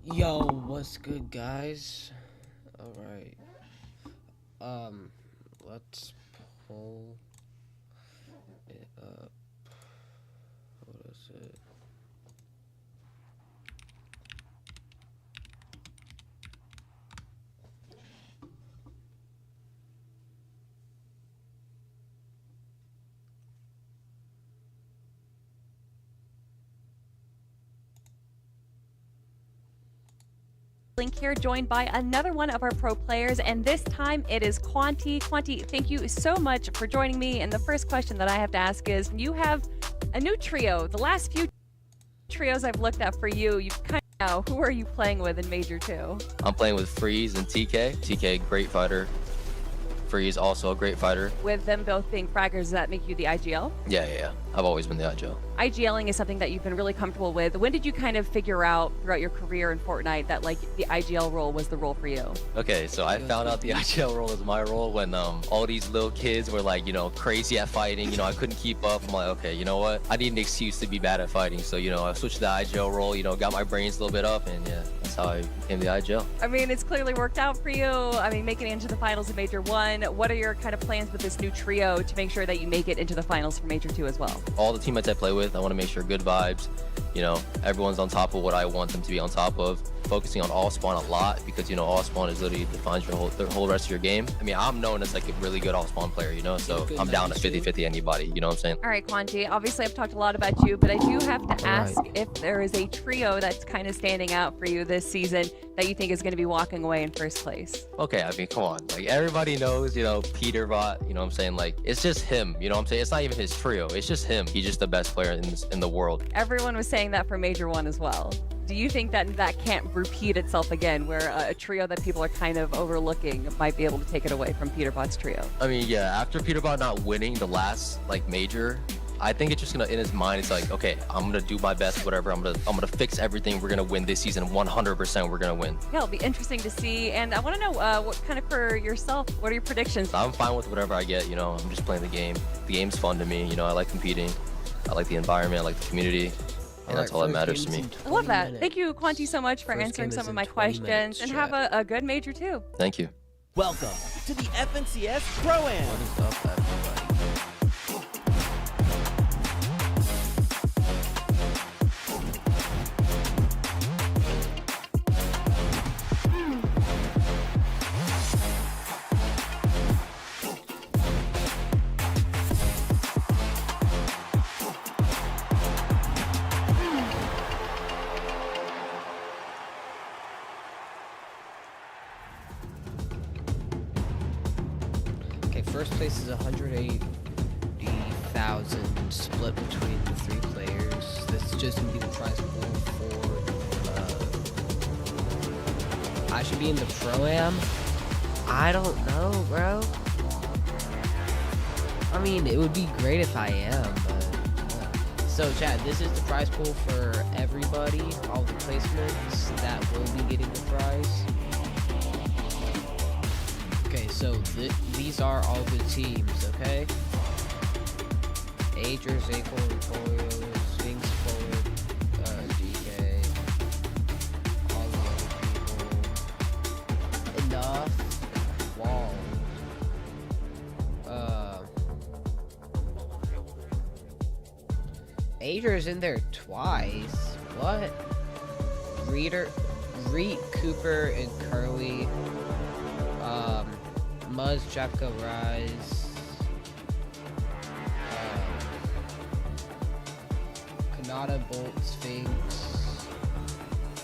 Yo, what's good, guys? All right. Let's pull it up. What is it? Link here, joined by another one of our pro players, and this time it is Quanti. Quanti, thank you so much for joining me. And the first question that I have to ask is, you have a new trio. The last few trios I've looked at for you, you kind of know. Who are you playing with in Major 2? I'm playing with Freeze and TK. TK, great fighter. Freeze, also a great fighter. With them both being fraggers, does that make you the IGL? Yeah. I've always been the IGL. IGLing is something that you've been really comfortable with. When did you kind of figure out throughout your career in Fortnite that like the IGL role was the role for you? Okay, so I found out the IGL role is my role when all these little kids were like, crazy at fighting. I couldn't keep up. I'm like, okay, you know what? I need an excuse to be bad at fighting. So, I switched to the IGL role, got my brains a little bit up, and yeah, that's how I became the IGL. I mean, it's clearly worked out for you. I mean, making it into the finals in Major 1. What are your kind of plans with this new trio to make sure that you make it into the finals for Major 2 as well? All the teammates I play with, I want to make sure good vibes. Everyone's on top of what I want them to be on top of. Focusing on all spawn a lot because all spawn is literally defines the whole rest of your game. I mean, I'm known as like a really good all spawn player, so I'm down to 50-50 anybody, you know what I'm saying? All right, Quanti, obviously I've talked a lot about you, but I do have to ask if there is a trio that's kind of standing out for you this season that you think is going to be walking away in first place. Okay, I mean, come on. Like, everybody knows, Peterbot, you know what I'm saying? Like, it's just him, you know what I'm saying? It's not even his trio. It's just him. He's just the best player in the world. Everyone was saying that for Major 1 as well. Do you think that that can't repeat itself again, where a trio that people are kind of overlooking might be able to take it away from Peterbot's trio? I mean, yeah, after Peterbot not winning the last, major, I think it's just gonna, in his mind, it's like, okay, I'm gonna do my best, whatever. I'm gonna fix everything. We're gonna win this season. 100%, we're gonna win. Yeah, it'll be interesting to see. And I want to know what kind of for yourself. What are your predictions? I'm fine with whatever I get. I'm just playing the game. The game's fun to me. I like competing. I like the environment. I like the community. And that's all that matters to me. I love that. Thank you, Quanti, so much for answering some of my questions. And have a good Major 2. Thank you. Welcome to the FNCS Pro-Am. What is up, everybody? Okay, first place is 180,000 split between the three players. This is just gonna be the prize pool for. I should be in the pro-am. I don't know, bro. I mean, it would be great if I am, but. So, Chad, this is the prize pool for everybody, all the placements that will be getting the prize. Okay, so these are all the teams, okay? Ager, Zaycor, Emporio, Sphinx, Forward, DK, all the other people. Enough. Wall. Ager's in there twice. What? Reet, Cooper, and Curly. Muzz, Japka, Rise, Kanata, Bolt, Sphinx,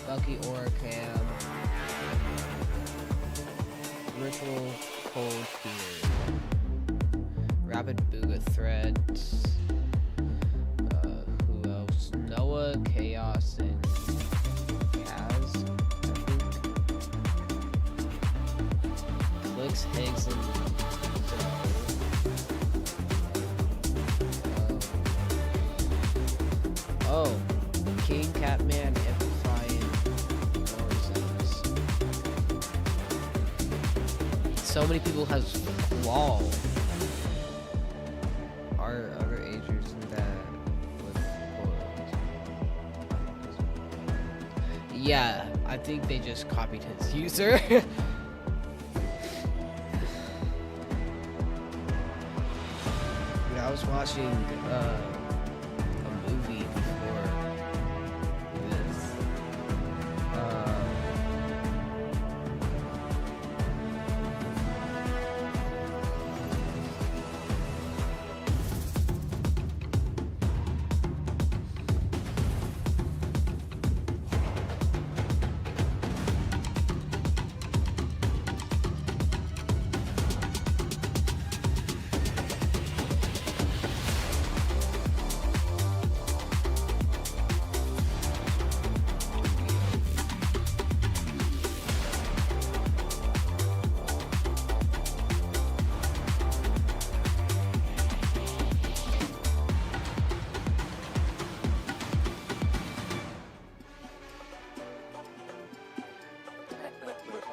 Bucky, Oricam, Ritual, Cold, Fear, Rapid, Booga, Threads, who else? Noah, Chaos, and Kaz, Clicks, Hanks, and oh, King, Catman, Amplifying, Morrisons. So many people has Wall. Are other agers in that with Yeah, I think they just copied his user. I was watching a movie before this.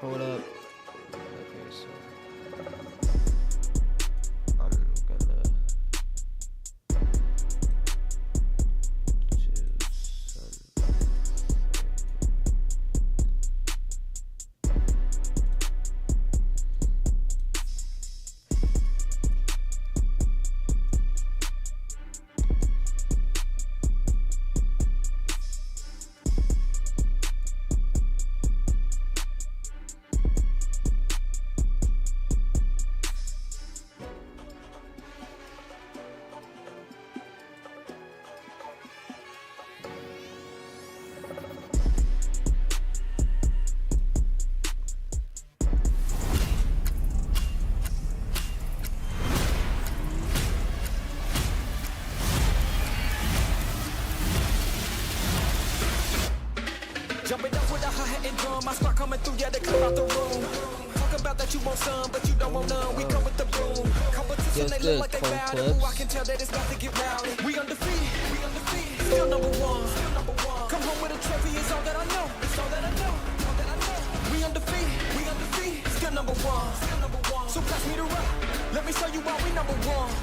Hold up. Okay, so I'm gonna do some. Jumping up with a hi-hat and drum, I start coming through, yeah, they come out the room. Talk about that you want some, but you don't want none. We come with the broom. Competition, they look like they bout it. Ooh, I can tell that it's about to get rowdy. We undefeated, still number one. Come home with a trophy, it's all that I know. It's all that I know. We undefeated, still number one. So pass me the rock, let me show you why we number one.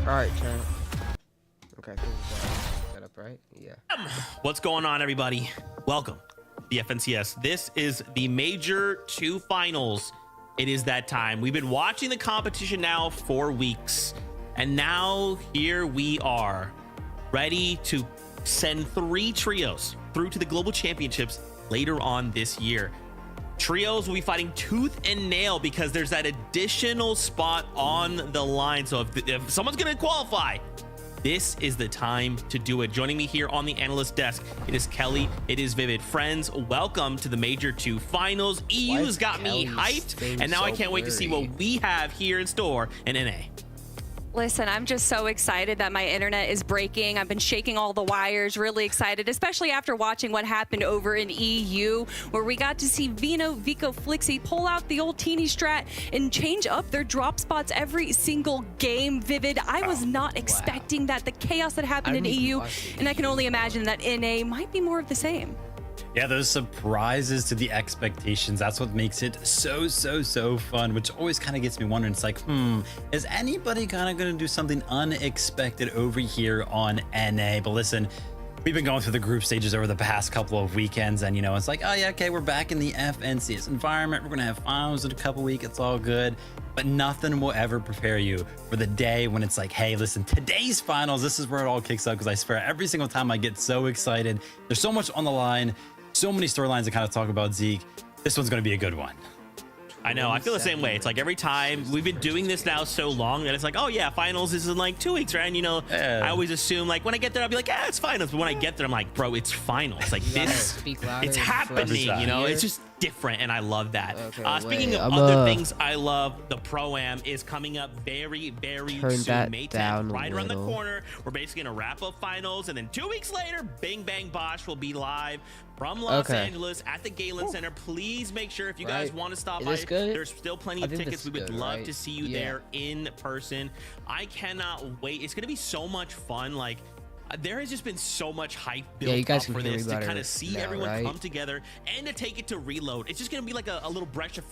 Alright, chat. Okay, I think we got that up, right? Yeah. What's going on, everybody? Welcome to the FNCS. This is the Major 2 Finals. It is that time. We've been watching the competition now for weeks, and now here we are, ready to send 3 trios through to the Global Championships later on this year. Trios will be fighting tooth and nail because there's that additional spot on the line. So if someone's going to qualify, this is the time to do it. Joining me here on the analyst desk, it is Kelly, it is Vivid. Friends, welcome to the Major 2 Finals. EU has got me hyped, and now I can't wait to see what we have here in store in NA. Listen, I'm just so excited that my internet is breaking. I've been shaking all the wires, really excited, especially after watching what happened over in EU, where we got to see Vino, Vico, Flixie pull out the old teeny strat and change up their drop spots every single game. Vivid, I was not expecting that, the chaos that happened in EU, and I can only imagine that NA might be more of the same. Yeah, those surprises to the expectations, that's what makes it so fun, which always kind of gets me wondering. It's like, is anybody kind of going to do something unexpected over here on NA? But listen, we've been going through the group stages over the past couple of weekends, and it's like, oh yeah, okay, we're back in the FNCS environment. We're going to have finals in a couple weeks. It's all good. But nothing will ever prepare you for the day when it's like, hey, listen, today's finals, this is where it all kicks up. Because I swear, every single time I get so excited. There's so much on the line. So many storylines to kind of talk about, Zeke. This one's going to be a good one. I know, I feel the same way. It's like every time we've been doing this now so long that it's like, oh yeah, finals is in like 2 weeks, right? And I always assume like when I get there, I'll be like, yeah, it's finals. But when I get there, I'm like, bro, it's finals. Like this, it's happening, it's just different, and I love that. Okay, speaking of other things I love, the Pro-Am is coming up very soon. May 10th, right around the corner. We're basically gonna wrap up finals, and then 2 weeks later, Bing Bang Bosch will be live from Los Angeles at the Galen Center. Please make sure if you guys want to stop by, there's still plenty of tickets. We would love to see you there in person. I cannot wait. It's gonna be so much fun. Like, there has just been so much hype built Yeah, you guys up can for hear me this to better kind of see now, everyone right? come together and to take it to Reload. It's just gonna be like a little breath of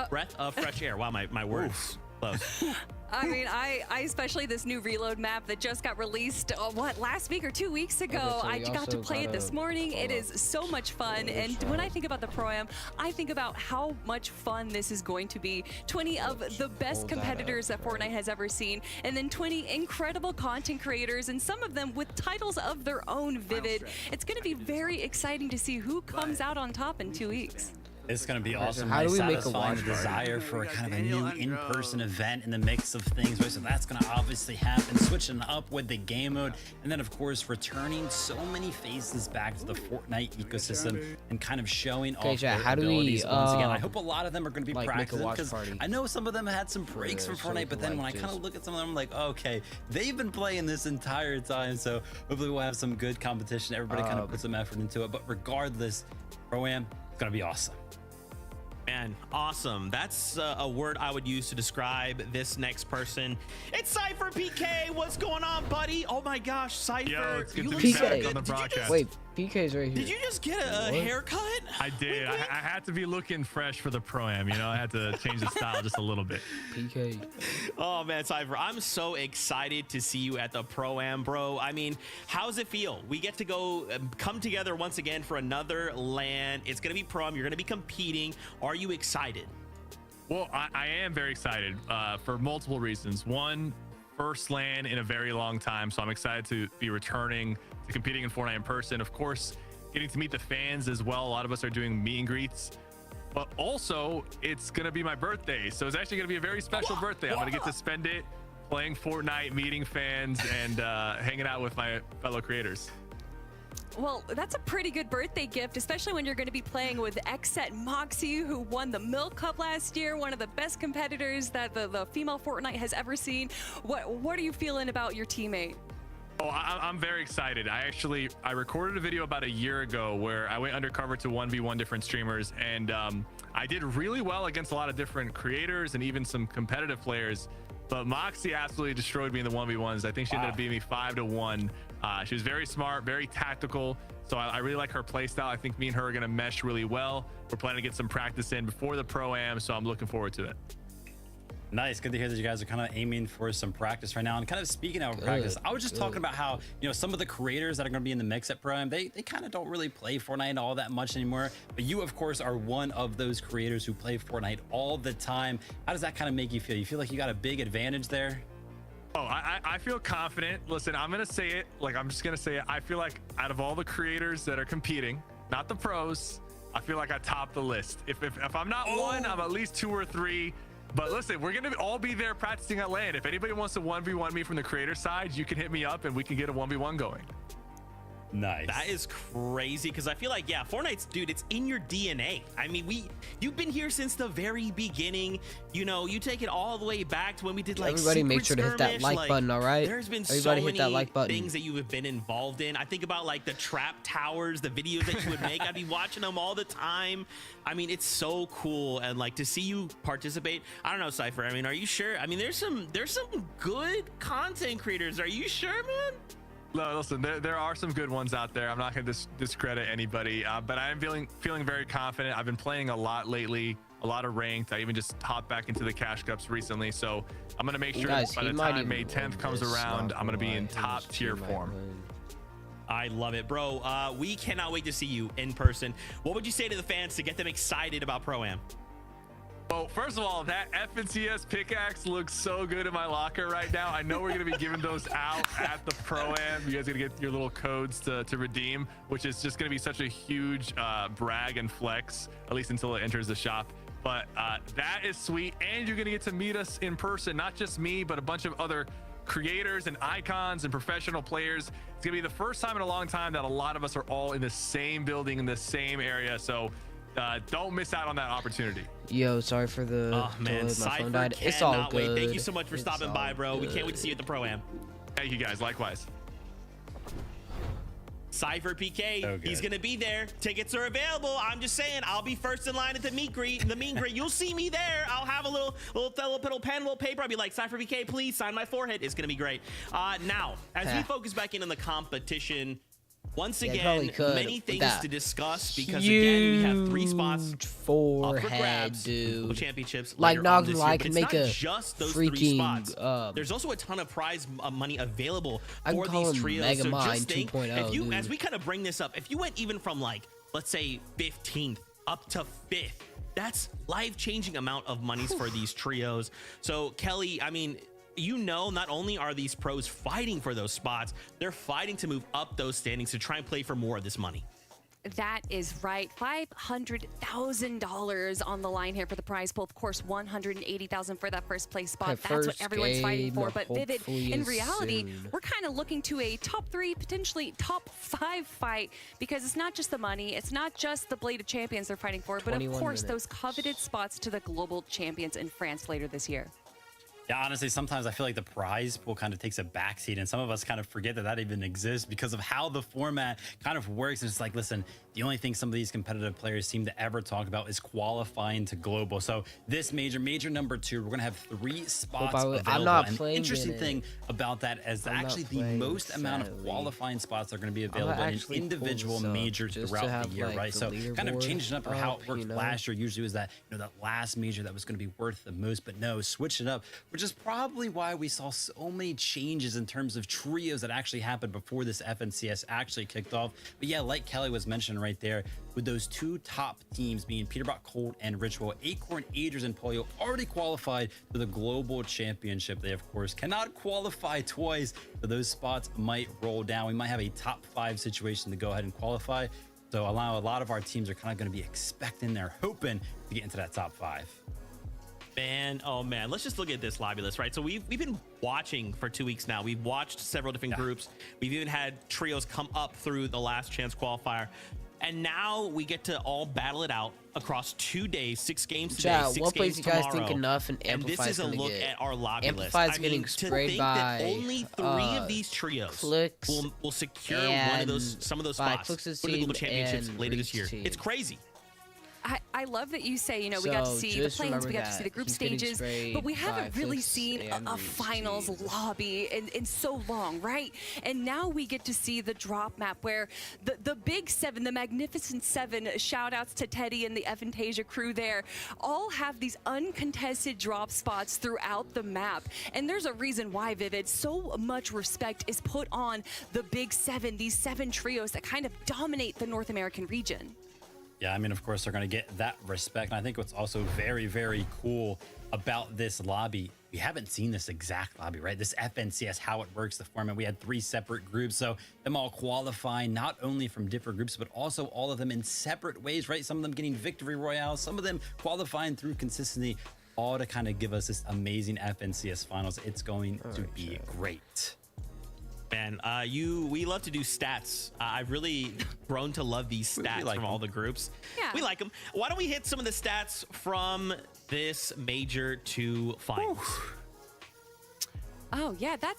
breath of fresh air. Wow, my words close. I mean, I especially this new Reload map that just got released, last week or 2 weeks ago. Okay, so I we got to also play it gotta this morning. pull It up is so much fun. the And when I shot. think about the Pro-Am, I think about how much fun this is going to be. 20 of the best hold that competitors up, that Fortnite has ever seen, and then 20 incredible content creators, and some of them with titles of their own. Vivid. It's going to be very exciting to see who comes out on top in 2 weeks. It's going to be awesome. how do we make a Satisfying watch the party? desire for kind of a new in-person event in the mix of things, right? So that's going to obviously happen. Switching up with the game mode, and then of course returning so many faces back to the Fortnite ecosystem and kind of showing off chat, their how do we, abilities once again. I hope a lot of them are going to be like, make a practicing watch because party? I know some of them had some breaks Yeah, from so Fortnite, we but can, then when I like, kind of just- look at some of them, I'm like, okay, they've been playing this entire time, so hopefully we'll have some good competition. Everybody kind of put some effort into it, but regardless, Pro-Am, it's going to be awesome. Man, awesome. That's a word I would use to describe this next person. It's Cypher PK. What's going on, buddy? Oh my gosh, Cypher. Yo, it's good you to look be PK. so back good. on the Did you broadcast. just- Wait, PK's right here. Did you just get a What? haircut? I did. I had to be looking fresh for the Pro-Am. You know, I had to change the style just a little bit. PK. Oh man, Cypher, I'm so excited to see you at the Pro-Am, bro. I mean, how's it feel? We get to go come together once again for another LAN. It's gonna be Pro-Am. You're gonna be competing. Are you excited? Well, I am very excited for multiple reasons. One, first LAN in a very long time, so I'm excited to be returning to competing in Fortnite in person. Of course, getting to meet the fans as well. A lot of us are doing meet and greets. But also, it's going to be my birthday, so it's actually going to be a very special birthday. I'm going to get to spend it playing Fortnite, meeting fans, and hanging out with my fellow creators. Well, that's a pretty good birthday gift, especially when you're going to be playing with Xset Moxie, who won the Milk Cup last year, one of the best competitors that the female Fortnite has ever seen. What are you feeling about your teammate? Oh, I'm very excited. I recorded a video about a year ago where I went undercover to 1v1 different streamers, and I did really well against a lot of different creators and even some competitive players. But Moxie absolutely destroyed me in the 1v1s. I think she ended up beating me 5-1. She was very smart, very tactical. So I really like her play style. I think me and her are going to mesh really well. We're planning to get some practice in before the Pro-Am, so I'm looking forward to it. Nice. Good to hear that you guys are kind of aiming for some practice right now. And kind of speaking of practice, I was just talking about how, you know, some of the creators that are going to be in the mix at Pro-Am, they kind of don't really play Fortnite all that much anymore. But you, of course, are one of those creators who play Fortnite all the time. How does that kind of make you feel? You feel like you got a big advantage there? Oh, I feel confident. Listen, I'm going to say it. Like, I'm just going to say it. I feel like out of all the creators that are competing, not the pros, I feel like I top the list. If I'm not one, I'm at least 2 or 3. But listen, we're going to all be there practicing at LAN. If anybody wants to 1v1 me from the creator side, you can hit me up and we can get a 1v1 going. Nice. That is crazy because I feel like, yeah, Fortnite's, dude, it's in your DNA. I mean, you've been here since the very beginning. You know, you take it all the way back to when we did like Everybody Secret make sure to hit that Skirmish. like button, all right? There's been Everybody so hit that many like button. things that you have been involved in. I think about like the trap towers, the videos that you would make. I'd be watching them all the time. I mean, it's so cool, and like to see you participate. I don't know, Cypher. I mean, are you sure? I mean, there's some good content creators. Are you sure, man? No, listen, there are some good ones out there. I'm not going to discredit anybody, but I am feeling very confident. I've been playing a lot lately, a lot of ranked. I even just hopped back into the Cash Cups recently. So I'm going to make sure Guys, that by he the might time even May 10th win comes this, around, not I'm going to be gonna in lie. top tier He might form. win. I love it, bro. We cannot wait to see you in person. What would you say to the fans to get them excited about Pro-Am? Well, first of all, that FNCS pickaxe looks so good in my locker right now. I know we're going to be giving those out at the Pro-Am. You guys are going to get your little codes to redeem, which is just going to be such a huge brag and flex, at least until it enters the shop. But that is sweet. And you're going to get to meet us in person, not just me, but a bunch of other creators and icons and professional players. It's going to be the first time in a long time that a lot of us are all in the same building, in the same area. So don't miss out on that opportunity. Yo, sorry for the Oh man, delay. My phone Cypher died. It's all cannot good. wait. Thank you so much for It's stopping by, all bro. We can't wait good. to see you at the Pro-Am. Thank you guys. Likewise. Cypher PK, So he's good. gonna be there. Tickets are available. I'm just saying, I'll be first in line at the meet and greet. You'll see me there. I'll have a little pen, little paper. I'll be like, Cypher PK, please sign my forehead. It's gonna be great. Now, as we focus back in on the competition, once Yeah, probably again, could many with things that to discuss because again, we have 3 spots Huge up for forehead, grabs, dude. championships. Like, later not on gonna this lie, year, I but can it's make not a just those 3 freaking, spots. There's also a ton of prize money available I can for call these him trios. Mega So Mind just think, 2.0, if you, dude. as we kind of bring this up, if you went even from like, let's say 15th up to 5th, that's life-changing amount of monies for these trios. So Kelly, I mean, you know, not only are these pros fighting for those spots, they're fighting to move up those standings to try and play for more of this money. That is right. $500,000 on the line here for the prize pool. Of course, $180,000 for that first place spot. Okay, That's what first everyone's fighting game, for. But Vivid, hopefully in is reality, soon. we're kind of looking to a top 3, potentially top 5 fight, because it's not just the money, it's not just the Blade of Champions they're fighting for, but of 21 course minutes. those coveted spots to the global champions in France later this year. Yeah, honestly, sometimes I feel like the prize pool kind of takes a backseat, and some of us kind of forget that that even exists because of how the format kind of works. And it's like, listen, the only thing some of these competitive players seem to ever talk about is qualifying to global. So this major number 2, we're gonna have 3 spots I'm available. not And the playing interesting in it. thing about that is I'm not actually the playing, most amount of sadly. qualifying spots are going to be I'll available in an actually pull individual this up major just to throughout have, the year, like, right? the So kind of leaderboard changing up for how up, it worked you know? last year usually was that, you know, that last major that was going to be worth the most, but no, switch it up, which is probably why we saw so many changes in terms of trios that actually happened before this FNCS actually kicked off. But yeah, like Kelly was mentioning right there, with those 2 top teams being Peterbot Cold and Ritual, Acorn, Agers, and Polio already qualified for the global championship. They of course cannot qualify twice, so those spots might roll down. We might have a top 5 situation to go ahead and qualify. So a lot of our teams are kind of going to be expecting, they're hoping to get into that top 5. Man, oh man, let's just look at this lobby list, right? So we've been watching for 2 weeks now. We've watched several different groups. We've even had trios come up through the last chance qualifier. And now we get to all battle it out across 2 days, 6 games today, Chat, 6 what games place you guys tomorrow. think Enough and And this Amplify's is a gonna look get? at our lobby Amplify's list. getting to sprayed think by that only 3 of these trios Clicks will secure one of those, some of those by spots Clicks' for the global team championships and later this year. Reed's team. It's crazy. I love that you say, you know, we got to So, see the just play-ins, we remember got to see the that group he's getting stages, sprayed but we by haven't really Clicks seen and a Reed's finals team. lobby in so long, right? And now we get to see the drop map where the Big 7, the Magnificent 7, shout outs to Teddy and the Aphantasia crew there, all have these uncontested drop spots throughout the map. And there's a reason why, Vivid, so much respect is put on the Big 7, these 7 trios that kind of dominate the North American region. Yeah, I mean, of course, they're going to get that respect. And I think what's also very, very cool about this lobby, we haven't seen this exact lobby, right? This FNCS, how it works, the format. We had 3 separate groups, so them all qualifying not only from different groups, but also all of them in separate ways, right? Some of them getting victory royale, some of them qualifying through consistency, all to kind of give us this amazing FNCS finals. It's going to be great. Man, we love to do stats. I've really grown to love these stats like from all the groups. Yeah. We like them. Why don't we hit some of the stats from this major 2 finals? Oh yeah, that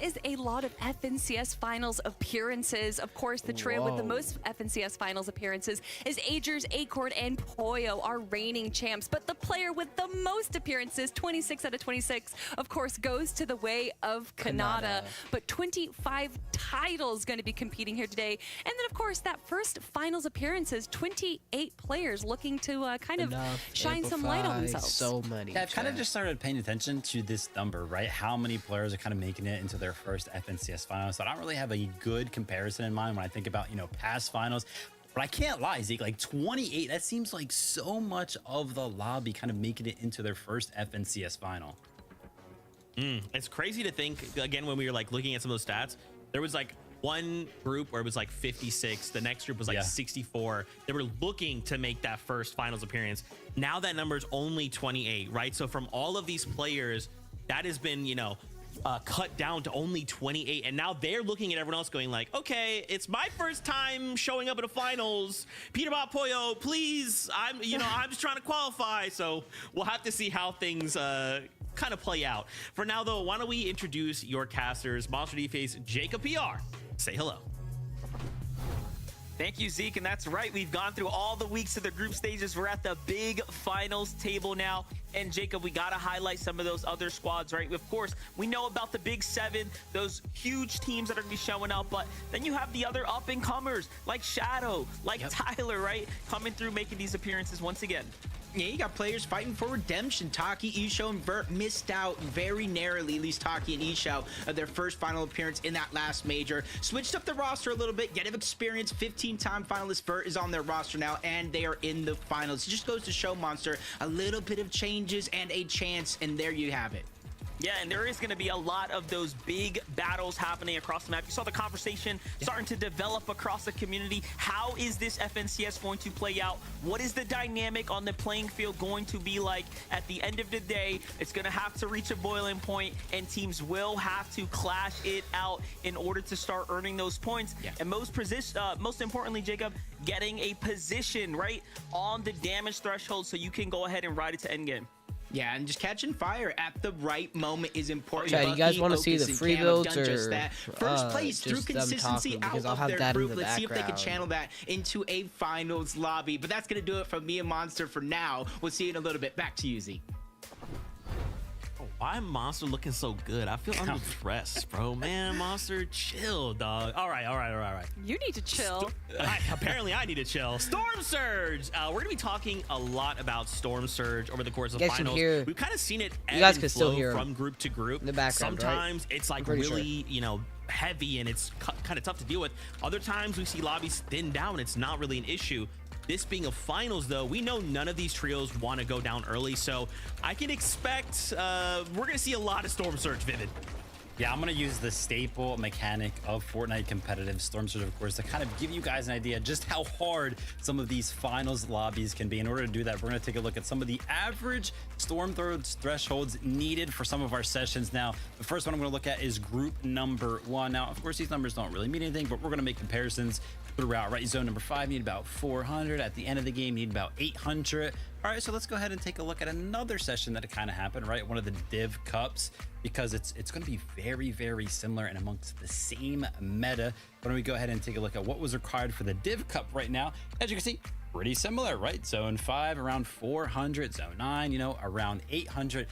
is a lot of FNCS finals appearances. Of course, the trio with the Whoa. most FNCS finals appearances is Agers, Acorn, and Poyo, our reigning champs. But the player with the most appearances, 26 out of 26, of course, goes to the way of Kanata. But 25 titles going to be competing here today. And then, of course, that first finals appearances, 28 players looking to kind of Enough, shine some light on Amplify, themselves. So many. Yeah, I've kind of chat. just started paying attention to this number, right? How many players are kind of making it into their first FNCS finals. So I don't really have a good comparison in mind when I think about, you know, past finals. But I can't lie, Zeke, like 28, that seems like so much of the lobby kind of making it into their first FNCS final. It's crazy to think, again, when we were like looking at some of those stats, there was like one group where it was like 56. The next group was like 64. They were looking to make that first finals appearance. Now that number is only 28, right? So from all of these players, that has been, you know, cut down to only 28, and now they're looking at everyone else going like, okay, it's my first time showing up at a finals. Peterbot Pollo, please, I'm just trying to qualify. So we'll have to see how things kind of play out. For now, though, why don't we introduce your casters? Monster D-Face, Jacob PR. Say hello. Thank you, Zeke. And that's right. We've gone through all the weeks of the group stages. We're at the big finals table now. And Jacob, we got to highlight some of those other squads, right? Of course, we know about the big 7, those huge teams that are going to be showing up. But then you have the other up-and-comers like Shadow, like Tyler, right? Coming through, making these appearances once again. Yeah, you got players fighting for redemption. Taki, Isho, and Vert missed out very narrowly, at least Taki and Isho, of their first final appearance in that last major. Switched up the roster a little bit, get of experience. 15-time finalist Vert is on their roster now, and they are in the finals. It just goes to show, Monster, a little bit of changes and a chance, and there you have it. Yeah, and there is going to be a lot of those big battles happening across the map. You saw the conversation starting to develop across the community. How is this FNCS going to play out? What is the dynamic on the playing field going to be like? At the end of the day, it's going to have to reach a boiling point, and teams will have to clash it out in order to start earning those points. And most importantly, Jacob, getting a position right on the damage threshold so you can go ahead and ride it to endgame. Yeah, and just catching fire at the right moment is important. Chad, you guys want to see the free builds or first place through just them consistency talking, out because I'll of have their that in group. the Let's see if they can background. channel that into a finals lobby. But that's going to do it from me and Monster for now. We'll see you in a little bit. Back to you, Z. Why Monster looking so good? I feel underdressed, bro. Man, Monster, chill, dog. All right. You need to chill. Apparently, I need to chill. Storm Surge. We're gonna be talking a lot about Storm Surge over the course of You guys can finals. hear- We've kind of seen it You ebb guys and can still flow hear from group to group. in the background, right? Sometimes it's like I'm pretty really, heavy and it's kind of tough to deal with. Other times we see lobbies thin down. It's not really an issue. This being a finals, though, we know none of these trios want to go down early, so I can expect we're going to see a lot of Storm Surge, Vivid. Yeah, I'm going to use the staple mechanic of Fortnite competitive Storm Surge, of course, to kind of give you guys an idea just how hard some of these finals lobbies can be. In order to do that, we're going to take a look at some of the average Storm thresholds needed for some of our sessions. Now, the first one I'm going to look at is group number 1. Now, of course, these numbers don't really mean anything, but we're going to make comparisons throughout, right? Zone number 5 need about 400. At the end of the game, need about 800. All right, so let's go ahead and take a look at another session that kind of happened, right? One of the Div Cups, because it's going to be very, very similar and amongst the same meta. Why don't we go ahead and take a look at what was required for the Div Cup right now? As you can see, pretty similar, right? Zone 5 around 400, Zone 9, around 800.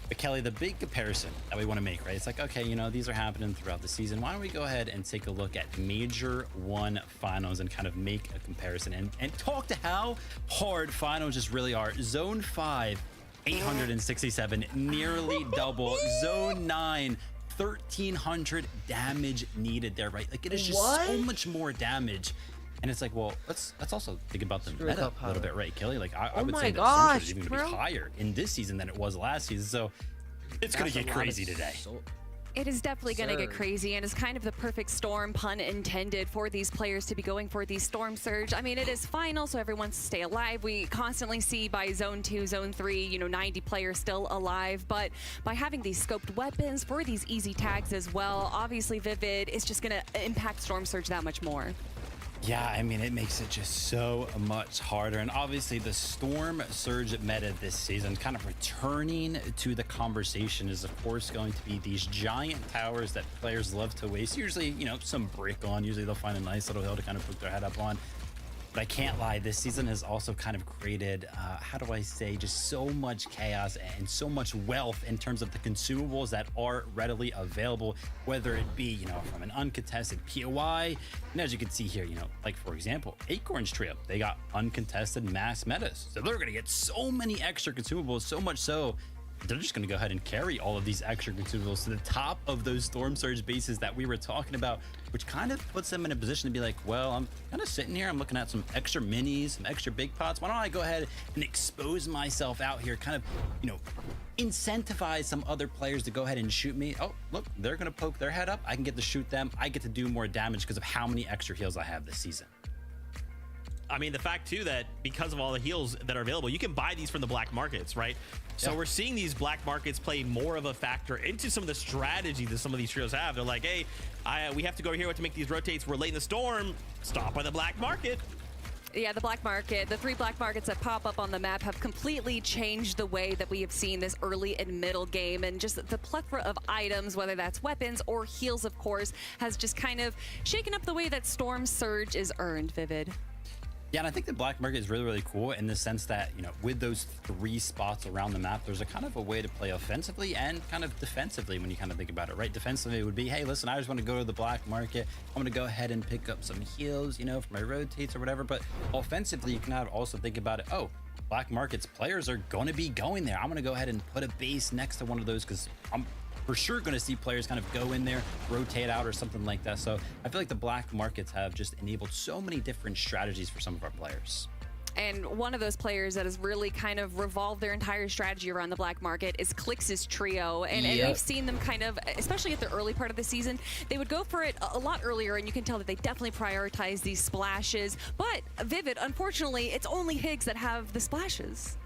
But Kelly, the big comparison that we want to make, right? It's like, okay, these are happening throughout the season. Why don't we go ahead and take a look at Major 1 finals and kind of make a comparison and talk to how hard finals just really are. Zone 5, 867, nearly double. Zone 9, 1,300 damage needed there, right? Like, it is just so much more damage. And it's like, well, let's also think about the meta a little bit, right, Kelly? Like, I would say that Storm Surge is even going to be higher in this season than it was last season. So it's going to get crazy today. It is definitely going to get crazy, and it's kind of the perfect storm, pun intended, for these players to be going for the Storm Surge. I mean, it is final, so everyone's stay alive. We constantly see by Zone 2, Zone 3, 90 players still alive, but by having these scoped weapons for these easy tags as well, obviously Vivid is just going to impact Storm Surge that much more. Yeah, I mean, it makes it just so much harder. And obviously the Storm Surge meta this season, kind of returning to the conversation, is of course going to be these giant towers that players love to waste. Usually, some brick on. Usually they'll find a nice little hill to kind of put their head up on. But I can't lie, this season has also kind of created, how do I say, just so much chaos and so much wealth in terms of the consumables that are readily available, whether it be, from an uncontested POI. And as you can see here, like for example, Acorn's Trio, they got uncontested mass metas. So they're going to get so many extra consumables, so much so they're just going to go ahead and carry all of these extra consumables to the top of those Storm Surge bases that we were talking about, which kind of puts them in a position to be like, well, I'm kind of sitting here, I'm looking at some extra minis, some extra big pots. Why don't I go ahead and expose myself out here, kind of, incentivize some other players to go ahead and shoot me. Oh, look, they're going to poke their head up. I can get to shoot them. I get to do more damage because of how many extra heals I have this season. I mean, the fact too that because of all the heals that are available, you can buy these from the black markets, right? So we're seeing these black markets play more of a factor into some of the strategy that some of these trios have. They're like, hey, we have to go here to make these rotates. We're late in the storm. Stop by the black market. Yeah, the black market, the 3 black markets that pop up on the map have completely changed the way that we have seen this early and middle game, and just the plethora of items, whether that's weapons or heals, of course, has just kind of shaken up the way that Storm Surge is earned, Vivid. Yeah, and I think the black market is really, really cool in the sense that, you know, with those 3 spots around the map, there's a kind of a way to play offensively and kind of defensively when you kind of think about it, right? Defensively, it would be, hey, listen, I just want to go to the black market. I'm going to go ahead and pick up some heals, you know, for my rotates or whatever. But offensively, you can also think about it, oh, black markets players are going to be going there. I'm going to go ahead and put a base next to one of those because I'm for sure going to see players kind of go in there, rotate out or something like that. So I feel like the black markets have just enabled so many different strategies for some of our players. And one of those players that has really kind of revolved their entire strategy around the black market is Clix's trio. And we've seen them kind of, especially at the early part of the season, they would go for it a lot earlier, and you can tell that they definitely prioritize these splashes. But Vivid, unfortunately, it's only Higgs that have the splashes.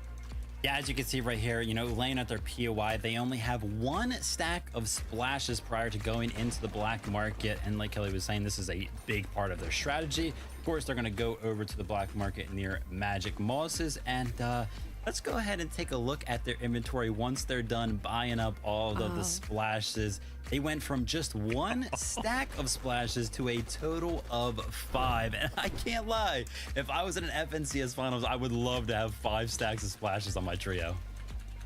Yeah, as you can see right here, you know, laying at their POI, they only have 1 stack of splashes prior to going into the black market. And like Kelly was saying, this is a big part of their strategy. Of course, they're going to go over to the black market near Magic Mosses. And let's go ahead and take a look at their inventory once they're done buying up all of the splashes. They went from just 1 stack of splashes to a total of 5. And I can't lie, if I was in an FNCS finals, I would love to have 5 stacks of splashes on my trio.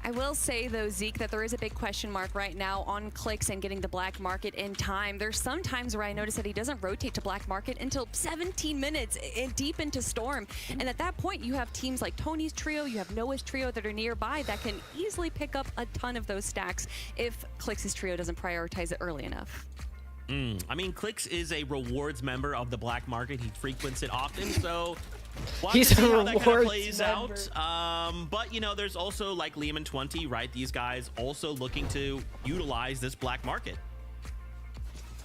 I will say, though, Zeke, that there is a big question mark right now on Clix and getting the black market in time. There's some times where I notice that he doesn't rotate to black market until 17 minutes deep into Storm. And at that point, you have teams like Tony's trio, you have Noah's trio that are nearby that can easily pick up a ton of those stacks if Clix's trio doesn't prioritize it early enough. I mean, Clix is a rewards member of the black market. He frequents it often, so we'll He's have to see a how that kind of rewards plays out. But, you know, there's also like Liam and 20, right? These guys also looking to utilize this black market.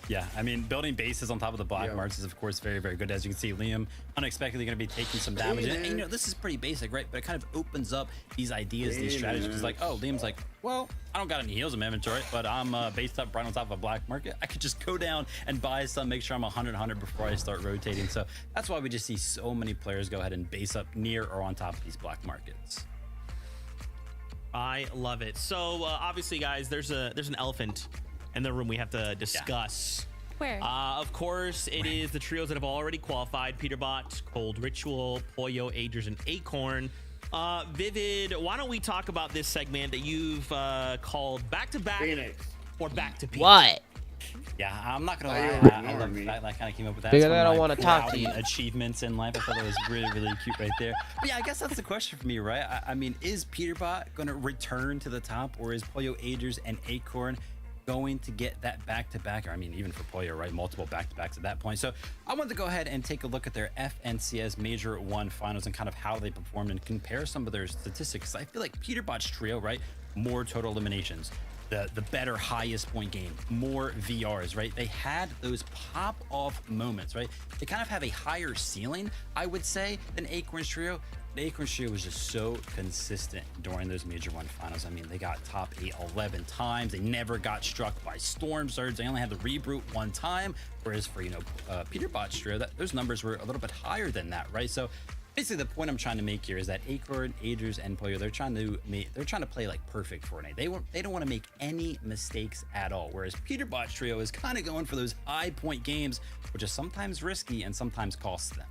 Yeah, I mean, building bases on top of the black marks is, of course, very, very good. As you can see, Liam unexpectedly going to be taking some damage. And, you know, this is pretty basic, right? But it kind of opens up these ideas, these strategies. It's like, oh, Liam's like, well, I don't got any heals in my inventory, but I'm based up right on top of a black market. I could just go down and buy some, make sure I'm 100 before I start rotating. So that's why we just see so many players go ahead and base up near or on top of these black markets. I love it. So obviously, guys, there's an elephant in the room we have to discuss. Where? Of course, it is the trios that have already qualified: Peterbot, Cold Ritual, Pollo, Agers, and Acorn. Vivid, why don't we talk about this segment that you've called Back to Back or Back to Peak? What? Yeah, I'm not gonna lie. I love that I kind of came up with that. Because It's I one of don't my want to talk to proud you. achievements in life. I thought it was really, really cute right there. But yeah, I guess that's the question for me, right? I mean, is Peterbot going to return to the top, or is Pollo, Agers, and Acorn going to get that back-to-back? Or I mean, even for Pollo, right? Multiple back-to-backs at that point. So I wanted to go ahead and take a look at their FNCS Major 1 finals and kind of how they performed and compare some of their statistics. I feel like Peterbot's trio, right? More total eliminations, the better highest point game, more VRs, right? They had those pop-off moments, right? They kind of have a higher ceiling, I would say, than Acorn's trio. The Acorn trio was just so consistent during those Major 1 finals. I mean, they got top 8 11 times. They never got struck by Storm Surge. They only had the reboot 1 time. Whereas for, you know, Peterbot's trio, those numbers were a little bit higher than that, right? So basically the point I'm trying to make here is that Acorn, Agers, and Pollo, they're trying to play like perfect Fortnite. They don't want to make any mistakes at all. Whereas Peterbot's trio is kind of going for those high point games, which is sometimes risky and sometimes costs them.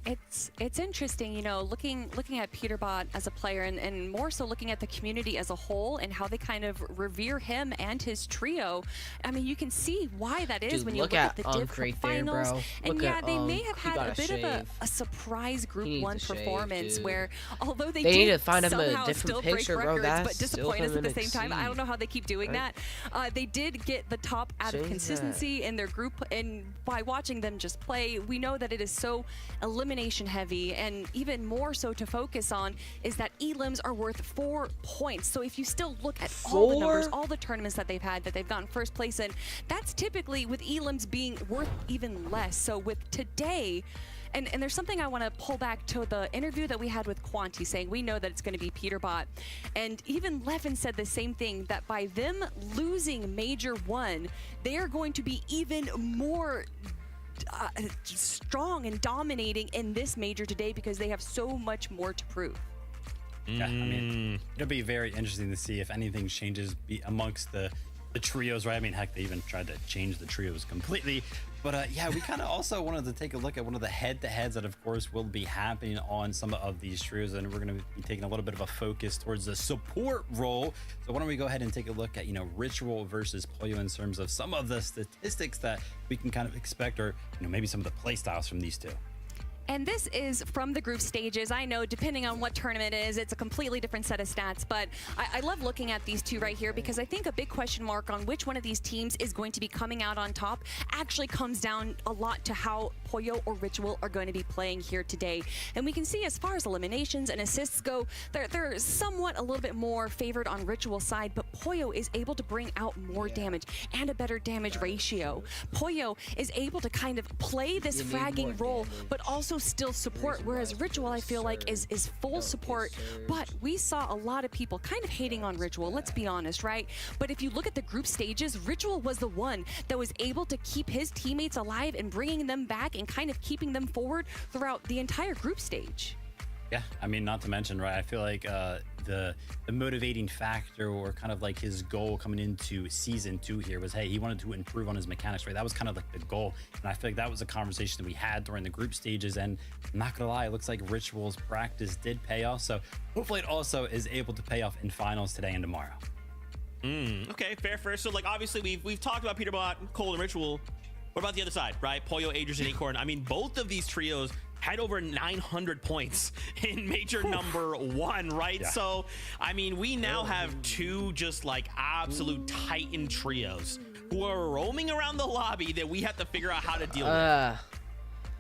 It's interesting, you know, looking at Peterbot as a player and more so looking at the community as a whole and how they kind of revere him and his trio. I mean, you can see why that is. Dude, when you look at the Div Cup right there, finals. bro. And Look yeah, at they may have he had got a bit shave. of a surprise He Group needs 1 a shave, performance dude. where although they They need did to find him a somehow different still picture, break bro. records, That's but disappoint still us at the him in same time. I don't Exceed. know how they keep doing Right. that. They did get the top out of Change consistency in their group, and by watching them just play, we know that it is so elimination heavy, and even more so to focus on is that elims are worth 4 points. So if you still look at all the numbers, all the tournaments that they've had that they've gotten first place in, that's typically with elims being worth even less. So with today, and there's something I want to pull back to the interview that we had with Quanti saying we know that it's going to be Peterbot. And even Levin said the same thing, that by them losing Major 1, they are going to be even more strong and dominating in this major today because they have so much more to prove. Yeah, I mean, it'll be very interesting to see if anything changes amongst the trios, right? I mean, heck, they even tried to change the trios completely. But yeah, we kind of also wanted to take a look at one of the head-to-heads that, of course, will be happening on some of these trios, and we're going to be taking a little bit of a focus towards the support role. So why don't we go ahead and take a look at, Ritual versus Pollo in terms of some of the statistics that we can kind of expect, or maybe some of the play styles from these two. And this is from the group stages. I know depending on what tournament it is, it's a completely different set of stats, but I love looking at these two right here because I think a big question mark on which one of these teams is going to be coming out on top actually comes down a lot to how Pollo or Ritual are going to be playing here today. And we can see as far as eliminations and assists go, they're somewhat a little bit more favored on Ritual side, but Pollo is able to bring out more damage and a better damage ratio. Pollo is able to kind of play this fragging role, but also still support, whereas Ritual I feel like is full support. But we saw a lot of people kind of hating on Ritual, let's be honest, right? But if you look at the group stages, Ritual was the one that was able to keep his teammates alive and bringing them back and kind of keeping them forward throughout the entire group stage. Yeah, I mean, not to mention, right, I feel like the motivating factor, or kind of like his goal coming into season 2 here, was, hey, he wanted to improve on his mechanics, right? That was kind of like the goal, and I feel like that was a conversation that we had during the group stages, and I'm not gonna lie, it looks like Ritual's practice did pay off, so hopefully it also is able to pay off in finals today and tomorrow. Okay, fair. So, like, obviously we've talked about Peterbot, Cole, and Ritual. What about the other side, right? Pollo, Agers, and Acorn. I mean, both of these trios had over 900 points in major number 1, right? Yeah. So, I mean, we now have two just like absolute titan trios who are roaming around the lobby that we have to figure out how to deal with.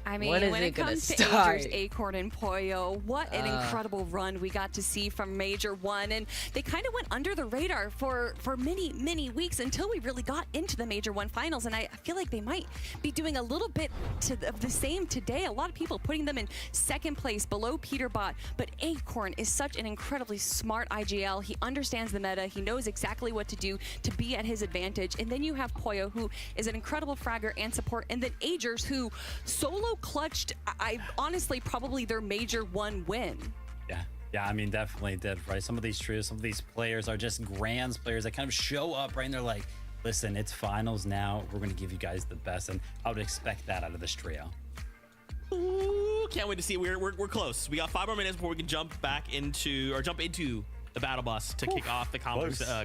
I mean, when when it comes to Agers, Acorn, and Pollo, what an incredible run we got to see from Major 1. And they kind of went under the radar for many weeks until we really got into the Major 1 finals. And I feel like they might be doing a little bit of the same today. A lot of people putting them in second place below Peterbot. But Acorn is such an incredibly smart IGL. He understands the meta. He knows exactly what to do to be at his advantage. And then you have Pollo, who is an incredible fragger and support. And then Agers, who solo clutched, I honestly, probably their Major 1 win. Yeah, I mean, definitely did, right? Some of these trios, some of these players are just Grands players that kind of show up, right? And they're like, listen, it's finals now. We're going to give you guys the best. And I would expect that out of this trio. Ooh, can't wait to see. We're close. We got 5 more minutes before we can jump into the battle bus to kick off the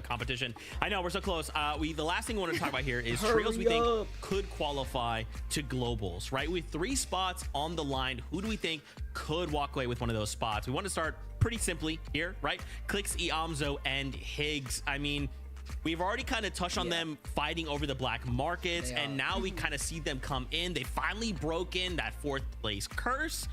competition. I know, we're so close. The last thing we want to talk about here is trios we think could qualify to globals, right? With 3 spots on the line, who do we think could walk away with one of those spots? We want to start pretty simply here, right? Clix, Iamzo, and Higgs. I mean, we've already kind of touched on them fighting over the black markets, and now we kind of see them come in. They finally broke in that 4th place curse.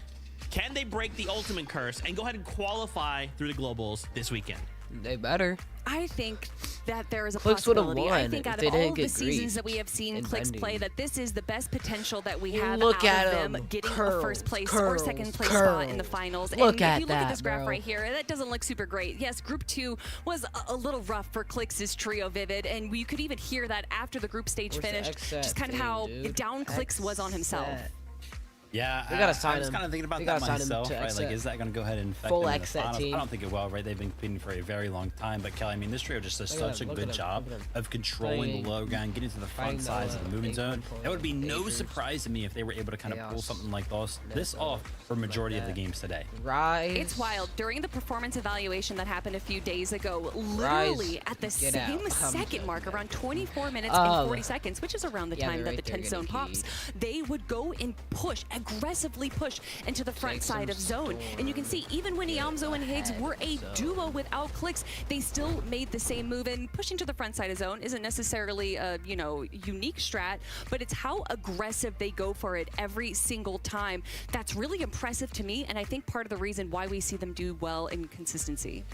Can they break the ultimate curse and go ahead and qualify through the globals this weekend? They better. I think that there is a Clix would've possibility. won I think out if of they all didn't the get seasons griefed that we have seen in Clix Vending. play, that this is the best potential that we have Look out at of them him. getting a Curls, first place curls, or second place spot in the curls. finals. Look and at if you look at that, this graph bro. right here, that doesn't look super great. Yes, Group 2 was a little rough for Clix's trio, Vivid, and you could even hear that after the group stage Where's the finished, X-Set just kind of thing, how dude? down Clix was on himself. X-Set. Yeah, They gotta sign I was him. kind of thinking about They that gotta sign him myself, to right? Like, X-Set. is that going to go ahead and affect Full them in the X-Set finals? team. I don't think it will, right? They've been competing for a very long time. But Kelly, I mean, this trio just does Look at such a him, look good at him, job look at him. of controlling Playing- the low ground, getting to the front fighting sides the of the moving zone. Acorn, That would be no Agers, surprise to me if they were able to kind of pull Chaos, something like this Nessa, off for majority of the that. games today. Rise. It's wild. During the performance evaluation that happened a few days ago, literally at the Get same out. second mark, around 24 minutes Oh. and 40 seconds, which is around the Yeah, time they're that the right 10th there zone getting pops, they would go and aggressively push into the front Take side some of zone. And you can see, even when Iamzo and Higgs were a duo without Clix, they still made the same move. And pushing to the front side of zone isn't necessarily a unique strat, but it's how aggressive they go for it every single time. That's really impressive to me, and I think part of the reason why we see them do well in consistency.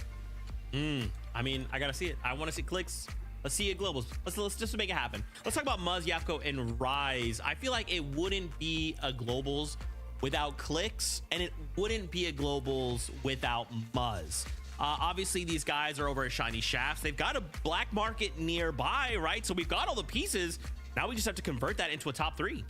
I mean, I gotta see it. I want to see Clix. Let's see it globals. Let's just make it happen. Let's talk about Muzz, Yapko, and Rise. I feel like it wouldn't be a globals without Clix, and it wouldn't be a globals without Muzz. Obviously, these guys are over at Shiny Shafts. They've got a black market nearby, right? So we've got all the pieces. Now we just have to convert that into a top 3.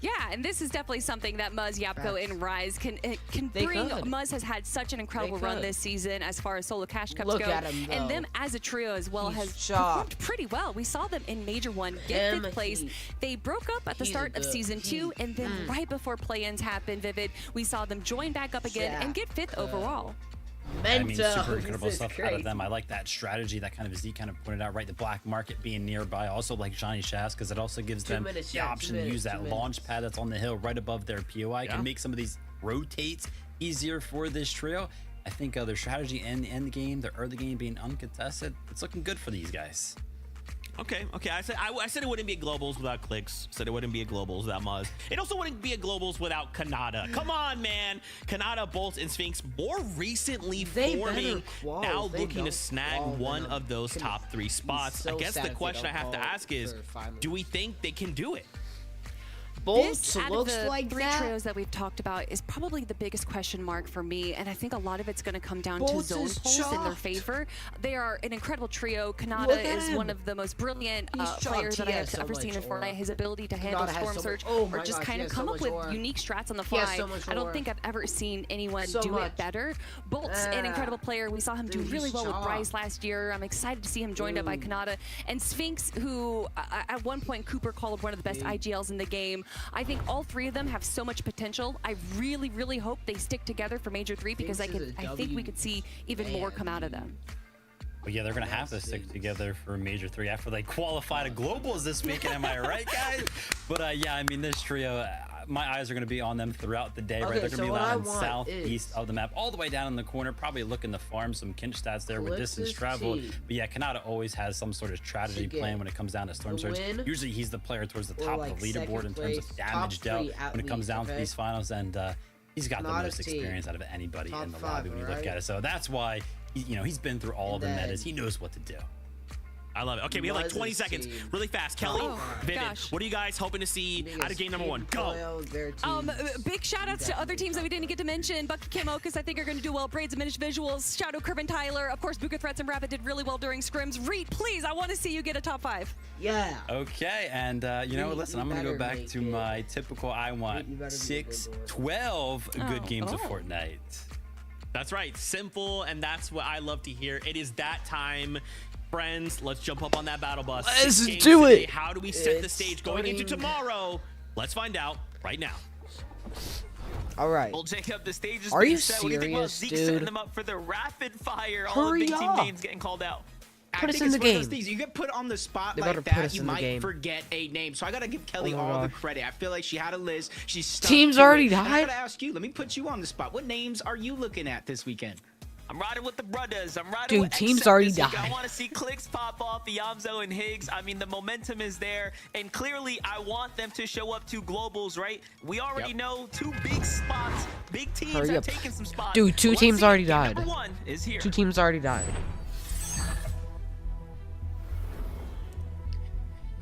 Yeah, and this is definitely something that Muzz, Yapko, and Rise can They bring. could. Muzz has had such an incredible run could. this season as far as solo cash cups Look go. at him, and though. them as a trio as well He's has sharp. performed pretty well. We saw them in Major 1 get Him, 5th place. They broke up at the he's start of good. Season 2, and then right before play-ins happened, Vivid, we saw them join back up again and get 5th overall. I mean, Mental. super incredible This is stuff out crazy. of them. I like that strategy that kind of Zeke kind of pointed out, right? The black market being nearby. Also like Johnny Shafts, because it also gives them minutes, the yeah, 2 option to minutes, use 2 that minutes. launch pad that's on the hill right above their POI. Can make some of these rotates easier for this trio. I think their strategy and the end game, the early game being uncontested, it's looking good for these guys. Okay. I said it wouldn't be a globals without Clicks. Said it wouldn't be a globals without Muzz. It also wouldn't be a globals without Kanata. Come on, man. Kanata, Bolt, and Sphinx more recently They forming, better quals. now They looking to don't snag qual one enough. of those top 3 spots. so I guess sad the if they question I don't have to qual ask is, for finals. do we think they can do it? Bolts This, out looks of the like 3 that. trios that we've talked about, is probably the biggest question mark for me, and I think a lot of it's going to come down Bolts to zone is pulls in their chalked. favor. They are an incredible trio. Look Kanata at is him. one of the most brilliant He's players that I have chalked. He has ever so seen in much aura. Fortnite. His ability to handle Kanata has Storm so Surge much- oh or my just gosh, kind he of has come so up much with aura. unique strats on the He has fly. so much I don't aura. think I've ever seen anyone So do much. it better. Bolt's an incredible player. We saw him do Dude, really he's well with chalked. Bryce last year. I'm excited to see him joined up by Kanata. And Sphinx, who at one point Cooper called one of the best IGLs in the game. I think all 3 of them have so much potential. I really, really hope they stick together for Major 3 because I Sphinx is a think we could see even more come out of them. But yeah, they're going to have to stick together for Major 3 after they qualify to globals this weekend. Am I right, guys? But yeah, I mean, this trio, my eyes are going to be on them throughout the day, right? Okay, They're going to so be what I lying want southeast is- of the map, all the way down in the corner, probably looking to farm some kinch stats there with distance Ellipsis traveled. T. But yeah, Kanata always has some sort of strategy Should get plan when it comes down to Storm the Surge. win Usually he's the player towards the or, top like, of the leaderboard in second terms of place, damage top dealt 3 at when it comes least, down to okay? these finals. And he's got the Kanata's most team. experience out of anybody Top in the 5, lobby when you look right? at it. So that's why, he's been through all of the And metas. then- He knows what to do. I love it. Okay, we have like Muzz's 20 seconds. team. Really fast. Kelly, Oh, Vivid, gosh. what are you guys hoping to see out of game number 1? Go. Big shout outs to other teams that we didn't get to mention. Bucky Kimokas, I think, are going to do well. Braids, Diminished Visuals, Shadow, Curve, and Tyler. Of course, Buka Threats and Rapid did really well during scrims. Reed, please, I want to see you get a top 5. Yeah. Okay, and listen, I'm gonna go back to my typical. I want You better be 6, good, boy. 12 good games of Fortnite. That's right. Simple, and that's what I love to hear. It is that time. Friends, let's jump up on that battle bus. Let's 6 games do today. it. How do we set the It's stage going into starting. tomorrow? Let's find out right now. All right. Well, Jacob, the stage is Are being you set. What do you think about serious, Zeke setting dude? them up for the rapid fire? All Hurry the big team up. names getting called out. Put I us think in it's the one of those game. things. You get put on the spot They like better put that, us you in the might game. forget a name. So I gotta give Kelly Oh my all the God. credit. I feel like she had a list. She's stuck Team's to already it. And I died? gotta ask you. Let me put you on the spot. What names are you looking at this weekend? I'm riding with the brothers. I'm riding Dude, with team's XF already this week. I died. want to see clicks pop off, Yamzo and Higgs. I mean, the momentum is there, and clearly I want them to show up to globals, right? We already know 2 big spots. Big teams Hurry are up. taking some spots. Dude, 2 Let's teams see. already Game died. Number 1 is here. 2 teams already died.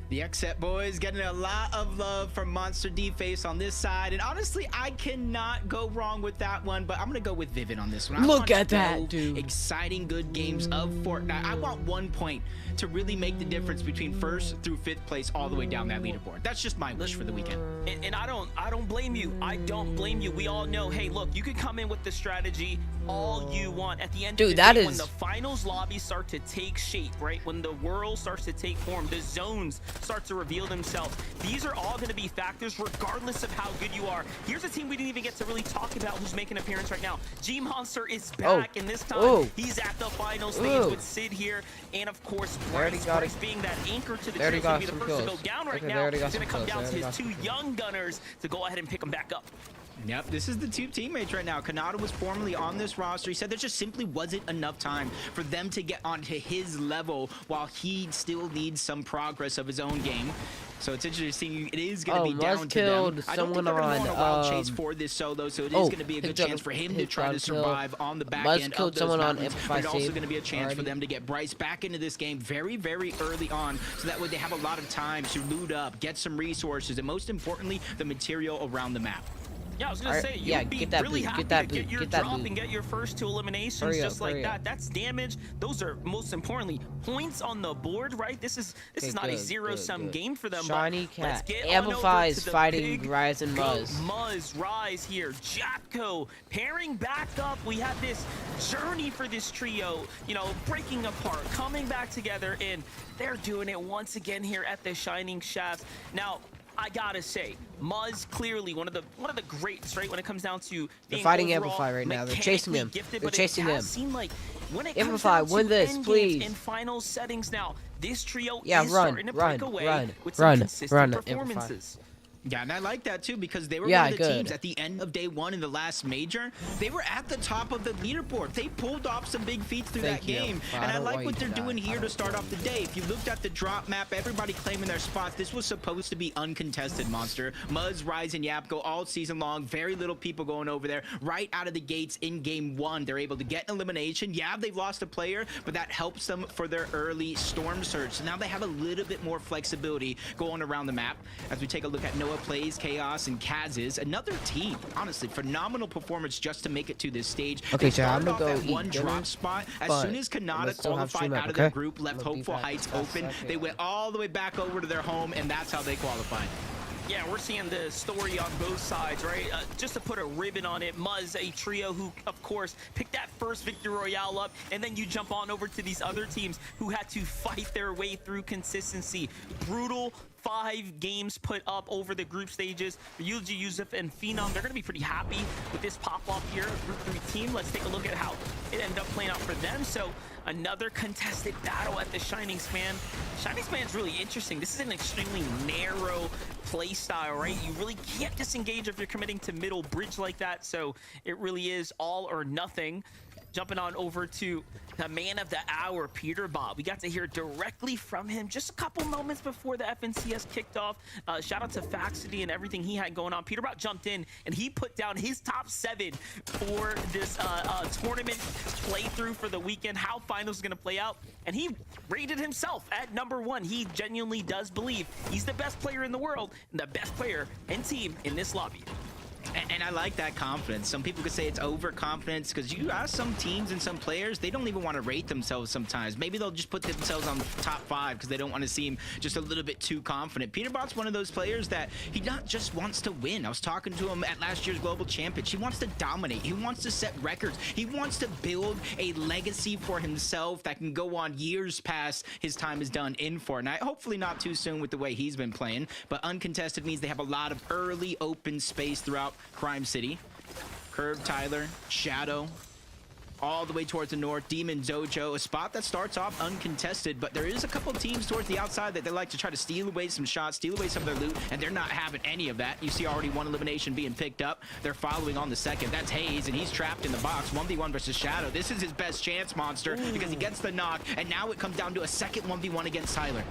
The Xset boys getting a lot of love from Monster D-Face on this side. And honestly, I cannot go wrong with that one, but I'm going to go with Vivid on this one. I Look want at that, 12 dude. Exciting, good games of Fortnite. I want 1 point to really make the difference between 1st through 5th place all the way down that leaderboard. That's just my wish for the weekend. And I don't blame you. I don't blame you. We all know, hey, look, you can come in with the strategy all you want. At the end Dude, of the that day, is- when the finals lobbies start to take shape, right? When the world starts to take form, the zones start to reveal themselves. These are all going to be factors regardless of how good you are. Here's a team we didn't even get to really talk about who's making an appearance right now. G-Monster is back, and this time he's at the final stage with Sid here. And of course, already got Bryce being that anchor to the They already trio is going got to be the some first to kills. go down right Okay, they now. already got It's going to some come kills. down They to already his got 2 young gunners to go ahead and pick them back up. Yep, this is the 2 teammates right now. Kanata was formerly on this roster. He said there just simply wasn't enough time for them to get onto his level while he still needs some progress of his own game. So it's interesting. It is going to be Muzz down to them. killed I don't think they're someone going to go on a wild on, chase for this solo, so it is going to be a good chance for him to try to survive on the back Muzz end killed of those someone on mountains. Amplify But it's also Save going to be a chance for already. them to get Bryce back into this game very, very early on, so that way they have a lot of time to loot up, get some resources, and most importantly, the material around the map. Yeah, I was gonna Alright, say, yeah, you'd be get that really boot, happy get that to get boot, your get that drop boot. and get your first 2 eliminations Hurry just up, like hurry that. up. That's damage. Those are most importantly points on the board, right? This is Okay, not a good, zero-sum good. game for them. Shiny but let's Cat. get on Amplify over is to the fighting big Rise and goat, Muzz. Muzz Rise here. Japco pairing back up. We have this journey for this trio, you know, breaking apart, coming back together, and they're doing it once again here at the Shining Shafts. Now, I gotta say, Muzz clearly one of the greats, right? When it comes down to being fighting overall Amplify right now. They're chasing mechanically him. Gifted, They're but chasing it him. does seem like when it Amplify, comes down win to this, end games please. in final settings now, this trio Yeah, is run, starting to run, break away run, with some run, consistent run, Amplify. performances. Yeah, and I like that too because they were Yeah, one of the good. teams at the end of day 1 in the last major. They were at the top of the leaderboard. They pulled off some big feats through Thank that you, game. Amplify. And I I don't like want what you they're to doing die. here I to don't start want off the day. If you looked at the drop map, everybody claiming their spots. This was supposed to be uncontested, Monster. Muzz, Rise, and Yapko all season long. Very little people going over there. Right out of the gates in game 1, they're able to get an elimination. Yeah, they've lost a player, but that helps them for their early storm surge. So now they have a little bit more flexibility going around the map. As we take a look at Noah Plays, Chaos, and Kaz's, another team. Honestly, phenomenal performance just to make it to this stage. Okay, They Chad, I'm started gonna off go at eat one dinner, drop spot. As but soon as Kanata let's still have qualified stream out up, of their okay? group, left I'm gonna be Hopeful back Heights in a open, second. they went all the way back over to their home, and that's how they qualified. Yeah, we're seeing the story on both sides, right? Just to put a ribbon on it, Muzz, a trio who, of course, picked that first Victory Royale up, and then you jump on over to these other teams who had to fight their way through consistency. Brutal 5 games put up over the group stages. Ryuji, Yusuf, and Phenom, they're going to be pretty happy with this pop-off here. Group 3 team, let's take a look at how it ended up playing out for them. So another contested battle at the Shining Span. Shining Span's really interesting. This is an extremely narrow play style, right? You really can't disengage if you're committing to middle bridge like that. So it really is all or nothing. Jumping on over to the man of the hour, Peter Bob. We got to hear directly from him just a couple moments before the FNCS kicked off. Shout out to Faxity and everything he had going on. Peter Bob jumped in and he put down his top 7 for this tournament playthrough for the weekend, how finals is going to play out. And he rated himself at number 1. He genuinely does believe he's the best player in the world and the best player and team in this lobby. And I like that confidence. Some people could say it's overconfidence because you ask some teams and some players, they don't even want to rate themselves sometimes. Maybe they'll just put themselves on top 5 because they don't want to seem just a little bit too confident. Peter Bot's one of those players that he not just wants to win. I was talking to him at last year's Global Championship. He wants to dominate. He wants to set records. He wants to build a legacy for himself that can go on years past his time is done in Fortnite. Hopefully not too soon with the way he's been playing, but uncontested means they have a lot of early open space throughout Crime City. Curve, Tyler, Shadow, all the way towards the north. Demon Dojo, a spot that starts off uncontested, but there is a couple teams towards the outside that they like to try to steal away some shots, steal away some of their loot, and they're not having any of that. You see already one elimination being picked up. They're following on the second. That's Hayes, and he's trapped in the box. 1v1 versus Shadow. This is his best chance, Monster, because he gets the knock, and now it comes down to a second 1v1 against Tyler.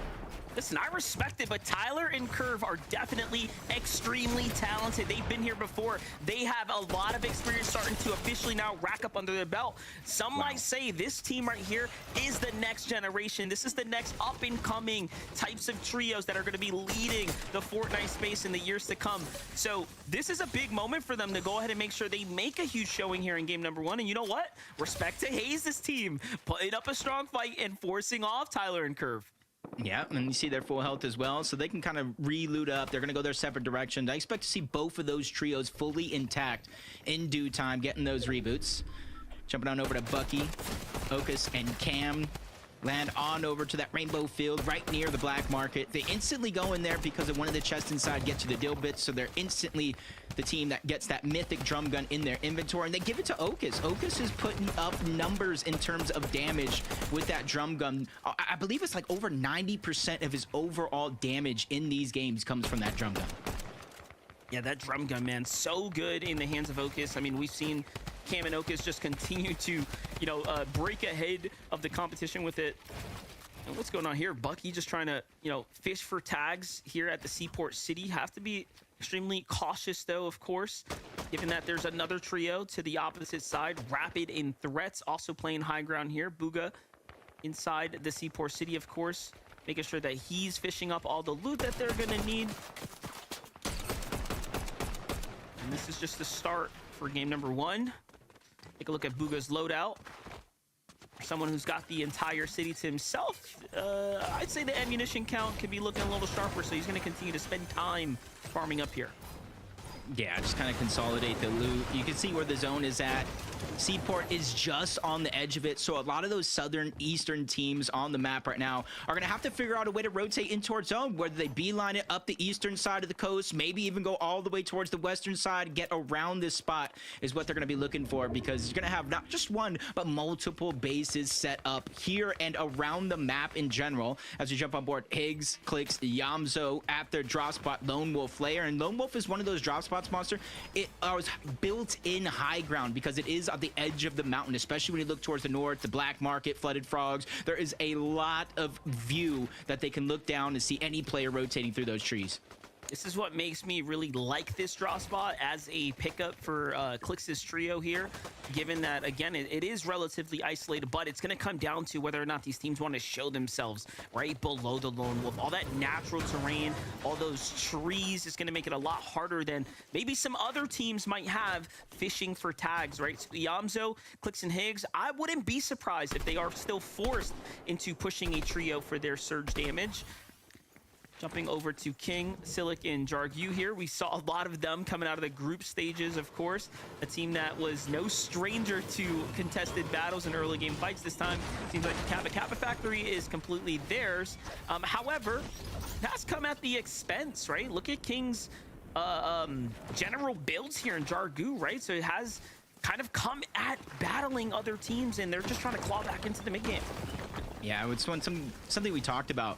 Listen, I respect it, but Tyler and Curve are definitely extremely talented. They've been here before. They have a lot of experience starting to officially now rack up under their belt. Some might say this team right here is the next generation. This is the next up-and-coming types of trios that are going to be leading the Fortnite space in the years to come. So this is a big moment for them to go ahead and make sure they make a huge showing here in game number 1. And you know what? Respect to Hayes' team, putting up a strong fight and forcing off Tyler and Curve. Yeah, and you see their full health as well, so they can kind of re-loot up. They're going to go their separate directions. I expect to see both of those trios fully intact in due time, getting those reboots. Jumping on over to Bucky, Ocus, and Cam. Land on over to that rainbow field right near the black market. They instantly go in there because of one of the chests inside gets you the dill bits, so they're instantly the team that gets that mythic drum gun in their inventory, and they give it to Ocus. Ocus is putting up numbers in terms of damage with that drum gun. I believe it's like over 90% of his overall damage in these games comes from that drum gun. Yeah, that drum gun, man, so good in the hands of Ocus. I mean, we've seen Cam and Ocus just continue to, break ahead of the competition with it. And what's going on here? Bucky just trying to, fish for tags here at the Seaport City. Have to be extremely cautious, though, of course, given that there's another trio to the opposite side. Rapid and Threats also playing high ground here. Booga inside the Seaport City, of course, making sure that he's fishing up all the loot that they're going to need. And this is just the start for game number 1. Take a look at Bugha's loadout. For someone who's got the entire city to himself, I'd say the ammunition count could be looking a little sharper, so he's going to continue to spend time farming up here. Yeah, just kind of consolidate the loot. You can see where the zone is at. Seaport is just on the edge of it, so a lot of those southern eastern teams on the map right now are going to have to figure out a way to rotate in towards zone, whether they beeline it up the eastern side of the coast, maybe even go all the way towards the western side, get around this spot is what they're going to be looking for, because you're going to have not just one, but multiple bases set up here and around the map in general. As we jump on board, Higgs, Clix, Yamzo at their drop spot, Lone Wolf layer, and Lone Wolf is one of those drop spots, Monster. It was built in high ground because it is on the edge of the mountain, especially when you look towards the north, the black market, flooded frogs. There is a lot of view that they can look down and see any player rotating through those trees. This is what makes me really like this draw spot as a pickup for Clix's trio here, given that, again, it is relatively isolated, but it's going to come down to whether or not these teams want to show themselves right below the Lone Wolf. All that natural terrain, all those trees is going to make it a lot harder than maybe some other teams might have fishing for tags, right? So Yamzo, Clix, and Higgs, I wouldn't be surprised if they are still forced into pushing a trio for their surge damage. Jumping over to King, Silic, and Jargu here. We saw a lot of them coming out of the group stages, of course. A team that was no stranger to contested battles and early game fights this time. Seems like the Kappa Factory is completely theirs. However, that's come at the expense, right? Look at King's general builds here in Jargu, right? So it has kind of come at battling other teams, and they're just trying to claw back into the mid game. Yeah, it's something we talked about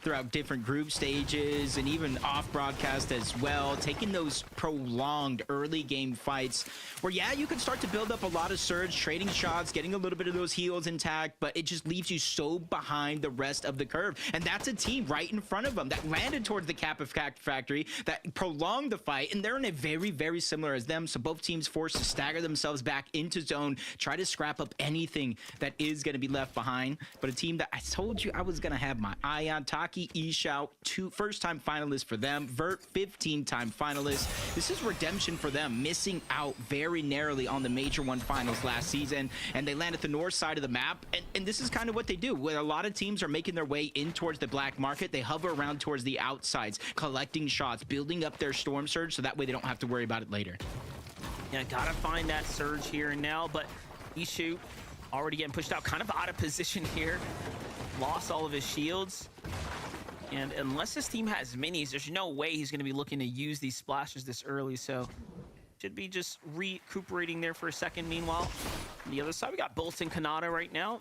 throughout different group stages and even off broadcast as well, taking those prolonged early game fights where, yeah, you can start to build up a lot of surge, trading shots, getting a little bit of those heals intact, but it just leaves you so behind the rest of the curve. And that's a team right in front of them that landed towards the Kappa Factory, that prolonged the fight, and they're in a very, very similar as them. So both teams forced to stagger themselves back into zone, try to scrap up anything that is going to be left behind. But a team that I told you I was going to have my eye on, Taki Ixao, first-time finalists for them. Vert, 15-time finalists. This is redemption for them, missing out very narrowly on the Major 1 finals last season, and they land at the north side of the map, and this is kind of what they do. When a lot of teams are making their way in towards the black market, they hover around towards the outsides, collecting shots, building up their storm surge, so that way they don't have to worry about it later. Yeah, gotta find that surge here and now, but Ishu already getting pushed out, kind of out of position here. Lost all of his shields. And unless this team has minis, there's no way he's going to be looking to use these splashes this early. So should be just recuperating there for a second. Meanwhile, on the other side, we got Bolton Kanata right now.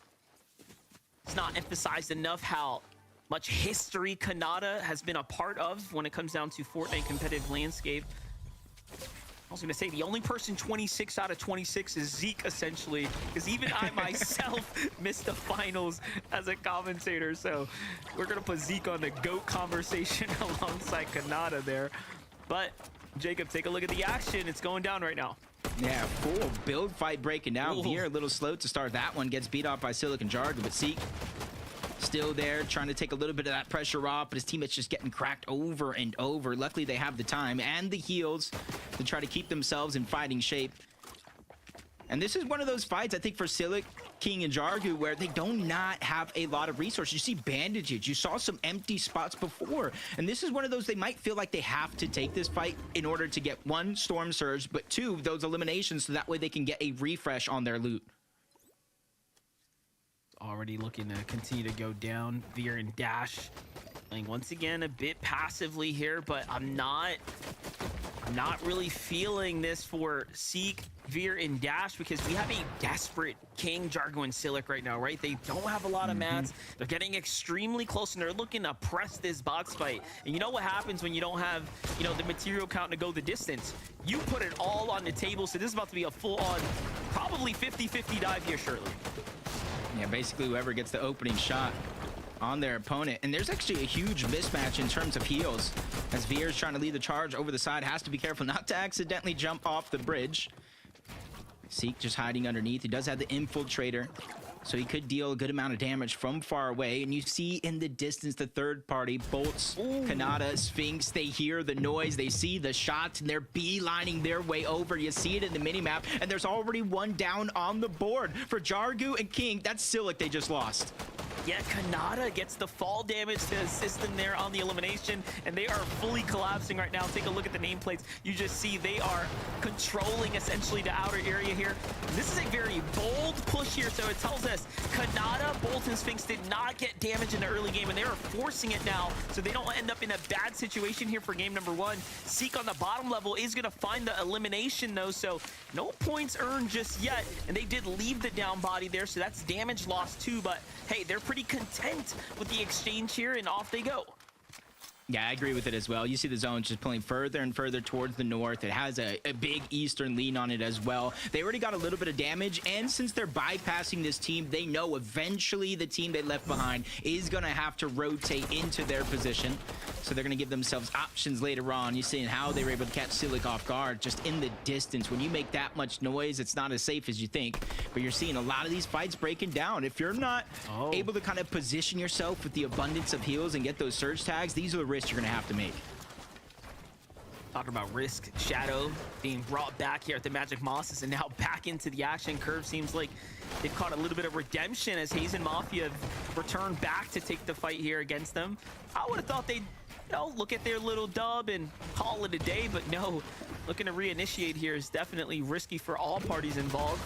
It's not emphasized enough how much history Kanata has been a part of when it comes down to Fortnite competitive landscape. I was going to say the only person 26 out of 26 is Zeke, essentially, because even I myself missed the finals as a commentator. So we're going to put Zeke on the GOAT conversation alongside Kanata there. But Jacob, take a look at the action. It's going down right now. Yeah, full build fight breaking down. Veer a little slow to start that one. Gets beat off by Silic and Jargu, but Zeke still there, trying to take a little bit of that pressure off, but his teammates just getting cracked over and over. Luckily, they have the time and the heals to try to keep themselves in fighting shape. And this is one of those fights, I think, for Silic, King, and Jargu, where they do not have a lot of resources. You see bandages. You saw some empty spots before. And this is one of those they might feel like they have to take this fight in order to get, one, Storm Surge, but two, those eliminations, so that way they can get a refresh on their loot. Already looking to continue to go down. Veer and Dash playing once again a bit passively here, but I'm not really feeling this for Seek, Veer, and Dash, because we have a desperate King, Jargu, and Silic right now, right? They don't have a lot of mats. They're getting extremely close, and they're looking to press this box fight. And you know what happens when you don't have, you know, the material count to go the distance? You put it all on the table, so this is about to be a full-on, probably 50-50 dive here, shortly. Yeah, basically whoever gets the opening shot on their opponent. And there's actually a huge mismatch in terms of heals, as Veer's trying to lead the charge over the side. Has to be careful not to accidentally jump off the bridge. Seek just hiding underneath. He does have the Infiltrator. So he could deal a good amount of damage from far away. And you see in the distance the third party, Bolts, Kanata, Sphinx, they hear the noise, they see the shots, and they're beelining their way over. You see it in the minimap, and there's already one down on the board. For Jargu and King, that's Silic they just lost. Yeah, Kanata gets the fall damage to assist them there on the elimination, and they are fully collapsing right now. Take a look at the nameplates. You just see they are controlling essentially the outer area here. This is a very bold push here, so it tells us Kanata, Bolt, and Sphinx did not get damage in the early game, and they are forcing it now, so they don't end up in a bad situation here for game number 1. Seek on the bottom level is going to find the elimination, though, so no points earned just yet, and they did leave the down body there, so that's damage lost too, but hey, they're pretty content with the exchange here, and off they go. Yeah, I agree with it as well. You see the zone just pulling further and further towards the north. It has a big eastern lean on it as well. They already got a little bit of damage, and since they're bypassing this team, they know eventually the team they left behind is going to have to rotate into their position. So they're going to give themselves options later on. You're seeing how they were able to catch Silic off guard just in the distance. When you make that much noise, it's not as safe as you think. But you're seeing a lot of these fights breaking down. If you're not able to kind of position yourself with the abundance of heals and get those surge tags, these are the risks you're going to have to make. Talking about risk, Shadow being brought back here at the Magic Mosses and now back into the action curve. Seems like they've caught a little bit of redemption as Hazen Mafia have returned back to take the fight here against them. I would have thought they'd look at their little dub and call it a day, but no, looking to reinitiate here is definitely risky for all parties involved.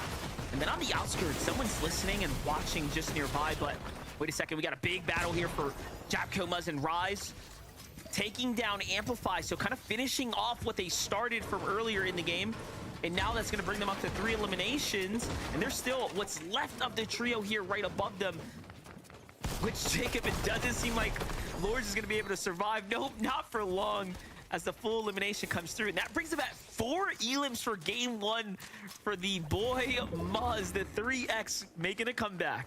And then on the outskirts, someone's listening and watching just nearby, but wait a second, we got a big battle here for Japkomaz and Rise. Taking down Amplify, so kind of finishing off what they started from earlier in the game. And now that's going to bring them up to 3 eliminations. And there's still what's left of the trio here right above them. Which, Jacob, it doesn't seem like Lords is going to be able to survive. Nope, not for long as the full elimination comes through. And that brings them at 4 elims for game 1 for the boy Muzz, the 3X making a comeback.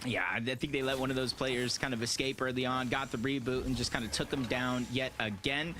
Yeah, I think they let one of those players kind of escape early on, got the reboot, and just kind of took them down yet again.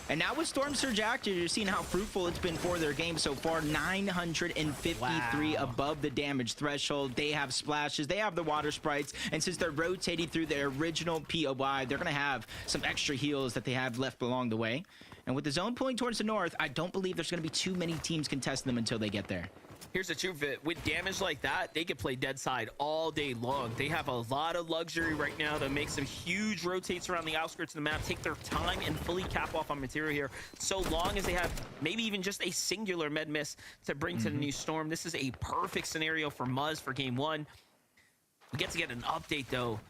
And now with Storm Surge active, you're seeing how fruitful it's been for their game so far. 953 above the damage threshold. They have splashes, they have the water sprites, and since they're rotating through their original POI, they're going to have some extra heals that they have left along the way. And with the zone pulling towards the north, I don't believe there's going to be too many teams contesting them until they get there. Here's the truth of it. With damage like that, they could play dead side all day long. They have a lot of luxury right now to make some huge rotates around the outskirts of the map, take their time and fully cap off on material here, so long as they have maybe even just a singular med miss to bring to the new Storm. This is a perfect scenario for Muzz for game 1. We get to get an update, though,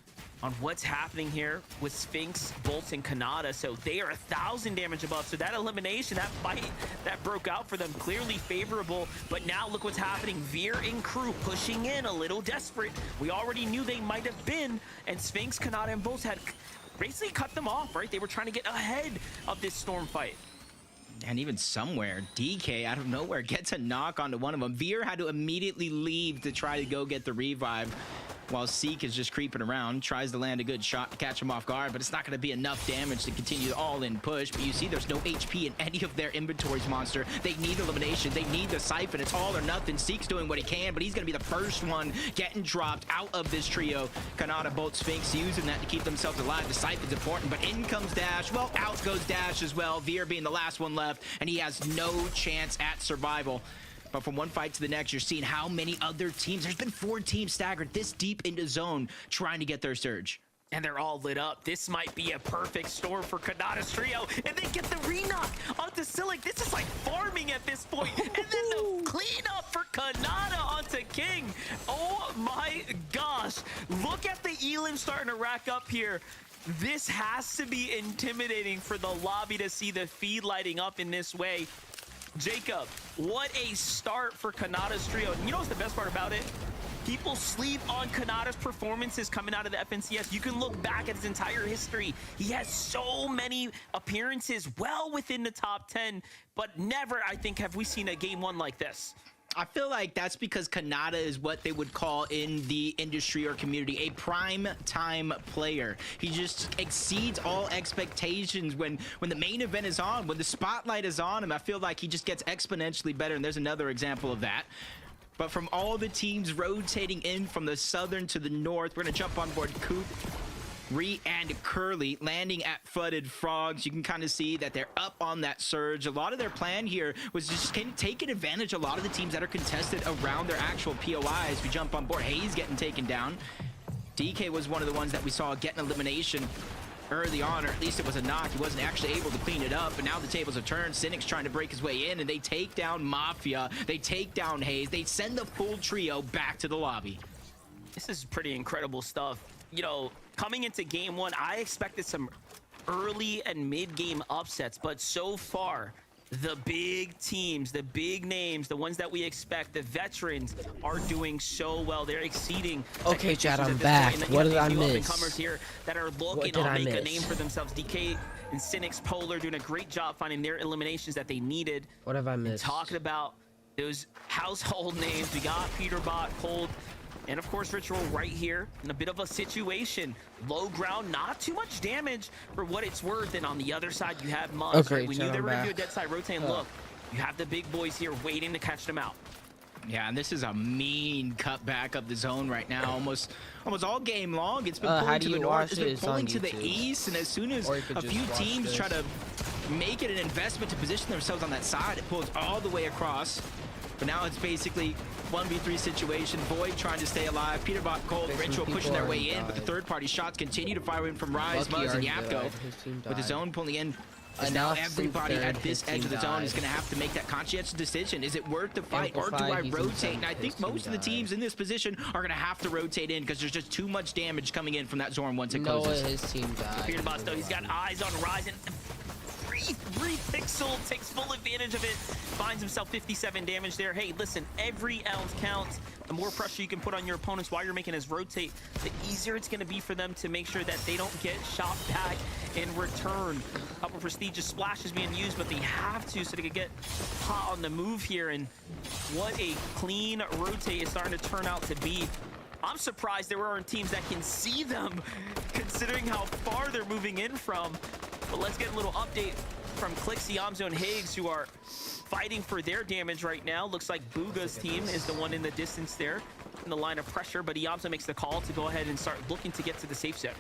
on what's happening here with Sphinx, Bolt, and Kanata. So they are 1,000 damage above. So that elimination, that fight that broke out for them, clearly favorable. But now look what's happening. Veer and crew pushing in a little desperate. We already knew they might have been. And Sphinx, Kanata, and Bolt had basically cut them off, right? They were trying to get ahead of this Storm fight. And even somewhere, DK out of nowhere gets a knock onto one of them. Veer had to immediately leave to try to go get the revive, while Seek is just creeping around, tries to land a good shot to catch him off guard, but it's not going to be enough damage to continue the all-in push. But you see there's no HP in any of their inventories, Monster. They need elimination. They need the Siphon. It's all or nothing. Seek's doing what he can, but he's going to be the first one getting dropped out of this trio. Kanata, Bolt, Sphinx using that to keep themselves alive. The Siphon's important, but in comes Dash. Well, out goes Dash as well. Veer being the last one left, and he has no chance at survival. But from one fight to the next, you're seeing how many other teams, there's been 4 teams staggered this deep into zone trying to get their surge. And they're all lit up. This might be a perfect storm for Kanata's trio. And they get the re-knock onto Silic. This is like farming at this point. And then the cleanup for Kanata onto King. Oh my gosh. Look at the elim starting to rack up here. This has to be intimidating for the lobby to see the feed lighting up in this way. Jacob, what a start for Kanata's trio. And you know what's the best part about it? People sleep on Kanata's performances coming out of the FNCS. You can look back at his entire history. He has so many appearances well within the top 10, but never, I think, have we seen a game 1 like this. I feel like that's because Kanata is what they would call in the industry or community a prime time player. He just exceeds all expectations when the main event is on, when the spotlight is on him. I feel like he just gets exponentially better, and there's another example of that. But from all the teams rotating in from the southern to the north, we're going to jump on board Coop, Ree, and Curly, landing at Flooded Frogs. You can kind of see that they're up on that surge. A lot of their plan here was just taking advantage of a lot of the teams that are contested around their actual POIs. We jump on board. Hayes getting taken down. DK was one of the ones that we saw get an elimination early on, or at least it was a knock. He wasn't actually able to clean it up, but now the tables have turned. Cynic's trying to break his way in, and they take down Mafia. They take down Hayes. They send the full trio back to the lobby. This is pretty incredible stuff. You know, coming into game one, I expected some early and mid-game upsets, but so far, the big teams, the big names, the ones that we expect, the veterans are doing so well. They're exceeding. Okay, Chad, I'm at this back. point, and then you What have did I these new miss? up-and-comers here that are looking to make a name for themselves. DK and Cynic's Polar doing a great job finding their eliminations that they needed. What have I missed? Talking about those household names, we got Peterbot, Cold, and of course Ritual right here in a bit of a situation. Low ground, not too much damage for what it's worth. And on the other side, you have Muzz. Okay, Right? We knew Chad, they I'm were going to back. do a dead side rotate and look. You have the big boys here waiting to catch them out. Yeah, and this is a mean cutback of the zone right now. Almost all game long. It's been How pulling do to the you north. watch It's it? been It's pulling on to the YouTube. east. And as soon as Or you could a just few watch teams this. try to make it an investment to position themselves on that side, it pulls all the way across. But now it's basically 1v3 situation. Void trying to stay alive. Peterbot, Cold, Okay, some Ritual pushing people their already way in. But the died. third-party shots continue to fire in from Rise, Lucky Muzz, and already Yapko. died. His team With the died. zone pulling in. As now Enough everybody since at third, this his edge of the team zone is died. going to have to make that conscientious decision. Is it worth the fight, or do Amplified, I he's in rotate? seventh, And I think his team most of the died. teams in this position are going to have to rotate in because there's just too much damage coming in from that Zorn once it No way closes. his team died. Peterbot, though, he's got eyes on Rise, and Free Pixel takes full advantage of it, finds himself 57 damage there. Hey, listen, every ounce counts. The more pressure you can put on your opponents while you're making us rotate, the easier it's going to be for them to make sure that they don't get shot back in return. A couple prestigious splashes being used, but they have to so they can get hot on the move here. And what a clean rotate is starting to turn out to be. I'm surprised there aren't teams that can see them, considering how far they're moving in from. But let's get a little update from Clix, Yamzo, and Higgs, who are fighting for their damage right now. Looks like Booga's team is the one in the distance there, in the line of pressure, but Yamzo makes the call to go ahead and start looking to get to the safe zone.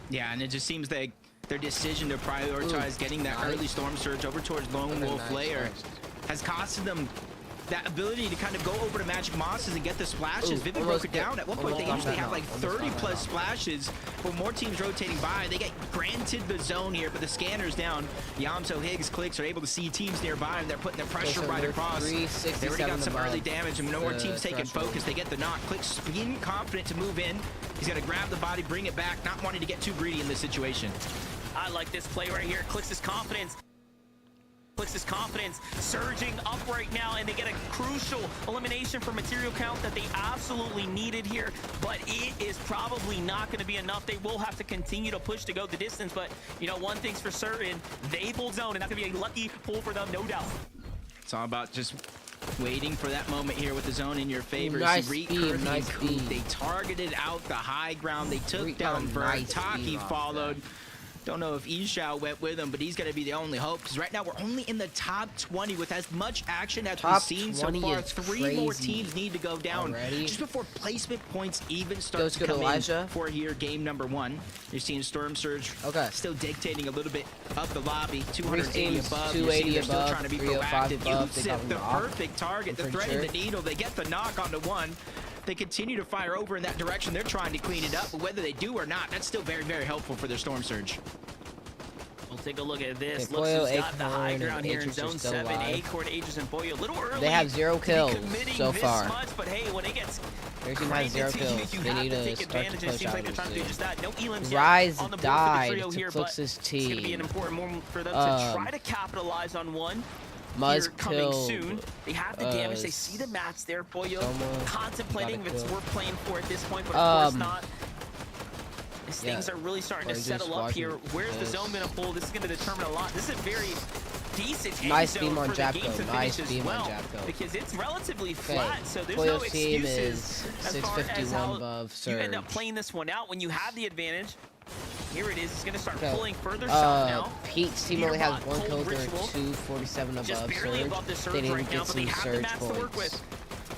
Yeah, and it just seems like their decision to prioritize getting that early storm surge over towards Lone Wolf Lair has costed them that ability to kind of go over to Magic Mosses and get the splashes. Ooh, Vivid broke it down. At one point, they almost usually got have like that. Almost 30 got plus that. splashes. With more teams rotating by, they get granted the zone here, but the scanner's down. Yamzo, Higgs, Clicks are able to see teams nearby, and they're putting their pressure so right they're across. They already 367 got some above early damage, and no more the teams taking threshold. focus. They get the knock. Clicks being confident to move in. He's going to grab the body, bring it back, not wanting to get too greedy in this situation. I like this play right here. Clix's confidence. Clix's confidence surging up right now, and they get a crucial elimination for material count that they absolutely needed here, but it is probably not going to be enough. They will have to continue to push to go the distance, but you know, one thing's for certain, they pulled zone, and that's going to be a lucky pull for them, no doubt. It's all about just waiting for that moment here with the zone in your favor. Nice See, Reek, speed, Kirby, nice and Coop, speed. they targeted out the high ground. They took Reek down got a Vert. nice speed Taki off followed. Don't know if Ishao went with him, but he's going to be the only hope, because right now we're only in the top 20 with as much action as we've Top seen so 20 far. is 3 more crazy. teams need to go down Already? just before placement points even start Goes to good, come Elijah. in for here game number 1. You're seeing Storm Surge still dictating a little bit up the lobby. 280 teams, above. 280 You're seeing they're still above, trying to be 305 proactive. above. They got Yusuf, the knocked. perfect target. I'm The pretty thread in sure. the needle. They get the knock onto one. They continue to fire over in that direction. They're trying to clean it up, but whether they do or not, that's still very, very helpful for their Storm Surge. We'll take a look at this. Okay, Looks Boyo, who's got the high Acorn, ground and here in Aegis are zone still 7. alive. Acorn, Aegis, and Boyo. A little early. They have 0 to be kills committing so this far. much, but hey, when it gets Their team has 0 crazy to you, kills. you They have need to to take start advantage. to It push seems out like they're trying to do soon. just that. No elims Rise yet on the board for the died trio to here, but Clix's it's going to be team. an important moment for them to try to capitalize on one. Muzz Here coming killed, soon. They have the damage. They see the mats there. Boyo Someone contemplating got a if it's kill. worth playing for at this point, but of course not. These yeah. things are really starting Or to just settle up here. watching Where's the this. zone going to pull? This is going to determine a lot. This is a very decent Nice end zone beam on for the game Japko. to Nice finish as beam on well, Japko. because it's relatively Okay. flat, so there's Boyo's no team excuses is as far as 651 how above you end up Surge. playing this one out. When you have the advantage, here it is. It's going to start Okay. pulling further south now. Pete's team only has Peterbot, 1 kill. Cold They're Ritual. 247 above Just barely Surge. above the They surge didn't right now, get but they some have the Surge mats to work points. with.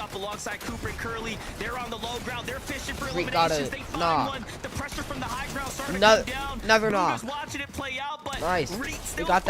up alongside Cooper and Curly. They're on the low ground. They're fishing for We gotta- eliminations. They find nah. one. The pressure from the high ground starting to No- come down. never Luga's knock. watching it play out, but Nice. Reed We still got that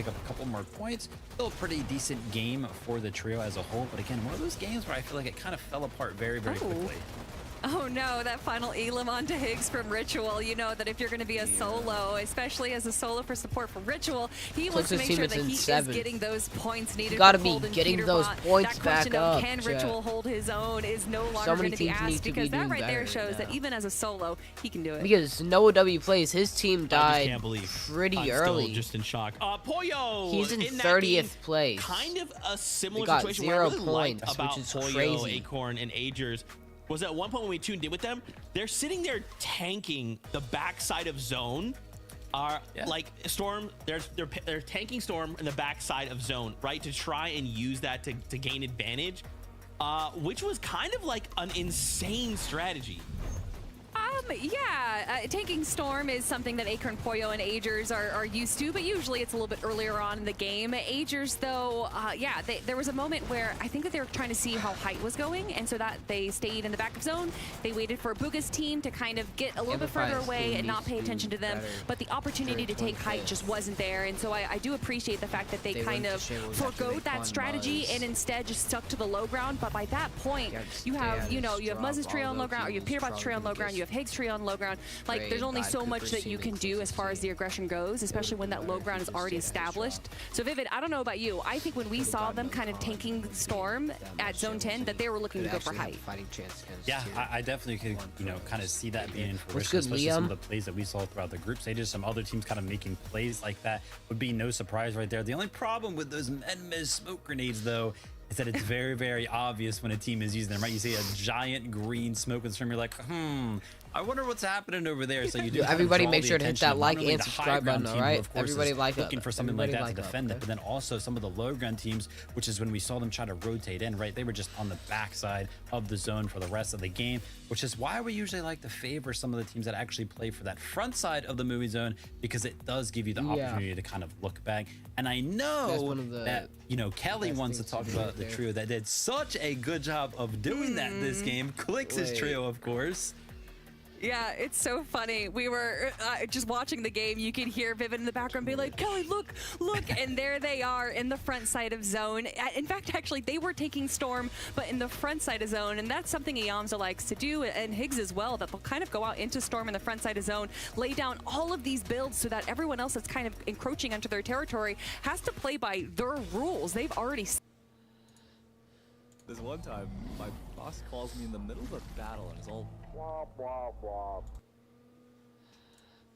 pick up a couple more points. Still a pretty decent game for the trio as a whole, but again, one of those games where I feel like it kind of fell apart very, very quickly. Oh no, that final Elim onto Higgs from Ritual. You know that if you're going to be a solo, especially as a solo for support for Ritual, he wants to make sure that he is getting those points needed. Gotta for be Cold and getting Peterbot. those points that question back of up, can chat. Ritual hold his own is no longer So many going to be teams need asked, to be because that doing right there better shows that now. even as a solo, he can do it. Because Noah W plays, his team I just died can't believe. pretty I'm early. Still just in shock. Poyo. He's in that 30th game, place. Kind of a similar They got situation 0 where I really points, liked about which is Poyo, crazy. Acorn, and Agers was at one point when we tuned in with them, they're sitting there tanking the backside of Zone. Like Storm, they're tanking Storm in the backside of Zone, right, to try and use that to gain advantage, which was kind of like an insane strategy. Tanking Storm is something that Acorn, Poyo, and Agers are used to, but usually it's a little bit earlier on in the game. Agers, though, there was a moment where I think that they were trying to see how height was going, and so that they stayed in the back of zone. They waited for Bugha's team to kind of get a little bit further away and not pay attention to them, but the opportunity to take height just wasn't there, and so I do appreciate the fact that they kind of forgoed that strategy and instead just stuck to the low ground. But by that point, you have, you have Muzz's trio on low ground, or you have Peterbot's trio on low ground, you have Higgs trio on low ground. Like, there's only so much that you can do as far as the aggression goes, especially when that low ground is already established. So Vivid, I don't know about you, I think when we saw them kind of tanking Storm at zone 10, that they were looking to go for height. Yeah, I definitely could, kind of see that being in fruition, good, especially Liam? some of the plays that we saw throughout the group stages. Some other teams kind of making plays like that would be no surprise right there. The only problem with those Medmez smoke grenades, though, is that it's very, very obvious when a team is using them, right? You see a giant green smoke and stream, you're like, I wonder what's happening over there. So you do Everybody draw make the sure to hit attention that of like not only and the subscribe high ground button, team, who, alright? of course, Everybody is like up. looking for something like Everybody that to like up, defend it, okay? but then also some of the low ground teams, which is when we saw them try to rotate in, right? They were just on the backside of the zone for the rest of the game, which is why we usually like to favor some of the teams that actually play for that front side of the movie zone, because it does give you the opportunity to kind of look back. And I know that, Kelly wants to talk about the trio that did such a good job of doing that this game. Clix' trio, of course. Yeah, it's so funny. We were just watching the game. You could hear Vivid in the background be like, Kelly, look, and there they are in the front side of zone. In fact, actually, they were taking Storm, but in the front side of zone, and that's something Iamza likes to do, and Higgs as well, that they'll kind of go out into Storm in the front side of zone, lay down all of these builds so that everyone else that's kind of encroaching onto their territory has to play by their rules. They've already... There's one time, my boss calls me in the middle of a battle and it's all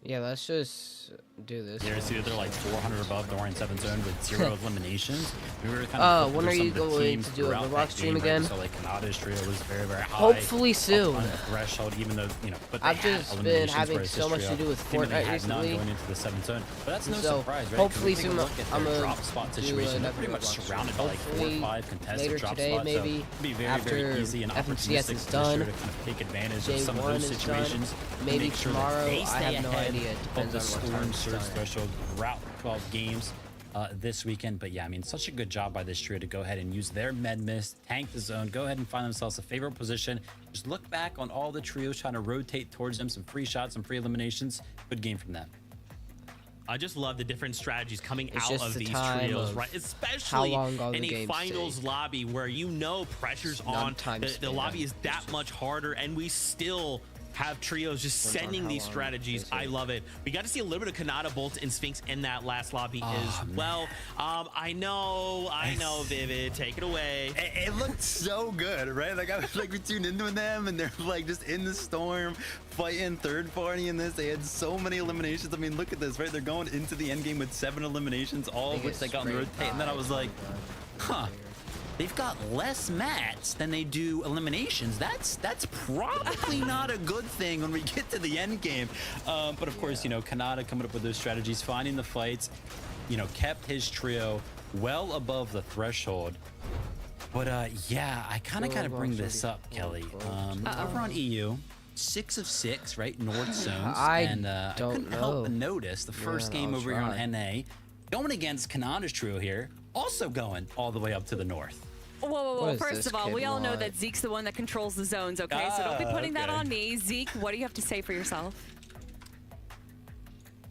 Yeah, let's just do this. You see that they're like 400 above the Orange 7 zone with 0 eliminations. We were kind of when are you going to do a Roblox stream again? So like Kanada's trio was very, very high. Hopefully soon. On the threshold, even though, but they I've had just been eliminations, having whereas so this much to trio do with seemingly Fortnite had none recently. going into the 7th zone. But that's no So, surprise, right? hopefully 'Cause we take soon a look at I'm their gonna drop spot do situation. They're pretty another much Roblox surrounded by like 4 or hopefully 5 contested later drop today, spots. So maybe, it'd be very, after very easy and FNCS opportunistic is for this done, trio to kind of take advantage of Day some of 1 those is situations. done, maybe make sure that tomorrow, they I stay have no ahead idea. It of depends the on what Storm time it's Surge done. threshold throughout 12 games this weekend. But yeah, I mean, such a good job by this trio to go ahead and use their med mist, tank the zone, go ahead and find themselves a favorable position. Just look back on all the trios trying to rotate towards them, some free shots, some free eliminations. Good game from them. I just love the different strategies coming It's out just of the these time trios, of right? how Especially long all the in a games finals take. lobby where pressure's on. The lobby is that much harder, and we still have trios just Depends on sending how these long strategies. they take. I love it. We got to see a little bit of Kanata, Bolt, and Sphinx in that last lobby as well. I know, Vivid, take it away. It looked so good, right? Like I was like, we tuned into them and they're like just in the storm fighting third party in this. They had so many eliminations. I mean, look at this, right? They're going into the end game with 7 eliminations, all of which they got on the rotate. And then I was like, huh. They've got less mats than they do eliminations. That's probably not a good thing when we get to the end game. But of course, Kanata coming up with those strategies, finding the fights, kept his trio well above the threshold. But yeah, I kind of got to bring this up, Kelly. Over on EU, 6 of 6, right? North zones. I couldn't help but notice the first game over here on NA, going against Kanata's trio here, also going all the way up to the north. Whoa. First of all, we all know that Zeke's the one that controls the zones, okay? So don't be putting that on me. Zeke, what do you have to say for yourself?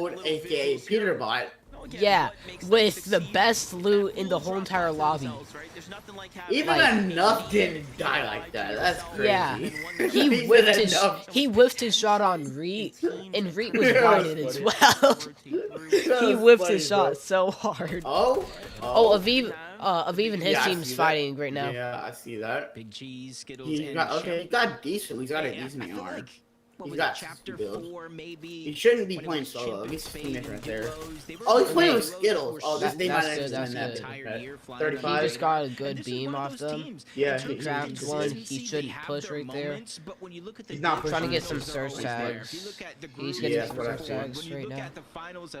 Gold, aka Peterbot, Yeah, with the best loot in the whole entire lobby. Even enough didn't die like that. That's crazy. Yeah, Even he whiffed his shot on Reek, and Reek was blinded as well. He whiffed his shot so hard. Oh, Aviv and his Yeah, I team's see that. fighting right now. Yeah, I see that. Big cheese, Skittles, He and got okay. He got decent. He's got a decent AR. He's got chapter 4, maybe. He shouldn't be playing solo. He's teammates right there. Oh, he's playing with Skittles. Oh, they might that's have good, win that's that. good. 35. He just got a good beam off them. Yeah, he grabbed one. He shouldn't push right there. He's not trying to pushing. get some surge tags. He's getting some surge tags right now. That's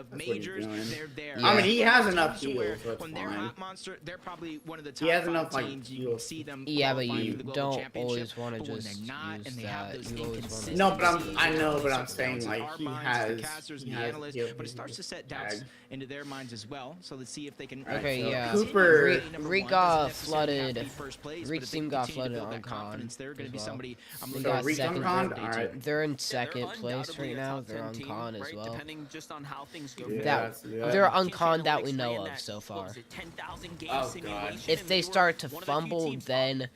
what he's doing. Yeah. I mean, he has enough heals, so it's fine. He has enough like heals. Yeah, but you don't always want to just use that. You always want to. No, but I know, but I'm saying like he has heals. But it starts to set doubts into their minds as well. So let's see if they can. Okay, yeah. Cooper. Reek got flooded. Reek's team got flooded on con. They're going to be somebody. I'm So Reek's on con? Alright. They're in second place right now. They're on con as well. Depending just on how things go. They're on con that we know of so far. Oh god. If they start to fumble, then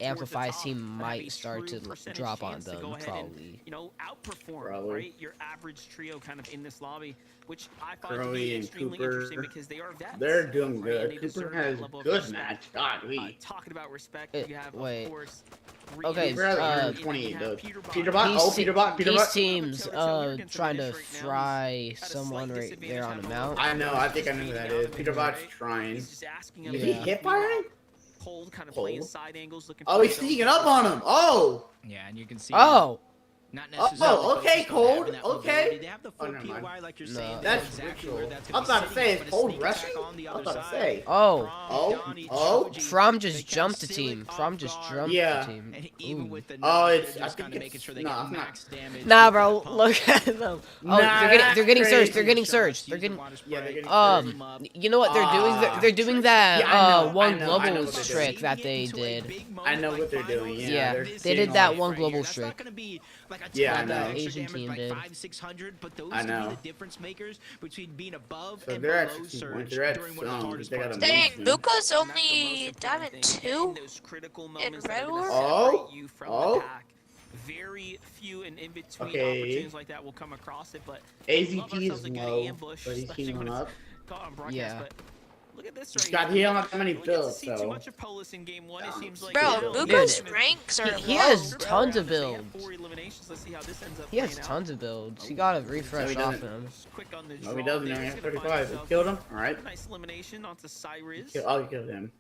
Amplify's team might start to drop on them, probably. You know, outperform Probably. right your average trio kind of in this lobby, which I find to Curly be and extremely Cooper, interesting because they are vets. they're doing right? And good. they deserve Cooper that has level of good respect. match. God, Talking about respect, you have wait. of course. Okay, Cooper has uh, 128 though. Peterbot. Oh, Peterbot. These Peterbot. teams trying to fry someone right there on the mount. I know. I think I know who that is. Peterbot's trying. He's just asking Is he hit firing? Cold kind of playing side angles, looking. Oh, he's sneaking up on him. Oh. Yeah, and you can see. Oh. Not Oh, okay, Cold. Okay. They have the Oh, full never mind. POI like you're No. saying. That's exactly where ritual. that's I gonna was be about to say, sitting, is but a Cold sneak rushing? attack on the I was other about to side. say. Oh. From just jumped the team. From just jumped Yeah. the team. And even Ooh. with the Oh, knife, it's. they're I just think kinda it's. making sure they No, get it's not. max damage. Nah, bro, look at them. Oh, Nah, they're that's getting surged. crazy. They're getting surged. They're getting. Yeah, they're getting You know what they're doing? They're doing that Yeah, I know, one I know global what they're trick doing. that they did. I know what they're doing. Yeah, they're they seeing did all that the- one global trick. Yeah, I that know. Asian team did. 500-600, but those I can know. be the difference makers between being above So and they're at below 60 surge points. They're at during one of the some. hardest They got parts. a Dang, motion. Luca's only Diamond 2 in Red War? Oh. You from the Oh. pack. Very few and in between Okay. opportunities like that will come across it, but AVP is low, but he's keeping when him it's up. caught on broadcast. Yeah. But look at this He's right got here. he don't have that many We don't get to builds, see too so. much of Polis in game one. It seems like Bro, you know, Luca's Dude. ranks are He low. has tons of They have builds. 4 eliminations. Let's see how this ends up He has playing out. tons of builds. He got a refresh No, he off doesn't. him. Quick on the No, he draw doesn't. there. He He's has gonna find 35. himself Killed him. All right. a nice elimination onto Cyrus. Oh, he killed him.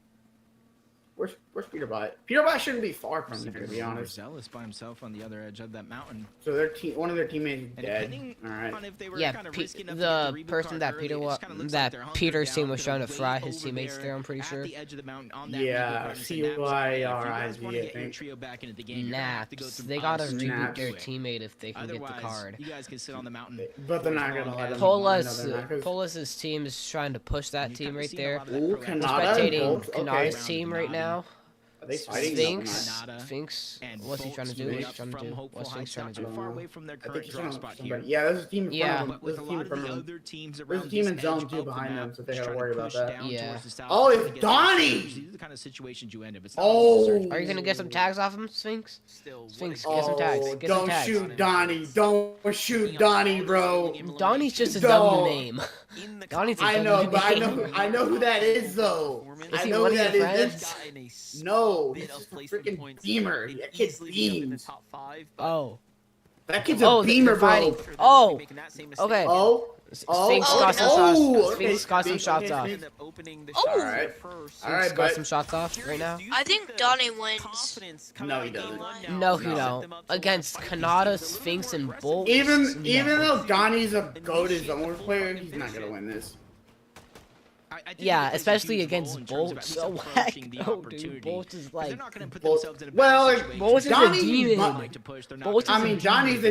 Where's Peterbot? Peterbot shouldn't be far from there, to be honest. Zealous by himself on the other edge of that mountain. So one of their teammates is And dead. depending All right. on if they were Yeah, kind of Pe- risky enough to the get the reboot person card that early, Peter it wa- just kinda looks that like they're hunkered Peter's team down, was trying to gonna fry wait his over teammates there, I'm pretty at sure. the edge of the mountain on that Yeah, reboot card and say, CYRIZ, "Naps, if you guys wanna I get your think. trio back into the game, you're gonna have to go Naps. through They gotta us to reboot Naps. their do it. teamate if they can get the Otherwise, card. you guys can sit on the mountain. But they're not gonna let him. Polis's team is trying to push that team right there. Ooh, We're Kanata. spectating Bolt, okay. Kanata's team right now. Are they fighting? Sphinx. What's he trying to do? What's he trying to do? What's Sphinx trying to do? Far away from their I think current he's drop trying spot to. here. Yeah, there's a team in Yeah. front of him. But with There's a a team lot in of front the of him. other teams around There's a team in this zone edge two of the behind map, them, so they just gotta trying to worry about push that. down Yeah. towards the south Oh, to it's get the Donnie! surge. These are the kind of situations you end up. It's not Oh. surge. Are you gonna get some tags off him, Sphinx? Still, Sphinx, get some tags. Oh, Get some don't tags. shoot Donnie. Don't shoot Donnie, bro. Donnie's just a Don't. W name. Donnie's a I W know, name. but I know who that is though. Is I he know one who of that your is. friends? That's no, this is freaking Beamer. That kid's beams. Oh. That kid's a Oh, Beamer, they're fighting. bro. Oh. Okay. Oh. Sphinx Oh, got some oh, shots. okay, Sphinx got some Sphinx, shots okay, off. Sphinx. Oh. Alright. Sphinx Alright, got but some shots off right now. I think Donnie wins. no, he doesn't. No, he don't. Against Kanata, Sphinx, and Bolt. Even though Donnie's a goated zone player, he's not gonna win this. I think Yeah, he plays a especially huge against role in terms Bolt. of at least So whack. approaching the Oh, dude, opportunity. Bolt is 'Cause like. they're not going to put Bolt- themselves in a well, bad like, situation. Bolt is a Johnny- demon. I mean, Johnny's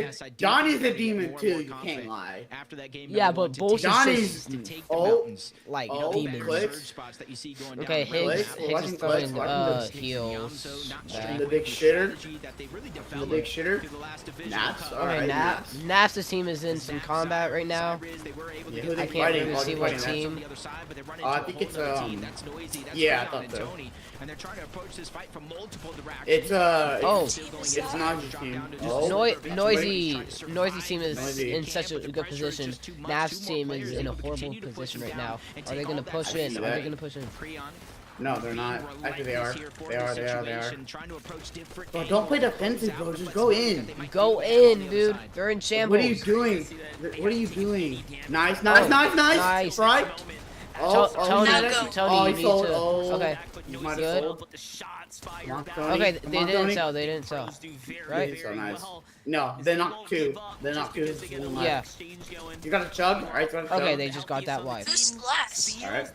a demon too. You can't lie. After that game, Yeah, but Bolt is Johnny's just like demons. Clicks. Okay, Higgs is throwing heals. The big shitter. The big shitter. Naps. Okay, Alright, Naps. Naps' team is in some combat right now. Yeah, who they I can't fighting? really Oh, see they're what fighting team. I think it's yeah, I thought so. And they're trying to approach this fight from multiple directions. It's Oh. it's Najee's team. Noisy team is in such a good position. Naps' team is in a horrible position right now. Are they gonna push in? Are they gonna push in? No, they're not. Actually, they are. They are. Bro, don't play defensive, bro. Just go in. Go in, dude. They're in shambles. What are you doing? What are you doing? Nice. Nice. Right? Tony, you need sold. to. Okay, You might have good. sold. Come on, Tony. Okay, Come they on, didn't Tony. sell. They didn't sell. Right? So nice. No, they're not two. They're not two. Yeah. You got a chug? Alright, got a chug. Okay, they just got that wife. Who's last? Alright.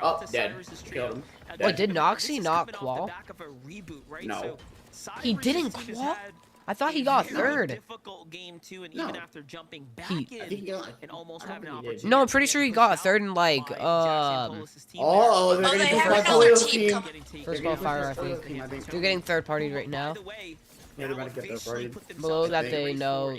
Oh, dead. Killed him. Wait, did Noxie not qual? No. He didn't qual? I thought he got third. Difficult game too, and No. even after jumping back He- in and almost having an opportunity. No, I'm pretty sure he got third in like they're Oh, gonna they do have five another Polio team team. coming. first qualifier, I think. They're getting third party right now. Yeah, they're about to get their party. Below that, they know.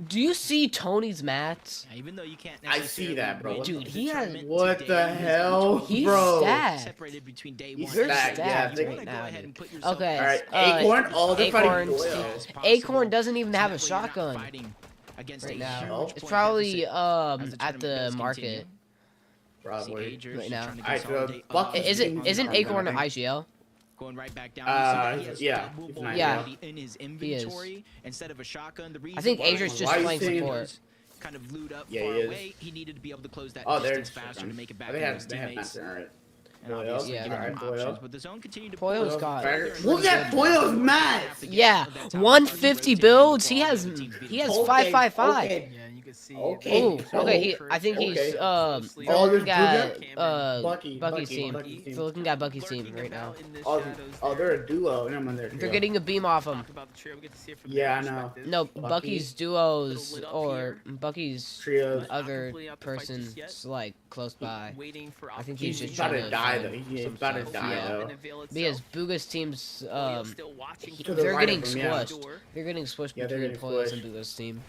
Do you see Tony's mats? Even though you can't I see that, bro. Dude, he has. What the hell, He's bro? stacked. separated between day He's one. They're stacked, stacked yeah, right now, ahead dude. and put yourself Okay. Alright, Acorn. Oh, they're fighting Acorn's Doyle. Acorn doesn't even have a shotgun against right a now. huge It's point probably deficit as the at the tournament market does Probably. continue. right now. Trying to Alright, so consolidate Buck up. Isn't Acorn an IGL? Going right back down. Yeah, He has he's double not Yeah. already in his inventory instead of a shotgun. The reason I think why Adrian's just Why are you playing saying- support. kind of glued up Yeah, far he is. away. He needed to be able to close that Oh, distance there's faster to make it back They to have his Master, teammates. alright. And obviously Yeah, giving them alright, options, Boyle. but the zone continued to Boyle's push. got. Look at Boyle's mats! Yeah, 150 builds. He has 555. Okay. see. Okay. Oh, okay. I think he's Okay. Oh, looking there's at Bucky's Bucky's team. team. So looking at Bucky's team right now. Oh, they're a duo. Never mind, they're a They're duo. getting a beam off him. Yeah, I know. No, Bucky's duos or Bucky's Trios. other person's like close by. I think he's just about trying to die though. He's about to die though. Because Buga's team's To the they're right getting of him, yeah. squished. They're getting squished Yeah, they're between getting Poyos squished. and Buga's team.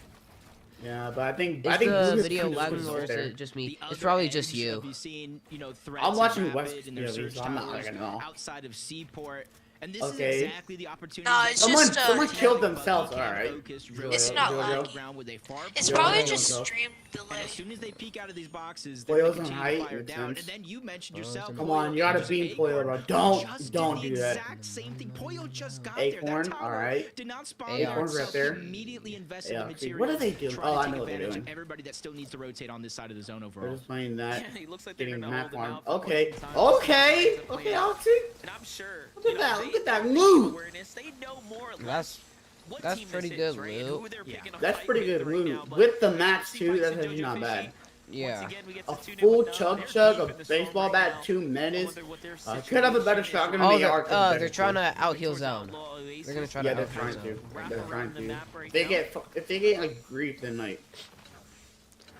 Yeah, but I think Is the Buga's video kinda lagging squished or is there. it just me? It's probably just you. I'm watching West POV, so I'm not like I know. Outside of Seaport. And this Okay. is exactly the opportunity. No, it's Someone, just, someone killed themselves. All right. It's not laggy. It's probably just stream delay. As soon as they peek out of these boxes, Boyle's they're on gonna height, fire makes down. sense. And then you mentioned yourself. Come on, you gotta beat Poyo, bro. Don't do that. Exact same thing. Poyo just got Acorn, there. That tower all right. did not spawn Acorn's right there. Immediately invested Yeah, in see, material. what are they doing? trying Oh, to I take know what they're advantage of doing. Everybody that still needs to rotate on this side of the zone They're overall. just playing that. Yeah, he looks like they're Getting gonna map hold him farm. out for Okay. quite some time. Okay. Okay, I'll see. And I'm sure. Look at that. they- Look at that they move. awareness, they know more or less That's what that's team pretty this good is, right? And loot. who they're picking a That's fight pretty good with right now, loot. but With the match see too, fights that's in actually Dojo not Fishy. bad. Yeah. Once again, we get A to tune in full with them. chug They're chug, deep a in this one baseball right bat, now. 2 I minutes. wonder what their Could have a better situation is. shotgun Oh, than they are. they're trying to out heal zone. Oasis. They're gonna try to Yeah, they're out heal trying zone. to. They're trying around the to. map right If they get like grief, then like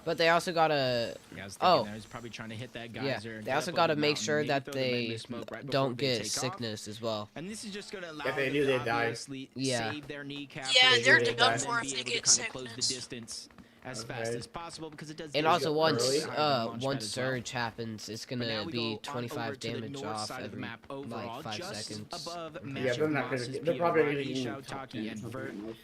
But they also gotta. Oh. He's probably trying to hit that Yeah, geyser. they get also up on gotta the make mountain, sure maybe that throw the melee they smoke right before don't they get take off. sickness as well. And this is just gonna allow If they them do, to they die. obviously Yeah. save their kneecap. Yeah, They they're do, they done die. for if Be they able to get kind of close the sickness. distance as fast Okay. as possible because it does. And take also up once early. Higher launch pad once as well. surge happens, it's But now gonna we be go on 25 over to the damage north off side of the every map overall, like 5 just seconds. above yeah, Magic they're not Moss's gonna. They're POV, probably gonna get Shout, top Taki, 10, and something Vert. like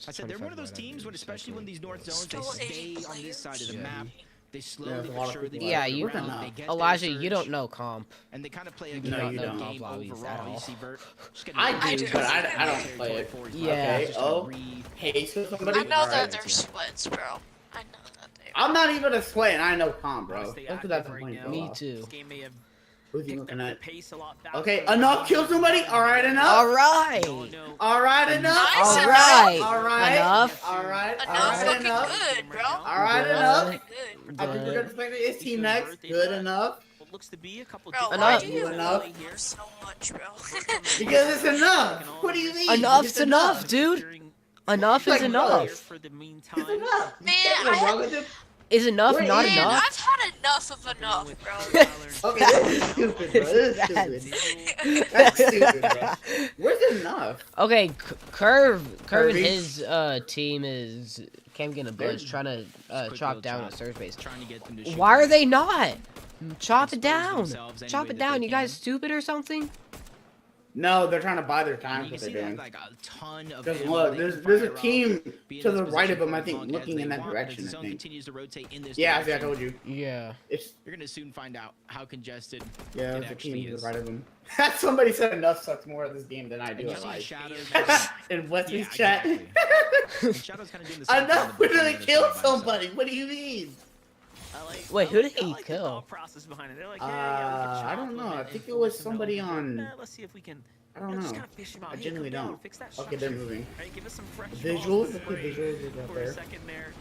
I said they're one of those teams when, especially when these north zones, they Still stay 80 on this side of the players. map. They there's slowly a but lot of surely people get Yeah, out to the you- there. ground, they get their Elijah, you surge, don't know comp. and they kind of play a No, good you don't. game Lobbies at overall. You all. see Vert just getting I ready do, to but take I don't territory play it. forward. Okay. Just gonna Oh, re- hates with somebody. I know Alright. that they're splits, bro. I know that they are. I'm not even a sweat, and I know comp, bro. Stay Look at active that right point. now. Me too. This game may have Who's he picked looking up the at? pace a lot faster. Okay, enough. Kill somebody. All right, enough. All right. All right, enough. Nice, All right. All right. Enough. All right. Enough All right, looking enough. good, bro. All right, enough. Looking good. I think we're gonna expect his team next. Good enough. What looks to be a couple Bro, different why Enough. do you Enough. love here so much, bro? Because it's enough. What do you mean? Enough's It's enough, dude. Enough is Like, enough. for the meantime. It's enough. Man, What's wrong with him? Is enough Wait, not Man, enough? I've had enough of enough, bro. Okay, this is stupid, bro. This is stupid. That's stupid, bro. Where's enough? Okay, Curve and Kirby. his team is Cam getting a buzz trying to chop down a surge base. Trying to get them to shoot. Why are they not? Chop it down. themselves any Chop way it that down. they You guys can. stupid or something? No, they're trying to buy their time. You What can they're see doing. that, like a ton of Because ammo. look, They there's can there's a fire off, team be in to this the right of position them. I for as think long as looking they in that want, but direction. as I the zone think. continues to rotate in this Yeah, see, I direction, told you. Yeah. It's you're gonna soon find out how congested yeah, it there's a actually team to is. the right of them. Somebody said enough sucks more at this game than I do And you at see life. Shadows. In Wesley's Yeah, chat. exactly. And Shadow's kinda doing the same thing Enough! on We're the gonna other kill side by himself. somebody. What do you mean? Wait, who did I he like the kill? thought process behind it. They're like, yeah, we can I chop don't him know. I and think it force was him to somebody open. on. Let's see if we can. I don't Just know. kind of fish him out. I Hey, genuinely come down, don't. fix that Okay, they're structure. moving. Right, give us some fresh Visuals. balls to Okay, play visuals is up for a there. second there.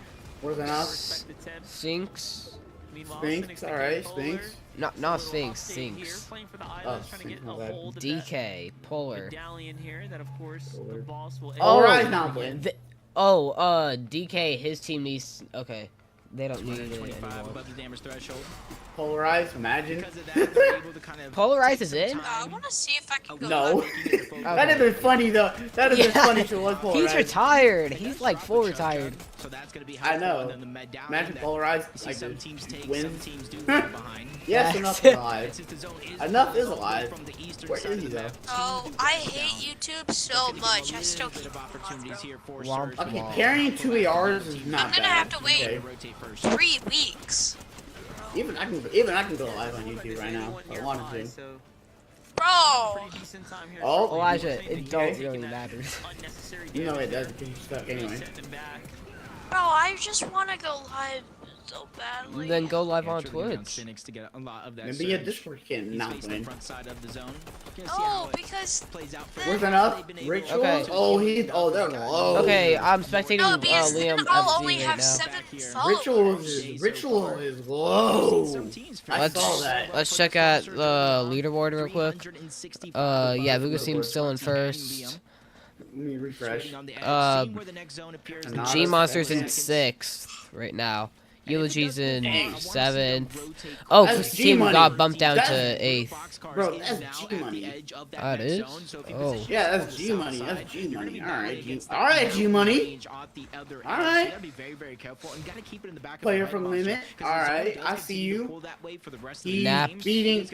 Where's enough? Respect the temp. Sphinx. Meanwhile, Sphinx. Phoenix All taking right, Polar. Sphinx. Not Little Sphinx. off state here, Sphinx. playing for the Oh, islands, trying to Sphinx, get my a bad. hold of DK. that Polar. medallion here. That of course Polar. the boss will. Oh, Alright, now, Blin. DK, his team needs. Okay, they don't need it 225 anymore. above the damage threshold. Polarized. Imagine. Because of that, they're able to kind of Polarize take is some in? time I want to see if I can go. No. Okay. That'd have been funny though. That'd have been funny if it was He's polarized. retired. He's like full retired. So that's gonna be I helpful. know. And then the medallion Imagine that polarized. you see Like some teams take, some wins. teams do leave behind. Yes, Yes. enough is alive. Since the zone is Enough is from alive. the eastern Where side is of he the though? map, Oh, teams do I go hate down. YouTube so It's gonna much. give I a still little bit keep of opportunities here for Womp Surge. Okay, womp. carrying 2 ARs is not I'm gonna bad. have to wait. Okay. Rotate first. 3 weeks. Even I can go live on YouTube right now if I wanted to. Bro. Oh, Elijah, it okay. don't really matter. You know it does because you're stuck anyway. Bro, I just want to go live so badly. Then go live Yeah, on it's really gonna be Twitch. Phoenix to get a lot of that Maybe a surge. Discord can He's not facing the win. front side of the zone. Gonna see No, how it because plays out for Where's him. enough? They've been able Rituals? Okay. Oh, they're low. Okay, I'm spectating no, because then Liam I'll FC only right have now. 7 Rituals followers. Ritual is low. I saw that. Let's check out the leaderboard real quick. Yeah, Vugasim's still in first. Let me refresh. G Monster's in 6th right now. Eulogy's in 7th. Oh, That's his team G-Money. got bumped down to That's- 8th. Bro, that's G money. Oh, it is? Oh. Yeah, that's G money. That's G money. Alright, G money. Alright. Player from limit. Alright, I see you. He's Nap. beating.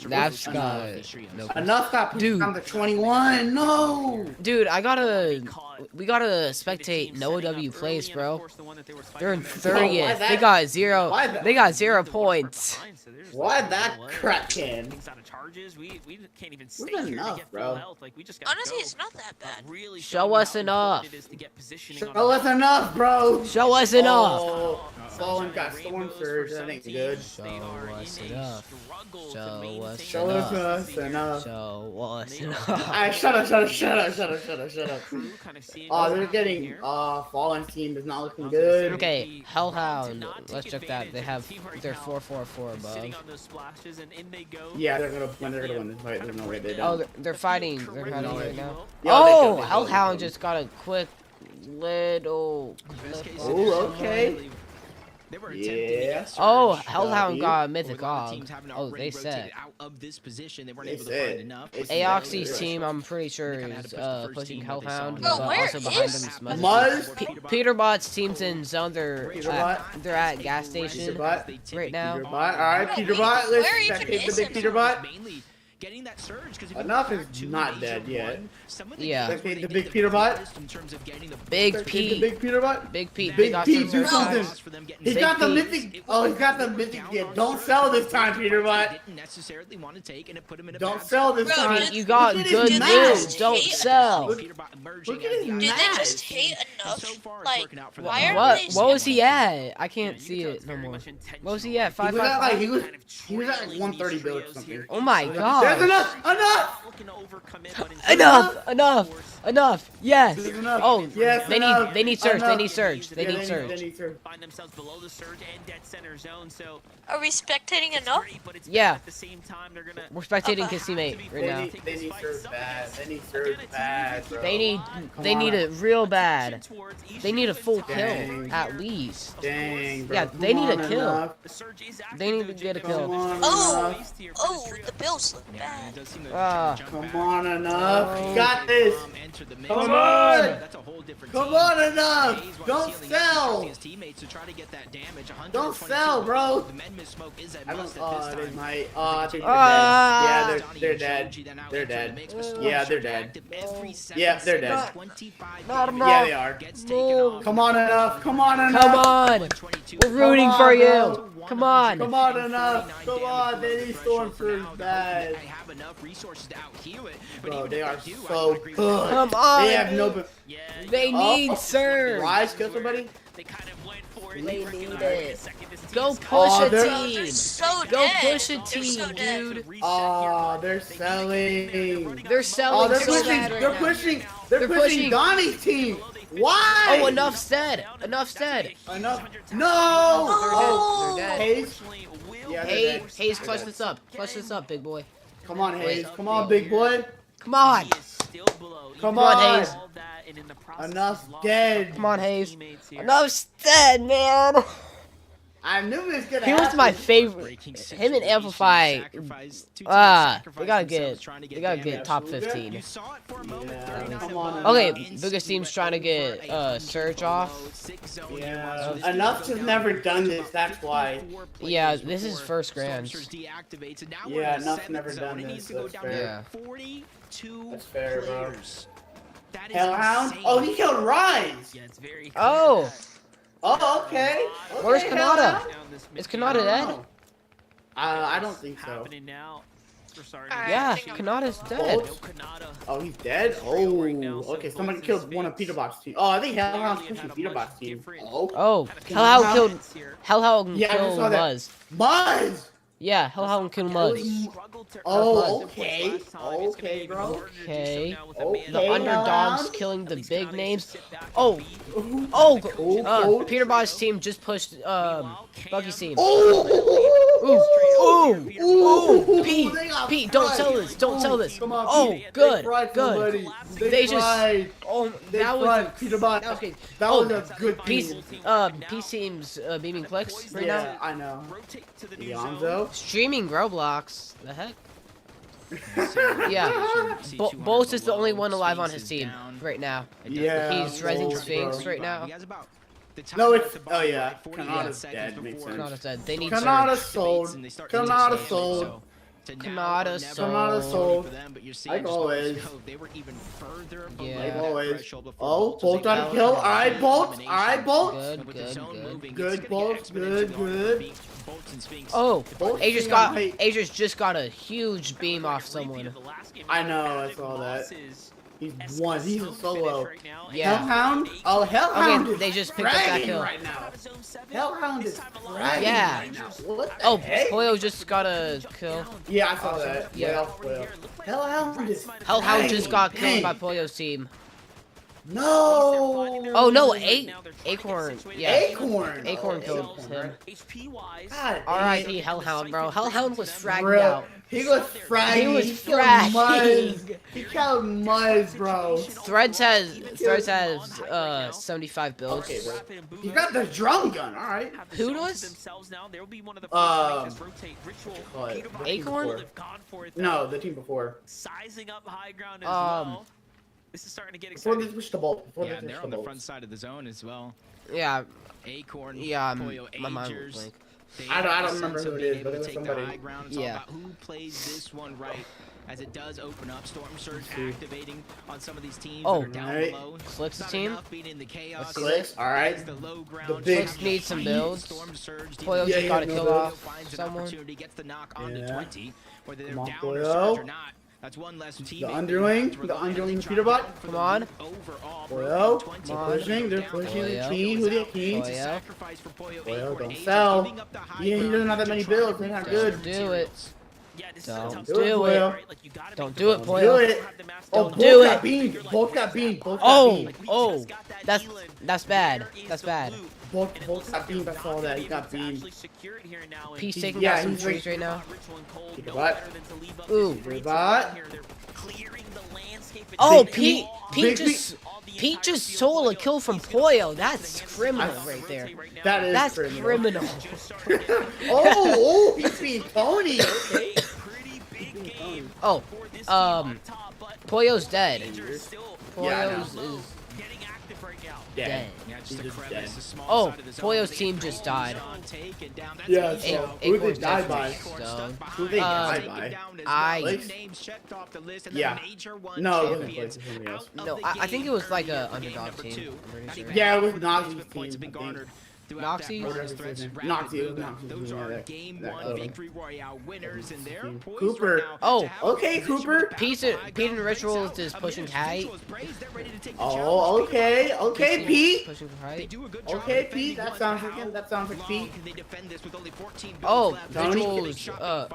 Nap's got no. Enough got pushed Dude. down to 21. No. Dude, we gotta spectate Noah W plays, bro. They're in 30th. that? They got 0. Why that? They got 0 points. Why that crap can? We can't even We've done enough, bro. Honestly, it's not that bad. Show us enough. Show us enough, bro. Show us enough. Oh, Fallen got Storm Surge. That ain't good. Show us enough. Show us Show enough. us enough. Show us enough. Alright, shut up. Oh, they're getting. Fallen team is not looking good. Okay, Hellhound. Let's check that. They're 444 above. Yeah, they're gonna win this fight. There's no way they Oh, don't. they're fighting. They're fighting right now. Yeah, Oh, they could. Hellhound just got a quick little. Oh, okay. Yeah. Oh, Hellhound got a mythic off. Oh, they said. They said. Aoxy's team, I'm pretty sure, is pushing Hellhound, Bro, but where also behind is them is Muzz. Muzz. Peterbot's team's in zone. They're Peterbot. at gas station Peterbot. right now. Peterbot. Alright, Peterbot. Let's Where check even the is big it? Peterbot. getting that surge because Enough is not dead yet. Yeah. The big Peter bot. Big Pete. The big Peter bot. Big Pete. Big got Pete, some do surge. something. He's got the mythic. Oh, he's got the mythic. Yeah, don't sell this time, Peter bot. necessarily want to take and it put him in a Don't sell this Bro, time. You got Look at good his loot. mask. Don't sell. Look at his Did they mask. just hate enough? Like, why are What? they What was he at? I can't see it no more. What was he at? He was at like 555. he was at like 130 build or something. Oh my There's god. enough. Enough. Enough. Yes. There's enough. Oh, Yes, enough. they need surge. They Enough. need surge. They Yeah, need surge. They need surge. Find themselves below the surge and dead center zone. So Are we spectating enough? but it's Yeah. at the same time they're gonna We're spectating Kissimate right now. They need surge bad. They need surge bad, bro. They need on. it real bad. They need a full Dang. kill at least. Dang, bro. Yeah, they Come need a on, kill. enough. They need to get a Come kill. on, Oh, enough. oh, the bills look bad. Come on, enough. You got this. Come on. That's a whole different Come team. on, enough. Hayes, while Don't sealing sell. his teammates to try to get that damage. Don't 122 sell, bro. The men miss smoke is a I don't. must at Oh, this they time. might. Oh, I think Ah. they're dead. Yeah, they're dead. They're dead. Yeah, they're dead. Yeah, they're dead. Not enough. Yeah, they are. No. Come on, enough. Come on, enough. Come on. We're rooting on, for bro. you. Come on. Come on, enough. Come on. They need storm surge bad. They have enough resources to out heal it. Bro, they are so good. Come on. They have no. They need surge. Rise, kill somebody. they kind of went for it. They They need recognized it. a second this Go team's push Oh, a they're- team. They're so Go dead. push a They're team, so dead. dude. Oh, they're selling. They're Oh, selling they're so pushing. bad right They're now. pushing. They're They're pushing pushing. Donnie's team. Why? Oh, enough said. Enough said. Enough. No. Oh, they're dead. Hayes. Yeah, they're dead. Hayes, clutch this up. Clutch this up, big boy. Come on, Hayes. Come on, big boy. Come on. Come on, on. Hayes. Enough dead. Come on, Hayes. Enough said, man. I knew it was gonna He was happen. my favorite. Him and Amplify. They gotta get top 15. Yeah, come on. Okay, Enough. biggest team's trying to get Surge off. Yeah. Enough has never done this. That's why. Yeah, this is first grand. Yeah, Enough's never done this. That's fair. Yeah. That's fair, bro. Hellhound? Oh, he killed Rise. Oh, Oh, okay. where's Okay, Kanata? Hellhound. Is Kanata dead? I don't think so. Yeah, Kanata's dead. Bolt? Oh, he's dead? Oh, okay. Somebody killed one of Peterbot's team. Oh, I think Hellhound's pushing Peterbot's team. Oh. Oh, Hellhound killed Yeah, I just saw killed that. Muzz. Muzz! Yeah, Hellhound killed Muzz. Oh, okay. Okay, bro. Okay. Okay, The underdogs Hellhound. killing the big names. Oh, Peterbot's team just pushed Buggy's team. Oh! Ooh, Pete, they got Pete, don't fried. sell this, don't sell this. Come on, Oh, Pete. good, They fried good. somebody. They They just, fried. oh, They that was, fried Peterbot. that was good. That Oh, was a good Peace, team. Peace team's beaming clicks right Yeah, now. I know. Yonzo. Streaming Roblox. The heck? Yeah. Bolt is the only one alive on his team right now. Yeah. He's Resin Bolt, Sphinx bro. right now. No, it's. Oh, yeah. Kanata's dead. Makes sense. Kanata's dead. They need Kanata surge. sold. Kanata sold. Kanata Kanata sold. sold. Like always. Yeah. Like always. Oh, Bolt got a kill. Alright, Bolt. Alright, Bolt. Good. Good, Bolt. Good. Oh, Bolt Aegis just got a huge beam off someone. I know, I saw that. He's one. He's a solo. Yeah. Hellhound? Oh, Hellhound Okay, is they just picked up that fragging kill. right now. Hellhound is fragging Yeah. right now. What the Oh, heck? Polio just got a kill. Yeah, I saw that. Yeah. Yeah. Hellhound is Hellhound just got killed Dang. by Polio's team. No! Oh no, Acorn. Yeah. Acorn! Acorn Oh, killed him. God, R.I.P. Hellhound, bro. Hellhound was fragged Bro, out. he was fragging. He was killed fragging. Muzz. He killed Muzz, bro. Threads has 75 builds. Okay, bro. He got the drum gun. All right. Who does? Acorn? No, the team before. Sizing up high ground as well. This is starting to get Before exciting. they switched the bolt. Before Yeah, they and they're switched on the the bolt. front side of the zone as well. Yeah. Acorn, Yeah, Polio my mind Agers. went blank. I don't remember who it is, but it was somebody. Yeah. Who plays this one right? As it does open up, Storm Surge activating on some of these teams that are down below. Click's team. Clicks, alright. The low ground. The big Clicks need some builds. Storm Surge Poyo just got to kill off someone. Gets the knock on the 20. Whether they're Come on, down or Poyo. surge or not. That's one less team. The underling Peterbot. Come on. Poyo, they're pushing the team with the king. Poyo, don't sell. Yeah, he doesn't have that many builds, they're not good. Do it. Don't do it, it. Poyo. Don't do it, Do Poyo. it. Oh, Don't do got it. beamed. Both got beamed. Both got Oh, beamed. oh, that's bad. That's bad. Both got beamed. I saw that. He got beamed. Pete's taking Yeah, out some he's trees right now. Peterbot. Ooh. Peterbot. Oh, Big Pete just stole a kill from Poyo. That's criminal right there. That is That's criminal. criminal. Oh, he's being Tony. Okay. Oh, Poyo's dead. Poyo's is dead. Oh, Poyo's team just died. Yeah, so who they Acorn's died by? Stone. Who they died by? Yeah. No, it wasn't Blake, it was somebody else. No, I think it was like a underdog team. I'm pretty sure. Yeah, it was Noxie's team, I think. Noxie? Those are game one victory royale winners, and they're Cooper. Oh, okay, Cooper. Pete and Ritual is just pushing tight. Oh, okay, okay, Pete. Pushing tight. Okay, Pete. That sounds like Pete. Oh, Tony? Visuals.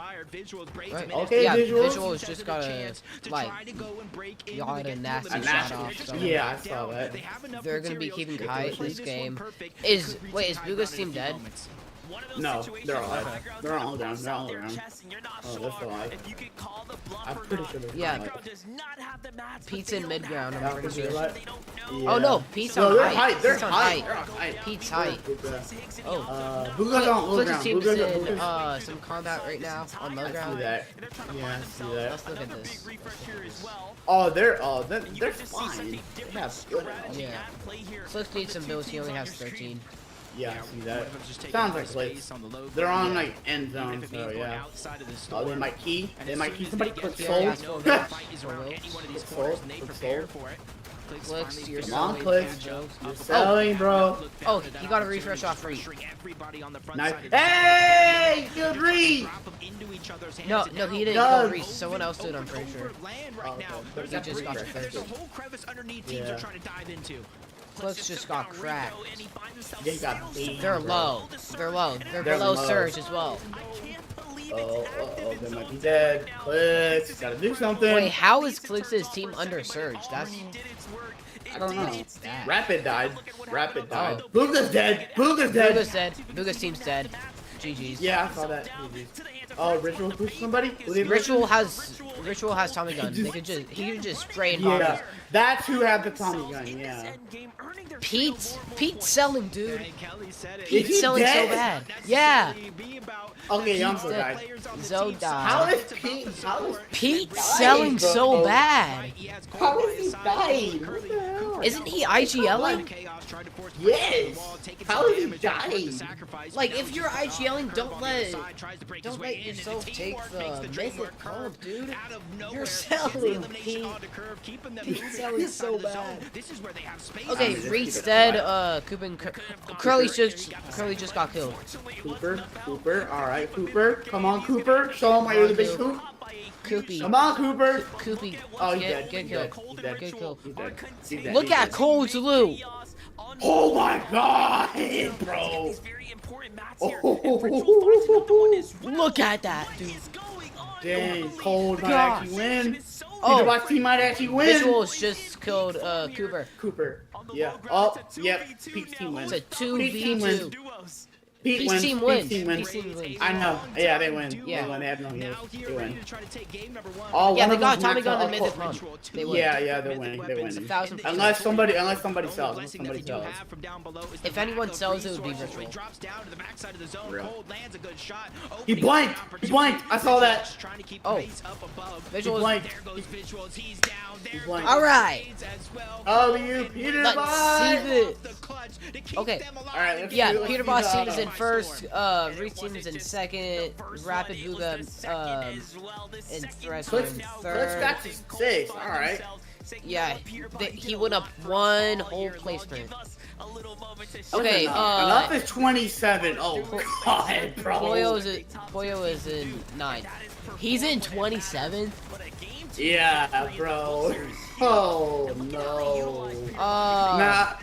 Right. Okay, yeah, Visuals. Visuals just got a nasty shot off. So yeah, I saw that. They're gonna be keeping tight this game. Is Buga's team dead? No, they're alive. They're all down. They're all around. Oh, they're still alive. I'm pretty sure they're Yeah. alive. Pete's in mid ground. I'm Yeah, pretty sure. yeah. Oh no, Pete's No, on they're height. height. They're Pete's on height. height. They're on height. Pete's height. Oh, Buga's on low Flick's ground. team's Buga's in on some combat right now on low I see ground. that. Yeah, I see that. Let's look at this. Oh, they're fine. They have good. Yeah. Flick needs some builds. He only has 13. Yeah, I see that. Sounds like Blitz. They're on like end zone, so yeah. Oh, they might key. They might key. Somebody click soul. Clicks, you're Come on, selling. Clicks. You're selling, bro. Oh, you got a refresh off free. Nice. Hey, good read. No, he didn't go Reese. Someone else did, I'm pretty sure. But He just got it first. Yeah. Clicks just got cracked. They got beat. They're low. They're low. They're below low. Surge as well. Oh, they might be dead. Clicks, gotta do something. Wait, how is Clicks' team under Surge? That's... I don't know. Rapid died. Rapid died. Oh. Buga's dead. Buga's dead. Buga's dead. Buga's team's dead. GG's. Yeah, I saw that. Oh, Ritual push somebody? Ritual has Tommy gun. He could just spray and bomb. Yeah, that's who had the Tommy gun. Yeah. Pete's selling, dude. Is Pete's he selling dead? so bad. Yeah. Okay, Yamso died. Zoe died. How is Pete? Pete's selling so bad. How is he dying? What the hell? Isn't he IGLing? Yes. How is he dying? Like, if you're IGLing, don't let yourself take the mythic comp, dude. You're selling, Pete. Pete's selling so bad. Okay, Reed's dead. Curly just got killed. Cooper. All right, Cooper. Come on, Cooper. Show him why you're the big Coop. Koopy. Come on, Cooper. Koopy. Oh, he's Good dead. kill. He's dead. Good kill. He's dead. Look at Cold's loot. Oh my God, bro. Look at that, dude. Dang, Cold might God. actually win. Oh, Peterbot's team might actually win. Visuals just killed Cooper. Yeah. Oh, yep. Pete's team wins. It's a Pete's team wins. 2v2. Pete Pete's wins. team Pete's wins. team wins. Pete's team wins. I know. Yeah, they win. Yeah. They win. They have no heals. They win. Oh, Yeah, one they of got them's Tommy maxed gun out. and made the pump. They win. Yeah, they're winning. They're winning. 1,000%. Unless somebody sells. If anyone sells, it would be Ritual. Real. He blanked. I saw that. Oh, He Visuals. blanked. He blanked. All right. Oh, you Peter Let's Bot. see this. Okay. All right. Let's Yeah, see, let's Peter see Boss the- team is in first, Reteam's in second, Rapid Booga in Threshold in Click's third. got to 6. All right. Yeah, he went up one whole placement. Okay, enough is 27. Oh God, bro. Boyo is in 9. He's in 27. Yeah, bro. Oh no.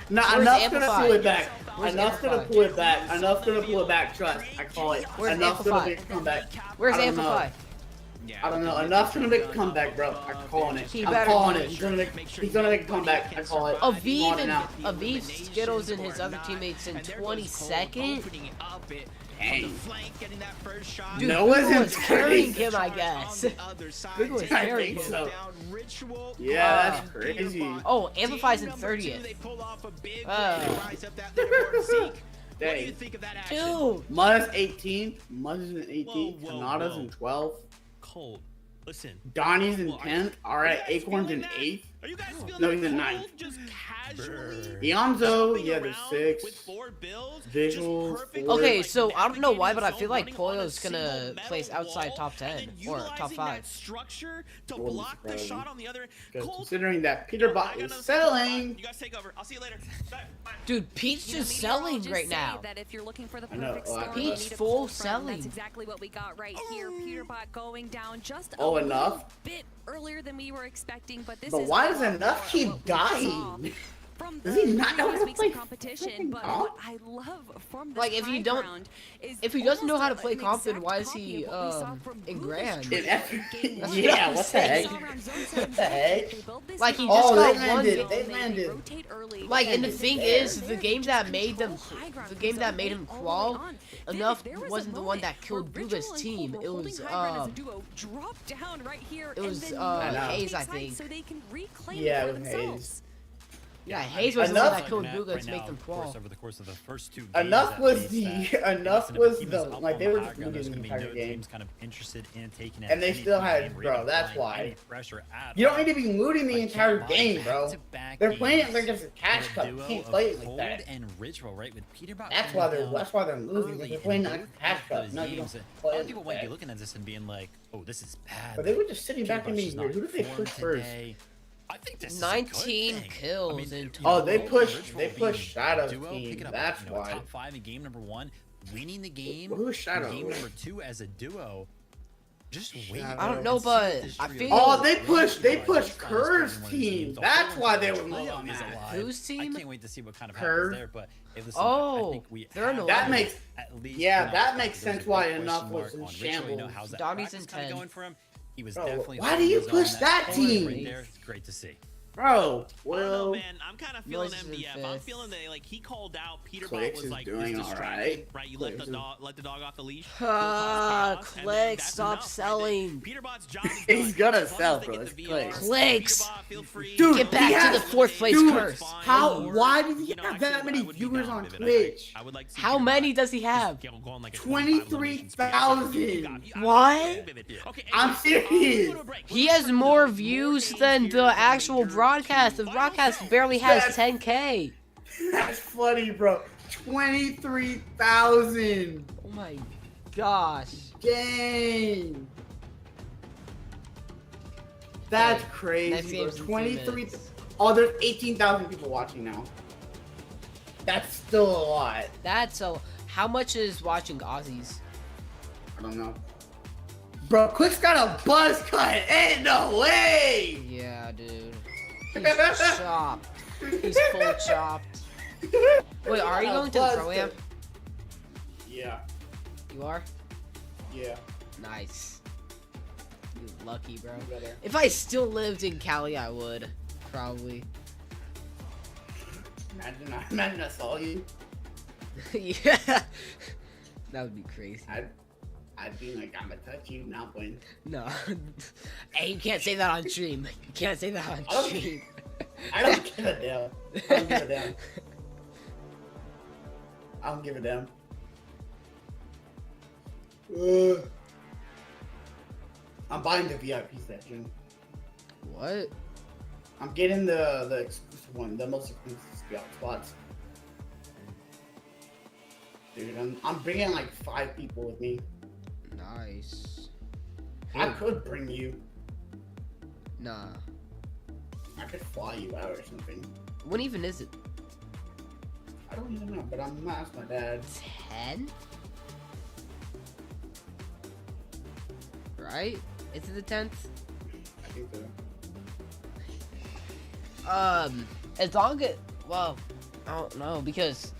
Where's Enough's gonna Amplify? pull it back. Where's Enough's gonna Amplify? pull it back. Enough's gonna pull it back. Trust. I call it. Where's Enough's Amplify? gonna make a comeback. Where's I don't know. Amplify? I don't know. Enough's gonna make a comeback, bro. I'm calling it. He I'm better. calling it. He's gonna make a comeback. I call it. I'm calling it now. Aviv, Skittles, and his other teammates in 22nd. Dang. Dude, Noah's in was carrying 30th. him, I guess. Big was I carrying think him. so. Yeah, that's crazy. Oh, Amplify's in 30th. Dang. Dude. Mud's 18. Mud's in 18. Kanada's in 12. Colt, listen. Donnie's in 10th. Alright, Acorn's in 8th. Are you guys feeling No, he's in 9th. just casually Ionzo, yeah, there's 6. with 4 builds? Visuals, 4. Okay, so I don't know why, but I feel like Pollo's gonna place outside top 10 or top 5. Structure to Wouldn't block the surprise shot me. on the other. Considering that Peterbot is selling. You guys take over. I'll see you later. Bye. Dude, Pete's just selling right now. That if you're looking for the I know, perfect oh, I storm, know. you Pete's need a full cold front, and selling. That's exactly what we got right here. Peterbot going down just Oh, a enough? little bit earlier than we were expecting, but this But is why a does lot Enough more keep what we saw dying? from Does he the not know how previous to weeks play of competition. freaking But comp? what I love from this Like, if high you don't- ground is If he doesn't know how to almost play an comp, then exact why is copy he of what we saw from in Booga's Grand? trade game one. Yeah, what the heck? Saw around zone What seven. the heck? They build this Like, he comp, just Oh, got they one. landed. They they landed. rotate early. Like, and the Landed thing there. is, the game that made them, High ground the game that made him all the way crawl, on. Enough There was a wasn't the one moment that killed where Booga's Ritual and team. Cole It were was holding high ground as a duo, dropped down right here, it was, and then Hayes, takes I height think. so they can reclaim Yeah, it it for was themselves. Yeah, Hayes was the one Enough- that killed Looking at Booga right to make now, them of course, crawl. over the course of the first 2 games, Enough that was means the that enough if was he the up like on they were high just ground, looting there's the gonna be entire no game. teams kind of interested in taking And they anything still from had- the game, bro, really that's applying why. any pressure at You don't all. need to be looting the Like, entire Kevin game, Bond bro. back-to-back They're playing it games like it's a cash with a cup. You duo can't of play it like Cold that. and Ritual, right? With Peterbot That's going why they're down losing. Because early they're in playing like both a cash of cup. those No, you games. don't A play lot it of people like might be that. looking at this and being like, "Oh, this is bad." But they were just sitting back and Peterbot's being just weird. not Who did they formed push first? today. I think this is a 19 good thing. kills I mean, in you total. Oh, they know, pushed- Ritual they being pushed Shadow's duo, team, picking up, that's you know, why. top 5 in game number 1, winning the game. Who's Shadow? in game number 2 as a duo. Just wait. I don't know, but I feel. Oh, they pushed Curve's team. That's why they were low on that. Whose team? I can't wait to see what kind of Curve. happens there. But hey, listen, Oh, I think we they're in have the That line. makes at least, yeah, you know, that makes there's a sense why big Enough question was mark in on Ritual. You know, shambles. how's that Donnie's practice in kinda 10. going for him? He was Bro, definitely why do you focused on push that corner team? Right there. It's great to see. Bro, I don't know, well, man. I'm kind of feeling Noises in MDF. I'm fifth. feeling that like he called out Peterbot Clicks was is like doing this all distraction, right. You Clicks let the dog off the leash. Ah, Cause chaos, and then Click, that's stop enough, right? selling. Peterbot's job is He's done. gonna As long sell, as they bro. get It's the Clicks. VR, Clicks. Peterbot, feel free. Dude, Get back he to has- the 4th place dude, curse. how? Why did he You know, have actually, that many I would be viewers down on with it. Twitch? I would like to see How Peterbot many does he have? go on like a 23,000. What? Okay, I'm serious. He has more views than the actual broadcast. The broadcast barely has 10K. That's funny, bro. 23,000. Oh my gosh. Dang. That's Next crazy, bro. game's in 2 23. minutes. Oh, there's 18,000 people watching now. That's still a lot. That's so. How much is watching Aussies? I don't know. Bro, Quick's got a buzz cut. Ain't no way. Yeah, dude. He's chopped. He's full chopped. Wait, are you going to the Pro-Am? Yeah. You are? Yeah. Nice. You lucky, bro. Better. If I still lived in Cali, I would. Probably. Imagine I saw you. Yeah. That would be crazy. I'd be like, I'm gonna touch you, not win. No. Hey, you can't say that on stream. You can't say that on Okay. stream. I don't give a damn. I don't give a damn. I don't give a damn. I'm buying the VIP section. What? I'm getting the exclusive one, the most exclusive spots. Dude, I'm bringing like 5 people with me. Nice. I could bring you. Nah. I could fly you out or something. When even is it? I don't even know, but I'm gonna ask my dad. 10? Right? Is it the 10th? I think so. As long as, well, I don't know, because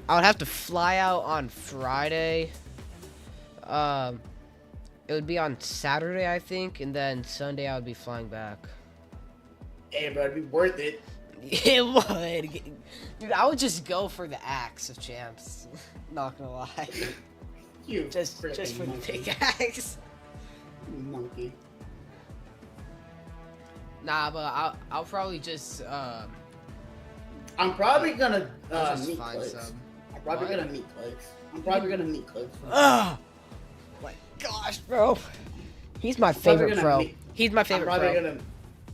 I would have to fly out on Friday. It would be on Saturday, I think, and then Sunday I would be flying back. Hey, but it'd be worth it. It would. Dude, I would just go for the axe of champs. Not gonna lie. You just for the pickaxe. Monkey. Nah, but I'll probably just I'm probably gonna just meet find Clicks. some. I'm probably gonna meet Clicks. I'm probably gonna meet Clicks. Oh my gosh, bro. He's my favorite pro. He's my favorite pro.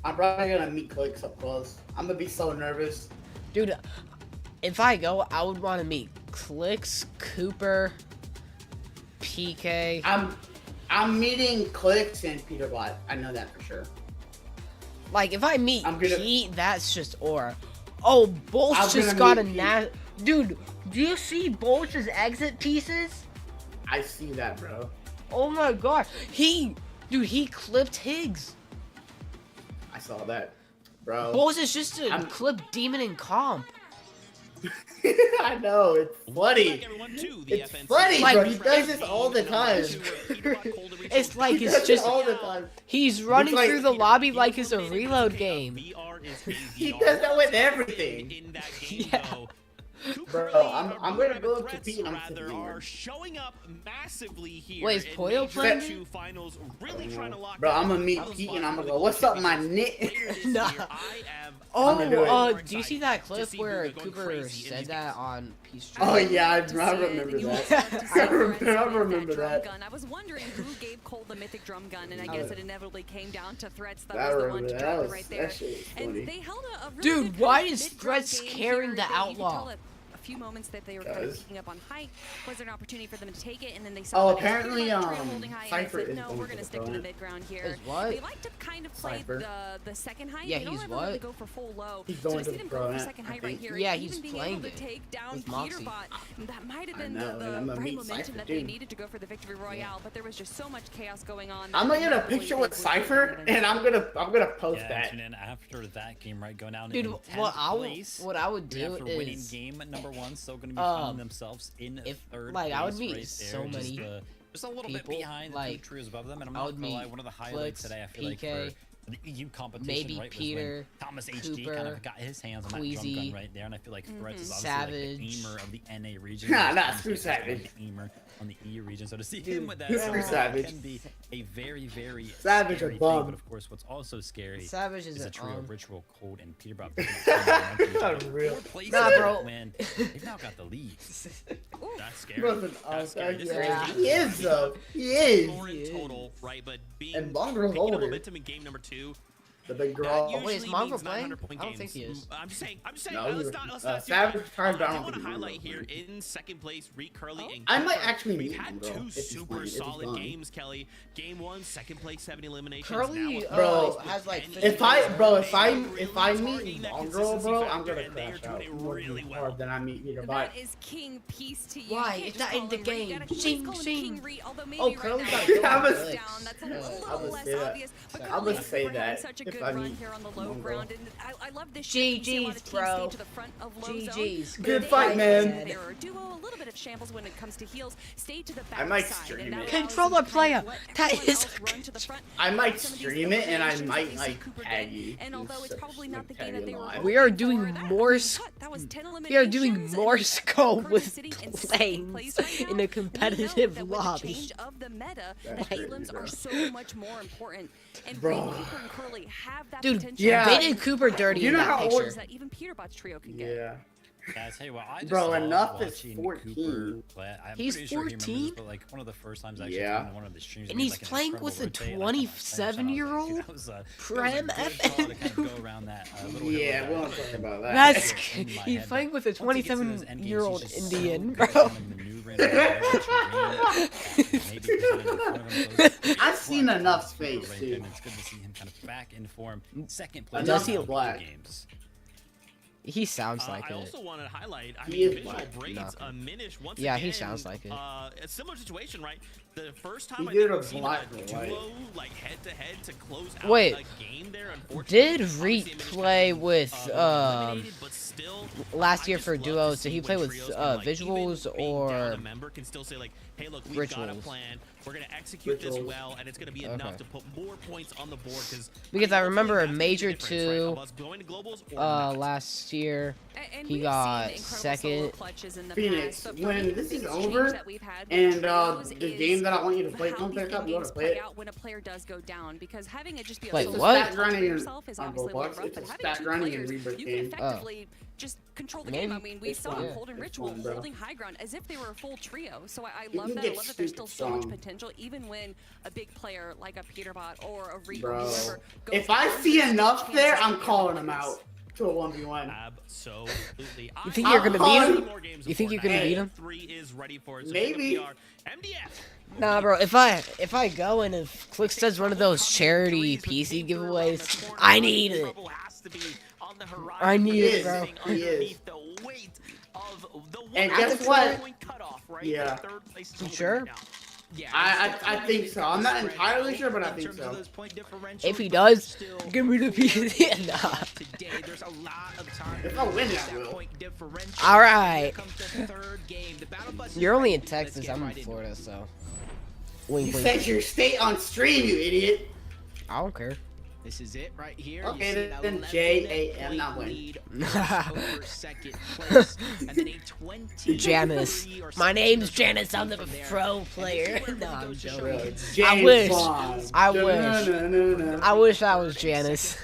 I'm probably gonna meet Clicks up close. I'm gonna be so nervous. Dude, if I go, I would want to meet Clicks, Cooper, PK. I'm meeting Clicks and Peterbot. I know that for sure. Like, if I meet Pete, that's just aura. Oh, Bolts just got a Dude, do you see Bolts' exit pieces? I see that, bro. Oh my god. He clipped Higgs. I saw that, bro. Bolts is just a clip demon in comp. I know, it's funny. It's funny, like, bro. He does this all the time. It's like it's just all the time. He's running through the lobby like it's a reload game. He does that with everything. Yeah. Bro, I'm gonna go up to Pete and I'm sitting here. Showing up massively here. Wait, is Poyo playing? Finals, really trying to lock bro, I'm gonna meet Pete and I'm gonna go, what's up, my nit? Nah. Oh, do you see that clip where Cooper said that on Peace Street? Oh yeah, I remember that. I remember that. I was wondering who gave Cole the mythic drum gun, and I guess it inevitably came down to Threats. That was the one to drop it right there. And they held a really Dude, why is Threats carrying the outlaw? A few moments that they were kind of picking up on height. Was there an opportunity for them to take it, and then they saw apparently Cypher is no, we're gonna stick to the mid ground here. Is what? They like to kind of play the second height. Yeah, they don't he's ever what? really go for full low. He's So going to to see them the go pro for second height right here. Yeah, and he's even being playing able it to take down with Moxie. Peterbot. That might have been know, and I'm the gonna right meet momentum Cypher that they too. needed to go for the victory royale. But there was just so much chaos going on. I'm gonna get a picture with Cypher and I'm gonna post that. And then after that game, right, going down Dude, in what 10th place, I would do after winning is game number 1, still gonna be finding themselves in third like, place, I would meet right so there, many just a little bit people, behind like, the 2 trios above them, and I'm I not would gonna lie, meet one of the highlights Clicks, today, I feel like, PK, for the EU competition, maybe right, Peter, was when Thomas HD Cooper, kind of got his hands on that drum Queasy, gun right there, and I feel like Threats is obviously Savage. like the aimer of the NA region. Nah, screw Savage. The aimer on the EU region, so to see Dude, him with that screw Savage. can be a very, very Savage scary a thing, bum. but of course, what's also scary Savage is a an trio of Ritual, Cold, and Peterbot. Unreal. Nah, bro. When they've now got the lead. That's scary. Bro's an That's scary. This is yeah. crazy. He is though. He is. Total, right? But being And Mongrel's picking up older. momentum in game number 2. The big girl. Oh, wait, is usually Mongrel means playing? 900-point I don't think games. he is. I'm just saying. No, let's not do Savage that. turned I down. do want to with the highlight Mongrel. here in second place, Reed Curly and I might Cooper. actually We've meet had Mongrel 2 if he's super playing, if he's solid gone. games, Kelly. Game 1, second place, 7 eliminations. Curly, now bro, has like If I meet targeting that Mongrel, bro, consistency I'm gonna factor, and they are crash out doing it more really well. hard than I meet Peterbot. That is king piece to you. Why? You It's can't not just in the call him Reed. You game. gotta Sing, call him sing. King Reed, although maybe Oh, right Curly's now got he's good I'm a- legs. down. That's a I'm little gonna less say that. obvious. But I'm Curly gonna say we're having that such a if good I run meet here on the low Mongrel. ground, and I love this shit. You see a lot of GG's, teams bro. stay to the front of low zone. GG's. Good They fight, have man. They're a duo, a little bit of shambles when it comes to heals. Stay to the back I might side, stream and that it. allows Controller them to kind of player. let That everyone is else run to the front. I might Some of these stream it and I eliminations that might you see like Cooper tag get, you. and although it's probably not the game that they were We are hoping doing for, that Morse. cut. That was 10 We are doing eliminations, Morse and code Curly with sitting in second place planes right in now. a And we know competitive that with the lobby. change of the meta, That's the crazy, elims bro. are so much more important. And Bro. both Cooper and Curly have that Dude, potential. yeah. they did Cooper dirty You in know that how picture. old- that even Peterbot's trio can get. Yeah. Yeah, I tell you what, I just Bro, love enough is watching 14. Cooper play. I'm He's pretty sure he remembers 14? this, but like one of the first times I actually Yeah. tuned into one of the streams, And he he's made, like, an playing incredible with a rotate, and I kinda, like, 27-year-old that was a Prem good call to kind of go around that little Yeah, hill we there. won't talk about that. That's In my he's head, playing but with a once he gets into those end games, 27-year-old he's just so Indian, good at bro. kind of maneuvering I've seen enough space too. It's good to see him kind of back in form. Second place. Does he black? Games. He sounds like I it. also want to highlight, I He mean, is Visual black. Braids, Minish, once Yeah, again, he sounds like it. A similar situation, right? The first time He I did think a we've seen black a and duo, white. like head-to-head to close out Wait, a game there, unfortunately. did Obviously, Reek Minish play kind of, with eliminated, but still, last I year just for love to duos? see Did he when play with trios can, like, even visuals being down or a member can still say, like, hey, look, we've got a rituals? plan. We're gonna execute this Rituals. well, and it's gonna be enough to put more points on the board. Because I remember a ultimately, major that's the difference, right, of two us going to globals or not. last year. And He we've got seen incredible solo second. clutches in the Phoenix, past, but for when me, this the is biggest change over, that we've had with and trios the is game that I want you to play how comes these back up, end you wanna games play play it? out when a player does go down, because having it just be a Wait, solo what? clutch Stat grinding for and- yourself is on obviously Roblox, really rough, it's but a having stat two grinding and players, rebirth you game. can effectively just control the game. I Maybe. mean, we It's saw fun. Cold and It's Ritual fun, bro. holding high ground as if they were a full trio. So I You love can that. I get love that there's stupid still so much strong. potential, even when a big player like a Peterbot or a Reek or Bro, whoever goes if I down, see there's enough still there, chances I'm that calling they him will out to a 1v1. Absolutely. You think I'm you're gonna beat calling- him? You think you're gonna beat him? 3 is ready for it. So Maybe. MDF. Nah, bro. If I go and if Clix does one of those charity PC giveaways, I need it. I need it, bro. He is. The weight of the And one guess what? point cutoff, right? Yeah. Third place is You open sure? right now. Yeah, I think so. I'm not entirely sure, but I think so. If he does, give me the PC. Nah. If I win, I will. All right. You're only in Texas. I'm in Florida, so. You Wink, said wink. your state on stream, you idiot. I don't care. This is it right here. Okay, then J-A-M, not win. Second place, and then a 20 Janice. My name's Janice. I'm the pro player. No, I'm joking. James I wish. Bond. I wish. Da-na-na-na-na. I wish I was Janice.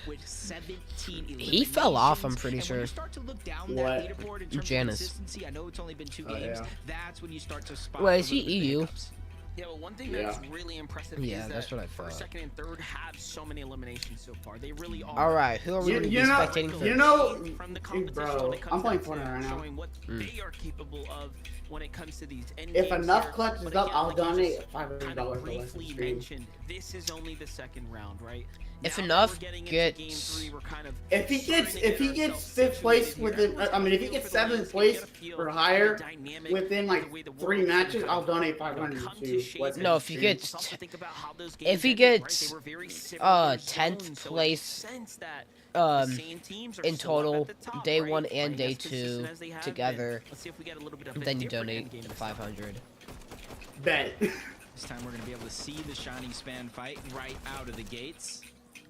with 17 He fell off, I'm pretty and when sure. you start to look down What? that leaderboard in terms Janice. of consistency, I know it's only been 2 Oh, games. yeah. That's when you start to spot. Wait, a is he little bit of EU? hiccups. Yeah, well, one thing Yeah. that's really impressive Yeah, is that's that what I first, thought. second, and third have so many eliminations so far. They really are. All right, who are we You, going to be you know, spectating for? you know, From the hey, competition bro, when it comes I'm playing down to Fortnite right now. showing what they are capable of when it comes to these end If games enough here. clutches But up, again, I'll like you donate just $500 kind for of less briefly stream. mentioned, this is only the second round, right? If Now that enough we're getting into gets- game 3, we're kind of If he gets fifth place within, I mean, if he gets seventh place or higher within like 3 matches, I'll donate 500 to West No, if he gets, if he gets, 10th place, in total, day 1 and day 2 together, then you donate 500. Bet. This time we're going to be able to see the Shining Span fight right out of the gates.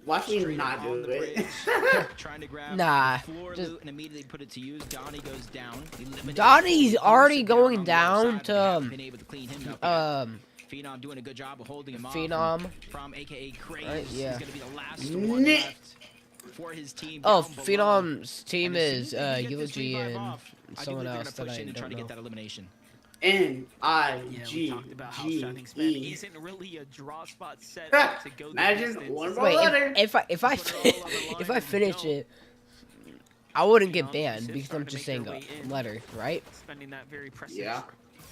Watch me Straight not up do on the it. bridge, trying to grab Nah, the floor just- loot and immediately put it to use. Donnie goes down. Eliminated Donnie's Four. already Down going on the other down side. to, We haven't been able to clean him up yet. Phenom doing a good job of holding him off. Phenom. From AKA Craze. Right, yeah. He's going to be the last one Nick. left for his team. Oh, down below. Phenom's team And as is soon as they get this Eulogy revive and off, I do someone think they're else gonna that push I in and try don't to know. get that elimination. N-I-G-G-E. isn't really a draw spot set Ha! to go the Imagine distance. one more Wait, letter. if I finish it, I wouldn't get banned because I'm just saying a letter, right? Spending that very precious Yeah.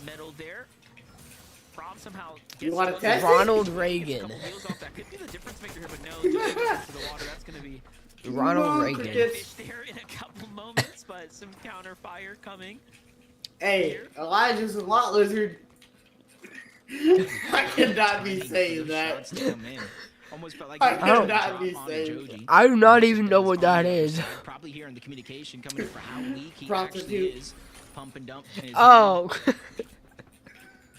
medal there. Rob somehow You gets want to one- test Ronald gets a Reagan. couple wheels off. That could be the difference maker here, but no, just into the water. That's gonna be Ronald Reagan. fish there in a couple moments, but some counter fire coming. Hey, Elijah's a lot lizard. I cannot be saying that. Shots to come in. Almost felt like I he was don't- gonna drop be on saying Joji. I do not even know what that is. Probably hearing the communication coming in for how weak he actually Prostitute. is. Pump and dump. in his Oh, hand.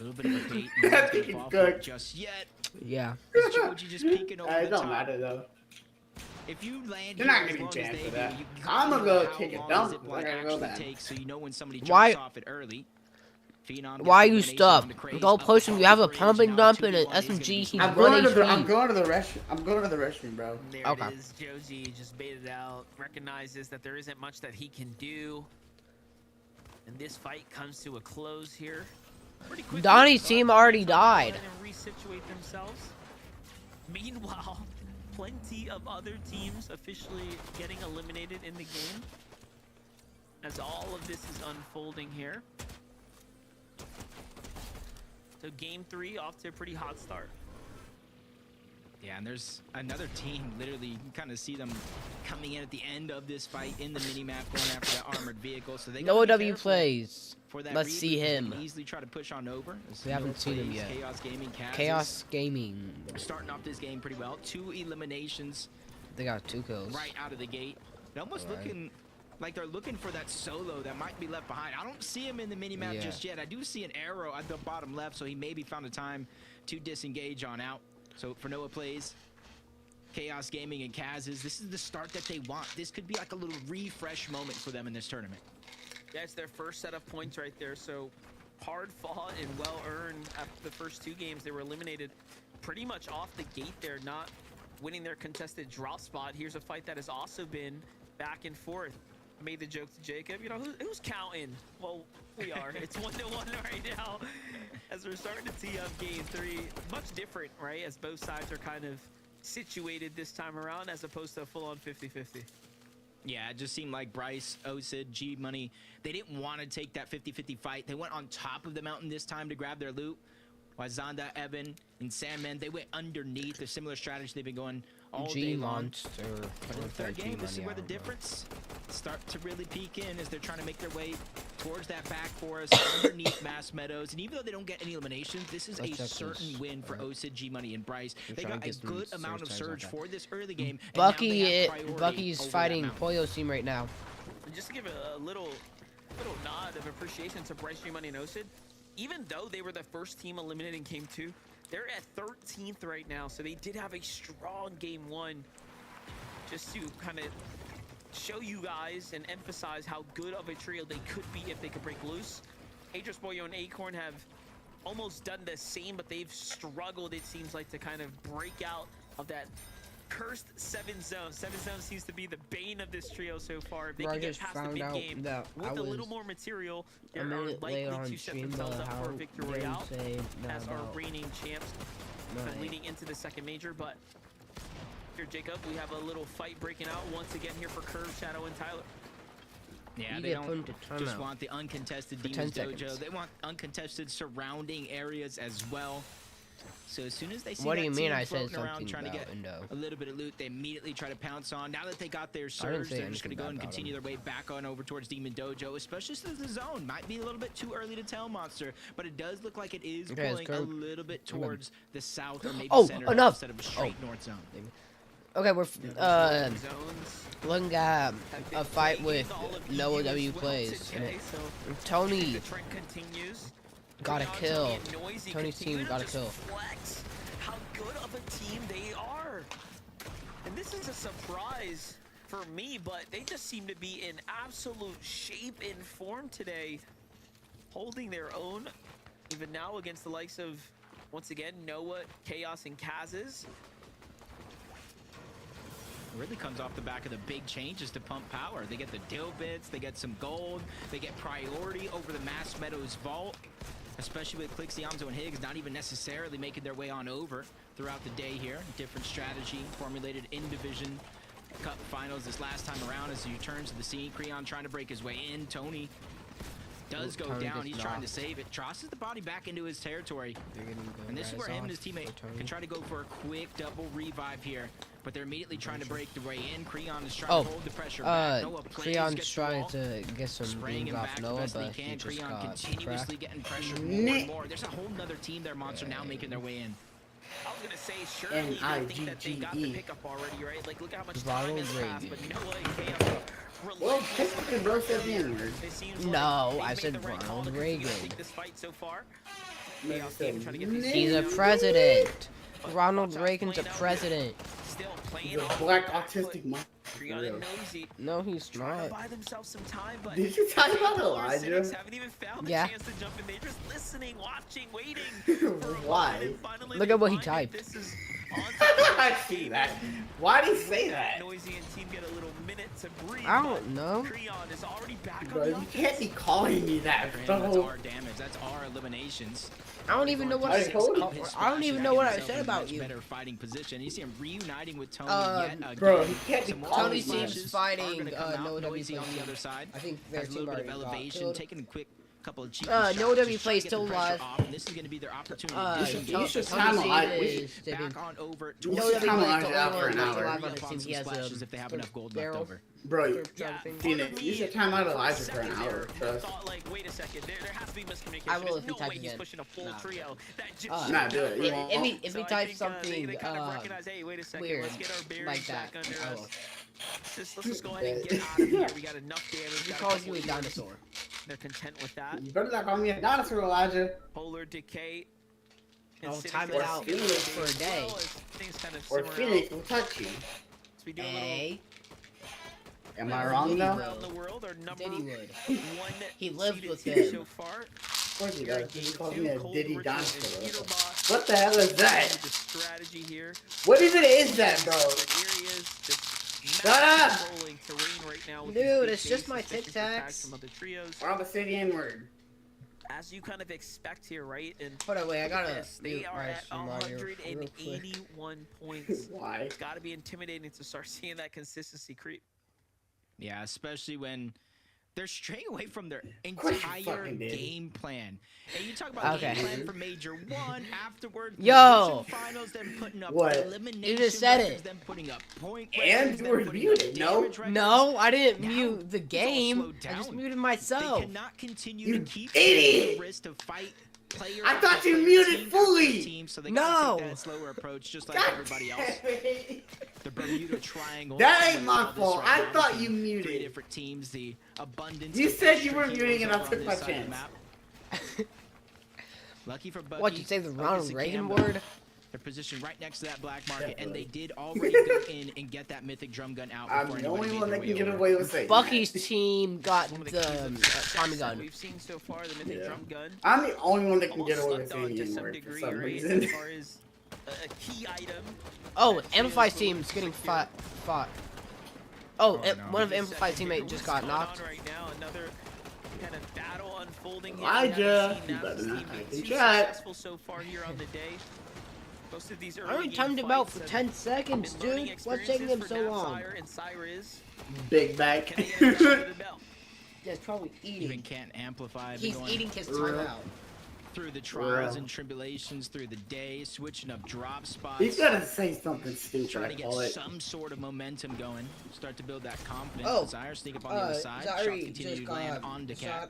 A little bit of a bait. I Not think gonna it's fall for good. it just yet. yeah. Is Joji just peeking over It the don't top? matter though. If you land You're here not as gonna long get as chance they for that. do, you I'ma kinda go know how take a long dump. the zip I line gotta go actually back. takes, so you know when somebody jumps Why- off it early. Phenom Why gets you the elimination stuck? on the Craze, Go up push him. top You have a Craze, pump and now dump and 2v1 an is gonna SMG. be He's I'm running going to the free. restroom. I'm going to the restroom, bro. There Okay. it is. Joji just baited out, recognizes that there isn't much that he can do. And this fight comes to a close here. Pretty quickly. Donnie's So team Uppercut already is gonna go ahead died. and resituate themselves. Meanwhile, plenty of other teams officially getting eliminated in the game. As all of this is unfolding here. So game 3 off to a pretty hot start. Yeah, and there's another team, literally, you can kind of see them coming in at the end of this fight in the mini-map, going after that armored vehicle. So they No W plays. Let's see him. Easily try to push on over. We haven't seen him yet. Chaos Gaming, Chaos Gaming. Starting off this game pretty well. 2 eliminations. They got 2 kills. Right out of the gate. They're almost looking like they're looking for that solo that might be left behind. I don't see him in the mini-map just yet. I do see an arrow at the bottom left, so he maybe found a time to disengage on out. So for Noah plays, Chaos Gaming and Kaz's, this is the start that they want. This could be like a little refresh moment for them in this tournament. Yeah, it's their first set of points right there. So hard fought and well earned after the first 2 games. They were eliminated pretty much off the gate there, not winning their contested drop spot. Here's a fight that has also been back and forth. I made the joke to Jacob, you know, who's counting? Well, we are. It's 1-1 right now as we're starting to tee up game 3. Much different, right? As both sides are kind of situated this time around as opposed to a full-on 50-50. Yeah, it just seemed like Bryce, Osid, G Money, they didn't want to take that 50-50 fight. They went on top of the mountain this time to grab their loot. While Zonda, Evan, and Sandman, they went underneath. A similar strategy they've been going all day long. But in the third game, this is where the difference start to really peek in as they're trying to make their way towards that back forest underneath Mass Meadows. And even though they don't get any eliminations, this is a certain win for Osid, G Money, and Bryce. They got a good amount of surge for this early game. Bucky's fighting Pollo's team right now. And just to give a little nod of appreciation to Bryce, G Money, and Osid, even though they were the first team eliminated in game 2, they're at 13th right now, so they did have a strong game 1. Just to kind of show you guys and emphasize how good of a trio they could be if they could break loose. Aegis Boyo and Acorn have almost done the same, but they've struggled, it seems like, to kind of break out of that cursed 7 zone. 7 zone seems to be the bane of this trio so far. If they can get past the big game with a little more material, they are likely to set themselves up for a victory royale as our reigning champs leading into the second major. But here, Jacob, we have a little fight breaking out once again here for Curve, Shadow, and Tyler. Yeah, they don't just want the uncontested Demon's Dojo. They want uncontested surrounding areas as well. So as soon as they see what do you mean I said something around trying to get a little bit of loot, they immediately try to pounce on. Now that they got their surge, they're just going to go and continue their way back on over towards Demon Dojo, especially since the zone might be a little bit too early to tell, Monster, but it does look like it is pulling a little bit towards the south or maybe center instead of a straight north zone. Okay, we're looking at a fight with Noah W plays. Tony got a kill. Tony's team got a kill. How good of a team they are. And this is a surprise for me, but they just seem to be in absolute shape and form today. Holding their own, even now against the likes of, once again, Noah, Chaos, and Kaz's. Really comes off the back of the big changes to pump power. They get the dill bits, they get some gold, they get priority over the Mass Meadows vault, especially with Clixie, Amzo, and Higgs not even necessarily making their way on over throughout the day here. Different strategy formulated in Division Cup Finals this last time around as he returns to the scene. Creon trying to break his way in. Tony does go down. He's trying to save it. Tosses the body back into his territory. And this is where him and his teammate can try to go for a quick double revive here. But they're immediately trying to break the way in. Creon is trying to hold the pressure back. Noah Creon's trying to get some beams off Noah, but he just Creon got continuously getting pressure more and more. There's a whole nother team there, Monster, now making their way in. I was gonna say, surely I think that they got the pickup already, right? Like, look how much time has passed, but Noah and Chaos. Well, fucking bro said the No, I said Ronald Reagan. This fight so far. He's a president. Ronald Reagan's a president. He's a black autistic monster. No, he's not. Buy themselves some time, but did you talk about Elijah? Haven't even found the chance to jump in. They're just listening, watching, waiting. Why? Look at what he typed. I see that. Why did he say that? Noisy and team get a little minute to breathe. I don't know. Creon is already back bro, on the you can't be calling me that, bro. That's our damage. That's our eliminations. I don't even know what I don't even know what I said about you. Better fighting position. You see him reuniting with Tony yet again. Bro, he can't be calling Tony's team's fighting Noisy on the other side. I think their has a little team bit of elevation, taking a quick Couple of cheap no W plays still live. This is going to be their opportunity. You should time Elijah. Back on over. No W plays out for an hour. live on his team. He has a if they have enough gold left over. Bro, Phoenix, you should time out Elijah for an hour. Trust. Like, wait a second, there has to be miscommunication. I will if he no types way he's again. pushing a full trio. Nah, do it. If he types something they kind of recognize, hey, wait a second, weird let's get our bearings like that, back under I us. will. Let's just go ahead and get out of here. We got enough damage. He calls you a dinosaur. They're content with that. You better not call me a dinosaur, Elijah. Polar decay. I'll time it out for a day. Or Phoenix will touch you. Hey. Am I wrong though? Diddy would. He lived with so him. far. Of course he does. He calls me a Diddy dinosaur. What the hell is that? Strategy here. What even is that, bro? Shut up! Dude, it's just my Tic Tacs. We're on the city N-word. As you kind of expect here, right? And hold on, wait, I gotta. They are at 181 points. Why? It's got to be intimidating to start seeing that consistency creep. Yeah, especially when they're straying away from their entire game plan. And you talk about game plan for Major 1, afterward, yo, finals, then putting up what? You just said it. Then putting up point and you were muted. No, I didn't mute the game. I just muted myself. They cannot continue to keep idiot. the risk to fight. I thought you muted fully. Team, so they no. take that slower approach, just like everybody else. The Bermuda Triangle. That ain't my fault. I thought you muted. 3 different teams. The abundance. You said you weren't muting, and I took my chance. Lucky for Bucky. What, you say the Ronald Reagan word? They're positioned right next to that black market, and they did already go in and get that mythic drum gun out. I'm the only one that can get away with saying Bucky's team got the Tommy gun. We've seen so far the mythic drum gun. I'm the only one that can get away with saying N-word for some reason. As far as a key item. Oh, Amplify's team's getting fought. Oh, one of Amplify's teammates just got knocked. Right now, another kind of battle unfolding here. Elijah, you better not type in chat. Successful so far here on the day. Most of these I only timed him out for 10 seconds, dude. What's taking him so long? Big back. Yeah, it's probably eating. Even can't amplify. He's eating his time out. Through the trials and tribulations, through the day, switching up drop spots. He's gotta say something stupid. Trying to get some sort of momentum going. Start to build that confidence. Oh, Desire sneak up on the other side. Shots continue to land on Decat.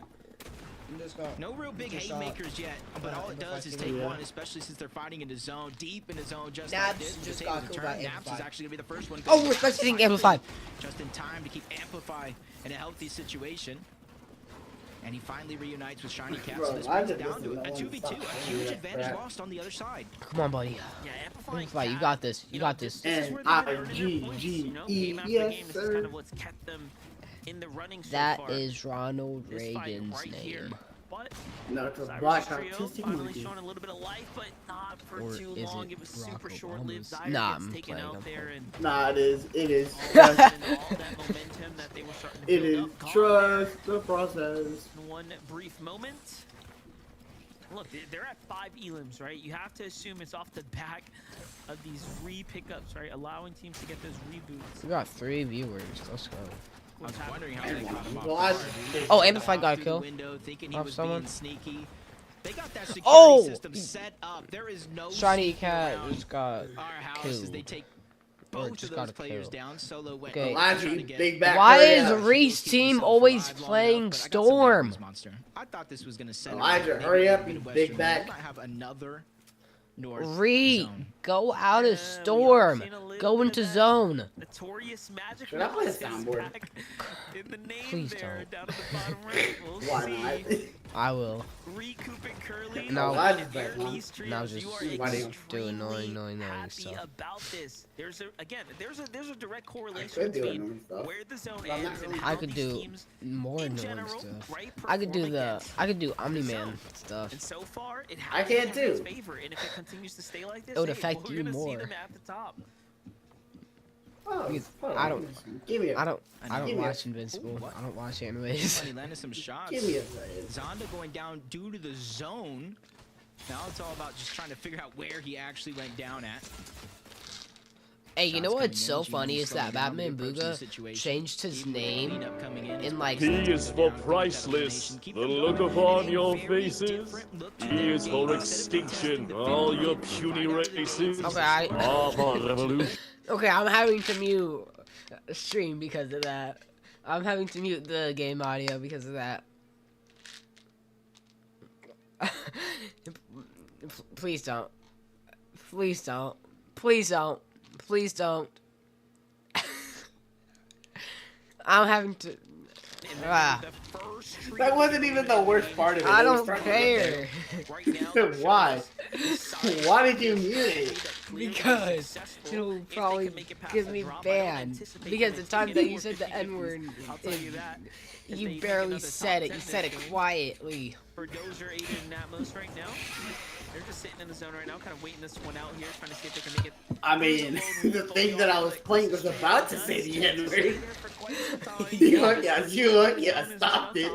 No real big haymakers yet, but all it does is take one, especially since they're fighting in the zone, deep in the zone, just like this. Just got killed by Naps is actually gonna be the first one. Oh, we're expecting Amplify. Just in time to keep Amplify in a healthy situation. And he finally reunites with Shiny Cat, so this brings it down to a 2v2, a huge advantage lost on the other side. Come on, buddy. Yeah, Amplify, you got this. You got this. N-I-G-G-E, yes, sir. Kind of what's kept them in the running so That far. is Ronald Reagan's name. But no, it's a Cyrus black trio artistic finally movie. showing a little bit of life, but not for Or too is long. it It was Barack super short-lived. Obama's? Zaire Nah, gets I'm taken playing, out I'm there, and Nah, it is. It is. all that momentum that they were starting to It build is. up. Trust the process. In one brief moment. Look, they're at 5 elims, right? You have to assume it's off the back of these re-pickups, right? Allowing teams to get those reboots. We got 3 viewers. Let's go. I was wondering how they got him Well, off. Oh, Amplify got a kill. Thinking he Off was someone. being sneaky. They got that security Oh! system set up. There is no Shiny sneaking Cat around just got our house as they killed. take Or both just of got those a players kill. down. Solo went Okay. Elijah, you big back. Why hurry is up. Reese team always playing Storm? I thought this was gonna set Elijah, hurry up, you big back. Might have another North Reed, zone. go out of Storm. Go into zone. Notorious Magic. Should I play a is soundboard? back in the name Please there, don't. down at the bottom right. We'll Why see. not? I will. Recouping Curly. No, Elijah's They're back, huh? these trios. Now just You are why do you do annoying extremely happy stuff. about this. There's a direct correlation could do between annoying stuff. where the zone But I'm not ends and really- how I could these do teams more in annoying general, stuff. right, I could do perform the against Omni-Man the stuff. And so far, it I has can't been in its do. favor, and if it continues to stay like this, It would hey, affect we're you gonna see more. them at the top. Oh, Because hold I on. don't- Give me a. I don't Give me a- watch Invincible. Ooh, what? I don't watch animes. He landed some shots. Give me a second. Zonda going down due to the zone. Now it's all about just trying to figure out where he actually went down at. Hey, you know what's so funny is that Batman Booga changed his name in like. He is for priceless. The look upon your faces. He is for extinction. All your puny races. Okay, Are for revolution. Okay, I'm having to mute stream because of that. I'm having to mute the game audio because of that. Please don't. Please don't. Please don't. Please don't. I'm having to. That wasn't even the worst part of it. I don't care. Why? Why did you mute it? Because it'll probably give me banned. Because the time that you said the N-word, you barely said it. You said it quietly. For Dozier, Aiden, and Atmos right now. They're just sitting in the zone right now, kind of waiting this one out here, trying to see if they can make it. I mean, the thing that I was playing was about to say the N-word. You stopped it.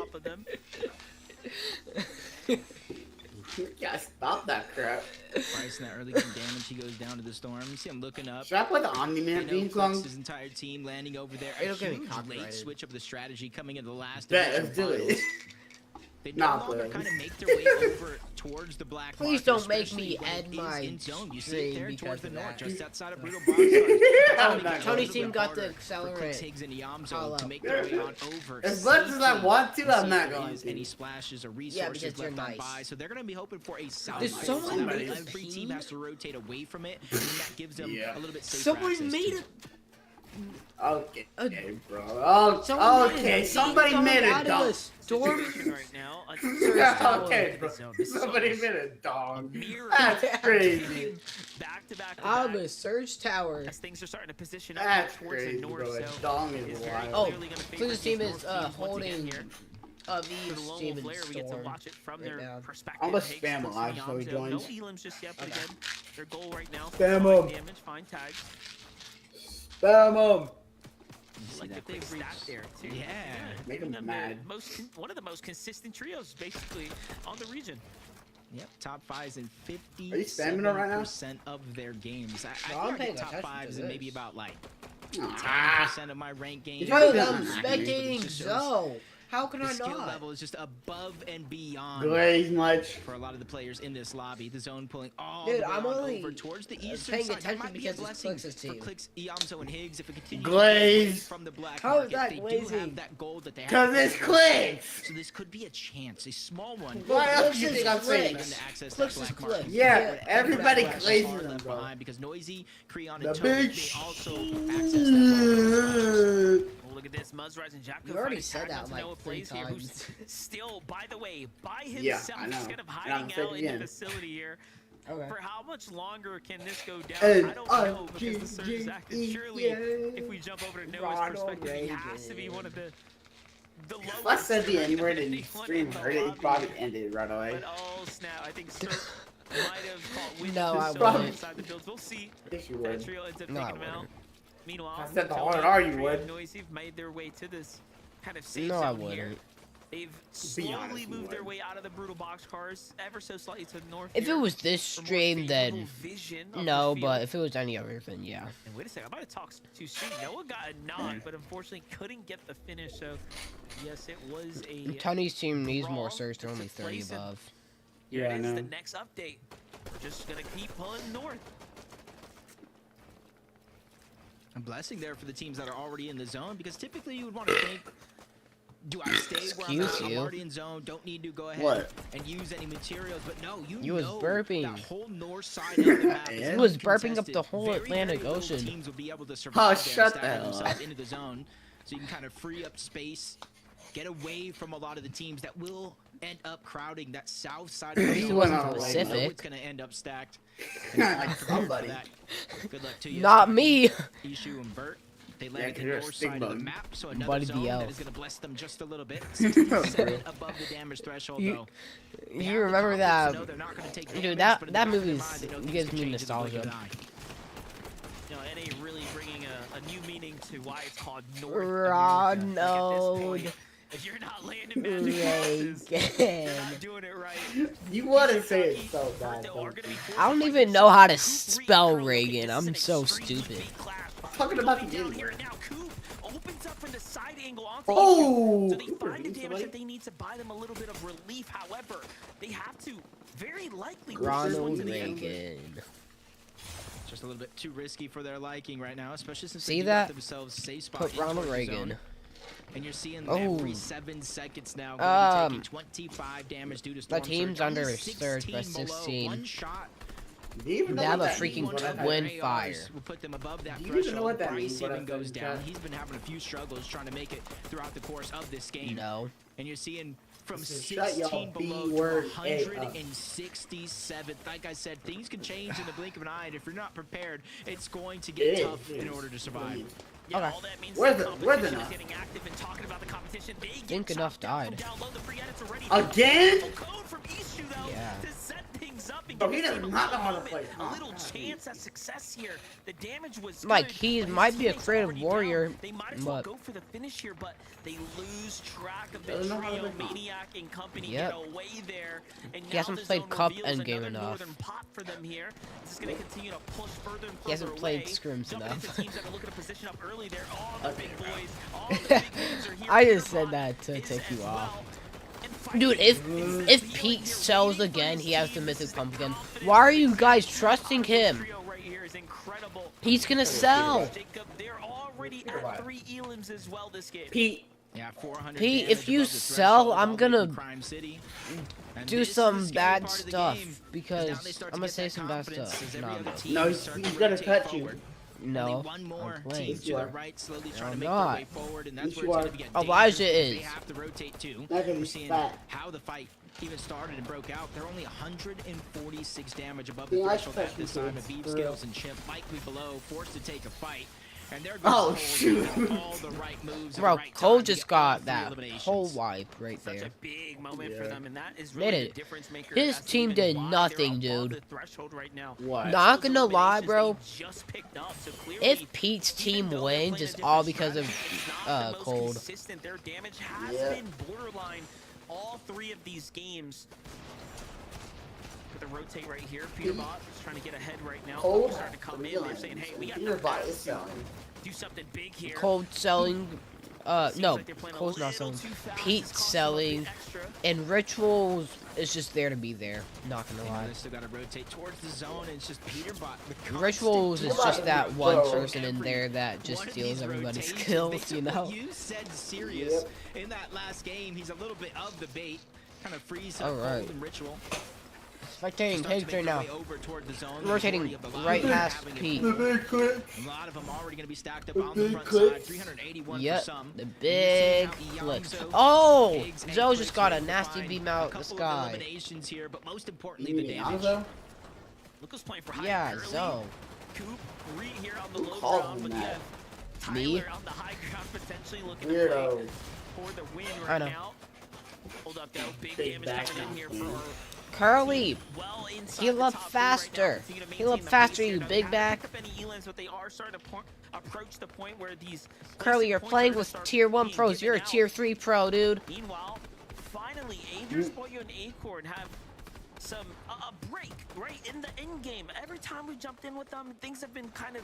You gotta stop that crap. Price in that early game damage, he goes down to the storm. You see him looking up. Should I play the Omni-Man theme song? His entire team landing over there. It'll A get me huge copyrighted. late switch of the strategy coming into the last. Let's do it. They no longer kind of make their way over towards the black. Please don't make me end my stream because of that. Just outside of Brutal Box. Tony's team got the accelerate. To make their way on over. As much as I want to, I'm not going to. Any splashes or resources left on by, so they're going to be hoping for a south. Every team has to rotate away from it, and that gives them a little bit safer access. Someone made it. Okay, bro. Okay, somebody made a dog. Storm right now. Okay, bro. Somebody made a dog. That's crazy. Back-to-back. The Surge Tower. As things are starting to position up That's towards crazy, the north. bro. So Dong is wild. Oh, Clue's team is holding Eve's team in we get to Storm. watch it from their perspective. I'm gonna spam live so he joins. No elims just yet, but again, their goal right now. Spam him. Damage, find tags. Spam him. Like the big stat there too. Yeah, make him mad. One of the most consistent trios, basically, on the region. Yep, top fives in 50% Are you spamming it right now? of their games. I'm think paying top attention fives to in this. maybe about like 10% of my ranked games. Because I'm spectating Zoe. How can the I skill not? level is just above and beyond Glaze much for a lot of the players in this lobby. The zone pulling all Dude, the way I'm on only over towards the eastern paying side. attention That might be a because it's blessing Clix's for team. Clix, Iamzo, and Higgs if we continue Glaze. from the black How is market. that They do glazing? have that gold that they have. Cause it's Clix. So this could be a chance, a small one. Why else do you think I'm saying? Clix is Clix. Yeah, everybody glazes Far them, left bro. behind because Noisy, Creon, The and Tony, bitch. they also access that. Oh, look at this, Muzzrise and Japko. You already said that like 3 times. Still, by the way, by Yeah, himself, I know. just kind of And I'm hiding saying out in the again. facility here. Okay. For how much longer can this go down? And I don't know because the surge is active. Surely, if we jump over to Noah's Ronald perspective, he Reagan. has to be one of the lowest. If I said the N-word in anyone stream in the heard it, lobby. it probably ended right away. But oh snap! I think Sir might have caught wind No, of I this wouldn't. inside the builds. We'll see. Yes, you That would. trio ends up No, I taking him out. wouldn't. Meanwhile, I said the Tony, hard R you Trey, would. and Noisy have made their way to this kind of safe No, I zone here. wouldn't. They've Be honest, slowly you moved their would. way out of the brutal boxcars, ever so slightly to the north. If it here was this for more stream, then favorable vision of no. the But field. if it was any other, then yeah. And wait a second, I'm about to talk too soon. Noah got a knock, but unfortunately couldn't get the finish. So yes, it was a. Tony's team needs more brawl surge. They're that only took 30 place, and above. Here Yeah, I it is, know. the next update. We're just gonna keep pulling north. A blessing there for the teams that are already in the zone because typically you would want to think, do I stay where I'm at? Excuse I'm you. already in zone, don't need to go ahead What? and use any materials, but no, You was know burping. that whole north side of the map is You was burping up uncontested. the whole Very, Atlantic very little Ocean. Teams will be able to Oh, survive there shut and the stagger hell themselves up. into the zone, so you can kind of free up space, get away from a lot of the teams that will end up crowding that south side of the He zone. wasn't You know specific. It's going to end up stacked. Like somebody. Good luck to you. Not me. Ishu and Bert. They Yeah, landed 'cause the you're a north stick side of the bug. map, so another Buddy zone DL. that is going to bless them just a little bit. 60% above the damage threshold, You- though. They You have the remember confidence that? to know they're not gonna take Dude, damage, that but in that the back of movie their mind, they know things gives can me change in the blink of nostalgia. an eye. You know, NA really bringing a new meaning to why it's called North. Ronald. If you're not landing magic bosses, you're not doing it right. You want to say it so bad. I don't even know how to spell Reagan. I'm so stupid. I'm talking about the game. Opens up from the side angle onto Oh! so they find the damage that they need to buy them a little bit of relief. However, they have to very likely Ronald Reagan. Just a little bit too risky for their liking right now, especially since See they that? got themselves safe spot. Put Ronald Reagan. And you're seeing Oh. every 7 seconds now going to be taking 25 damage due to The Storm team's Surge. under Only Surge by 16 below, 16. one shot. They have a freaking twin fire. Will put them above that Do you even know threshold. what that Bryce means, what even I goes said, down. Chad? He's been having a few struggles trying to make it throughout the course of this game. No. And you're seeing from This is shut 16 y'all below B-word to A up. 167th. Like I said, things can change in the blink of an eye, and if you're not prepared, it's going to It get is, tough it in is. order to survive. Yeah, Okay. all that means Where's the the competition knife? is getting active and talking about the competition. They get Think enough chopped down died. from down low. The free edits are ready. Again? Code from Ishu, though, Yeah. to set things up and Bro, give he his does team not know a how to moment, play. a little chance at success here. The damage was Like, good, he but his might be a teammates creative already warrior, down. They might as well but- go for the finish here, but they lose track of the Doesn't know how to trio. play. Maniac and company Yep. get away there. And He now hasn't the played zone Cup reveals endgame another enough. northern pot for them here. This is going to continue to push further and He hasn't further played away. scrims Jumping enough. into teams that are looking to position up early there. All the big boys, all the big names are here. I just said Peterbot that to is take you as off. well. And fighting Dude, if Pete sells again, he has the mythic pump again. Why are you guys trusting him? trio right here is incredible. He's gonna sell. Jacob, they're already at 3 elims as well this game. Pete. Yeah, 400 Pete, damage if you above the sell, threshold, I'm all gonna making Crime City. And do this is some the scary bad part of the stuff game, is because now they start to I'm gonna get say that some bad confidence stuff. as every No, other no. team No, starts he's to gonna rotate cut you. forward. No, Only one more I'm playing. team to the right, slowly trying to I'm make not. their way forward, and that's Yes, where you it's are. going to get Elijah dangerous. They is. have to rotate too. Not gonna We're be seeing fat. how the fight even started and broke out. They're only 146 damage above Yeah, the I threshold at this time. touched And Beef, his Skittles, and Chimp likely below, forced to take a fight. And they're Oh, going shoot. all the right moves at Bro, the right Cole time to just get all got 3 that eliminations. whole wipe right Such there. a big moment for Yeah. them, and that is They really did- the difference maker. his as to team even did why nothing, they're above dude. the threshold right now. What? Not Those gonna lie, eliminations bro. they just picked up, so clearly, If Pete's team even though they're wins, playing it's a all different because of strategy, it's not the most Cold. consistent. Their damage has Yeah. been borderline all 3 of these games. With the rotate right here, Peterbot is trying to get ahead right now. Cold. Starting to come in. They're saying, "Hey, we got Peterbot to is selling. do something big here." Cold selling. No, like they're playing a Cole's not little selling. too fast. Pete's It's costing them a bit selling, extra. and Rituals is just there to be there. Not gonna lie. They still got to rotate towards the zone. And it's just Peterbot. the Rituals is constant just that one Bro, person in there that just one of steals these everybody's rotations, kills, they you took know? what you said serious in that last game. He's a little bit of the bait. Kind of freeze up Alright. Cold and Ritual. Spectating Start to Page make right their now. way over toward the zone. Rotating Majority of the right lineup past having it Pete. forward. big clip. A lot of them already going to be stacked up The on the big front clips. side. 381 Yep, for some. the And you're big seeing how flips. Yangzo, Oh! Higgs, and Zoe Chris just got a able to nasty find beam a out the couple of sky. eliminations here, but most importantly, You the mean damage. Alonzo? Lucas playing for high Yeah, early. Zoe. Coop, Reed here on the Who low called ground, him but that? yeah, Me? Tyler on the high ground potentially looking Weirdo. to play for the win I right know. now. Hold up though, big Big damage back coming in here now. for Curly! well inside Heal the up top 3 faster. Right now. Continue to Heal up maintain the faster, pace here. you Doesn't big have back. to pick up any elims, but they are starting to approach the point where these Curly, you're points playing are with start tier 1 being pros. You're a given tier out. 3 pro, dude. Meanwhile, finally, Andrews, Boyo, and Acorn have some a break right in the end game. Every time we jumped in with them, things have been kind of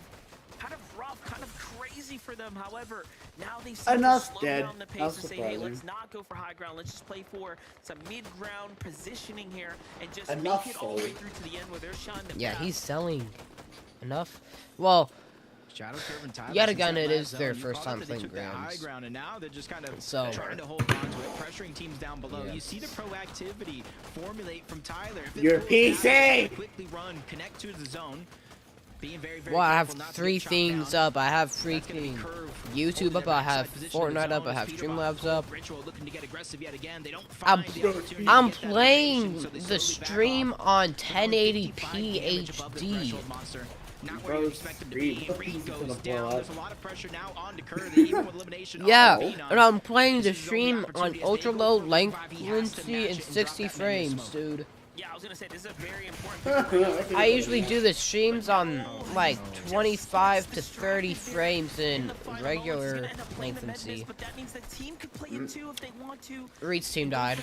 rough, kind of crazy for them. However, now they seem Enough to slow dead. down the pace Not and say, "Hey, surprising. let's not go for high ground. Let's just play for some mid-ground positioning here and just Enough make it all the way sold. through to the end where they're shining the Yeah, path." he's selling enough. Well, Shadow Curve and Tyler yet since again, that it last is their zone, you first called it time that they playing took that high Grams. ground, and now they're just kind of So- trying to hold on to it, pressuring teams down below. Yeah. You see the proactivity formulate from Tyler. If it You're pulls PC! down, quickly run, connect to the zone. Being very, very well, I have careful not to 3 get chopped things down. up. I have That's gonna be freaking Curve YouTube holding up. their I have backside position in the Fortnite up. zone I have as Peterbot Streamlabs full up. Ritual looking to get aggressive yet again. They don't I'm find the opportunity to I'm get that playing elimination, so they the slowly back stream off. on Only 1080p 55 damage above the HD. threshold monster. Not where you Bro's expect him to Reed. be. What Reed is he goes gonna blow down. up? There's a lot of pressure now on to Curve, even with elimination Yeah, on Phenom. and I'm playing the This is his only stream on opportunity as they ultra go low for length 5. He has to fluency match and it and drop 60 that man in frames, smoke. dude. Yeah, I was gonna say this is a very important. I usually do the streams on like 25 to 30 frames in regular latency. But that means the team could play it too if they want to. Reed's team died.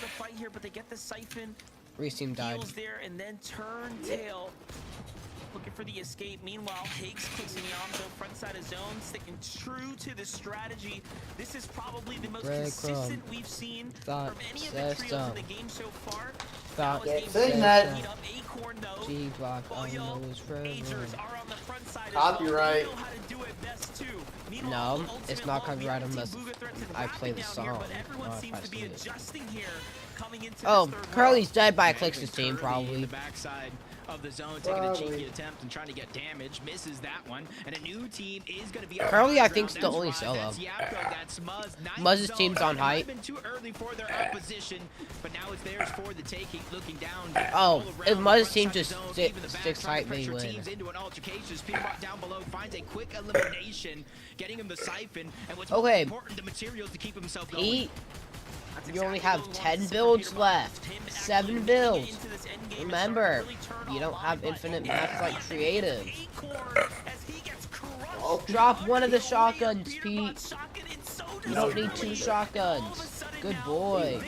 But they get the siphon. Reed's team died. There and then turn tail. Looking for the escape. Meanwhile, Higgs clicks in Yamzo front side of zone, sticking true to the strategy. This is probably the most consistent we've seen from any of the trios in the game so far. Saying that. G-Block on those Copyright. No, it's not copyright unless I play the song. Oh, Curly's dead by Clix's team, probably. Of the zone, taking a cheeky attempt and trying to get damage, misses that one, and a new team is going to be. Curly, I think, is the only solo. Muzz's team's on height. Too early for their opposition, but now it's theirs for the taking. Looking down. Oh, if Muzz's team just sticks height, they win. Into an altercation. Speedbot down below finds a quick elimination, getting him the siphon. And what's okay, important, the materials to keep himself going. You only have 10 builds left. 7 builds. Remember, you don't have infinite maps like creative. Drop one of the shotguns, Pete. You don't need 2 shotguns. Good boy.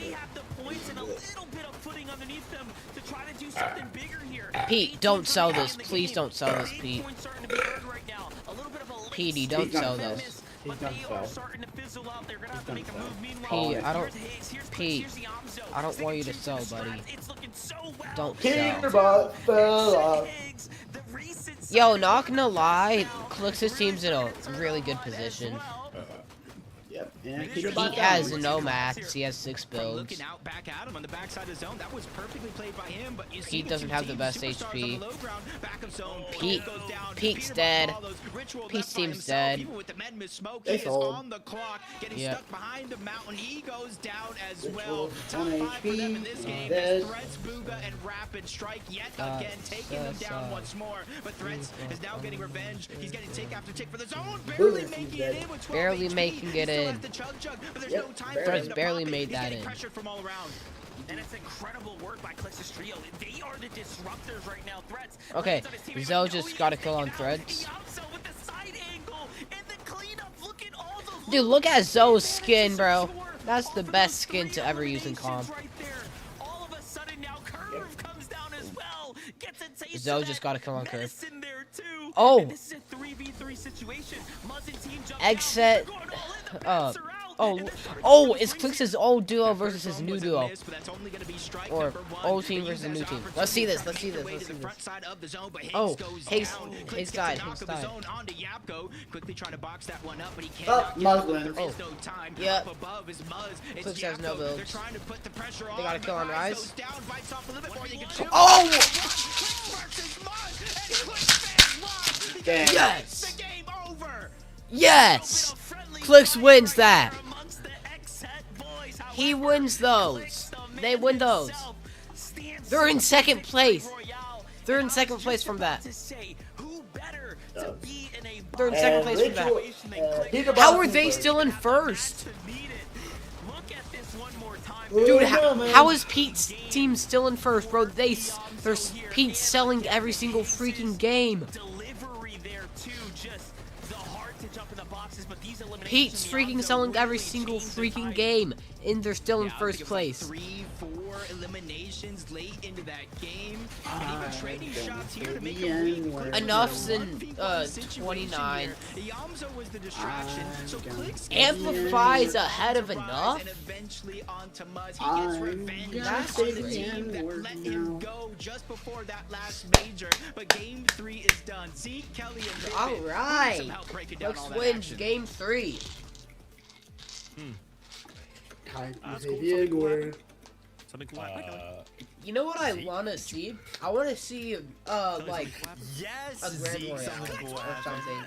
Pete, don't sell this. Please don't sell this, Pete. Petey, don't sell this. Pete, I don't want you to sell, buddy. Don't sell. Yo, not gonna lie, Clix's team's in a really good position. He has no max. He has 6 builds. Pete doesn't have the best HP. Pete's dead. Pete's team's dead. It's old. Yep. Behind the mountain, he goes down as well. 1 HP. Threats, Booga, and Rapid Strike yet again, taking them down once more. But Threats is now getting revenge. He's getting tick after tick for the zone. Barely making it in with 12 Barely making it in. Threats barely made that in. And it's incredible work by Clix's trio. They are the disruptors right now. Threats. Okay, Zoe just got a kill on Threads. Dude, look at Zoe's skin, bro. That's the best skin to ever use in comp. Zoe just got a kill on Curve. Oh! Exit. Oh, it's Clix's old duo versus his new duo. Or old team versus new team. Let's see this. Oh, Higgs died. Quickly trying to box that one up, but he can't. Oh, Muzz wins. There's no time. Yep. Up above is Muzz. Clix has no builds. They got a kill on Rise. Oh! Yes! Yes! Clix wins that. He wins those. They win those. They're in second place. They're in second place from that. They're in second place from that. How are they still in first? Dude, how is Pete's team still in first, bro? There's Pete selling every single freaking game. Pete's freaking selling every single freaking game, and they're still in first place. 3-4 eliminations late into that game. Even trading shots here to make him weak. Enough's in 29. Yamzo was the distraction, so Clix Amplify's ahead of Enough. And eventually onto Muzz. He gets revenge. That's on the team that let him go just before that last major. But game 3 is done. Zeke, Kelly, and all right. Clix wins game 3. You know what I want to see? I want to see, like, a Grand Royale or something.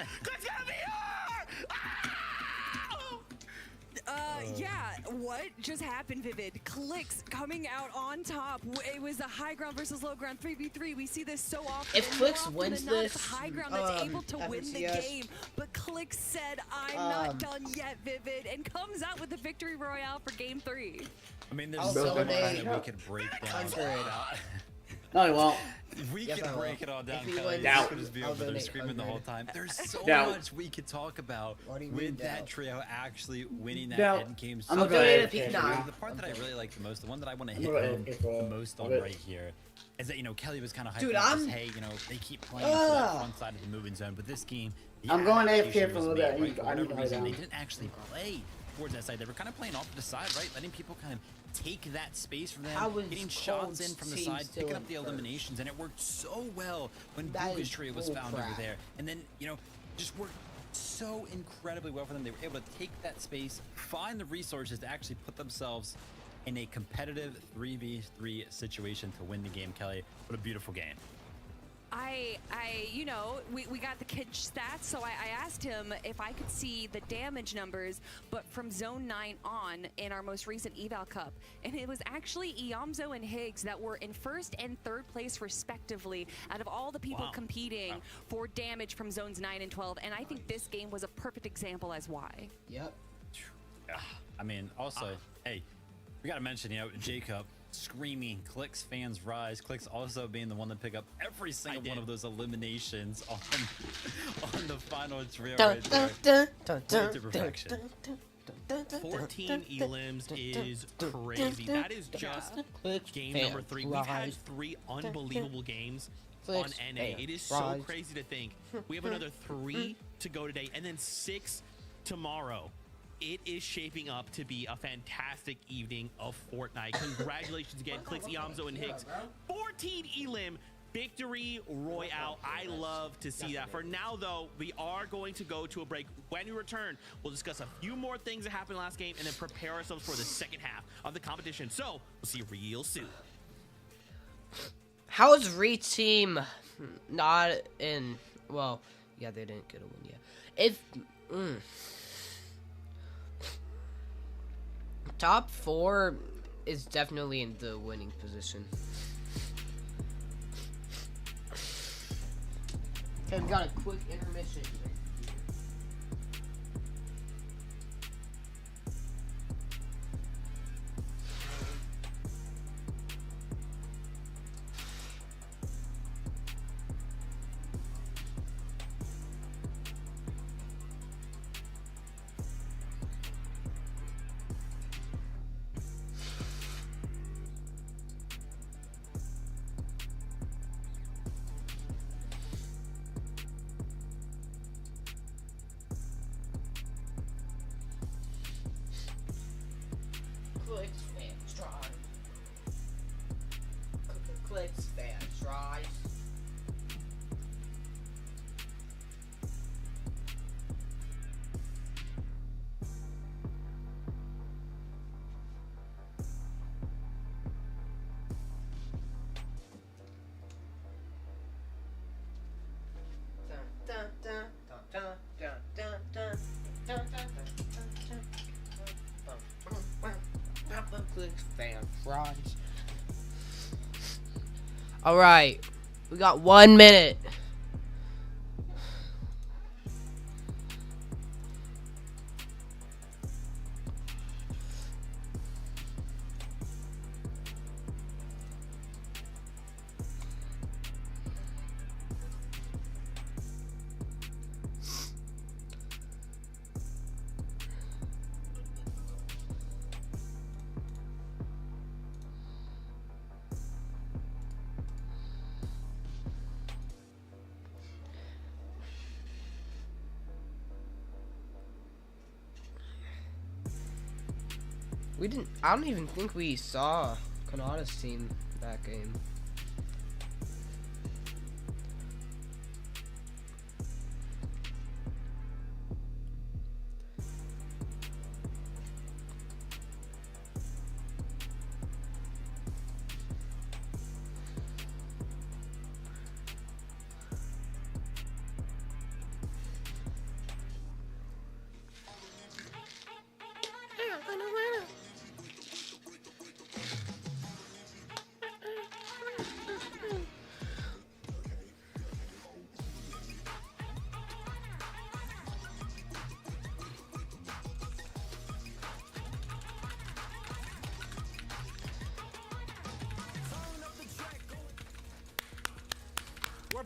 Yeah, what just happened, Vivid? Clix coming out on top. It was a high ground versus low ground 3v3. We see this so often. If Clix wins this, high ground that's able to win the game. But Clix said, "I'm not done yet, Vivid," and comes out with the victory royale for game 3. I mean, there's so much that we could break down. No, he won't. We Yes, I can will. break it all down, If he Kelly. wins, You could just be I'll over there donate. screaming the I'll whole donate. time. There's so Doubt. much we could talk about What do you mean, with that doubt? trio actually winning that Doubt. end game. I'm I'll gonna go donate ahead a peak and now. The part that I really like the most, the one that I want to I'm hit gonna go home ahead and the most I'm on good. right here is that, you know, Kelly was kind of hyping Dude, up I'm- this, hey, you know, they keep playing to that front side of the moving zone, but this game, the I'm going AFK adaptation for a was little made, bit. right? For I need whatever to lie reason, down. they didn't actually play towards that side. They were kind of playing off to the side, right? Letting people kind of take that space from I them, was getting cold shots in from the team side, still picking in up the first. eliminations, and it worked so well when That Booga's is trio was bull found over crap. there. And then, you know, just worked so incredibly well for them. They were able to take that space, find the resources to actually put themselves in a competitive 3v3 situation to win the game, Kelly. What a beautiful game. You know, we got the kid stats, so I asked him if I could see the damage numbers, but from Zone 9 on in our most recent Eval Cup. And it was actually Iamzo and Higgs that were in first and third place respectively out of all the people competing for damage from Zones 9 and 12. And I think this game was a perfect example as why. Yep. Yeah. I mean, also, hey, we got to mention, you know, Jacob screaming, Clicks fans rise. Clicks also being the one to pick up every single one of those eliminations on the final trio right there. Played to perfection. 14 elims is crazy. That is just game number 3. We've had 3 unbelievable games on NA. It is so crazy to think. We have another 3 to go today and then 6 tomorrow. It is shaping up to be a fantastic evening of Fortnite. Congratulations again, Clicks, Iamzo, and Higgs. 14 elim victory royale. I love to see that. For now, though, we are going to go to a break. When we return, we'll discuss a few more things that happened last game and then prepare ourselves for the second half of the competition. So, we'll see you real soon. How is Re-Team not in... Well, yeah, they didn't get a win yet. If... Top 4 is definitely in the winning position. Okay, we got a quick intermission. Clicks, fans, try. Clicks, fans, try. All right, we got 1 minute. We didn't. I don't even think we saw Kanata's team that game.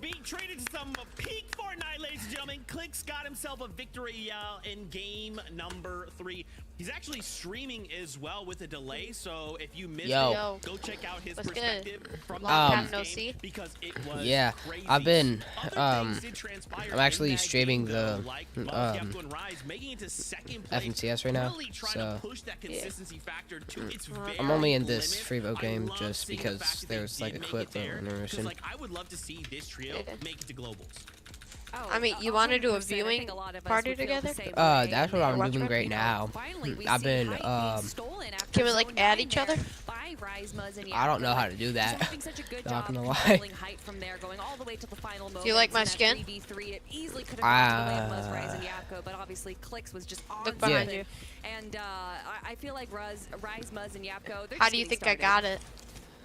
being traded to some peak Fortnite, ladies and gentlemen. Clix got himself a victory in game number 3. He's actually streaming as well with a delay, so if you missed it, go check out his perspective from the game because it was crazy. I've been Other things did transpire I'm actually in that streaming game, the though, like Yepko and Rise making it to second place, FNCS right now, really trying so to push that consistency factor to its very I'm only in this limit. free vote I game love just seeing the because fact that there's they like a did quick make it vote there, 'cause, intermission. like, I would love to see this trio make it to globals. I mean, you want to do a viewing party together? That's what I'm doing right now. I've been Can we like add each other? I don't know how to do that. Not gonna lie. Do you like my skin? Look behind you. And I feel like Rise, Muzz, and Yapko. How do you think I got it?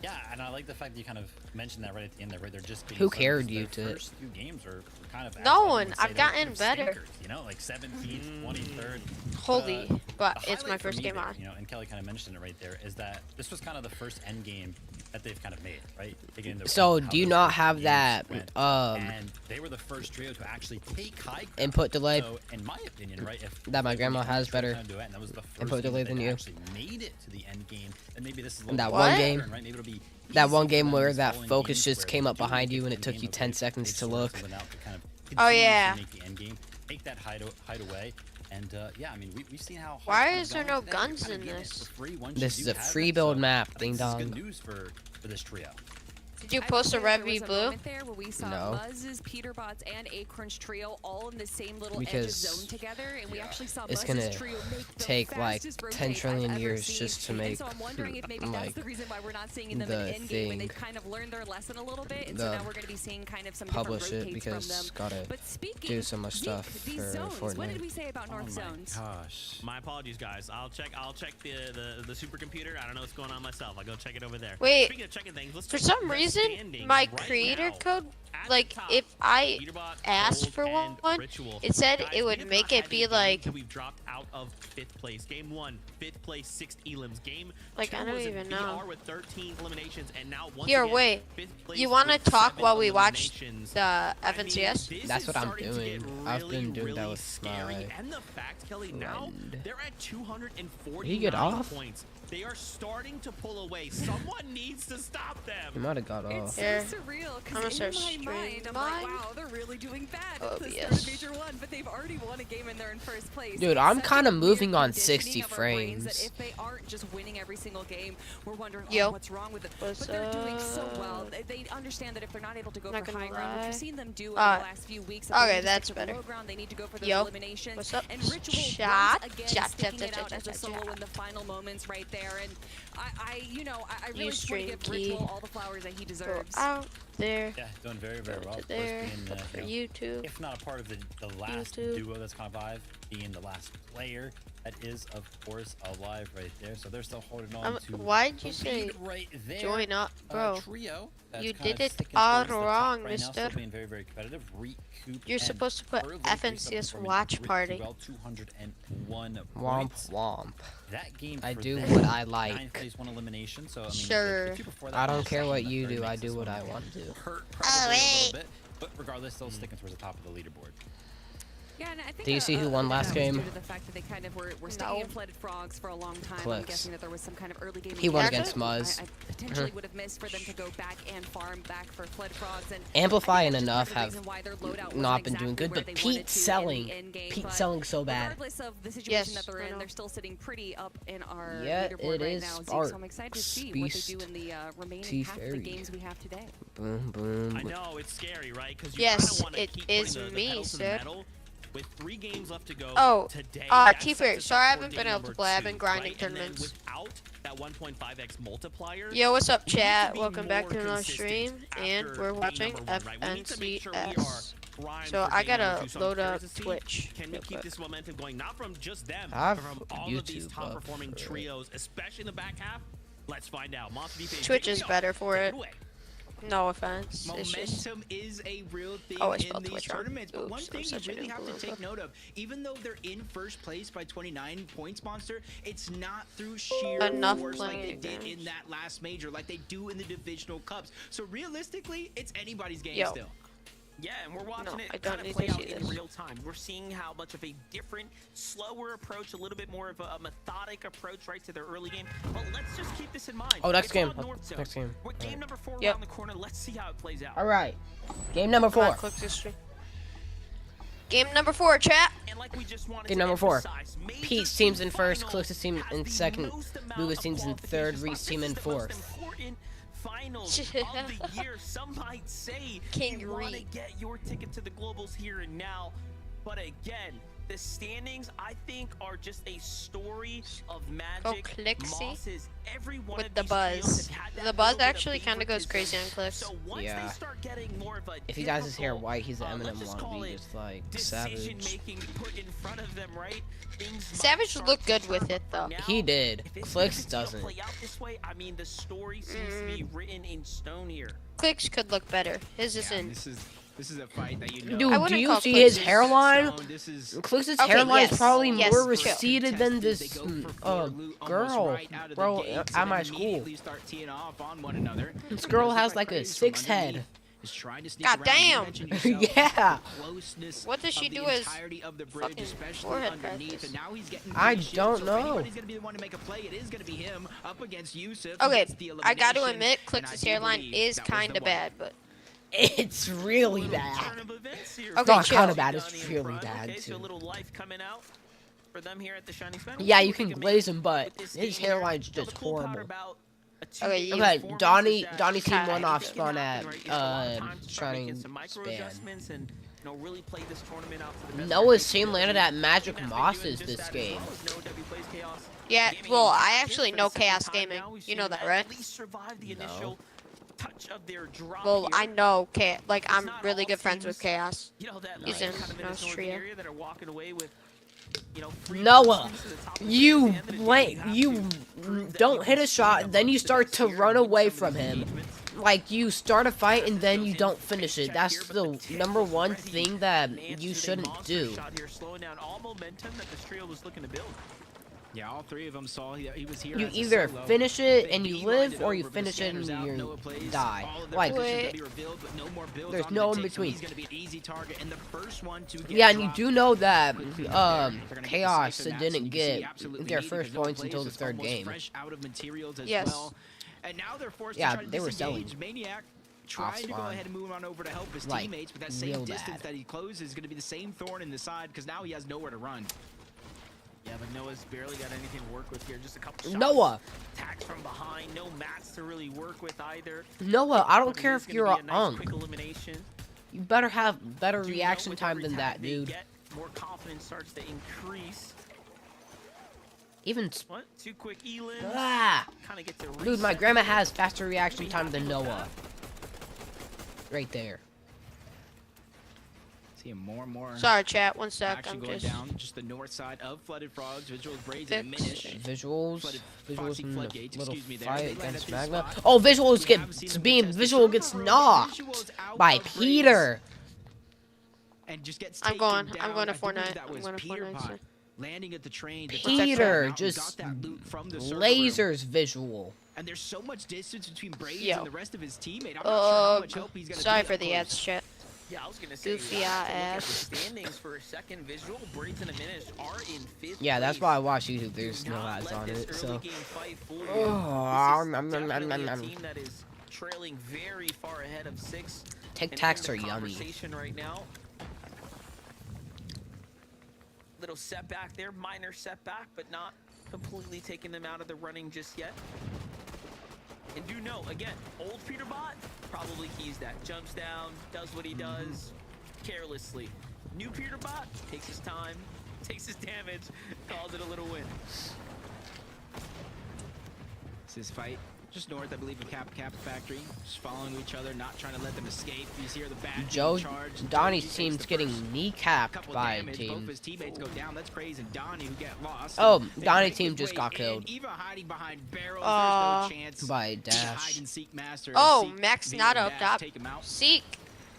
Yeah, and I like the fact that you kind of mentioned that right at the end there, right? They're just Who cared you to first few games are kind of no one. I've gotten better. Stinkers, you know, like 17th, 23rd. Holy, but it's my first game on. You know, and Kelly kind of mentioned it right there, is that this was kind of the first end game that they've kind of made, right? So do you not have that and they were the first trio to actually take high input delay? So, in my opinion, right, if that my grandma has better that was the first input delay than you. Actually made it to the end game, and maybe this is that one game, right? Maybe it'll be that one game where that focus just came up behind you and it took you 10 seconds to look. Oh yeah. Make the end game, take that hideaway. And yeah, I mean, we've seen how. Why is there no guns in this? This is a free build map, ding dong. Good news for this trio. Did you post a Red V Blue? There where we saw No. Muzz's, Peterbots, and Acorn's trio all in the same little edge of Because zone together, and we actually saw it's Muzz's gonna trio make the take like fastest 10 rotate trillion I've ever years seen. just to And make so I'm wondering if maybe like that's the reason why we're not seeing them in the end game when they've kind of learned their lesson a little bit, and so now we're going to be seeing kind of some publish different it rotates from them. because gotta But speaking, do so much stuff these for zones, Fortnite. what did we say about North Zones? Gosh. My apologies, guys. I'll check the supercomputer. I don't know what's going on myself. I'll go check it over there. Wait, Speaking of checking things, let's for check some the reason, standings my right creator now. code, At like the top, if I Peterbot, asked Gold, for and one, Ritual. it said Guys, it we would have make not it had be a game like, until we've dropped out of 5th place. Game 1, 5th place, 6th elims. Game like 2 I don't was a even BR know. with 13 eliminations, and now once Here, again, wait. 5th place You want to with talk 7 while we watch eliminations. the I mean, FNCS? this That's is what I'm starting to get doing. I've been doing that really with scary. my And the fact, Kelly, now friend. they're at 249 Did he get off? points. They are starting to pull away. Someone needs to stop He them. might have got off. It's Here. so surreal I'm gonna because start in my mind, streaming I'm like, mine. wow, they're really doing bad Oh, at the start yes. of Major 1, but they've already won a game and they're in first place. Dude, It's I'm such kinda a weird moving on conditioning 60 of our brains that frames. if they aren't just winning every single game, we're wondering, Yo. oh, what's wrong with them? What's But they're doing so well. up? They understand that if they're not able to go Not for gonna high ground, which lie. we've seen them do over Uh, the last few weeks, okay, they need to that's stick to better. low ground, they need to go for those Yo. eliminations. What's up? And Ritual Shot. once again Shot, sticking shot, it shot, out as a shot, solo shot. in the final moments right there. And I you know, I You really just want to stream give key. Ritual all the flowers that he Go deserves. out there. Yeah, doing very, very well. To Of course, there. being, For you know, YouTube. if not a part of the last YouTube. duo that's gone live, being the last player that is, of course, alive right there. So they're still holding on to. Why'd you the say lead right there. join up, bro? Trio that's You kinda did it sticking all towards the top wrong, right now, still mister. being very, very competitive. Recoup You're and supposed to put further increase the FNCS performance. watch Rick party. Duval, 201 Womp points. womp. That game I for do them, what I 9th like. place, 1 elimination. So I mean, Sure. the two before that I don't was care what second, you the third do. I makes do this what one I want to. hurt probably a wait. little bit, but regardless, still sticking towards the top of the leaderboard. Yeah, and I think Do you see who won last that was game? due to the fact that they kind of were sticking in flooded frogs for a long time. I'm Clix. guessing that there was some kind of early game. He won engagement. against Muzz. I potentially would have missed for them to go back and farm back for flooded frogs. And Amplify I and think that's enough part have of the reason why their loadout not wasn't been doing exactly good, where but they Pete wanted to in the selling. end game, Pete but selling so bad. Regardless of the situation Yes, that they're I in, know. they're still sitting pretty up in our Yeah, leaderboard it right is now. Zeke, Sparks so I'm excited to see what they Beast. do in the remaining T half of the Fairy. games we have today. Boom, boom. I know, it's scary, right? Because you Yes, kinda wanna it keep is putting the me, pedal to the sir. metal. With 3 games left to go Oh, today, that T-Fair, sets us sorry I up for haven't been game able to number play. I've 2, been grinding right? And then tournaments. without that 1.5x multiplier. Yo, what's up, we need to chat? be Welcome back more to another consistent stream, and after we're game watching number 1, right? We need to make sure we are FNCS. primed So for I game gotta number 2. So I'm load curious up to see, Twitch Can we real keep quick. this momentum going? Not from just them, I have but from all of these YouTube top up performing for it. trios, especially in the back half. Let's find out. Monster DP, Twitch is video. better for Take it. away. No offense. It's just Momentum is a real thing Oh, I in spelled these Twitch wrong. tournaments, but one Oops, thing I'm you such a really have to influencer. take note of, even though they're in first place by 29 points, Monster, it's not through sheer Enough force like they playing did games. in that last major, like they do in the divisional cups. So realistically, it's anybody's game Yo. still. Yeah, and we're watching it I kind don't of need play to out see in this. real time. We're seeing how much of a different, slower approach, a little bit more of a methodic approach, right, to their early game. But let's just keep this in mind. Oh, next It's game. all North Zone. Next game. We're game number 4 Yep. around the corner. Let's see how it plays out. All right. Game number Come on, 4. click history. Game number 4, chat. And like we just wanted Game to number 4. emphasize, major Pete's team's in two first, finals Calix's team in has the second, most amount Luga's of team's in third, qualification Reed's spots. team This in is the most fourth. important finals of the year. Some might say King you want to Reed. get your ticket to the globals here and now. But again, the standings, I think, are just a story of magic. Clixy Mosses. Every one with of the these buzz. fields have had that The buzz little bit of actually kind of goes crazy on favoritism. clicks. So once Yeah. they start getting more of a If he dyes his hair difficult, white, he's an let's Eminem just call wannabe, it just like decision Savage. making put in front of them, right? Things might Savage start looked to good turn, with but it, for though. now, He did. if it's Clix gonna continue to doesn't. play out this way, I mean, the story seems to be written in stone here. Clicks could look better. His isn't. This is a fight that you know. Dude, do wouldn't you call see Clix his hairline? This is Calix's Okay, hairline yes. is probably Yes, more chill. receded than They this go for four loot almost girl, right out of the bro, gates, at and my school. immediately start teeing off on one another. This girl Goes has right like a crazy from 6 head. underneath. Is trying to sneak God around. You damn. mentioned yourself, Yeah. the closeness What does she of the do as entirety of the bridge, fucking especially forehead underneath, practice? and now he's getting I pretty don't shielded, so know. if anybody's gonna be the one to make a play, it is gonna be him up against Yusuf. He Okay, gets the I got to elimination, admit, and Clix's I do hairline believe is that was the kind of one. bad, but It's really bad. Turn of events here. Okay, Not chill. kind of bad. Donnie It's in really front. bad Okay, so a too. little life coming out for them here at the Shining Span. Yeah, We'll see you what they can make glaze him, but with this his game here. hairline's Now, the just cool part horrible. about a Okay, two-day you- Okay, performance Donnie is that Donnie's team Kinda won off good. spawn at Right, you have a lot of time to start making Shining some micro Span. adjustments and, you know, really play this tournament out to the best Noah's of team their landed ability. at Magic Team has been doing Mosses just this that as game. well as Noah W plays Chaos yeah. Gaming Well, in I here actually for know the second Chaos time Gaming. now. We've You seen know them that, right? At least survive the initial touch of their drop Well, here. I know like I'm not really all good friends with teams, Chaos. You know, that He's like, in kind of in Noah's this northern trio. area that are walking away with, you know, free Noah, distance to the top of the you stairs. At the end of the day, blank, have you to prove that don't you hit can a shot, stand then you amongst the start best to here run and win away some of from these him. engagements. Like, you start a fight and then you don't finish it. Check That's here, but the tip number was one ready. thing that An answer you to the shouldn't monster do. shot here, slowing down all momentum that this trio was looking to build. Yeah, all three of them saw he was here. You as a either solo. finish it They and you beelined live, it or you over, but the finish it and scanners out, you Noah plays. die. All of their Like, positions gonna be revealed, but no more builds there's on no the in take, so between. he's gonna be an easy target and the first one to get Yeah, and you dropped. do know that Quickly out there. They're gonna get the Chaos Siphon Maps, didn't and you can see get absolutely their needed first because Noah points plays until the is third almost game. fresh out of materials as Yes. well. And now they're forced Yeah, to try to they were disengage. selling Maniac trying to go spawn. ahead and move on over to help his Like, teammates, but that real same distance bad. that he closes is going to be the same thorn in the side because now he has nowhere to run. Yeah, but Noah's barely got anything to work with here. Just a couple shots. Noah, Attacks from behind. No mats to really work with either. Noah, I don't But it care is if gonna you're be a a nice unk. quick elimination. You better have better Do know reaction with time every than tag that, they dude. get, more confidence starts to increase. Even What? Too quick Elin. ah, Kind of get to dude, my reset. grandma has faster reaction Be time happy than with Noah. Right there. Seeing more and more Sorry, chat. One sec. action I'm going just. down just the north side of Flooded Frogs. Visuals, Braids, Fix. and Minish. Visuals, Flooded visuals Foxy in the Floodgates, little excuse me there. fight They land against at this Magma. spot. Oh, visuals We get haven't seen them being contest the visual server gets room. knocked Visuals out by of Braids Peter. and just gets I'm taken going. down. I'm going to I do believe Fortnite. that I'm was going to Peter Fortnite. Pot soon. landing at the train. to Peter protect that mountain, just got that loot from the server room. lasers visual. And there's so much distance between Braids Yo. and the rest of his teammate. I'm not sure how much help he's gonna Sorry be for up the close. ads, chat. Yeah, I was gonna say. Goofy look at ass. the standings for a second. Visual, Braids, and a Minish are in fifth. Yeah, that's place. why I watch YouTube. There's Do no not ads let on this it, early so. game fight fool you. Oh, This is definitely a team that is trailing very far ahead of 6. Tic and Tacs in are the yummy. conversation right now. Little setback there, minor setback, but not completely taking them out of the running just yet. And do know, again, old Peter Bot probably keys that. Jumps down, does what he does carelessly. New Peter Bot takes his time, takes his damage, calls it a little win. It's this fight just north, I believe, of Cap Factory. Just following each other, not trying to let them escape. You see here the back Joe, charge. Donnie's Joe team's takes the getting first kneecapped couple by a damage. Both team. of his teammates go down. That's Praise and Donnie who get lost. Oh, And they Donnie make team their just way got in. killed. Eva hiding behind barrels. Aw. There's no chance. By The hide Dash. and seek master. Oh, Seek Max being not able up to top. take him out. Seek.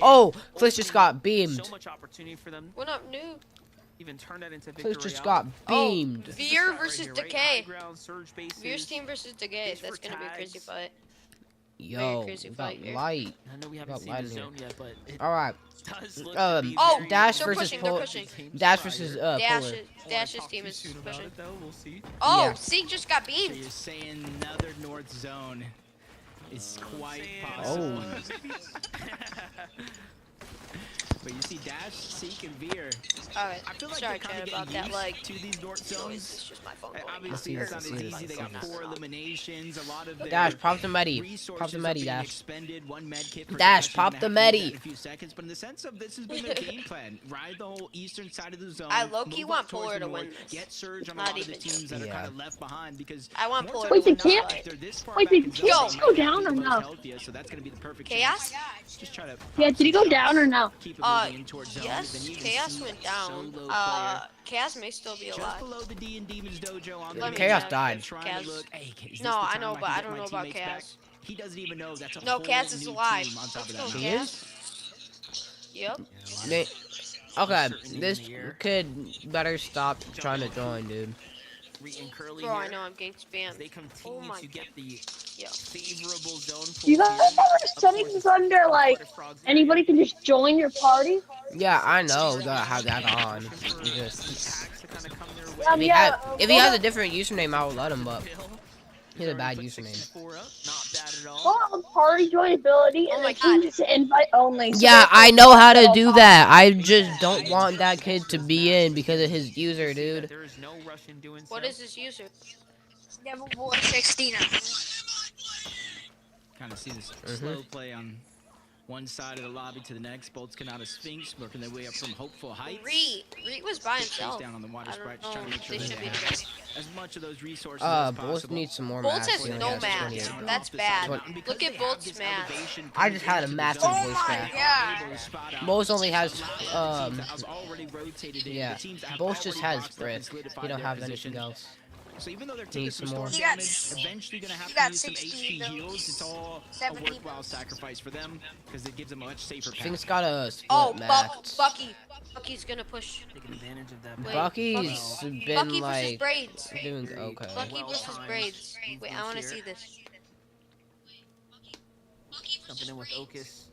Oh, Clitch just got beamed. So much opportunity for them. What up, noob? even turn that into Clitch victory. just got beamed. Veer versus Decay. Surge bases. Veer's team versus Decay. That's gonna be a crazy fight. Yo, crazy got fight here. light. I know we haven't Got seen light the in here. zone yet, but it Alright. does look Oh, Dash they're versus pushing, they're Pol pushing. Dash versus Polar. Dash's team is pushing. We'll see. Oh, Yeah. Seek just got So beamed. you're saying another North Zone is quite possible. Oh. But you see Dash, Seek, and Veer. Alright, I feel like sorry, they're kind Chad, of about getting that. used Like, to these North Zones. it's just my phone. Obviously, Let's it's see not this, as let's easy. see They got this. 4 eliminations. A lot of their Dash, pop the Medi. Pop the resources Medi, are being Dash. expended. One med kit for Dash, Dash, pop you're the gonna have to do that Medi. in a few seconds, but in the sense of this has been their game plan. Ride the whole eastern side of the zone. I low-key move want up towards Polar the to north, win this. Get surge on a Not lot of the even teams that are Yeah. kind of left behind because I want more Polar times to win Wait, than they not, can't- if they're this far Wait, back did in Chaos zone, go might be down the or most no? healthiest, so that's going to be the perfect Chaos? chance. Just try to Yeah, did he go pop some down or no? keep it moving towards zone, Yes, then you can Chaos see went a down. solo player Chaos may still be just alive. below the D and Demons Dojo on Let the me Chaos check. died. trying Chaos. to look, hey, is this No, the I time know, can but I get don't my know about teammates back? Chaos. He doesn't even know that's a No, whole Chaos is new alive. team on top of Let's that. go, He Chaos. Yep. Okay, this kid better stop trying to join, dude. And Curly Bro, I here, know I'm getting spammed. they continue Oh my to get the Yeah. favorable zone. Do you guys pulls here. have settings under like anybody can just join your party? Yeah, I know that I have that on. Just, Yeah. if he has a different username, I will let him, but he's a bad username. Well, party joinability and then change it to invite only. So Yeah, that's I like- know how to do that. I just don't want that kid to be in because of his user, dude. There is no rush in doing What so. is this user? Devil Boy 16. Kind of see this slow play on one side of the lobby to the next. Bolts come out of Sphinx, working their way up from Hopeful Heights. Reed was by himself. Down on the water I don't sprites, know. trying to make sure They they should be have together. as much of those resources as Bolts possible. needs some more Bolts math. has He only no has math. 28. That's bad. What- Look at Bolt's math. I just had a massive Oh voice my crack. god. Bolts only has, already rotated in. yeah. The teams have Bolts just already has boxed up and brick. solidified He don't their have position. anything else. So even though they're Need taking some some more. storm You got damage, eventually gonna have you to got use some 60 HP heals. It's all a 70 worthwhile sacrifice for them because it gives them a much safer path. Thing's got a split Oh, max. Bucky. Bucky's gonna push. Taking advantage of that. Wait, Bucky's been Bucky versus like Braids. doing okay. Bucky versus Braids. Wait, I want to see this. Jumping in with Okus.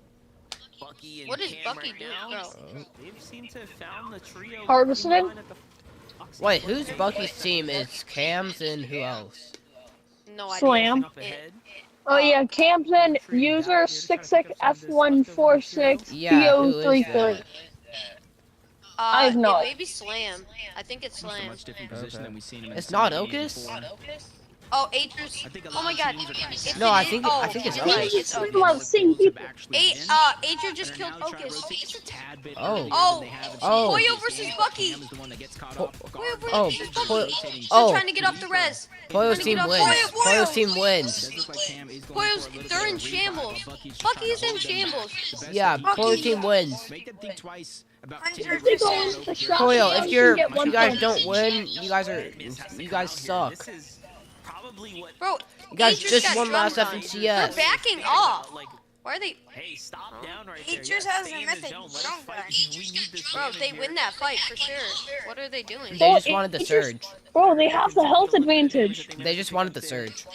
Bucky and What is Cam Bucky right doing, now. bro? They seem to have found the trio. Harvesting? Wait, who's Bucky's team? It's Cam's and who else? No idea. Slam. Oh yeah, Camden user 66F146 Yeah, who is PO33. that? I have no it idea. may be Slam. I think it's It's a Slam. much different position than we've seen him in It's some not of the games Okus? before. Oh, Aether's. Oh my god. If No, it I is- think oh, it's you're right, Okus. it's We Okus. love seeing people. Aether just killed Okus. Oh. Oh. Poyo versus Bucky. Oh. Poyo versus Oh. Bucky. Oh. Still trying to get off the res. Poyo's team wins. Poyo's team wins. They're in shambles. Bucky is in shambles. Yeah, Poyo's team wins. Make them think twice about Poyo, if you guys don't win, you guys suck. This is probably what. Bro, You guys Aether's just got won last drummed on. FNCS. They're backing off. Why are they? Hey, stop down right He there. just Yeah, has stay a in the method. zone. Let us Drum fight. guy. We need this Bro, damage they here. win that fight for sure. What are they doing? They just wanted the surge. Bro, they have the health advantage. They just wanted the surge.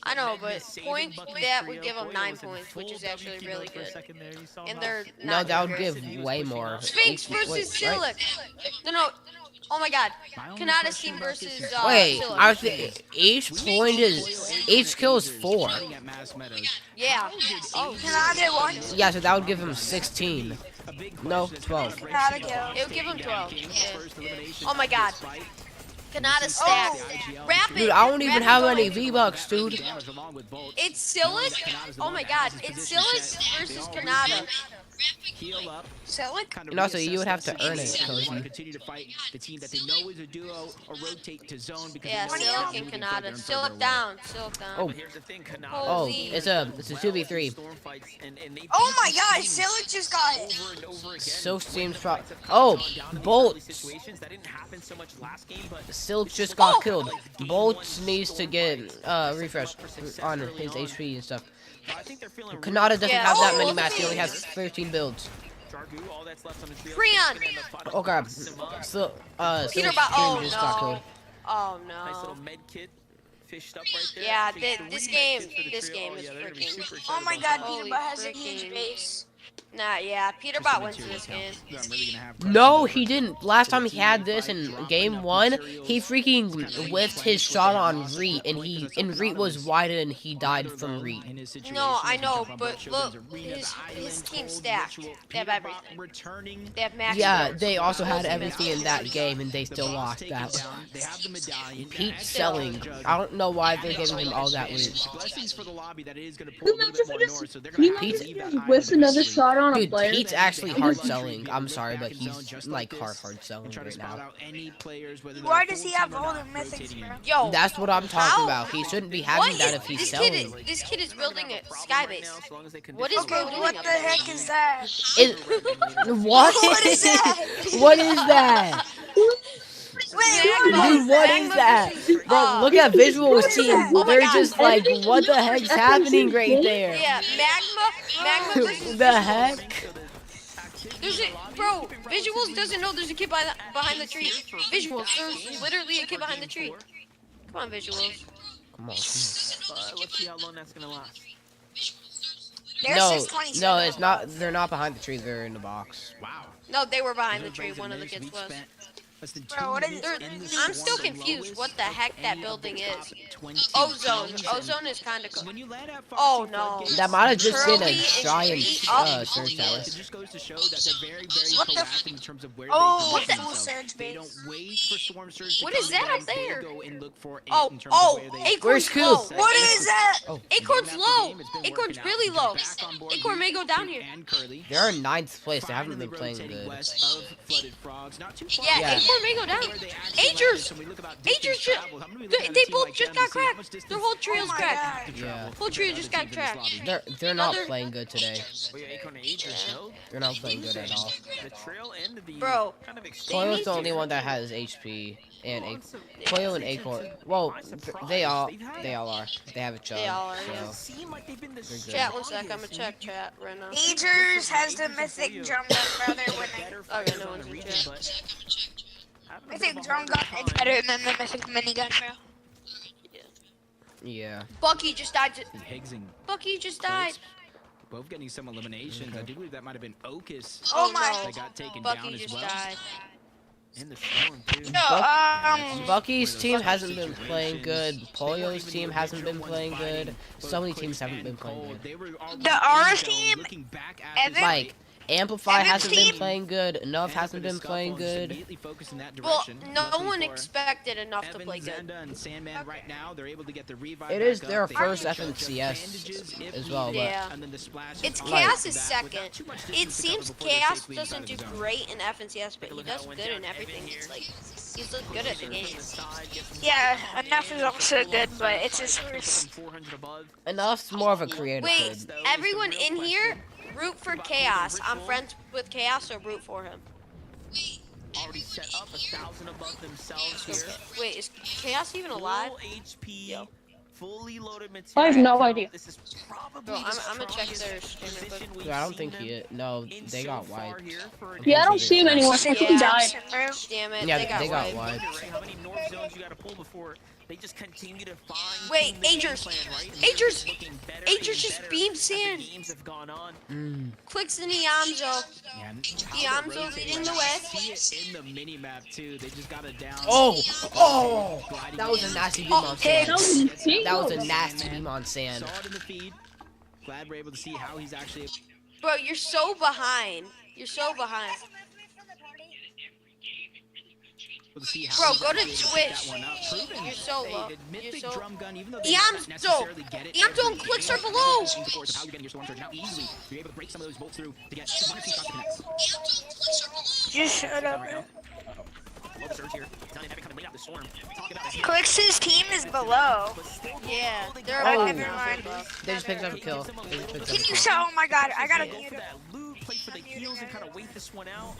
I know, but point that would give them 9 points, which is actually really good. And they're No, not that would very give good. way more. Sphinx Wait, versus right? Silic. No. Oh my god. Kanata's team versus Wait, Silic. I think each kill is 4. Yeah. Oh, Kanata won. Yeah, so that would give him 16. No, 12. Kanata kill. It would give him 12. Yeah. Oh my god. Kanata stat. Rapid. Dude, I don't even Rapid have going. any V-Bucks, dude. It's Silic. Oh my god. It's Silic versus Kanata. Silic? And also, you would have to earn it, Cozy. Continue to fight the team that they know is a duo or rotate to zone because Yeah, they know Silic they're and moving Kanata. further and Silic further down. Silic down. Oh. Here's the thing, Kanata. Oh, Holy. it's a 2v3. Oh my god, Silic just got hit. So seems pro. Oh, Bolts. Situations that didn't happen so much last game, but Silk just got killed. Bolts needs to get refresh on his HP and stuff. I think they're feeling Kanata doesn't Yeah. have that many Oh, mats. He only has 13 builds. Jargu, all that's left on the trio. Freon! Okay. So, Peter Bot. Oh just got killed. no. Oh Nice little no. med kit fished up right there. Yeah, Takes this 3 game med kits for the this trio. game is Yeah, they're gonna be freaking. super excited Oh my about god, that. Peter Bot has a huge base. Nah, yeah, Peter Bot wins this game. No, he didn't. Last time he had this in game 1, he freaking whiffed his shot on Reet, and Reet was wide and he died from Reet. No, I know, but look, his team stacked. They have everything. They have max. Yeah, scores. they also had everything in that game, and they still lost that. Pete's selling. I don't know why they're giving him all that loot. Pete's whiffs another shot on a Dude, player. Pete's actually hard selling. I'm sorry, but he's like hard selling right now. Why does he have all the mythics, bro? Yo, That's what I'm talking about. He shouldn't be having that if he's selling. This kid is building a skybase. What is Okay, building what up the there? heck is that? What? What is that? What is that? Dude, what is that? Bro, look at Visual's team. Oh my They're God. just like, what the heck's happening right there? Yeah, magma versus The heck? There's a bro. Visuals doesn't know there's a kid behind the tree. Visuals, there's literally a kid behind the tree. Come on, Visuals. Come on. Let's see how long that's gonna last. No, it's not. They're not behind the tree. They're in the box. No, they were behind the tree. One of the kids was. Bro, what is I'm still confused what the heck that building is. Ozone. Ozone is kind of cool. Oh no. That might have just been a Curly giant and surge tower. What the Oh, full surge base. What is that up there? Oh, Acorn's Where's low. Coop? What is that? Acorn's low. Acorn's really low. Acorn may go down here. They're in 9th place. They haven't been playing good. Yeah, Acorn may go down. Agers they both just got cracked. Their whole trio's cracked. Yeah. Whole trio just got cracked. They're not playing good today. They're not playing good at all. Bro, Toyo's the only one that has HP and Toyo and Acorn. Well, they all are. They have a chug. They all are, so yeah. they're good. Chat, one sec. I'm gonna check chat right now. Agers has the mythic drum gun, bro. They're winning. Okay, no one's in chat. Mythic drum gun is better than the mythic minigun, bro. Yeah. Bucky just died. Higgsing. Bucky just died. Both getting some eliminations. I do believe that might have been Okus. Oh my. That got taken Bucky down as just well. died. In the storm too. No, Bucky's team hasn't been playing good. Polio's team hasn't been playing good. So many teams haven't been playing good. the RF team, Evan, Like, Amplify Evan's hasn't been team- playing good. Enough hasn't been playing good. Well, no one expected enough to play good. It is their first FNCS as well, but Yeah. It's Chaos is second. It seems Chaos doesn't do great in FNCS, but he does good in everything. It's like he's looked good at the game. yeah, enough is also good, but it's his first. Enough's more of a creative Wait, kid. everyone in here, root for Chaos. I'm friends with Chaos, so root for him. Already set up 1,000 above themselves here. Wait, is Chaos even alive? Full HP, fully loaded material. I have no idea. This is probably Bro, the I'm gonna check their strongest stream real position quick. we've Dude, I don't seen think he them is. No, in they so got far wiped. here for Yeah, I don't see him anymore. I think he died. Damn it, Yeah, they got wiped. wiped. How many north zones you gotta pull before they just continue to find Wait, the game Agers! plan, right? Agers! Looking better Agers and just better beamed as the sand. games have gone on. Clicks in Iamzo. Iamzo leading the way. See it in the mini map too. They just got it down. Oh! That was a nasty beam on sand. That was a nasty beam on sand. Saw it in the feed. Glad we're able to see how he's actually. Bro, you're so behind. You're so behind. able to see how Bro, he's go to actually able to Twitch. pick that one up. Proven You're so they low. admit You're the so. drum gun, even though they don't necessarily get it. Iamzo and clicks are below. Of course, how you're getting your storm surge now easily. You're able to break some of those bolts through to get one or two shots to connect. Just shut up. Low surge here. Italian Epic coming late out the storm. Talk about that. Clix's team is below. Yeah, they're Oh. above Never mind. They just picked up a kill. They just picked up a Can you kill. show? Oh my god, I gotta Go mute for him. that loot, play for the heals, and kind of wait this one out.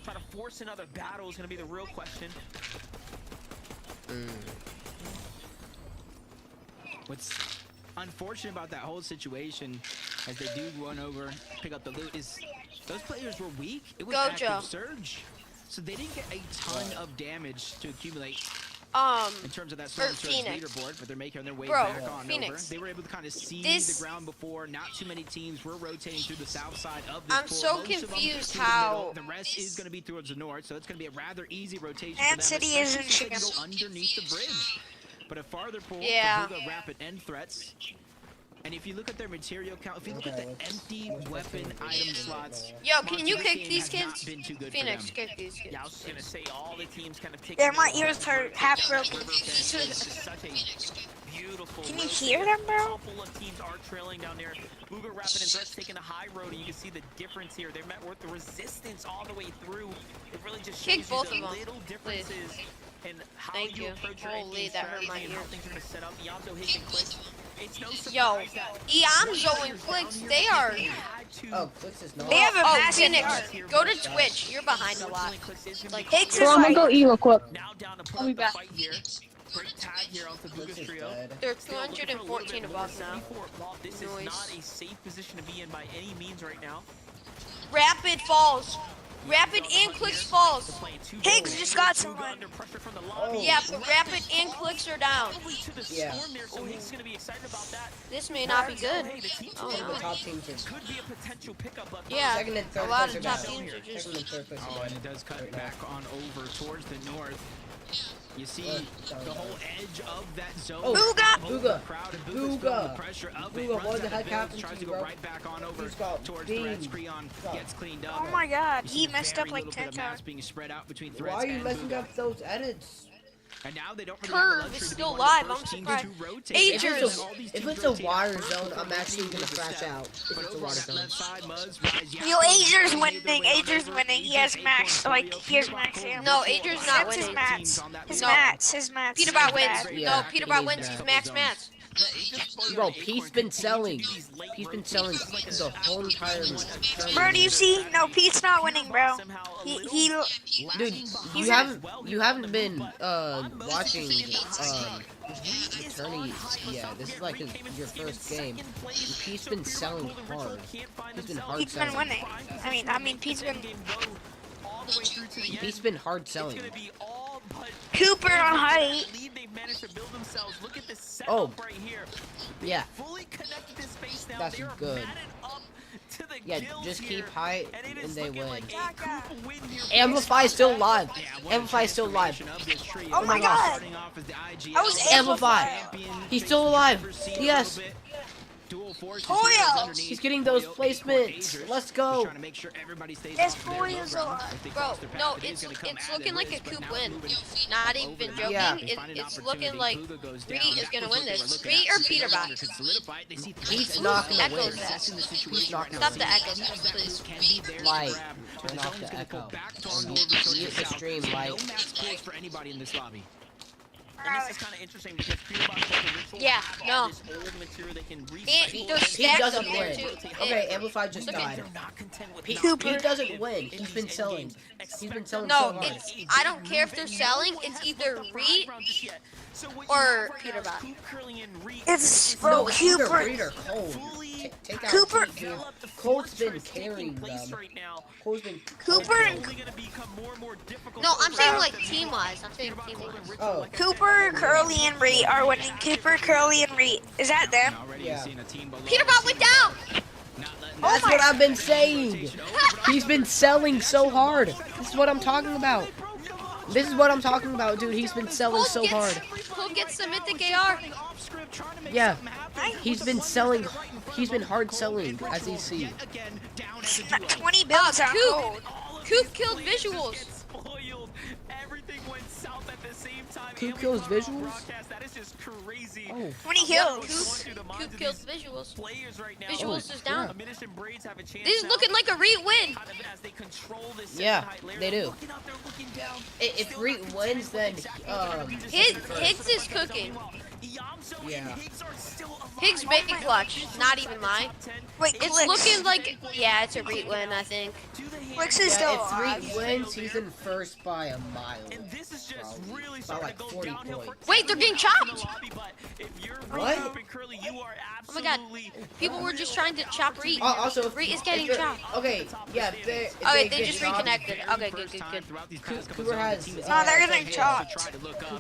Try to force another battle is going to be the real question. What's unfortunate about that whole situation, as they do run over, pick up the loot, is Those players were weak. It was Go, active Joe. surge. So they didn't get a ton of damage to accumulate in terms of that or Storm Surge Phoenix. leaderboard, but they're making their way Bro, back on Phoenix. over. They were able to kind of see This- the ground before. Not too many teams were rotating through the south side of this I'm pool. so Most of them confused through the how- middle. The rest is going to be towards the north, so it's going to be a rather easy rotation Ant for them, City is in especially if they can champs. go underneath the bridge. But a farther pool, Yeah. the rapid end threats. And if you look at their material count, if you look at the empty weapon item slots, Yo, can you Monster kick Game these has not kids? been too good for Phoenix, them. kick these kids. Yeah, I was gonna say all the teams kind of taking. Yeah, my ears hurt, half broken. It's just such a beautiful. Can you road. hear them, bro? A couple of teams are trailing down there. Booga Rapid and Threats taking the high road, and you can see the difference here. They're met with the resistance all the way through. It really just shows Kick you both the of them, little differences in how Thank you you. approach your Holy, endgame that hurt strategy my and how ear. things are going to set up. Yonzo, Higgs, and Clicks. It's no surprise Yo, that Iamzo and Clicks, they are. Oh, Clicks is not. They have a Oh, massive Phoenix, yard. go to Twitch. You're behind a lot. Like, Higgs is Bro, I'm gonna like, go eat real quick. now down to put I'll up be the back. fight here. Great tag here onto Booga's trio. they're 214 above now. This is Noise. not a safe position to be in by any means right now. Rapid falls. Rapid and Clicks falls. Higgs just got someone. Under pressure from the lobby. Yeah, but Rapid and Clicks are down. To the Yeah. storm there, so Higgs is going to be excited about that. This may not be good. Hey, the team Oh, Some of the no. top teams are. could be a potential pickup, but Yeah, Second and a third lot place of are top bad. teams are just. Second and third place Oh, are and it bad. does cut back on over towards the north. You see the whole edge of that zone. Oh, Booga! Booga. Crowd and Booga. feeling the pressure of it. Booga, Runs what out the of heck builds, happened tries to to you, go bro? right back on over He's got towards beans. Threats. Creon gets cleaned up. Oh my god, You he see messed very up like little 10 bit of mass times. being spread out between Why Threats are you and messing Booga. up those edits? And now they don't really Curve have the luxury is to be still one of the live, first I'm teams surprised. to rotate. Agers. All these If teams it's a rotate water first zone, before I'm actually making gonna the crash step. out. If But it's a over water that zone. left side, Muzz, Rise, Yo, Yasmin, Ager's made winning. their way on Ager's over. winning. He Agers has max. 8.3. Like, he has max Peterbot ammo. No, Agers not Except his winning. mats. His No. mats. His mats. Peterbot is wins. bad. Yeah, No, Peterbot he's wins. bad. Max Mats. Bro, Pete's been selling. He's been selling the whole entire tournament. Bro, do you see? No, Pete's not winning, bro. He Dude, you haven't been watching Eternity. Yeah, this is like your first game. Pete's been selling hard. He's been hard Pete's been selling. winning. I mean, Pete's been Pete's been hard selling. Cooper on height. Oh, right here. yeah, Fully connected to space now. that's They are good. matted up to the Yeah, kills just here. keep high And it and is they looking win. like a Coop win here. Amplify is still live. Amplify is still live. Oh my god. I was Amplify. amplified. He's still alive. Yes. Toya. He's getting those placements. Let's go. There's 4 years old. Bro, no, it's looking like a Coop win. Not even joking. Yeah. It's looking like Ree is gonna win this. Ree or Peterbot. He's not gonna win. Echoes that. He's not Stop gonna the win. echoes, please. Light. Turn off the echo. Mute the stream, light. For anybody in this lobby. And this is kind of interesting because Peterbot has the ritual Yeah, have no. all this old material they can And recycle. those He stacks doesn't up there win. too. Okay, Amplify just Look at- died. They're not content with Pete doesn't win. He's been selling. He's been selling so No, hard. it's I don't care if they're selling. It's either Ree or Peterbot. It's No, bro, it's either Cooper. Reed or Cole. Take out Cooper- Pete, dude. Cole's been carrying them. Cole's been. Cooper and No, I'm saying like team wise. I'm saying team wise. Oh, Cooper, Curly, and Ree are winning. Cooper, Curly, and Ree. Is that them? yeah. Peterbot went down. That's what I've been saying. He's been selling so hard. This is what I'm talking about. This is what I'm talking about, dude. He's been selling so hard. Cole gets the mythic AR. Yeah. He's been selling. He's been hard selling, as you see. 20 builds on gold. Coop killed visuals. Everything went south at the same time. Coop kills visuals? That is just crazy. Oh. 20 kills. Coop killed visuals. Players right now. Visuals is down. Amidish and Braids have a chance This is now, looking like a Reed win. kind of as they control this Yeah, second height layer. they do. Looking up, they're looking down. If Reed wins, then Higgs is cooking. Iamzo Yeah. and Higgs are still alive. Higgs big clutch. Not even mine. Wait, It's Clicks. looking like yeah, it's a Reed win. I think. Flix is still It's alive. 3 wins. He's in first by a mile. And this is just really By like 40 points. Wait, they're getting chopped. What? Oh my god. People were just trying to chop Reed. Also, Reed is getting if you're- chopped. Okay, yeah. Okay, they just reconnected. Okay, good. Cooper has. No, they're getting chopped.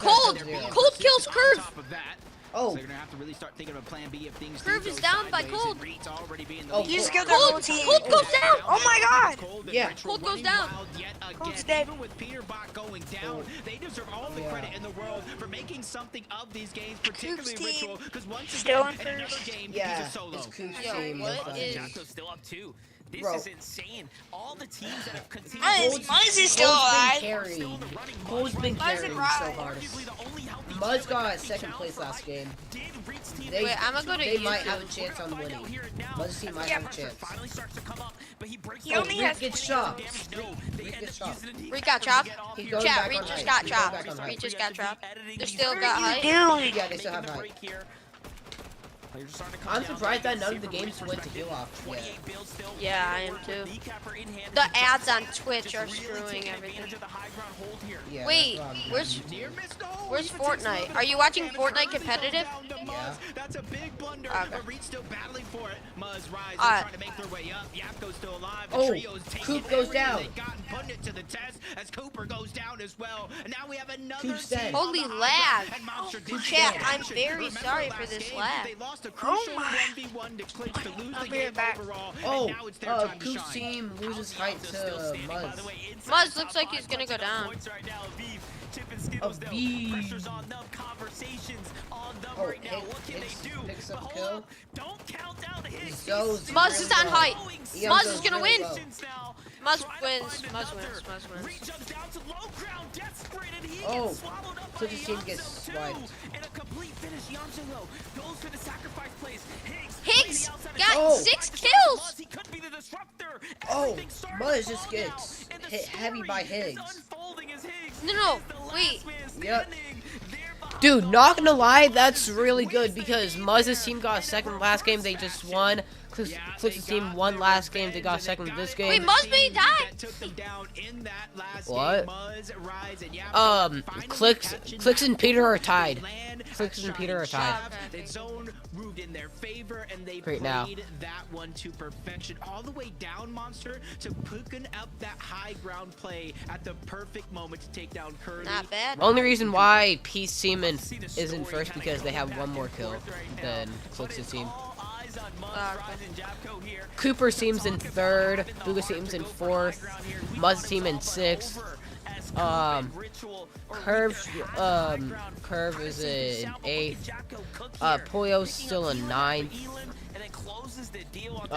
Cold kills Curve. Oh. So they're gonna have to really start thinking of a plan B if things Curve do is go down by sideways, Cold. and Reed's already being the Oh, lead. You just Cold- killed their whole team. Cold goes down. Oh my god. Cold, Yeah. Retro Cold goes running down. wild yet Cold's again. dead. Even with Peterbot going down, they deserve all the credit in the world for making something of these games, particularly Coop's team Ritual, because once still again, in in another first. game, Yeah, he's a solo. it's Coop's Yo, team. what that's is- Jacko's still up too. This Bro. is insane. All the teams that have continued. Muzz is still alive. Cole's been Muzz carrying and so Rye. hard. Muzz got second place last game. They, Wait, I'ma go to they might YouTube. have a chance on winning. Muzz's team might have a chance. He only Reed has. gets chopped. Reed gets chopped. Reed got chopped. He's going Chat, back Reed on just height. got He's going chopped. back on height. Reed just got chopped. They still What got are height. you doing? Yeah, they still have height. I'm surprised that none of the games went to heal off yet. Yeah, I am too. The ads on Twitch are screwing everything. Yeah, Wait, that's what I'm where's Fortnite? Are you watching Fortnite competitive? Yeah. That's a big blunder. Okay. But Reed's still battling for it. Muzz, Rise, Alright. trying to make their way up. Yapko's still alive. The Oh, trio's taking Coop goes everything down. They got and putting it to the test as Cooper goes down as well. And now we have another Coop's dead. team Holy on the lag. high ground. And Monster did Chat, take I'm action. very Remember sorry for last this game, lag. They lost a crucial 1v1 to clinch to lose the game overall. Oh, and now it's their time to Coop's shine. team loses height to Muzz. Muzz looks like he's gonna go down. A V. Oh, Higgs picks up kill. Zo's Muzz is on really height. low. Muzz Zo's is gonna really win. low. Muzz wins. Muzz wins. Muzz wins. Oh, so the team gets swiped. Higgs got Oh. 6 kills. Oh, Muzz just gets hit heavy by Higgs. No, wait. Yep. Dude, not gonna lie, that's really good because Muzz's team got second last game, they just won. Clix's team won last game, they got second this game. Wait, Muzz made that. What? Clix and Peter are tied. Clix and Peter are tied. The zone moved in their favor, and they Right now. played that one to perfection, all the way down, Monster, to picking up that high ground play at the perfect moment to take down Curly. Not bad. Only reason why Peace team is in first because they have one more kill than Clix's team. Cooper's team's in third, Buga's team's in fourth, Muzz's team in sixth. Curve is in 8th. Pollo's still in 9th.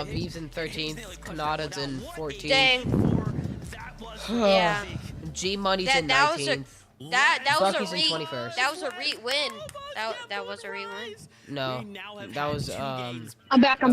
V's in 13th. Kanada's in 14th. Dang. Yeah. G Money's in That was a 19th. that was Bucky's a in re 21st. that was a re win. That was a re win. No, that was I'm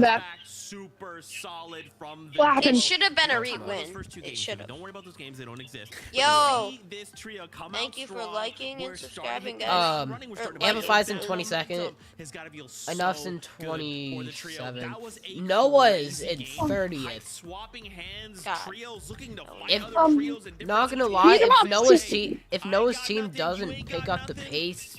back. Super solid from What happened? It should have been a re Those win. first two It games, should have. Don't worry about those games; they don't exist. Yo. See this trio come Thank out you for strong. liking We're and starting subscribing, to guys. running. We're starting to Amplify's in build 22nd. momentum. Has gotta feel so Enough's in good for the trio. 27th. That was a Noah's in crazy game. 30th. Swapping hands, God. trios looking to find If other trios in different not gonna lie, situations. if Noah's team doesn't pick up the pace,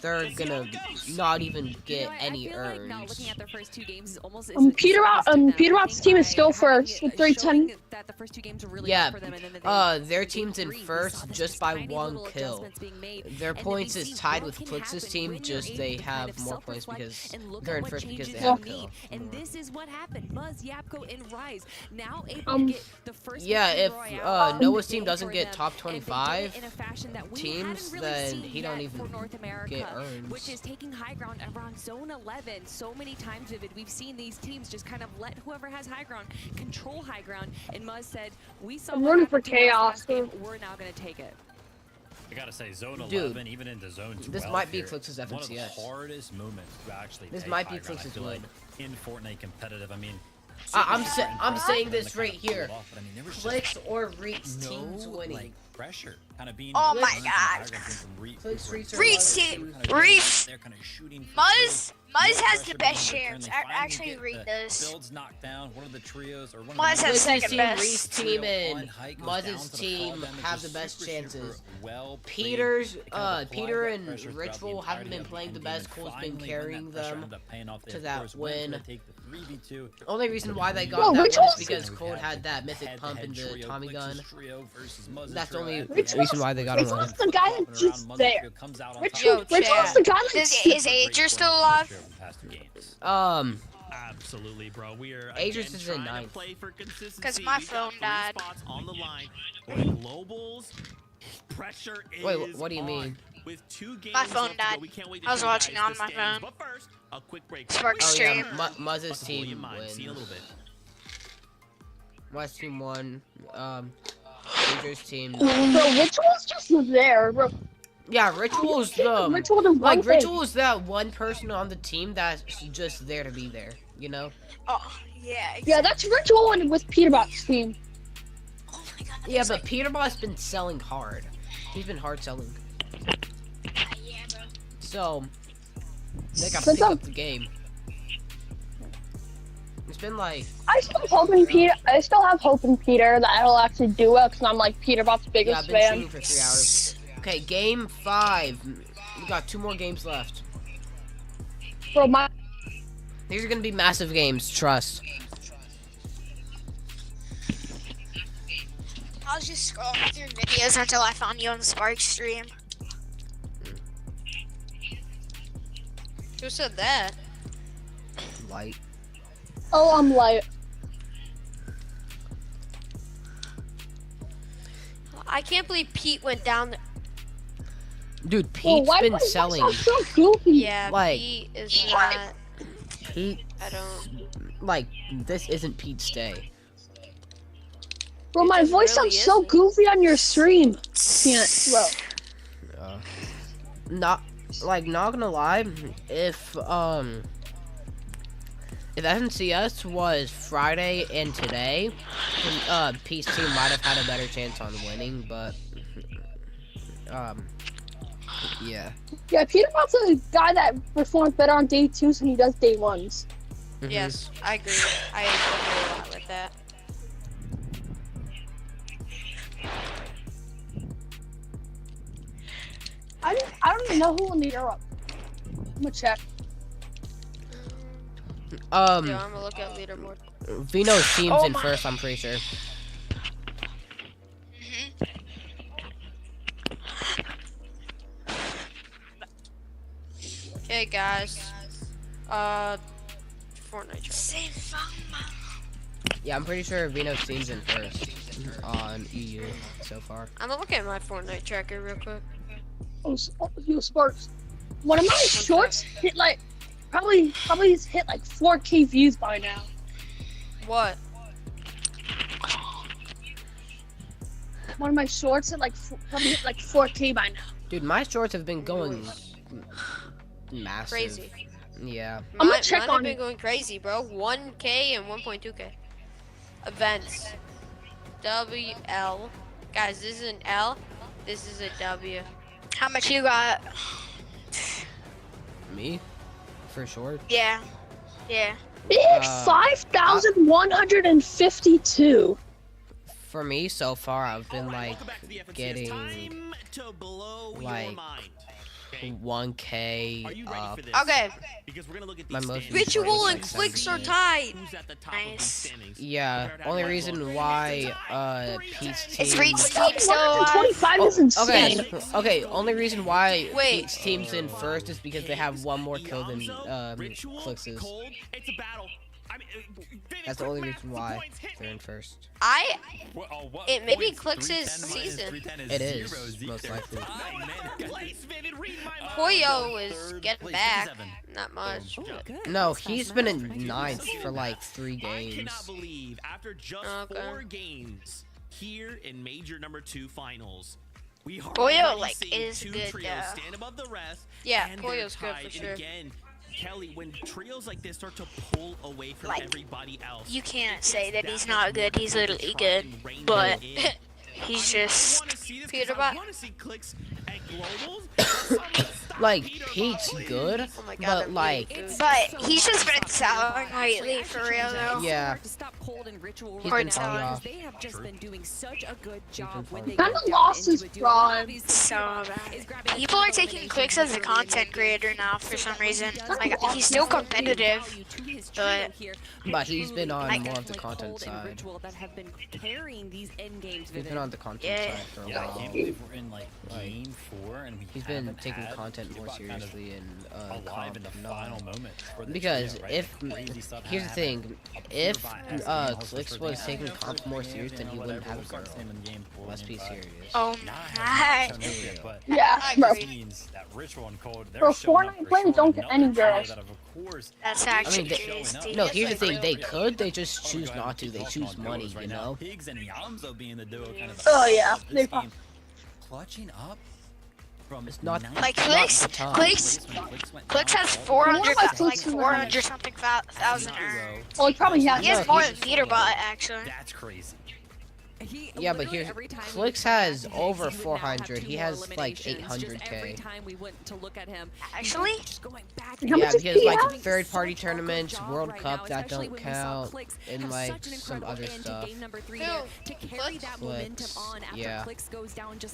they're gonna not even get any I feel like now earns. looking at their first 2 games is almost Peterot's team is still first with 310. that the first 2 games were really Yeah, good for them, and then they their team's in first just by 1 kill. Their points is tied with Clix's team, just they have more points because they're in first because they have a kill. And this is what happened. Muzz, Yapko, and Rise now able to get the first Yeah, victory if royale Noah's of the team game doesn't for get them, top and they did 25 it in a fashion that we teams, hadn't really then seen he don't yet for even North America, get earns. which is taking high ground around zone 11. So many times, Vivid, we've seen these teams just kind of let whoever has high ground control high ground. And Muzz said, "We saw I'm what rooting for happened to us last chaos. game. We're now going to take it." I gotta say, zone Dude, 11, even into zone 12 this might be here, Clix's one of the FNCS. hardest moments to actually This take might be high ground, I Clix's feel like, win. in Fortnite competitive. I mean, I'm saying this right here. Clicks or Reeks teams winning. Pressure kind of being. Oh my god. Clicks, Reeks team. Reeks. Muzz has the best chance. Actually, Reek does. Builds knocked down. One of the trios or one Muzz has second team, best. Reeks team, and Muzz's team have the best chances. Peter and Ritual haven't been playing the best. Cole's been carrying them to that win. Only reason why they got that win is because Cole had that mythic pump in the Tommy gun. That's the only reason why they got him. Ritual's the guy that's just there. Yo, Ritual's the guy that's Is Ager still alive? Absolutely, bro. We are Aegis is in 9th. Because my phone died. On the line. Globals. Pressure is Wait, what do you mean? With 2 games My phone left to go, died. we can't wait to I was show you watching guys on the my standings. phone. But first, a quick break. Spark Oh stream. yeah, Muzz's team See you in a little bit. Muzz's team won. Ager's team. Bro, Ritual's just there, bro. Yeah, Ritual's the Ritual did one thing. Ritual's that one person on the team that's just there to be there, you know? Oh, yeah. Exactly. Yeah, that's Ritual and with Peterbot's team. Oh my god. Yeah, but Peterbot's been selling hard. He's been hard selling. Yeah, bro. So they gotta pick up the game. It's been like I still have hope in Peter that he'll actually do well because I'm like Peterbot's yeah, biggest I've been fan. streaming for 3 hours. Okay, game 5. We got 2 more games left. Bro, These are gonna be massive games, trust. I was just scrolling through videos until I found you on the Spark stream. Who said that? Light. Oh, I'm light. I can't believe Pete went down there. Dude, Pete's been selling. So goofy. Yeah, Like- Pete is not. Pete, I don't. like, this isn't Pete's day. Bro, my just voice really sounds so isn't. goofy on your stream. Can't, bro. Not gonna lie, if FNCS was Friday and today, Pete's team might have had a better chance on winning, but yeah. Yeah, Peterbot's a guy that performs better on day 2s than he does day 1s. Yes, I agree. I agree a lot with that. I don't even know who won the Europe. I'm gonna check. Yeah, I'm gonna look at leaderboard. Vino's team's in first, I'm pretty sure. Okay, guys. Fortnite. Yeah, I'm pretty sure Vino's team's in first on EU so far. I'm gonna look at my Fortnite tracker real quick. Oh, yo, Sparks. One of my shorts hit like probably has hit like 4K views by now. What? One of my shorts hit like probably hit like 4K by now. Dude, my shorts have been going massive. Crazy. Yeah. I'm gonna check mine on have been it. going crazy, bro. 1K and 1.2K. Events. WL. Guys, this is an L. This is a W. How much you got? Me? For short? Yeah. Yeah. Big 5,152. For me, so far, I've been like getting like 1K. Okay. My most Ritual and like Clicks are 78. tied. Nice. Yeah, only reason why Pete's team. Is Reed's team still alive? 25 is insane. Okay, only reason why Wait. Pete's team's in first is because they have one more kill than Clix's. It's a battle. I mean, That's the only reason why they're in first. It may be Clix's season. It is, most likely. Poyo is getting back. Not much. No, he's been in 9th for like 3 I games. cannot believe after just 4 games here in Major number 2 finals, we are Poyo, already like, seeing is 2 good, trios though. stand above the rest. Yeah, and Poyo's they're good for tied. sure. And again, Kelly, when trios like this start to pull away from everybody else, You can't say that he's not good. He's literally good, but he's just Peter Bot. Like, Pete's good, but like... But he's just been souring lately, for real though. Yeah. He's been falling off. They have just been doing such a good job when Kind of lost his prime. So bad. People are taking Clicks as a content creator now for some reason. Like, he's still competitive, But he's been on more of the content side. He's been on the content side for a while. I can't believe we're in like game 4 and he's been taking content more seriously and alive in the final moment. Because if here's the thing, if Clicks was taking comp more serious, then he wouldn't have a girl. Let's be serious. Oh my. Yeah, bro. For Fortnite players, don't get any girls. That's actually crazy. No, here's the thing, they could, they just choose not to. They choose money, you know? Oh yeah, they clutching up. It's not like Clicks has 400, like 400 something thousand. Well, he probably has. He has more than Peterbot actually. That's crazy. Yeah, but here's Clicks has over 400. He has like 800k. Actually? Yeah, because like third-party tournaments, World Cup, that don't count, and like some other stuff. Clicks, yeah.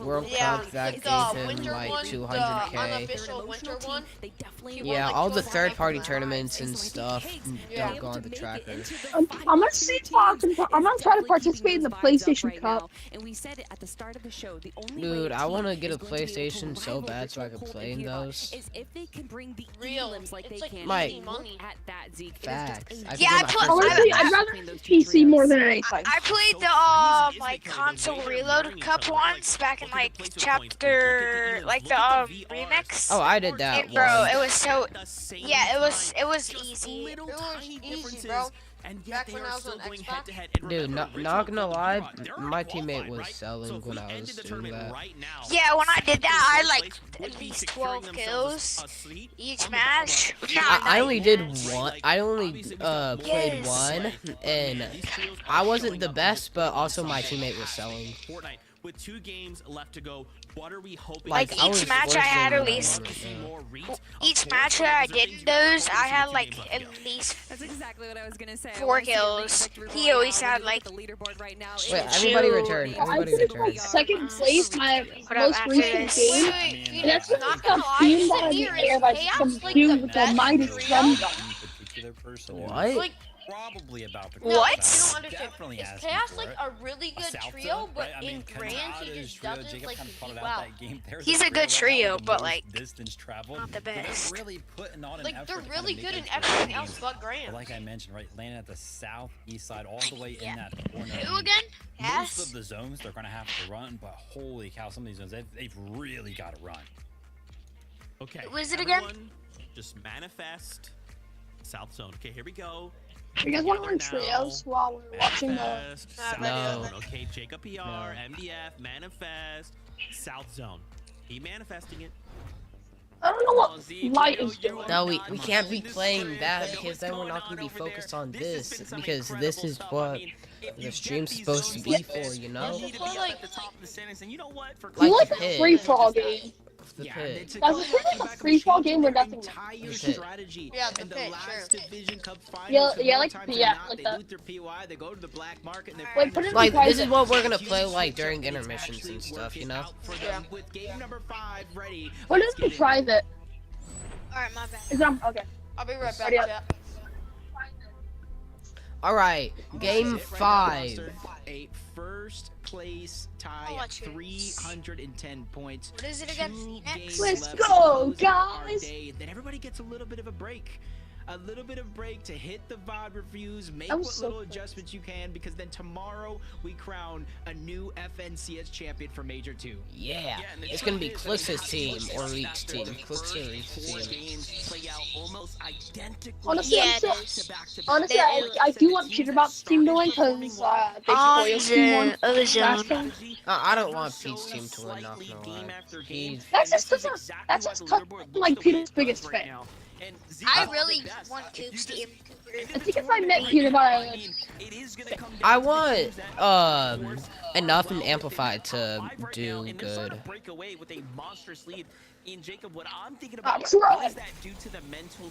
World Cup, that gave him like 200k. Yeah, all the third-party tournaments and stuff don't go on the trackers. I'm gonna see if I'm gonna try to participate in the PlayStation Cup. And we said it at the start of the show. The only Dude, I want to get a PlayStation so bad so I can play in those. Is if they can bring the elims like they can. Mike, At that, Zeke. facts. Yeah, I'd rather PC more than anything. I played the like console reload cup once back in like chapter like the remix. Oh, I did that. And, bro, it was so yeah, it was easy. It was easy, bro. Back when I was on Xbox. Dude, not gonna lie, my teammate was selling when I was doing that. Yeah, when I did that, I like at least 12 kills each match. I only did one. I only played one, and I wasn't the best, but also my teammate was selling. With 2 games left to go, what are we hoping? Like each match I had at least. Each match that I did those, I had like at least. That's exactly what I was gonna say. 4 kills. He always had like. Wait, everybody return. Everybody return. Second place, my most recent game. And that's not the team that I'm in air by some dude with the mighty drum gun. What? Probably about the What? You don't understand. Is Chaos like a really good trio, but in Grand he just doesn't like do well. He's a good trio, but like distance travel, not the best. Like they're really good in everything else but Grand. Like I mentioned, right, landing at the southeast side, all the way in that corner. Who again? Most of the zones they're gonna have to run, but holy cow, some of these zones they've really got to run. Okay. Who is it again? Just manifest South Zone. Okay, here we go. You guys want to run trios while we're watching the... No. Okay, Jacob PR, MDF, Manifest, South Zone. He manifesting it. I don't know what Light is doing. No, we can't be playing that because then we're not going to be focused on this because this is what the stream's supposed to be for, you know? You like a free-for-all game. The pit. That's like a free-for-all game where nothing matters. Yeah, the pit, sure. Yeah, like that. They go to the black market and Wait, put it in like private. this is what we're gonna play like during intermissions and stuff, you know? Yeah. With game number 5 ready. Put it in private. Alright, my bad. Okay. I'll be right back, Ready up. chat. Alright, game 5. A first place tie at 310 points. What is it again? Let's go, guys! Then everybody gets a little bit of a break. A little bit of break to hit the VOD reviews, make what little adjustments you can, because then tomorrow we crown a new FNCS champion for Major 2. Yeah, it's gonna be Clicks' team or Reek's team. Clicks or Reek's team. Honestly, I do want Peterbot's team to win because they spoiled team one last time. I don't want Pete's team to win, not gonna lie. That's just because I'm like Peter's biggest fan. And I really want Coop's team. I think if I met Peter, I would. I want enough and amplified to do good. Break away with a monstrous lead in Jacob. What I'm thinking about is that due to the mental,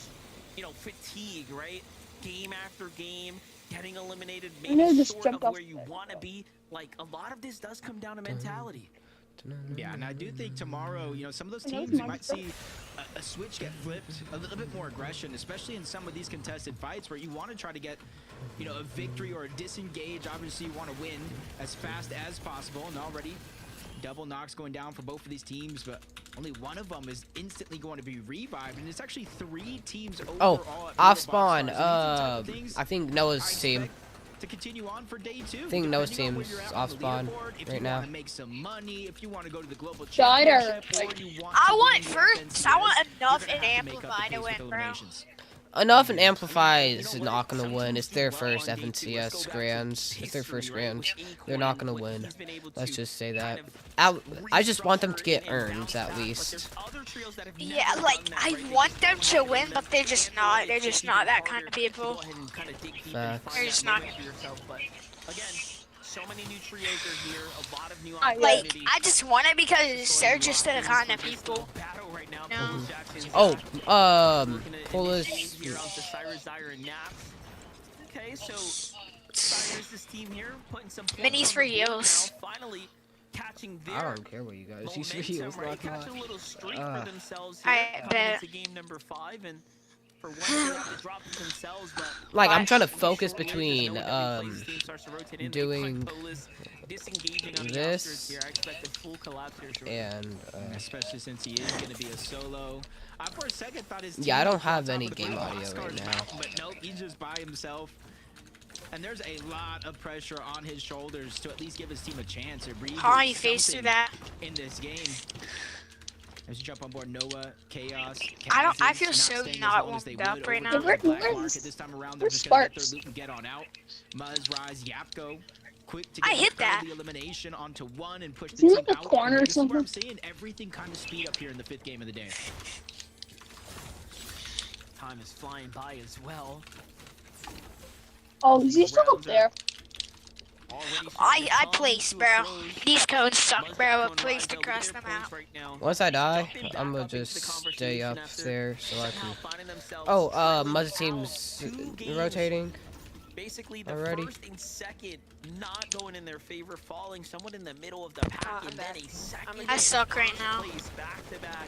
fatigue, right? Game after game, getting eliminated, maybe short of where you want to be. Like, a lot of this does come down to mentality. Yeah, and I do think tomorrow, some of those teams, you might see a switch get flipped, a little bit more aggression, especially in some of these contested fights where you want to try to get, a victory or a disengage. Obviously, you want to win as fast as possible, and already double knocks going down for both of these teams, but only one of them is instantly going to be revived, and it's actually 3 teams overall. Oh, off spawn. I think Noah's team. To continue on for day 2. I think Noah's team's off spawn right now. Make some money, if you want to go to the global championship, I want first. I want enough and amplify to win, bro. Enough and Amplify is not gonna win. It's their first FNCS Grands. It's their first Grands. They're not gonna win. Let's just say that. I just want them to get earns at least. Yeah, like I want them to win, but they're just not. They're just not that kind of people. They're just not. So many new trios are here, a lot of new like, I just want it because they're just the kind of people. No. Oh, Pola's. Okay, so Cyrus's team here putting some minis for heals. Finally catching their I don't care what you guys use for heals, like catch a little streak for themselves here. I bet. Game number 5 and for once they have to drop themselves, but like I'm trying to focus between doing this and especially since he is going to be a solo. For a second thought his yeah, I don't have any game audio right now. But nope, he's just by himself. And there's a lot of pressure on his shoulders to at least give his team a chance or breathe. How you face through that in this game? As you jump on board Noah, Chaos. I feel so not warmed up right now. This time around, they're just gonna get their loot and get on out. Muzz, Rise, Yapko, quick to get the elimination onto 1 and push the team out. Corner or something. I'm seeing everything kind of speed up here in the 5th game of the day. Time is flying by as well. Oh, is he still up there? I place, bro. These codes suck, bro. I placed across the map. Once I die, I'm gonna just stay up there so I can. Oh, Muzz team's rotating. Basically, the first and second not going in their favor, falling somewhat in the middle of the pack, and then a second. I suck right now. Back to back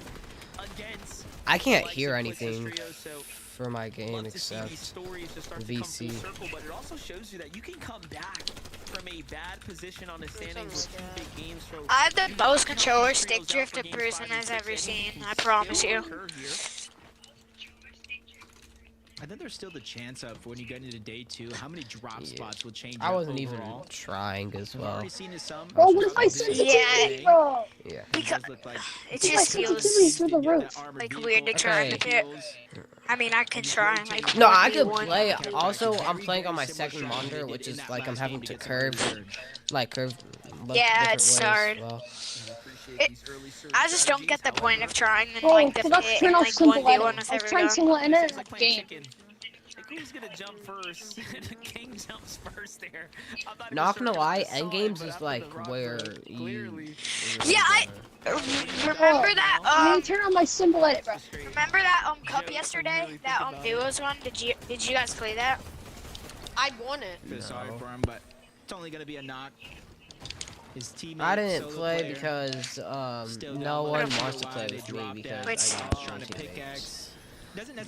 against. I can't hear anything for my game except VC. But it also shows you that you can come back from a bad position on the standings with 2 big games. I have the most controller stick drift a person has ever seen. I promise you. I think there's still the chance of when you get into day 2, how many drop spots will change. I wasn't even trying as well. Oh, what if I sensitivity, bro? Yeah. Because it just feels through the roof. like weird to try to hit. I mean, I can try. Like, no, I could play. Also, I'm playing on my second monitor, which is like I'm having to curve. Yeah, it's hard. Well. I just don't get the point of trying and Oh, like the forgot to pit turn and off like simple 1v1 edit. with I was trying everyone. simple edit in the game. Who's gonna jump first? King jumps first there. Not gonna lie, endgames is like where you. Yeah, I remember that. Let me turn on my simple edit, bro. Remember that cup yesterday? That duos one. Did you guys play that? I won it. Feel sorry for him, but it's only gonna be a knock. His teammate, I didn't play because no one wants to play with me because I got trying to pickaxe.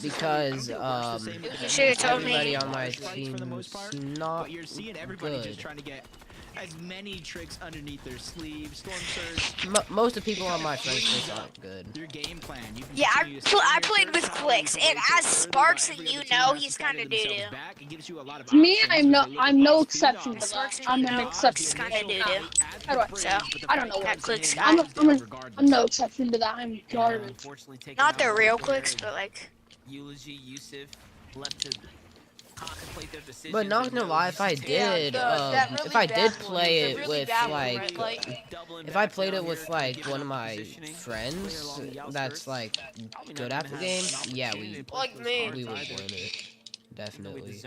Because you should have told me. everybody on my team is not you're seeing everybody good. just trying to get as many tricks underneath their sleeves. Storm Surge. Most of the people on my friends list aren't good. Your game plan. Yeah, I played with Clicks, and as Sparks, and you know he's kind of doo-doo. To me, I'm no exception to that. I'm an exception. Kind of doo-doo. How do I? So I don't know that what. Clicks I'm guy. no exception to that. I'm garbage. Not the real Clicks, but like. Eulogy, Yusuf left to contemplate their decisions. But not gonna lie, if I did, if I did play it with like, if I played it with like one of my friends that's like good at the game, yeah, we Like me. would win it. Definitely.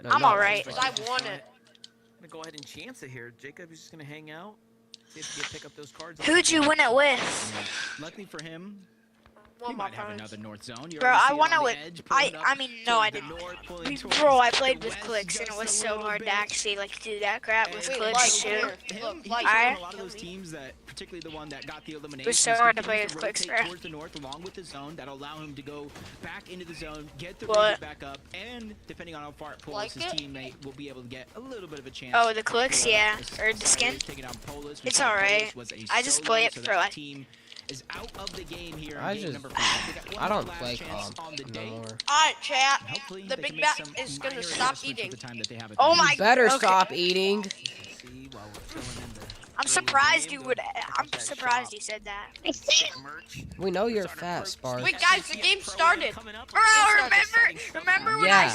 No, I'm alright. Cause I want it. I'm gonna go ahead and chance it here. Jacob is just gonna hang out. See if he can pick up those cards. Who'd you win it with? Luckily for him, One he more might have friends. another north zone. You Bro, already I see it won on it the with. edge, pulling up I mean, no, I didn't. Bro, I played with clicks and it was so hard to actually like do that crap with Wait, clicks like, too. Him, Like, a lot of those teams that, particularly the one that got the elimination, It was so hard to play with clicks, bro. towards the north along with the zone that'll allow him to go back into the zone, get the What? range back up, and depending on how far it pulls, Like his it? teammate will be able to get a little bit of a chance. Oh, the clicks, yeah, or the skin. It's alright. I just play it for like. Is out of the game here. I just, I don't play comp no more. Alright, chat. Hopefully The they big can make bat some is gonna minor stop adjustments eating. with the time that they have at Oh the my. You better okay. stop eating. I'm surprised you would. I'm surprised you said that. We know you're fat, Sparks. Wait, guys, the game started. Bro, remember when Yeah.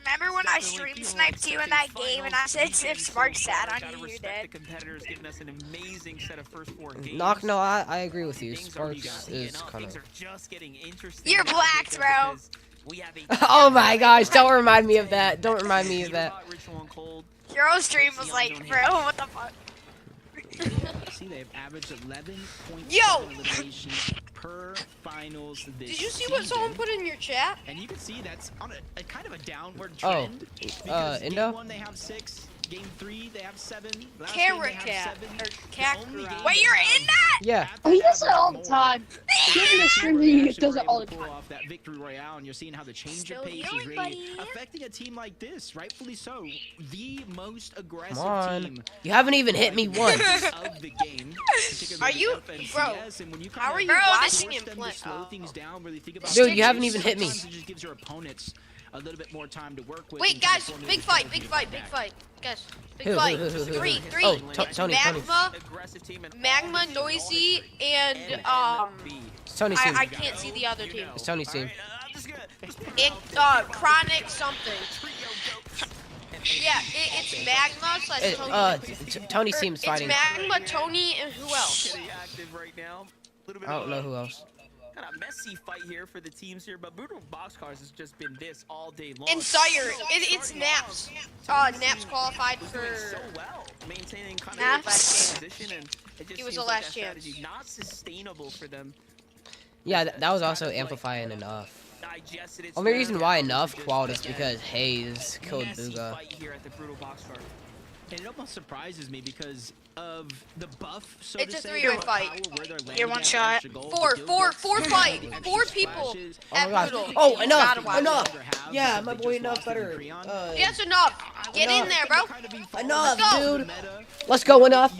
Remember when I stream sniped you in that game and I said if Sparks sat on you, you're dead. Competitors giving us an amazing set of first 4 games. Knock, no, I agree with you. Sparks is kind of. Just getting interesting. You're black, bro. Oh my gosh! Don't remind me of that. Don't remind me of that. Your own stream was like, bro, what the fuck? See, they've averaged 11.7 Yo! eliminations per finals this Did you see what someone put in your chat? And you can see that's on a kind of a downward Oh, trend. Because Indo? game 1 they have 6, game 3 they have 7. Last game they Carrot have cat. 7. Or The cat only rat. game Wait, you're they in that? Yeah. Oh, he does it all the time. He's a streamer, he does it all the pull time. off that victory royale, and you're seeing how the change Still of pace is healing, really buddy. affecting a team like this, rightfully so. The most aggressive Come on. team You haven't even hit me once. of the game. Are you, bro? And when you How are you Bro, watching force him them play? to slow things down, really think about Dude, you haven't even hit me. sometimes it just gives your opponents a little bit more time to work with. Wait, and kind of guys, form big their fight, strategy big to fight, come big back. fight. Guys, big Who? fight. Who? Three. Oh, It's Tony. Magma, Aggressive team and Magma, Noisy, and It's Tony's team. I can't see the other team. It's Tony's team. It, Chronic something. Yeah, it's Magma slash Tony. Tony's team's fighting. It's Magma, Tony, and who else? active right now. Little bit I of don't know who else. kind of messy fight here for the teams here, but Brutal Boxcars has just been this all day long. And Sire, it's Naps. Naps qualified for. So well, maintaining kind of Naps. the last position, and it just He was seems the like last that chance. strategy not sustainable for them. Yeah, that was also amplifying enough. Digested its Only round. reason why enough quad is because Hayes killed Messy Booga. fight here at the Brutal Boxcar. And it almost surprises me because of the buff, so It's to a say, three-way of fight. power, where they're landing Here, one at shot. extra goals, Four the build-up, fight. extra 4 people splashes. Oh my at gosh. Brutal. Oh, You gotta enough! watch it. Enough! Yeah, my boy enough better. Yes, enough. Get in there, bro. Enough, Let's go. dude. Let's go, enough.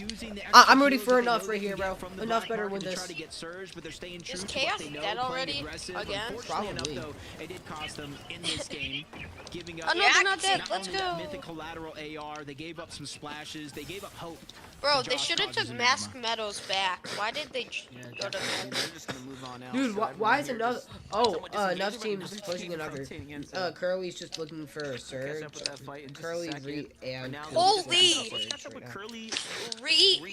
I'm ready for enough right here, bro. Enough better win this. Is Chaos dead already? Again? Probably. It did cost them in this game. Giving up Oh, no, they're not dead. not Let's only that go. mythic collateral AR, they gave up some splashes, they gave up hope. Bro, to they Josh should have Dodge's took and Mask Magma. Meadows back. Why did they go to They're just gonna move on out. Dude, So why is everyone here another? just Oh, somewhat disengaged, another but team's another pushing team another. rotating in, so Curly's just looking for a surge. up with that fight in just a Curly, second. Re, and Now, Holy! let's catch up with Curly.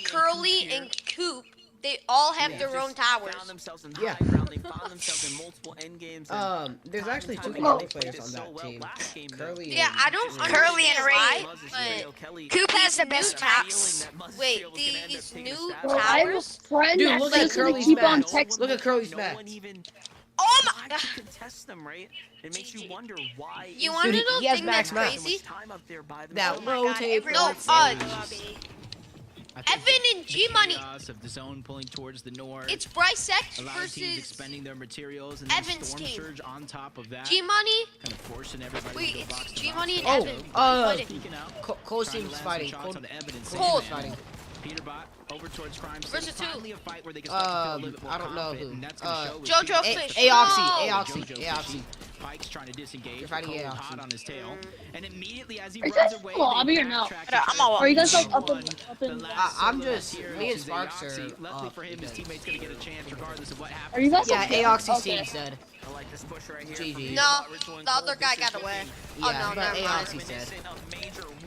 Curly, and Coop? They all have their own towers. Found themselves in Yeah. high ground. They found themselves in multiple end games. and There's actually two time Canadian and time players they on did so that well team. last game, though. Curly. Yeah, I don't understand Curly and why, Ray. but Coop has the best taps. wait, these new Bro, I have a towers? friend Dude, that look at says to Curly's keep on match. texting. Look at Curly's No match. one even Oh my tried god. to contest them, right? It makes you wonder why. You is want to Dude, know he has thing that's max match. crazy? time up there by That themselves? rotate. No, I think Evan and the G-Money. chaos of the zone pulling towards the north. It's Bryce X a lot of teams versus expending their materials and then Evan's Storm team. Surge on top of that. G-Money. Kind of forcing everybody Wait, to go it's box to G-Money and box. Evan. Cole's Trying to team's land fighting. some shots on Evan and Cold. Sam. fighting. Peterbot over towards Crime City. Versus who? Finally a fight where they can start to feel a little bit more I don't know confident, who. and that's gonna show with JoJo Peterbot. Fish. Aoxy, No. Aoxy, JoJo Aoxy. Fishy Pike's trying to disengage. You're fighting Cold Aoxy. hot on his tail. And immediately as he Are you runs guys away, lobby they or no? backtrack to I'm all Are you guys try like to up in win up in? the last I'm solo just here, me which and is Sparks are Aoxy. Luckily up for him, his because- teammate's gonna get a chance regardless of what happens. Are you guys? Yeah, okay? Aoxy Okay. seems dead. I like this push right here. GG. No, the other guy got away. Oh Yeah, no, but never mind. Aoxy's dead.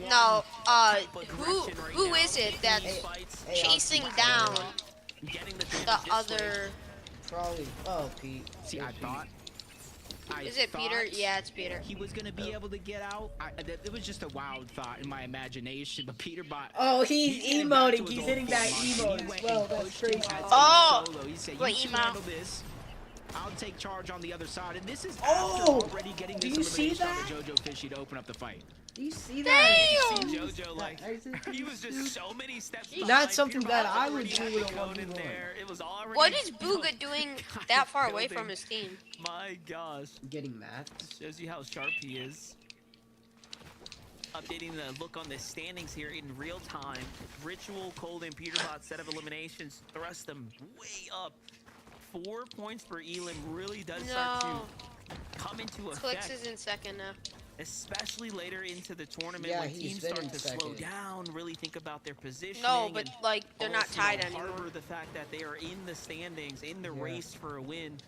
No, who is it that's chasing down the other? Probably. Oh, Pete. See, I thought. Is it Peter? Yeah, it's Peter. He was gonna be able to get out. It was just a wild thought in my imagination, but Peter bot. Oh, he's getting back to emoting. his He's old hitting that form. He emote went as and well. That's pushed him crazy. as a Oh! solo. He said, Wait, "You two emo. handle this. I'll take charge on the other side." And this is Oh! after already getting Do this you see elimination on that? the JoJo Fishy to open up the fight. Do you see that? Damn! JoJo, like, he was just so many steps behind. Not something Peter that Bot's I would already do had with the a code in 1v1. there. It was already. What is Booga doing that far away from his team? My gosh. Getting mad. Shows you how sharp he is. Updating the look on the standings here in real time. Ritual, Cold, and Peterbot set of eliminations thrust them way up. 4 points for Elam really does start No. to come into Clicks effect. is in second now. Especially later into the tournament Yeah, when he's teams been start in to slow second. down, really think about their positioning. No, but and like they're not also tied anymore. harbor the fact that they are in the standings, in the Yeah. race for a win.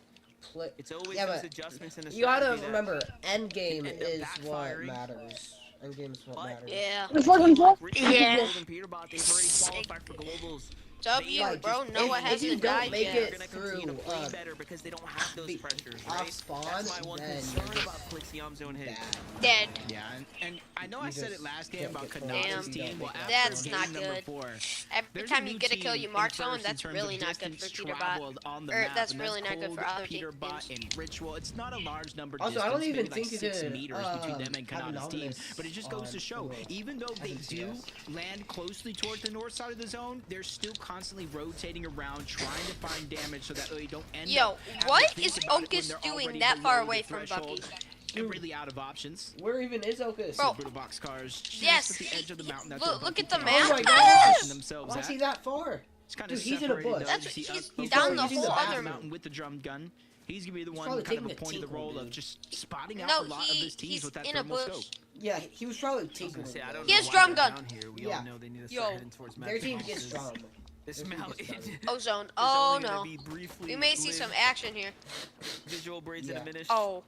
It's always Yeah, those but adjustments in the you gotta strategy that remember, end game end up is what backfiring. matters. End game is what matters. Yeah. The fucking book? Yeah. Cold and Peterbot, they've already qualified for globals. W, Like, bro. just- Noah if hasn't you don't died make yet. it They're gonna continue to through, play better because they don't have those the pressures, off right? spawn, That's my one then concern you're about Clix Yamzo and Higgs. Dead. Yeah, and I know You I said it just last game can't about get Kanata's forward. team. Well, after That's game not number good. 4, Every there's a time you new get a kill, team you in mark first someone. in That's terms really of not good for distance Peterbot. traveled on the Or map, that's and really not good Cold, for other Peterbot teams. and Ritual. It's not a large number Also, distance, I don't maybe even like think you 6 could, meters between them and have Kanata's team, Anonymous but it just goes on to show, the even though they do FNCS. land closely towards the north side of the zone, they're still constantly rotating around, trying to find damage so that they don't end Yo, up having what to think is about it when Okus they're doing already that far below away the from threshold Bucky? and really out of options. Where even is Okus? Bro. Brutal box cars just Yes, at the edge of the mountain. That's look where at the Bucky map. can Oh my position gosh! themselves Why is at. he that far? It's kind Dude, of he's in a separated, bush. though. That's- You see he's Bucky down the using whole back other- mountain with the drum gun. He's gonna be the one probably kind of taking a appointed the tinkle, role of dude. just spotting out No, a lot of his teams he's with that in a thermal bush. scope. Yeah, he was probably taking Say, I don't He know has why drum they're gun. down here. We Yeah. all know they need to Yo, start heading towards Their team match gets boxes. strong. This Their team mount gets is strong. Ozone. is Oh only gonna no. be briefly We may see some lived. action here. Visual braids Yeah. diminished. Oh.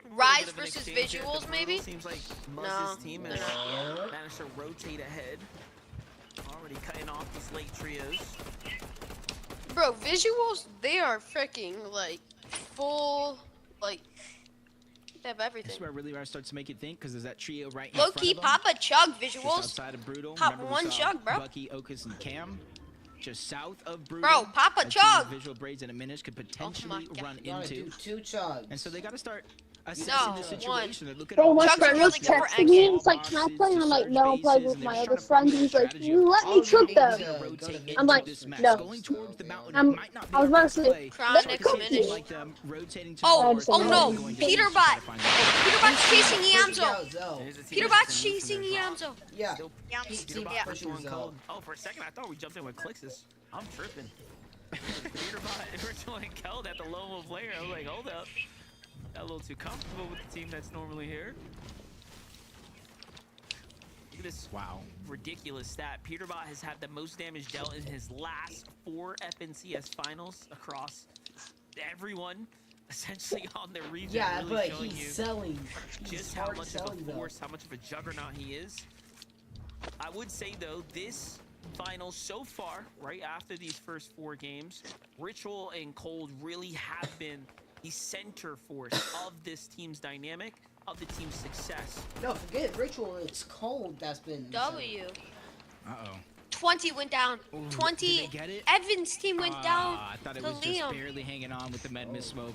A little Rise bit of an versus exchange here at the visuals, maybe? Brutal. Seems like No, Muzz's team they're has not. managed to rotate ahead. Already cutting off these late trios. Bro, visuals, they are freaking like full, like they have This everything. is where really where I start to make it think, because there's that trio right in Low front key, of them. Papa Chug Just visuals. outside of Brutal. Pop Remember we one saw chug, bro. Bucky, Okus, and Cam. Just south of Brutal. Bro, Papa a team Chug. with Visual braids in a minute could potentially God. run You gotta into. do 2 chugs. And so they got to start assessing No, the situation. And look at Bro, all my the Chuck's friend was really good for texting me and action. it's like, can I play? And I'm like, no, I'm playing bases, with and my they're other trying to friend. formulate He's like, strategy you of let all me you trick need them. is a- rotate I'm into like, this match. no. Going towards the mountain I'm- might not be I was a about to good say, play. Chronic let's Because cook it finish. seems like them rotating to Oh, the north, oh and no, going to Peterbot. try to find Peterbot's chasing Pushing Yamzo. out Zoe. There's a team Peterbot's that's in chasing their drop. Yamzo. Yeah. Still Yeah, Team Peterbot pushing pushing Zoe. Cold. Oh, for a second I thought we jumped in with Clixus. I'm tripping. Peterbot, Ritual and Keld at the low of layer. I was like, hold up. Got a little too comfortable with the team that's normally here. Look at this ridiculous stat. Peterbot has had the most damage dealt in his last 4 FNCS finals across everyone, essentially on their region. Yeah, really but showing he's you selling. He's just how hard much selling, of a though. force, how much of a juggernaut he is. I would say though, this final so far, right after these first 4 games, Ritual and Cold really have been the center force of this team's dynamic, of the team's success. No, forget Ritual. It's Cold that's been. W. Uh-oh. 20 went down. Ooh, 20. did they get it? Evans' team went down. I thought it to was just Liam. barely hanging on with the med miss smoke.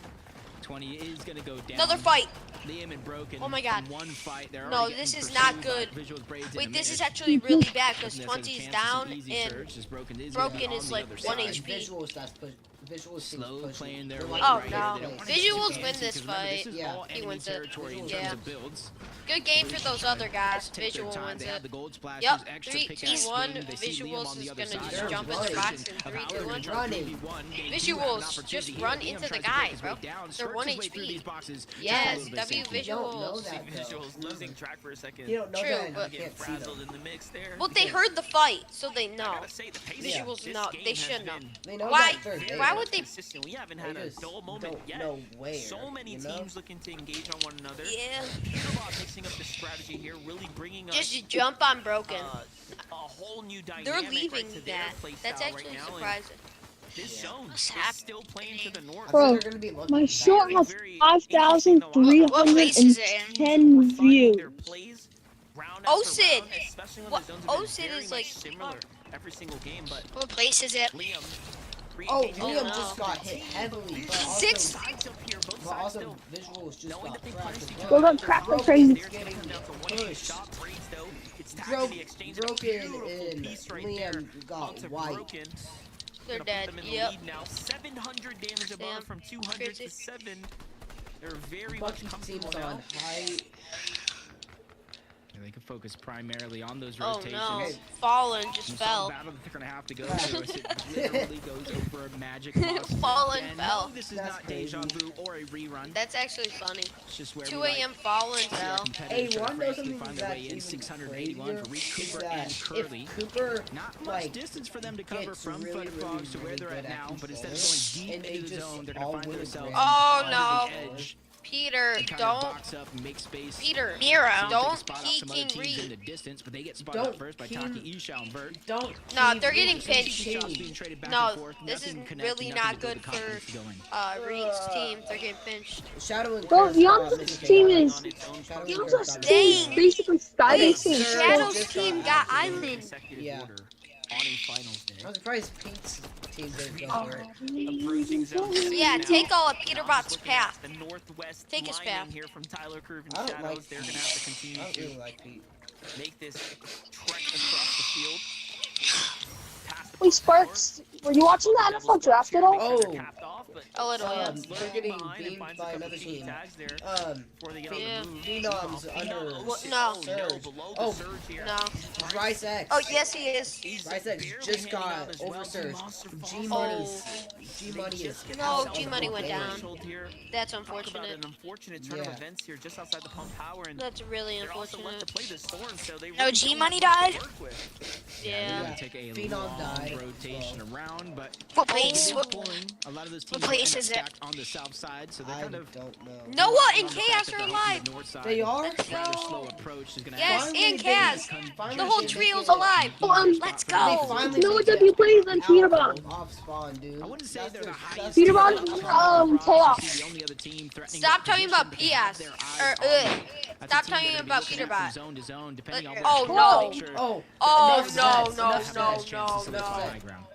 20 is going to go down. Another fight. Liam and Broken. Oh my God. in one fight. They're No, already this getting is not pursued by good. Visual's braids in a Wait, this is minute. actually really bad because And there's a 20 is chance down it's an easy and surge, as Broken is gonna be Broken on is the like other 1 side. HP. Visuals that's push. Visuals slow playing their way. Oh no, Visuals win this fight. Yeah, he wins it. Yeah. Good game for those other guys. Visual wins it. Yep. 3, 2, 1. Visuals is gonna just jump in the box in 3, 2, 1. Running. Visuals just run into the guys, bro. They're 1 HP. Yes, W Visuals. Visuals losing track for a second. You don't know True, that. but You can't see them. in the mix there. Well, they heard the fight, so they know. Visuals know. They should know. Why? Why would they? We haven't had a dull moment yet. So many teams looking to engage on one another. Yeah. Peterbot mixing up the strategy here, really bringing us Just jump on Broken. a whole new dynamic. They're leaving to their that. play That's style actually right now, and surprising. This zone is still playing to the north. Bro, my short has 5,310 views. Osid! What? Osid is like similar every single game, but What place is it? Oh, Liam just got hit heavily. But also, 6. But also, Visuals just got cracked. We're gonna crack like crazy. Getting pushed. Broken and Liam got wiped. They're dead. Yep. Now 700 damage above from 200 to 7. They're very much comfortable now. On high. They can focus primarily on those Oh rotations. no, Fallen just fell. Battle that they're gonna have to go through as it literally goes over a magic boss. Fallen And fell. no, this is not deja vu or a rerun. That's actually funny. It's just where 2 we a.m. Fallen fell. Hey, one knows something find that's their way in even 681 for Reed crazier Cooper is and that Curly. if Cooper, Not much like, distance for them to cover gets from really, Futterfogs to where they're at now, but instead of going deep and they into the just zone, they're all gonna find win themselves Oh on no. the edge. Peter, and kind of don't. box up and make space. Peter, Miro. don't Spot out key some other King teams in Reed. the distance, but they get spotted Don't up first by key- Taki, Isha, and Vert. Don't. No, keep they're getting Reed pinched. Shots being traded back No, and forth, this is nothing connecting, really nothing not to build good the confidence for going. Reed's team. They're getting pinched. Shadow and Bro, Curse, Yamcha's team is Yamcha's team is basically Wait, skybasing. Shadow's team got Island. Yeah. On a finals day. I'm surprised Pete's team didn't go for it. Approaching zone Yeah, now. take all of Peterbot's path. The northwest Take his line path. here from Tyler Curve and I don't Shadows. like They're gonna Pete. have to continue I don't to really like Pete. make this trek across the field. Wait, Sparks, were you watching the NFL draft at all? Oh, A little, yeah. they're getting beamed by another team. Phenoms under No. Surge. Oh, No. Rice X. Oh, yes, he is. Rice X just got over Surge. G Money is. No, G Money went down. That's Talk about unfortunate. an unfortunate turn of Yeah. events here just outside the Pump Power, and That's really they're also left to unfortunate. play this Thorn, so they No, really G don't Money have much to died? work with. Yeah. Take a Phenom long died. rotation around, but What place? pulling a lot of those teams place end up is it? stacked on the south side, so they're I kind of don't know. Noah and on the Chaos fact are that alive. the north side, They are? Let's rather go. slow approach is gonna Yes, Finally, and Kaz. finally The whole they trio's make it. alive. Let's They go. finally No make W it plays than out Peterbot. Off spawn, dude. I wouldn't say That's they're the their- highest. Peterbot, Chaos. The only other team threatening Stop that talking about position, they have PS. their eyes Or, on them. That's a Stop team talking they're gonna be about looking at from Peterbot. zone to zone, depending on Oh, what no. Oh, Oh, enough no, said, no, enough no, said. no, chances of no. high ground.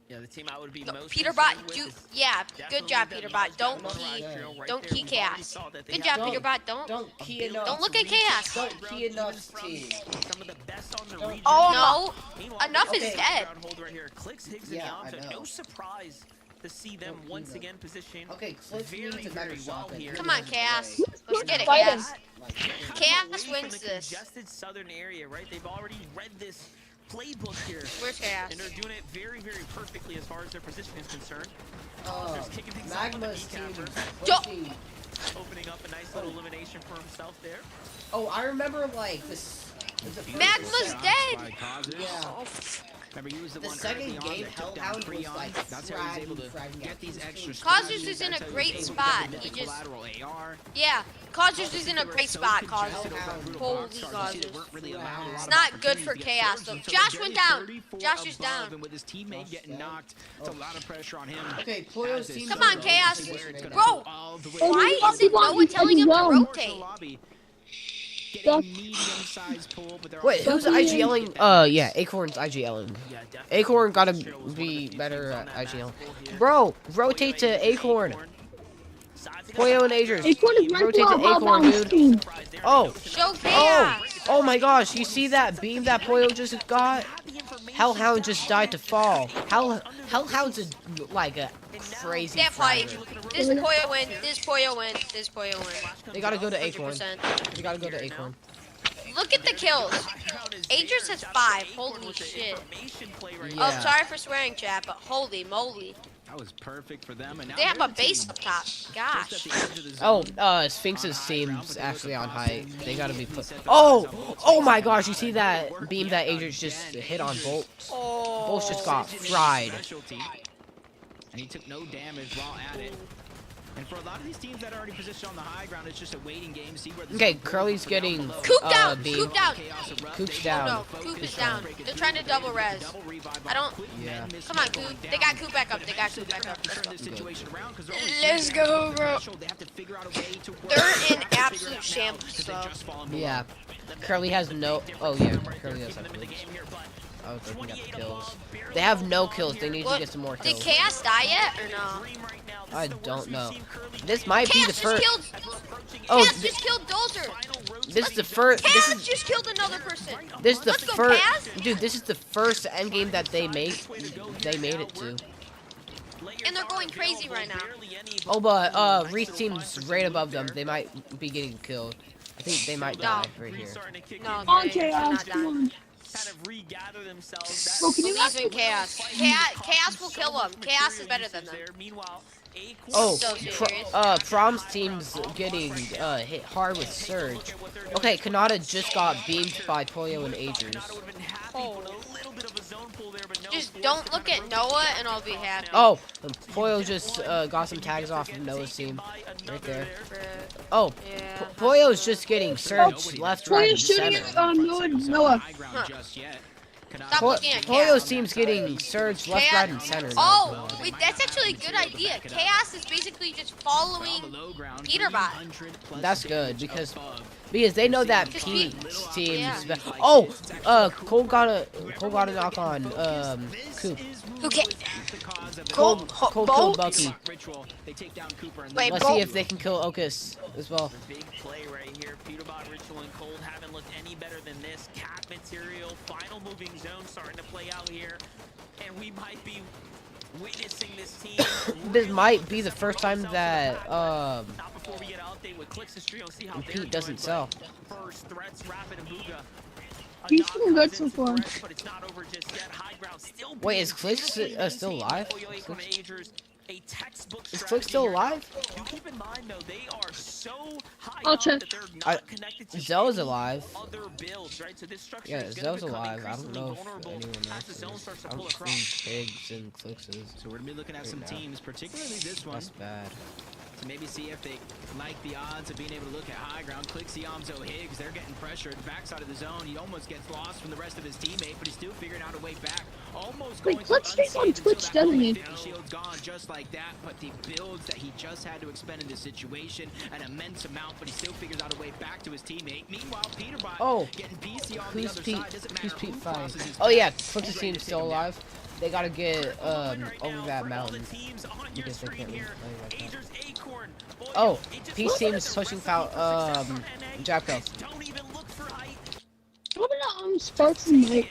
Yeah, the team I would be No, most Peterbot, concerned with do is yeah, good job, definitely Peterbot. that Don't Moonrise key, Trio right don't there. key We've already Chaos. saw that they Good have job, Peterbot. Don't key enough. Don't look at Chaos. Don't key enough team. Some of the best on the Don't- region. Oh, No, Meanwhile, enough is Okay. dead. Hold right here. Clicks, Higgs, Yeah, I and know. Yamcha. No surprise to see them Don't once key again positioned Okay, Clicks very, needs a very better well shot than here. Come on, Chaos. Let's get it, Fighting. Chaos. Like, Chaos Away wins from the this. congested southern area, right? They've already read this playbook here. Where's Chaos? And they're doing it very, very perfectly as far as their position is concerned. There's kicking things off on the Magma's team kneecapper, pushing. opening up a nice little elimination for himself there. Oh, I remember like this. Was it Magma's dead. Yeah. Remember, he was the The one second early on game, that took down Hellhound was Freon. like That's how he was able to fragging get out these his extra team. Causers scores. is in a That's how he great was able to spot. get He the just collateral AR. yeah. Causers is in a great spot. Causers. Holy Causers. Causers. It's It's not good for Chaos though. Josh went down. Josh is down. And with his teammate getting knocked, it's a lot of pressure on him. Okay, Puyo's team. Come on, Chaos. Bro, All the way why down. isn't Noah telling him to rotate? Wait, who's IGLing? Yeah, Acorn's IGLing. Acorn gotta be better at IGL. Bro, rotate to Acorn. Puyo and Agers. Acorn is right Rotate now to Acorn, down dude. team. Oh. Show Chaos. Oh my gosh, you see that beam that Pollo just got? Hellhound just died to fall. Hellhound's like a crazy That fight. fragger. This Pollo win. This Pollo win. This Pollo win. They gotta go to Acorn. 100%. They gotta go to Acorn. Look at the kills. Aegis has 5. Holy shit. Yeah. Oh, sorry for swearing, chat, but holy moly. That was perfect for them. And now They have they're a base team up top. Gosh. Oh, Sphinx's team's actually on height. They gotta be put. Oh my gosh! You see that beam that Adrian just hit on Bolt? Bolt just got fried. And he took no damage while at it. And for a lot of these teams that are already positioned on the high ground, it's just a waiting game to see where Okay, Curly's getting Coop down. beam. Coop down. Coop's down. No, Coop is down. They're trying to double res. I don't. Yeah. Come on, Coop. They got Coop back up. They got Coop back up. Let's go, bro. They're in absolute shambles, though. Yeah. Curly has no. Oh yeah, Curly does have kills. Oh, they can get the kills. They have no kills. They need to get some more Did kills. Chaos die yet or no? I don't know. This might be the Chaos first. just killed. Oh, Chaos just killed Dozer. This is the first. Chaos just killed another person. This is the Let's go, first. Chaos. Dude, this is the first end game that they made. They made it to. And they're going crazy right now. Oh, but Reese team's right above them. They might be getting killed. I think they might die right here. No, On they're Chaos, not come dying. on. Bro, can you Believe in Chaos. Chaos will kill them. Chaos is better than them. Oh, So serious. Prom's team's getting hit hard with Surge. Okay, Kanata just got beamed by Pollo and Agers. Just don't look at Noah and I'll be happy. Oh, Pollo just got some tags off of Noah's team. Right there. Oh, Pollo's just getting Surge left, right, and Pollo's shooting center. at Noah. Stop looking at Pollo's Chaos. team's getting Surge left, right, and center. Oh, wait, that's actually a good idea. Chaos is basically just following Peterbot. That's good because they know that Pete's team's. Yeah. Oh, Cole got a knock on Coop. Okay. Cole killed Bucky. Wait, Let's see if they can kill Okus as well. Big play right here. Peterbot, Ritual, and Cold haven't looked any better than this. Cat material, final moving zone starting to play out here. And we might be witnessing this team. This might be the first time that Not before we get an update with Clicks History and see how they're Pete doesn't doing. sell. First threats, Rapid and Booga. He's doing good so far. But it's not over just yet. High ground still Wait, is Clicks still alive? a textbook Is Click still alive? Do keep in mind though, they are so high I'll up check. that they're not connected to Zell's alive. other builds, right? So this structure Yeah, is gonna Zell's become alive. I don't increasingly know if vulnerable anyone as else the zone is. starts to I'm pull just across. seeing Pigs and Clicks is. So we're gonna be looking at right some now. teams, particularly this one, That's bad. to maybe see if they like the odds of being able to look at high ground. Click Siamzo Higgs, they're getting pressured. Backside of the zone, he almost gets lost from the rest of his teammate, but he's still figuring out a way back. Almost Wait, going Click to streaks on unsaved until Twitch, that doesn't he? 50 shield's gone just like that, but the builds that he just had to expend in this situation, an immense amount, but he still figures out a way back to his teammate. Meanwhile, Peterbot getting PC on the Who's other Pete? side. Doesn't Who's matter who Pete fighting? crosses his Oh yeah, path, Click's team's still alive. They gotta get over that mountain because they can't really play like that. Oh, Pete's team's pushing out Jacko. What about Sparks and Mike?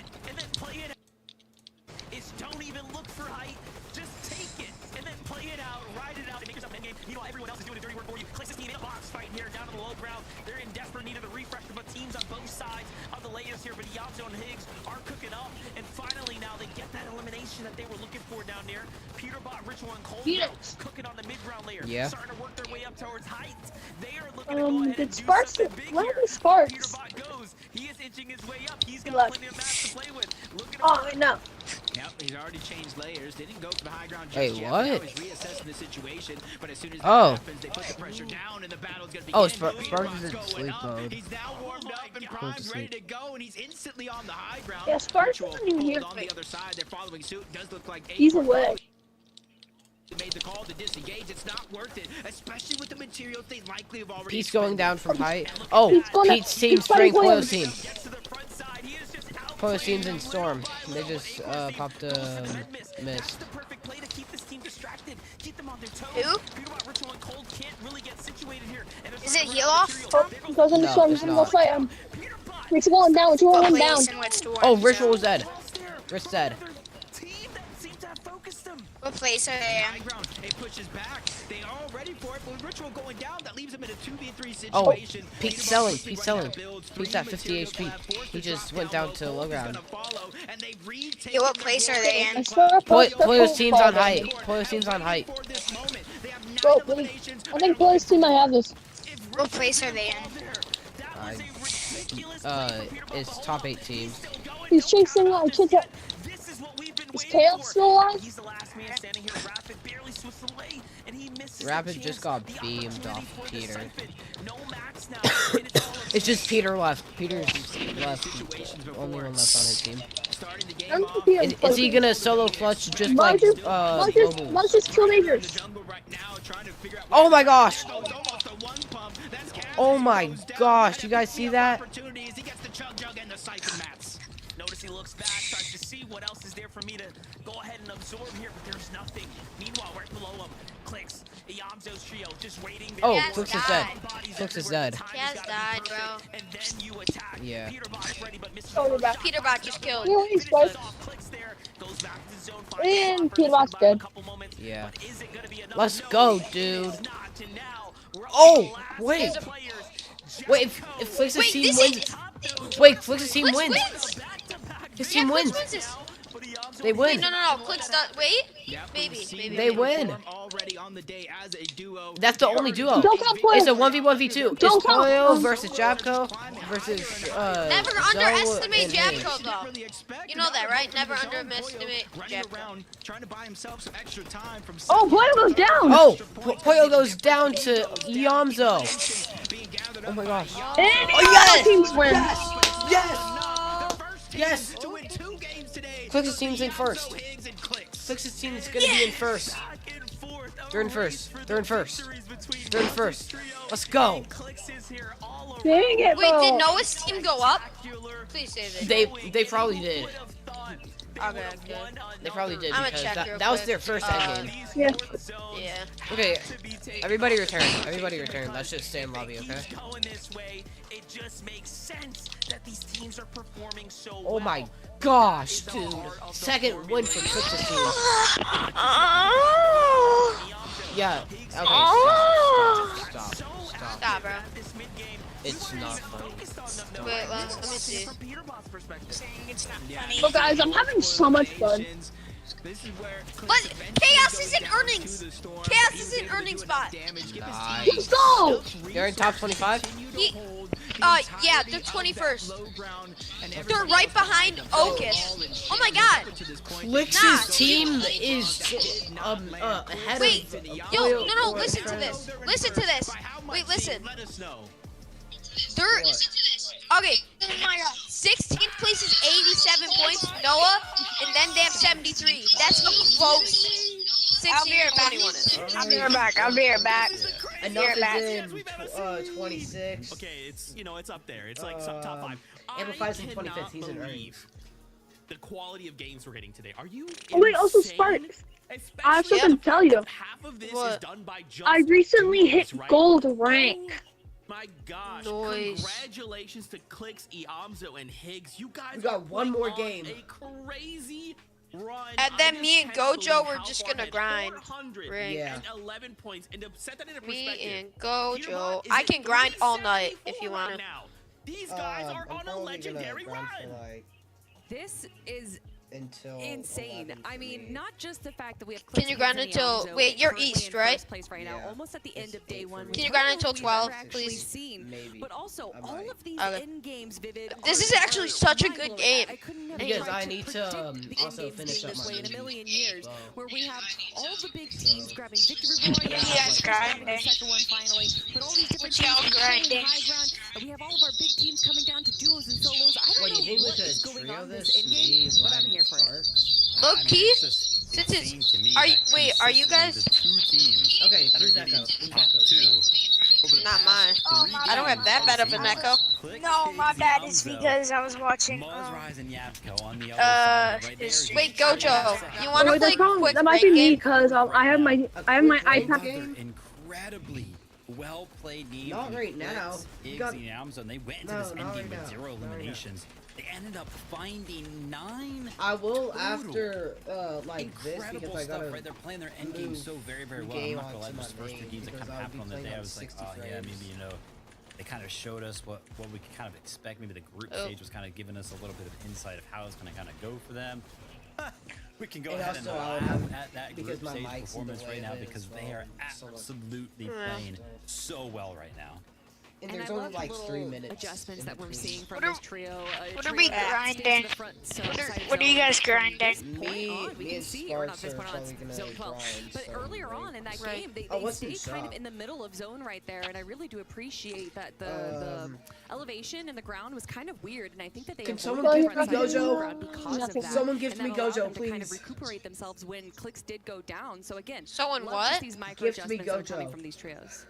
Don't even look for height. Just take it and then play it out, ride it out, and make yourself an endgame. Meanwhile, everyone else is doing a dirty work for you. Clicks this team in a box fight here down on the low ground. They're in desperate need of a refresh, but teams on both sides of the layers here. But Yamzo and Higgs are cooking up, and finally now they get that elimination that they were looking for down there. Peterbot, Ritual, and Cold cooking on the mid-ground layer. Yeah. Starting to work their way up towards height. They are looking to go ahead Did and do Sparks something big let here. me Sparks? Peterbot goes. He is inching his way up. He's got Look. plenty of maps to play with. Looking Oh no. Yep, he's already changed layers. They didn't go for the high ground just Wait, yet. what? Now he's reassessing the situation, but as soon as that Oh. happens, they put the pressure down and the battle's gonna begin. Oh, Sparks is Peterbot's in going sleep up. mode. He's now warmed up and Go to primed, ready sleep. to go, and he's instantly on the high ground. Yeah, Sparks Ritual isn't even here. on the other side. They're following suit. Does look like He's Acorn away. made the call to disengage. It's not worth it, especially with the materials they likely have already. Pete's going down from height. Oh, Pete's going up. Pete's team's Pete's fighting spraying Pollo's Williams. team. Pollo's team's in Storm. They just popped a mist. the perfect play to keep this team distracted, keep them on their toes. Who? Peterbot, Ritual, and Cold can't really get situated here. And Is it heal off? He goes into No, Storm. it's He's gonna go not. fight him. Ritual and down. Ritual and down. Oh, Ritual was dead. Rick's dead. What place are they in? It pushes back. They are all ready for it, but with Ritual going down, that leaves him in a 2v3 Oh, situation. Pete's selling. Pete's selling. Pete's at 50 HP. He just went down to low ground. Yeah, what place are they in? Polio's team's on height. Polio's team's on height. Bro, I think Polio's team might have this. What place are they in? It's top 8 teams. He's chasing Kit Kat. Is Chaos still alive? Rapid just got beamed off Peter. It's just Peter left. Peter's left. Only one left on his team. Is he gonna solo clutch just like Let's just kill Majors. Oh my gosh! Oh my gosh! You guys see that? Notice he looks back, tries to see what else is there for me to go ahead and absorb here, but there's nothing. Meanwhile, right below him, Clicks, Iamzo's trio, just waiting. Oh, Clicks is dead. Clicks is dead. He has died, bro. And then you attack. Yeah. Peterbot just killed. Yeah, he's dead. And Peterbot's dead. Yeah. Let's go, dude. Oh, wait. Wait, if Flix's team wins. Wait, Flix's team wins. His team wins. They win. Wait, no. Clicks not. Wait. Maybe. They win. That's the only duo. Don't count Polio. It's a 1v1v2. It's Polio versus Jabko versus Never Zoe underestimate and Jabko, Hayes. though. You know that, right? Never underestimate Jabko. Oh, Polio goes down. Oh, Polio goes down to Iamzo. Oh my gosh. And yes! teams win. Yes! Clicks' team's in first. Clicks' team's gonna be in first. They're in first. Let's go. Dang it, Wait, bro. did Noah's team go up? Please say they. They probably did. Okay, good. They probably did I'ma because check real that was quick. their first endgame. Yeah. Yeah. Okay, everybody return. Let's just stay in lobby, okay? It just makes sense that these teams are performing so Oh my gosh, dude. Second win for Clicks' team. Yeah, okay, Stop, bro. It's not funny. Wait, let me see. Well, guys, I'm having so much fun. But Chaos is in earnings. Chaos is in earning spot. Let's go. They're in top 25? Yeah, they're 21st. They're right behind Ocus. Oh my god. Clicks' team is ahead Wait, of no, listen to this. Wait, listen. They're okay. 16th place is 87 points, Noah, and then they have 73. That's how close 16 and 21 is. I'll be right back. Enough is in 26. Okay, it's up there. It's like top 5. Amplify's in 25th. He's in earnings. The quality of games we're getting today. Are you? Oh wait, also Sparks. I have something to tell you. Half of this is done by just I recently hit gold rank. My gosh! Noise. Congratulations to Clicks, Iamzo, and Higgs. You guys got one more game. A crazy run. And then me and Gojo were just gonna grind. 11 points. And to set that into perspective, Me and Gojo. I can grind all night if you want to. These guys are on a legendary run. This is until insane. I mean, not just the fact that we have. Can you grind until? Wait, you're East, right? Place right now, almost at the end of day one. Can you grind until 12, please? Maybe. But also, all of these end games, Vivid. This is actually such a good game. Because I need to also finish up my in a million years, where we have all the big teams grabbing victory royale. Yes, grinding. The second one finally, but all these different teams grinding. high ground, and we have all of our big teams coming down to duos and solos. I don't know what is going on this end game, but I'm here for it. Look, Keith, since it's are you guys? Okay, who's Echo? Not mine. I don't have that bad of an echo. No, my bad. It's because I was watching. Wait, Gojo, you want to play quick That might be me ranking? because I have my iPad. Incredibly Well played, Neve. Not right now. Iggs got... and Yamzo, and they went into No, this not endgame right with now. 0 eliminations. They ended up finding 9. I will total. after like Incredible this because I stuff, gotta right? They're playing their endgame so very, very well. I'm not gonna lie, those first 2 games that kind of happened on the day, I was like, oh yeah, maybe, you know, they kind of showed us what we could kind of expect. Maybe the group stage was kind of giving us a little bit of insight of how it's going to kind of go for them. We can go ahead and laugh at that group stage performance right now because they are absolutely playing so well right now. And there's only like 3 minutes. Adjustments that we're seeing from this trio. What are we grinding? What are you guys grinding? Me and Sparks are probably gonna Zone 12. grind. But so earlier on in that game, they stayed kind of in the middle of zone right there, and I really do appreciate that the elevation and the ground was kind of weird, and I think that they Can someone give me Gojo? Because of that. Someone give me Gojo, please. To kind of please. recuperate themselves when clicks did go down. So again, someone love what? These micro adjustments that are coming from these trios.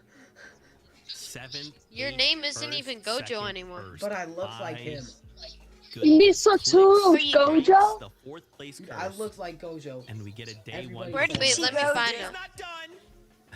7th. Your name isn't even Gojo anymore. But I look like him. You need Satoru Gojo? The 4th place curse. I look like Gojo. And we get a day 1. Where did let me find him.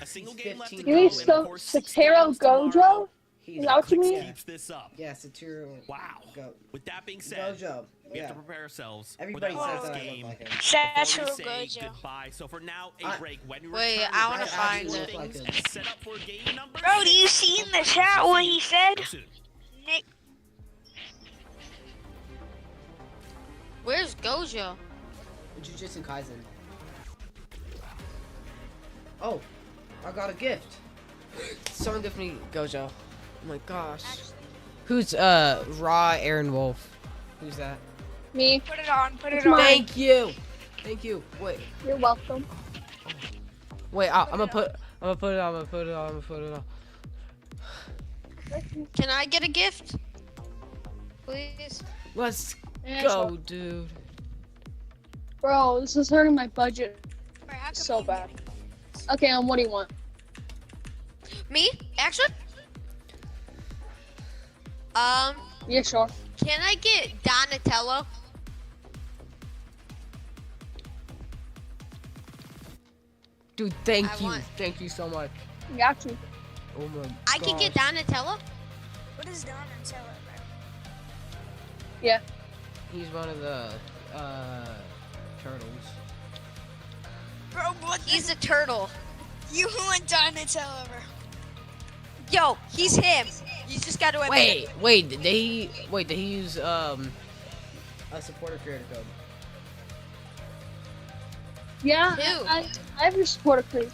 A single game left to You go. need Satoru Gojo? Is that what you mean? Keeps this up. Yeah, Satoru. Wow. Go. With that being said, Gojo. we have to prepare ourselves. Everybody for that says last that I look game. like him. Satoru Say Gojo. goodbye. So for now, a break. When we Wait, return, I wanna we're find gonna it. do things and set up for game number Bro, do you see in the chat what he said? Nick. Where's Gojo? Jujutsu Kaisen. Oh, I got a gift. Someone give me Gojo. Oh my gosh. Who's Raw Aaron Wolf? Who's that? Me. Put it on, put it It's on. mine. Thank you. Thank you. Wait. You're welcome. Wait, I'm gonna put it on. Can I get a gift? Please? Let's Yeah, go, sure. dude. Bro, this is hurting my budget so bad. Okay, what do you want? Me? Actually? Yeah, sure. Can I get Donatello? Dude, thank I you. want- Thank you so much. Got you. Oh my god. I can get Donatello? What is Donatello? Yeah. He's one of the turtles. Bro, what? He's a turtle. You want Donatello? Yo, he's him. You just gotta admit it. Wait, did he use a supporter creator code? Yeah, Who? I have your supporter code.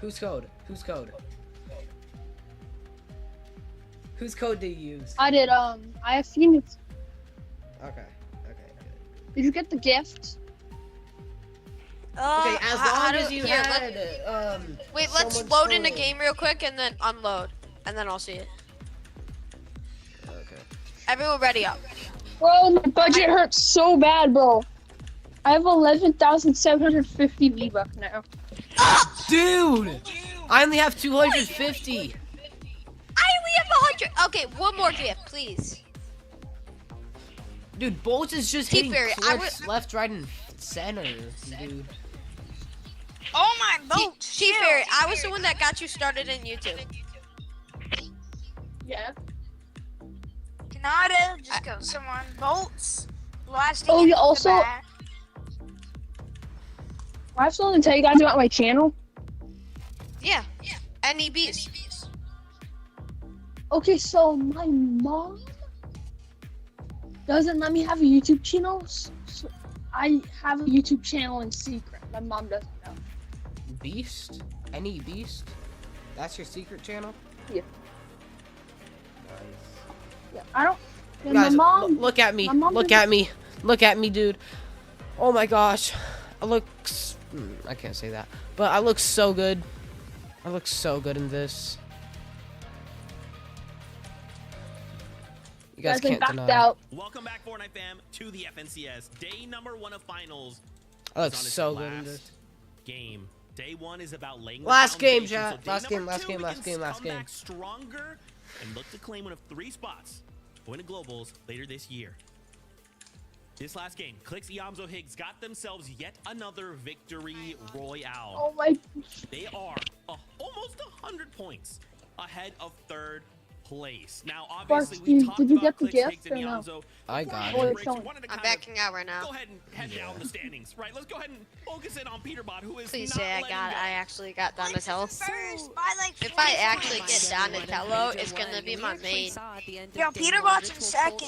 Whose code? Whose code? Whose code did you use? I did, I have Phoenix. Okay. Did you get the gift? Okay, as how long do- as you here, had Wait, let's someone's load in a code. game real quick and then unload. And then I'll see it. Okay. Everyone ready up. Bro, my budget hurts so bad, bro. I have 11,750 V-Bucks now. Dude! I only have 250. I only have 100. Okay, one more gift, please. Dude, Bolts is just T hitting Fairy, clips left, right, and center, dude. Oh my boat! T Fairy, I was the one that got you started in YouTube. Yeah. Canada, just go someone. Bolts. Last Oh, thing yeah, in the also- back. I have something to tell you guys about my channel. Yeah. NEBs. Okay, so my mom doesn't let me have a YouTube channel. So I have a YouTube channel in secret. My mom doesn't know. Beast? Any Beast? That's your secret channel? Yeah. Nice. Yeah, I don't. And Guys, my mom. look at me. my mom Look doesn't- at me. Look at me, dude. Oh my gosh. I look... I can't say that. But I look so good. I look so good in this. You guys Guys, I can't backed deny. out. Welcome back, Fortnite fam, to the FNCS. Day number 1 of finals. I look is on its so good in last this. Game. Day 1 is about laying the Last game, foundation, chat. so day Last game, number last 2, game, we last can game, last come game. back stronger and look to claim one of 3 spots to win a globals later this year. This last game, Clicks Iamzo Higgs got themselves yet another victory royale. Oh my. They are almost 100 points ahead of third place. Now, Sparks, obviously, we talked did you about get the Clicks, gift Higgs, and or no? Yonzo. I got Before it. the break, so wanted to I'm kind of backing out right now. Go ahead and head down the standings. Right, let's go ahead and focus in on Peterbot, who is Please not say I letting got. go. I actually got Donatello. First, by like If I actually get Donatello, it's gonna be my main. Yo, Peterbot's in second.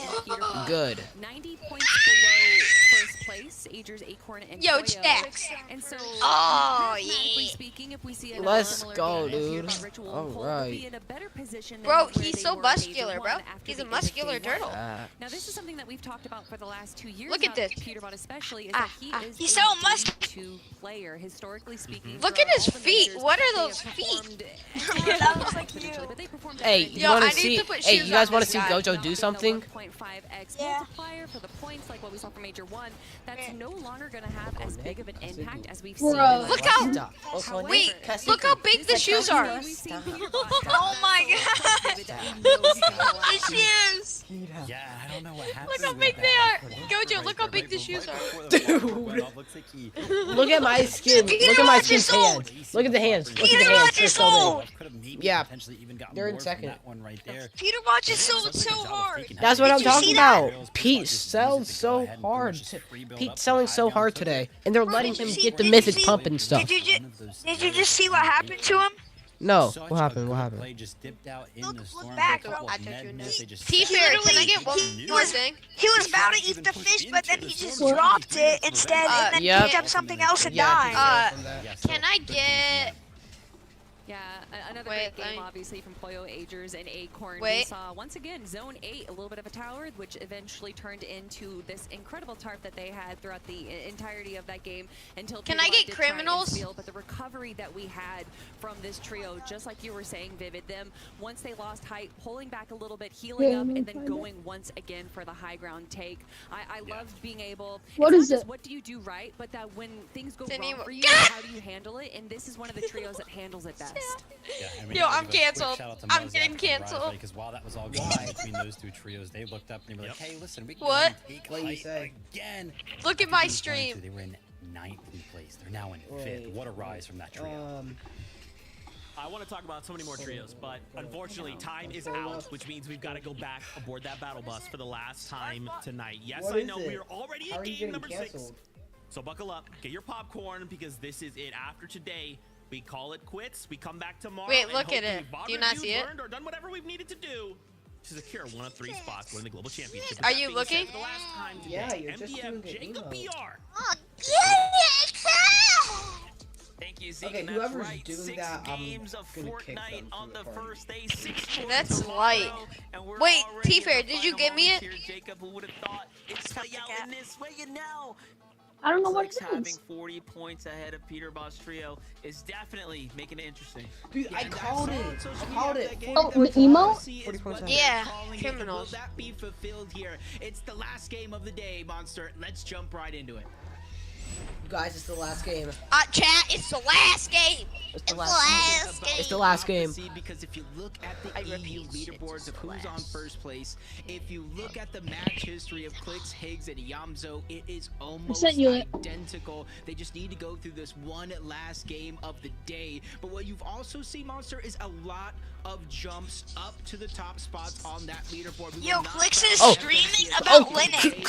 Good. 90 points below first place, Agers, Acorn, and Yo, Toyo. Jax. And so, Oh, mathematically yeah. speaking, if we see Let's similar go, game as dude. Peterbot Ritual, All Cole will right. be in a better position than Bro, where he's they so were in muscular, Phase bro. 1 after He's the a end of muscular Phase 1. turtle. Now, this is something that we've talked about for the last 2 years. Look at about this. Peterbot especially, is Ah, that he ah. is He's a so muscular. go-to player, historically speaking. Look throughout at his all the feet. majors. What are They those have feet? performed That looks like you. but they performed Hey, at you Yo, want I to need see? to put Hey, shoes you guys on want to this see guy. Gojo do something? 1.5x Yeah. multiplier for the points, like what we saw from Major 1. That's no longer going to have as big of an impact as we've seen. Bro. Look how. However, Wait, look how big the shoes are. Oh my god. The shoes. Yeah, I don't know what happened. Look how with big that. they are. Right Gojo, there, look how right big the before- shoes right are. before the Dude. bumper went off, looks like he- Look at my skin. Look at my skin's hands. Look at the hands. Look at the hands. They're so big. Could have maybe Yeah. potentially even gotten They're in more from second. that one right there. Peterbot is so hard. That's what Did I'm you talking see that? about. Pete sells so hard. Pete's selling so hard today, and they're letting him get the mythic pump and stuff. Did you just see what happened to him? No, Such what a happened? good What happened? play, just dipped out in the storm. back, A couple bro. of net miss, they just T-Fair, can I get one He more was thing? he was about to eat the fish, but then he just dropped it instead, and then Yep. picked up something else and Yeah, died. Can I get? Yeah, another Wait, great game, let me- obviously, from Poyo, Agers, and Acorn. We Wait. saw, once again, Zone 8, a little bit of a tower, which eventually turned into this incredible tarp that they had throughout the entirety of that game until Can I Peterbot get did try and criminals? steal. But the recovery that we had from this trio, just like you were saying, Vivid, them, once they lost height, pulling back a little bit, healing Yeah, up, I'm and gonna then find it. going once again for the high ground take. I loved being able, What it's is not just it? what do you do right, but that when things go Didn't wrong even- for you, how do you handle it? And this is one of the trios that handles it best. Yeah, and we Yo, gotta I'm give a quick canceled. shout out to I'm Muzak getting and canceled. Riley, because while that was all going on between those two trios, they looked up and they were like, "Hey, listen, we can What? go and take What you height say? again." Look at After my being 22, stream. They were in 9th place. They're now in 5th. Wait. What a rise from that trio. I want to talk about so many more trios, but unfortunately, time is out, which means we've got to go back aboard that battle bus for the last time tonight. Yes, What I is know it? we are already How in are you game getting number 6. canceled? So buckle up, get your popcorn, because this is it. After today, we call it quits. We come back tomorrow. Wait, and look at hopefully it. VOD Do you not reviews see it? learned or done whatever we've needed to do to secure one of 3 spots win the global championship. With Are that you being looking? said, for the last time today, Yeah, you're just MDF doing the Jacob emote. BR. Oh, get Thank you, Zeke. Okay, and that's whoever's right. doing 6 that, I'm games of gonna kick Fortnite them on from the the party. first day. 6 more That's tomorrow, light. and we're Wait, already in T-Fair, the did you final give me moments it? here. Jacob, who would have thought it's play out in this way? You know, I don't know what Clicks it having is. 40 points ahead of Peterbot's trio is definitely making it interesting. Dude, I called it. I called it. Oh, the emo? Yeah, Will criminals. that be fulfilled here? It's the last game of the day, Monster. Let's jump right into it. Guys, it's the last game. Chat, it's the last game. It's the last game. It's the last game. Because if you look at I the EU repeat, leaderboards of who's on last. first place, if you look at the match history of Clicks, Higgs, and Yamzo, it is almost sent you it. identical. They just need to go through this one last game of the day. But what you've also seen, Monster, is a lot of jumps up to the top spots on that leaderboard. We Yo, will not Clicks try is to streaming FNCS about Oh, winning.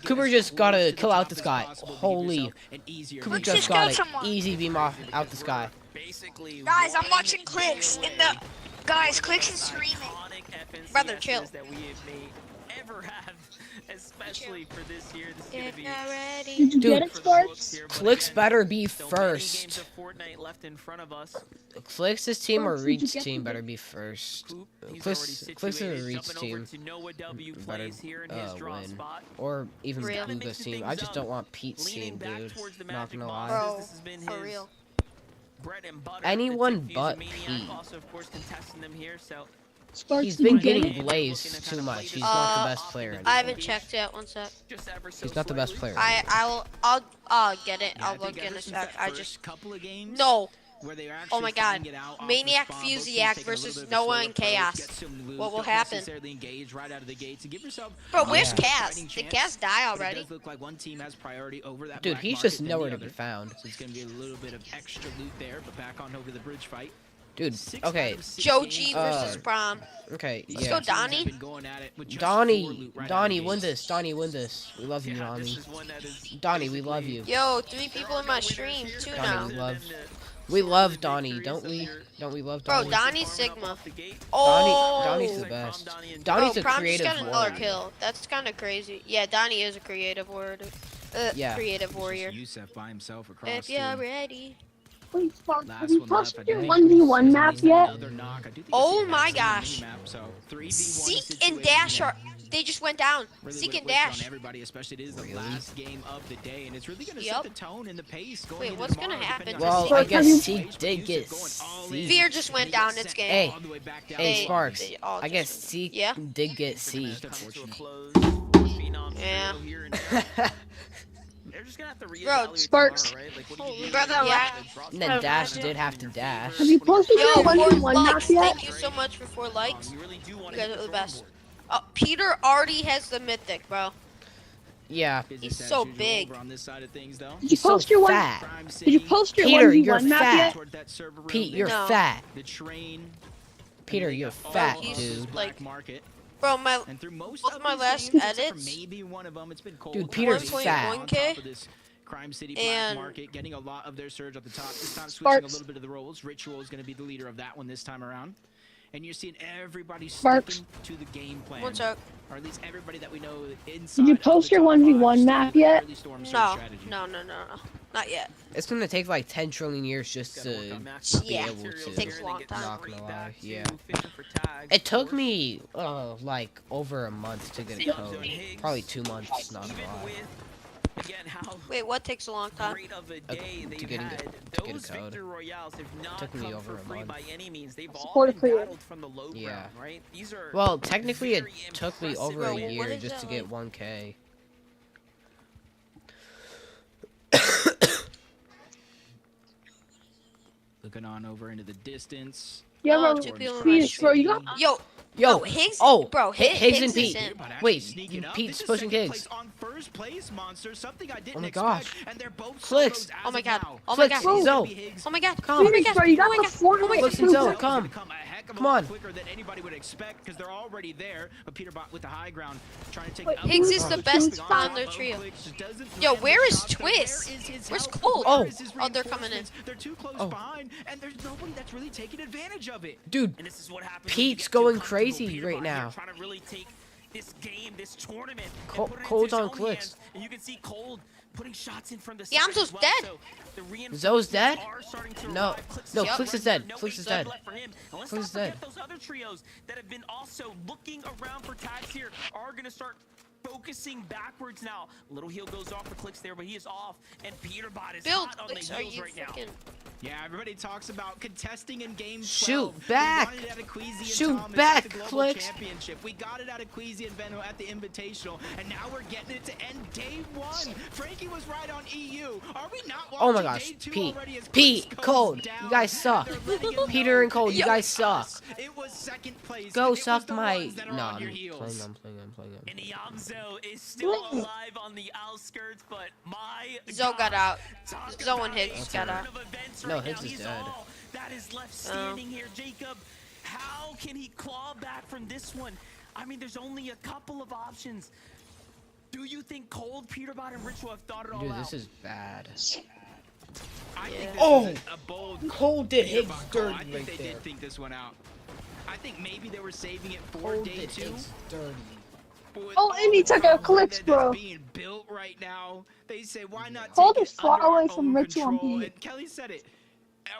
Cooper just gotta kill out this guy. Holy. an easier Cooper Let's just just got go it. someone. Easy beam off out the sky. Basically, Guys, I'm one watching Clicks in the. Guys, Clicks is streaming. iconic FNCSs Brother, chill. that we have made ever have, especially for this year. This is gonna If be not ready. Did you Dude, get it, Sparks? Clicks better be so many games first. of Fortnite left in front of us. Clicks' team or Sparks, did you Reed's get team the- better be first. Coop, he's Clicks already is situated, Reed's jumping over team. to Noah W Better plays here in his draw win. spot. Or even Real. Luga's team. I just don't want Pete's Leaning team, back dude. towards the Not Magic gonna lie. Bro, This has been for his real. bread and butter. Anyone The but Maniac Pete. also, of course, contesting them here, so Sparks, He's did you been get getting it? blazed too much. He's not the best player. I haven't checked yet. One sec. just ever so He's not the best slightly. player. Yeah, I'll get it. I I'll think look in ever a since sec. that I first just couple of games no. where they were Oh my actually god. fighting it out off Maniac the spawn, both teams Fusiac taking a little versus bit of a Noah slower and approach, Chaos. get some loot, What will don't happen? necessarily engage right out of the gate to give yourself Bro, a where's fighting Cass? Did chance, Cass die but already? It does look like one team has priority over that Dude, black he's market just than nowhere the to be other. found. So it's going to be a little bit of extra loot there, but back on over the bridge fight. Dude, okay. Joji versus Prom. Okay, Let's yeah. go Donnie. Donnie, win this. Donnie, win this. We love you, Donnie. Donnie, we love you. Yo, 3 people in my stream too now. Donnie, we love Donnie, don't we? Don't we love Donnie? Bro, Donnie's Sigma. Oh, Donnie's the best. Donnie's a Prom creative just got another warrior. kill. That's kind of crazy. Yeah, Donnie is a creative warrior. Yeah. Creative warrior. Yusef by himself across. If you're ready. Wait, Spark, have you posted your 1v1 map yet? Oh my gosh. Seek and Dash are. They just went down. Seek and Dash. Everybody, especially it is the last game of the day, and it's really going to Yep. set the tone and the pace. Wait, what's gonna happen? Well, to I Seek? guess Seek did get Seek. Veer just went down. It's game. Hey, Sparks. they all I guess Seek did get Seek. Yeah. They're just gonna have to Bro, Sparks. Brother, yeah. And then Dash did have to dash. Have you posted Yo, your 4 1v1 map likes. yet? Thank you so much for 4 likes. You guys are the best. Oh, Peter already has the mythic, bro. Yeah. He's so big. Did you post your fat. Did you post your Peter, you're 1v1 map fat. yet? Pete, you're No. fat. The train. Peter, you're fat, he's dude. like, market. bro, And through most both of my these last games, except for edits. maybe one of them, it's been cold. Dude, Peter's fat. 1.1K. Crime City Black And- Market getting a lot of their surge at the top. This time switching Sparks. a little bit of the roles. Ritual is going to be the leader of that one this time around. And you're seeing everybody Sparks. sticking to the game plan. What's up? Or at least everybody that we know inside. Did you of the post your top 1v1 five map still yet? early storm surge No, strategy. no, not yet. It's gonna take like 10 trillion years just to be Yeah, able to. it takes a long time. Not gonna lie, yeah. It took me like over a month to get a code. Probably 2 months, not gonna lie. Wait, what takes a long time? To get a code. Took me over a month. Support a creator. Yeah. Well, technically it took me over Bro, a what year is just that to get like? 1K. Looking on over into the distance. Yeah, Oh, bro. two people in my Phoenix, bro, you got Yo, Yo, Higgs. oh, bro, Higgs and is Pete. in. Wait, Sneaking up. Pete's This is pushing second Higgs. place on first place, Monster. Something I didn't Oh my expect, gosh. and they're both Clicks. solos Oh as my of god. now. Oh my Clicks, god. Zoe. Oh my god. Come. Oh my Phoenix, god. bro, you Oh got my the god. 4 Oh my wins Clicks god. and too. Zoe, come. A heck of a Come lot on. quicker than anybody would expect because they're already there. But Peterbot with the high ground, trying to take Wait, out Higgs the is the front. best Clicks on their trio. Yo, where is Twist? Where's Cole? Oh. Oh, they're coming in. They're too close Oh. behind, and there's nobody that's really taking advantage of it. Dude, And this is what happens when Pete's you get going too comfortable. crazy Peter right Bot here now. Trying to really take this game, this tournament, Cole- and put it Cold's into his on own Clicks. hands. And you can see Cold putting shots in from the Yeah, side I'm so as well. dead. So the reinforcements Zoe's dead? are starting to No, arrive. Clicks no, is Clicks is right dead. there. No Clicks is HUD dead. left for him. And let's Clicks not is dead. forget those other trios that have been also looking around for tags here are going to start focusing backwards now. Little heel goes off for Clicks there, but he is off. And Peterbot is Bill, hot on the Clicks, are heels you right now. fucking... Yeah, everybody talks about contesting in game 12. Shoot back. We wanted it at Equeezy and Shoot Thomas back, at the Global Clicks. Championship. We got it at Equeezy and Venmo at the Invitational, and now we're getting it to end day 1. Frankie was right on EU. Are we not watching Oh my gosh, day 2 Pete. already as Pete, Clicks goes Cold, down, you guys suck. and they're letting it Peter know and Cold, you it guys was suck. us. It was second place. Go and it was suck the my. ones that are No, on I'm your playing, heels. I'm playing. And Iamzo is still alive on the outskirts, but my Zoe got out. Talk Zoe and about Higgs a got turn out. of events No, right Higgs now. is He's dead. all that is left standing here. Jacob, how can he claw back from this one? I mean, there's only a couple of options. Do you think Cold, Peterbot, and Ritual have thought it all Dude, out? this is bad. I think this Oh, is a bold Cold did Higgs Peterbot call. dirty I think right they there. did think this one out. I think maybe they were saving it for Cold day did 2. Higgs dirty. But with Oh, all and he the took out ground Clicks, that's bro. being built right now, they say why not Hold take us it far under our away from own Ritual and control? Pete. And Kelly said it.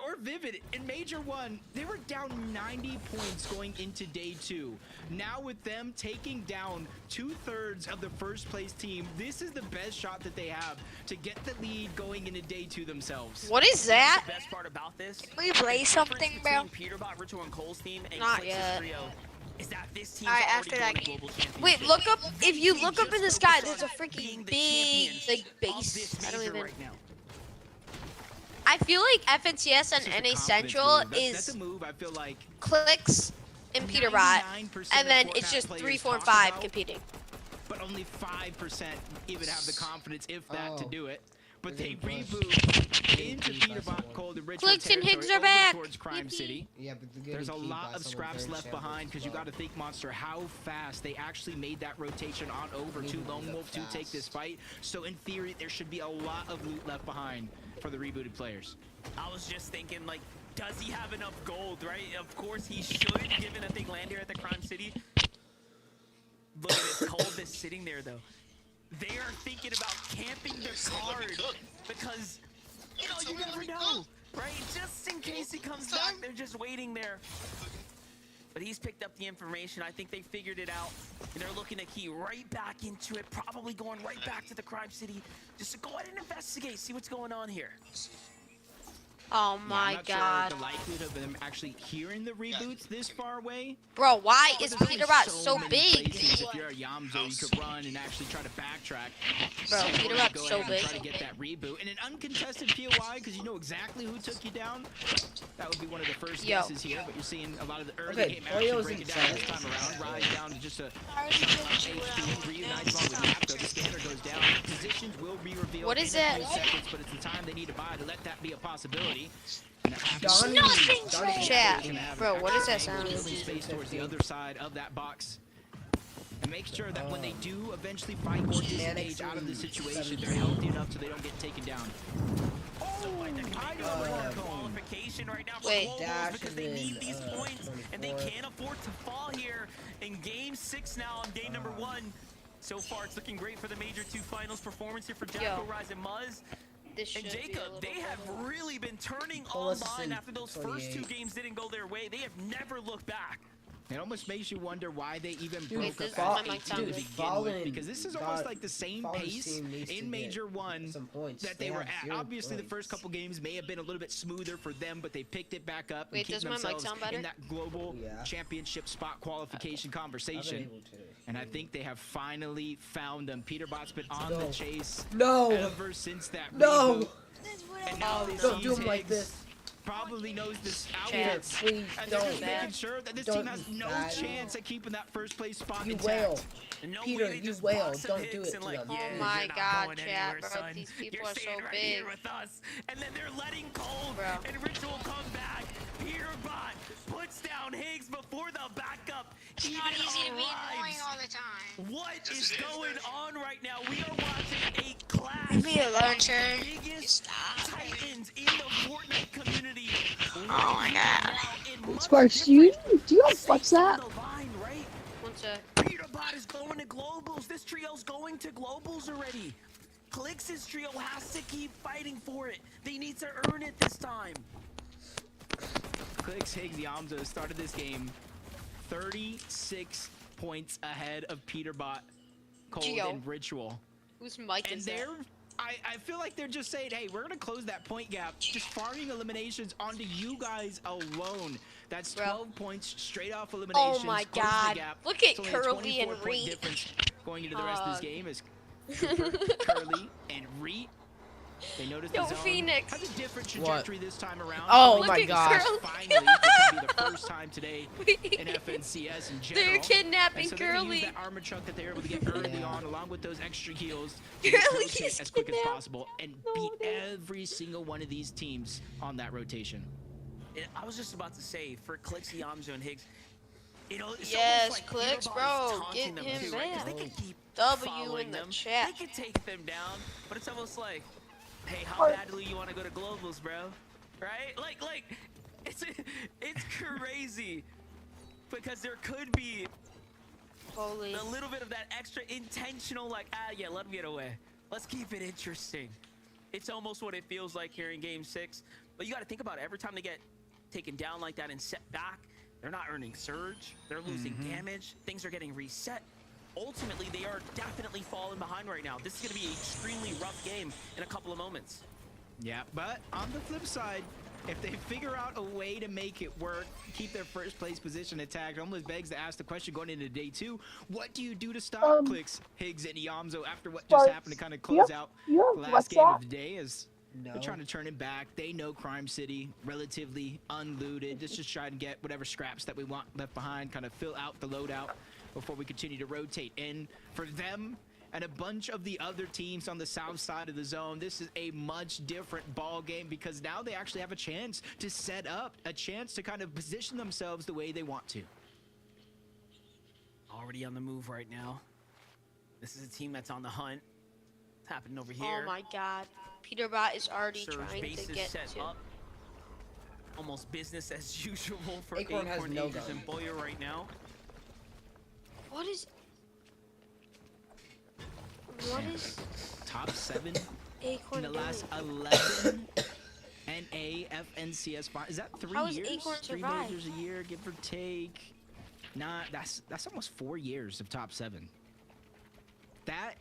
Or Vivid in Major 1, they were down 90 points going into day 2. Now with them taking down 2/3 of the first place team, this is the best shot that they have to get the lead going into day 2 themselves. What is that? The best part about this, Can we play something, bro? Peterbot, Ritual, and Cole's team, and Not Clicks' yet. trio, is that this team's Alright, already after going that to game. global championship. Wait, look up. If you They look up just in the sky, focused there's a on being freaking the big, champions like, of base. this I don't major even. right now. I feel like FNCS and This is a NA confidence Central move. That's is a move I feel like Clicks and Peterbot, 99% and then of it's Fortnite just players 3, 4, and talk 5 about, competing. but only 5% even have the confidence, if that, to Oh. do it. but they reboot into Peterbot, Cold, and Richmond Clicks and territory Higgs are over back. towards Crime City. Yeah, but There's a lot of scraps left behind because you got to think, Monster, how fast they actually made that rotation on over to Lone Wolf to take this fight. So in theory, there should be a lot of loot left behind for the rebooted players. I was just thinking, like, does he have enough gold, right? Of course he should, given a thing land here at the Crime City. Look at this Cold that's sitting there, though. They are thinking about camping their card because, you know, you never know, right? Just in case he comes back, they're just waiting there. But he's picked up the information. I think they figured it out. And they're looking to key right back into it, probably going right back to the Crime City just to go ahead and investigate, see what's going on here. Oh my I'm not God. sure the likelihood of them actually hearing the reboots this far away. Bro, why is There's only Peterbot so many big? places. If you're a Yamzo, you could run and actually try to backtrack. Bro, So Peterbot's go so ahead and big. Try to get that reboot and an uncontested POI because you know exactly who took you down. That would be one of the first guesses here, but you're seeing a lot of the early game action break it down this time around. Rise down to just a HP, reunites along with Napco. The scanner goes down. Positions will be revealed What is in a it? few seconds, but it's the time they need to buy to let that be a possibility. Chat. Bro, what is that sound? Space towards the other side of that box. And make sure that when they do eventually fight or disengage out of the situation, they're healthy enough so they don't get taken down. Qualification right now for Wait. Globals because they need these points and they can't afford to fall here in game 6 now on game number 1. So far, it's looking great for the Major 2 finals performance here for Jacko, Rise, and Muzz. And Jacob, they have really been turning online after those first 2 games didn't go their way. They have never looked back. It almost makes you wonder why they even Wait, broke this up is my that 18 to begin with, because this is almost like the same pace in Major 1 that they were at. Obviously, the first couple games may have been a little bit smoother for them, but they picked it back up and Wait, keep does my mic themselves sound better? in that global championship spot qualification conversation. And I think they have finally found them. Peterbot's been on the chase ever since that reboot. And now Don't do him like this. Probably knows this Chad, outfits, please and they're just don't. making sure that this Don't team has no bad. chance at keeping that first place spot You intact. wail. Peter, you wail. Don't do it to them. Oh my God, chat, bro, these people are so big. With us. And then they're letting Cold Bro. and Ritual come back. Peterbot puts down Higgs before the backup even Not easy to be arrives. annoying all the time. What is going on right now? We are watching a clash. Leave me alone, sir. Biggest titans in the Fortnite community. Oh my God. Sparks, do you have flex that? One sec. Peterbot is going to globals. This trio's going to globals already. Clix' trio has to keep fighting for it. They need to earn it this time. Clix, Higgs, Yamzo started this game 36 points ahead of Peterbot, Cold, Geo. and Ritual. Whose mic And is that? I feel like they're just saying, hey, we're going to close that point gap, just farming eliminations onto you guys alone. That's 12 points straight off eliminations. Oh my closing the God. gap. Look at It's only a Curly and 24-point Reed. difference going into the rest of this game is Cooper, Curly, and Reed. They noticed Yo, the zone Phoenix. has a different trajectory this time around. Oh Look my at gosh. Curly. Finally, this will be the first time today in FNCS in general. They're kidnapping And so they're gonna use Curly. that armor truck that they're able to get early on, along with those extra heals, to Curly rotate is as quick as kidnapped. possible and beat every single one of these teams on that rotation. I was just about to say, for Clix, Yamzo, and Higgs, you know, it's Yes, almost like Clix, Peterbot bro, is taunting get them him too, right? 'Cause back. they can keep W following in the them. chat. They can take them down, but it's almost like, hey, how badly you want to go to globals, bro? Right? Like, it's crazy because there could be Holy. a little bit of that extra intentional, like, yeah, let them get away. Let's keep it interesting. It's almost what it feels like here in Game 6. But you got to think about it. Every time they get taken down like that and set back, they're not earning surge. They're losing damage. Things are getting reset. Ultimately, they are definitely falling behind right now. This is going to be an extremely rough game in a couple of moments. Yeah, but on the flip side, if they figure out a way to make it work, keep their first place position intact, it almost begs to ask the question going into day 2, what do you do to stop Clix, Higgs, and Yamzo after what just happened to kind of close out the last game of the day? As they're trying to turn it back. They know Crime City, relatively unlooted. Just try and get whatever scraps that we want left behind, kind of fill out the loadout before we continue to rotate. And for them, and a bunch of the other teams on the south side of the zone, this is a much different ball game because now they actually have a chance to set up, a chance to kind of position themselves the way they want to. Already on the move right now. This is a team that's on the hunt. It's happening over here. Oh my god. Peterbot is already Surge trying base to is get set to. up. Almost business as usual for Acorn has no Aegis gun. and Boyer right now. What is top 7 Acorn in the last doing? 11 NA FNCS finals? Is that 3 How has years? Acorn 3 survived? majors a year, give or take. Nah, that's almost 4 years of top 7. That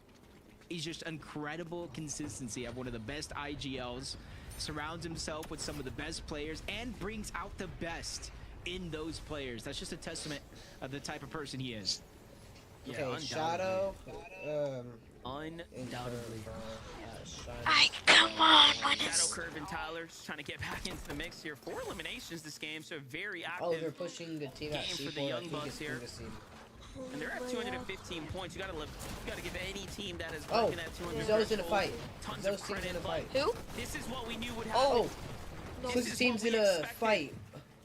is just incredible consistency of one of the best IGLs. Surrounds himself with some of the best players and brings out the best in those players. That's just a testament of the type of person he is. Okay, Shadow. Undoubtedly. Come on, when Shadow is... Curve and Tyler's trying to get back into the mix here. 4 eliminations this game, so very active. Oh, they're pushing the team at game for the C4. Young Bucks here. And they're at 215 points. You gotta give any team that is Oh, working at 200. Zoe's in a fight. Tons Zoe's of team's credit, in a but fight. Who? This is what we knew would happen. Oh, This Swizz is team's what in we a expected. fight.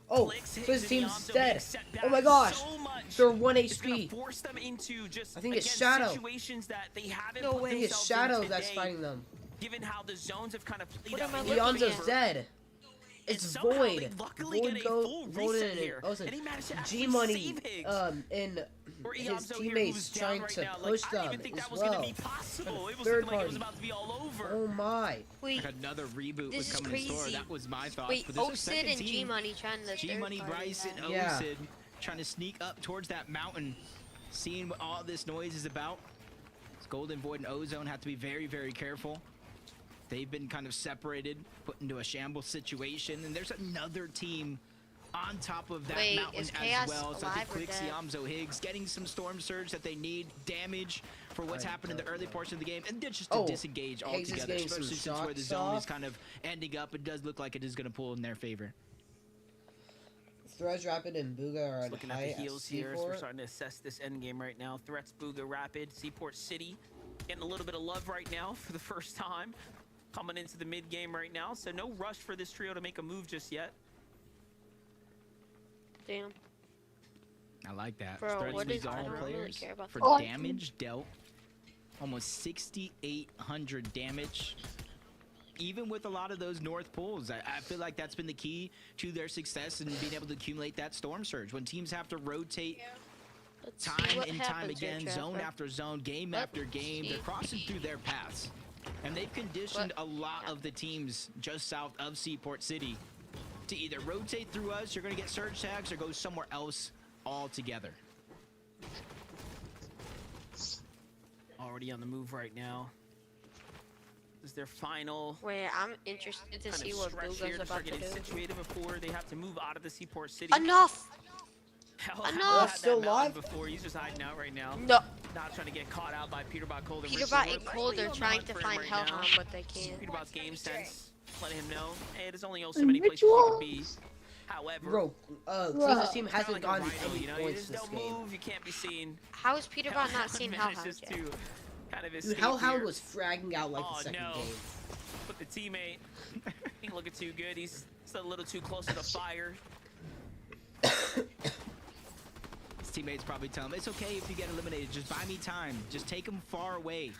Oh, Flicks, Higgs, Swizz and team's Iamzo dead. being set Oh my back gosh. so much. They're 1 It's gonna HP. force them into just I think it's against Shadow. situations that they haven't No put way. I think it's themselves in Shadow that's today, fighting them. Given how the zones have kind of played What out. am I in looking their Leonzo's favor. dead. It's somehow Void. they luckily Void get a full Golden reset and here, Ozen. and he managed to actually G-Money, save Higgs. and Or his Iamzo here, teammates who's down trying right to now. push I didn't them even think as that was well. gonna be possible. It was Third looking like it was party. about to be all over. Oh my. Wait, Another reboot this was is coming in store. crazy. That was my thoughts. wait, but there's a Osid second and team. G-Money trying to G-Money, third party Bryson, that. Yeah. Osid trying to sneak up towards that mountain, seeing what all this noise is about. Golden, Void, and Ozone have to be very, very careful. They've been kind of separated, put into a shambles situation, and there's another team on top of that Wait, mountain is as Chaos well. So I think alive or Quix, dead? Iamzo, Higgs getting some storm surge that they need, damage for what's happened in the early portion of the game, and then just to Oh, disengage Higgs is altogether, getting some especially since where the shots zone is off. kind of ending up. It does look like it is going to pull in their favor. Threads Rapid and Booga are at Looking at high the heels here, so C4. we're starting to assess this end game right now. Threats, Booga, Rapid, Seaport City, getting a little bit of love right now for the first time. Coming into the mid game right now, so no rush for this trio to make a move just yet. Damn. I like that. Bro, Threats what leads is- I all don't really players care about for that. damage dealt. Almost 6,800 damage. Even with a lot of those north pulls, I feel like that's been the key to their success in being able to accumulate that storm surge. When teams have to rotate Let's see time what and time happens here, again, zone Trapper. after zone, game Let after game, me they're crossing through their paths. And they've conditioned What a lot of the teams just south of Seaport City to either rotate through us, you're going to get surge tags, or go somewhere else altogether. Already on the move right now. This is their final Wait, I'm interested to kind see of what stretch Booga's here to about start to getting do. situated before they have to move out of the Seaport City. Enough! Hell, Enough! had that Still mountain alive? Before he's just hiding out right now. No. Not trying to get caught out by Peterbot, Cold, and Peterbot Richard. and Cold are trying to find right now. Hellhound, but they can't. Peterbot's game sense, letting him know, hey, there's only so many places you can be. However, Bro, Swizz's team hasn't like a gotten rhino, any you know, you points just this don't game. move, you can't be seen. How is Peterbot not seeing Hellhound Manages yet? to kind of Dude, escape Hellhound here. was fragging out like Oh, the second no. game. But the teammate ain't looking too good. He's still a little too close to the fire. His teammates probably tell him, it's okay if you get eliminated, just buy me time. Just take them far away.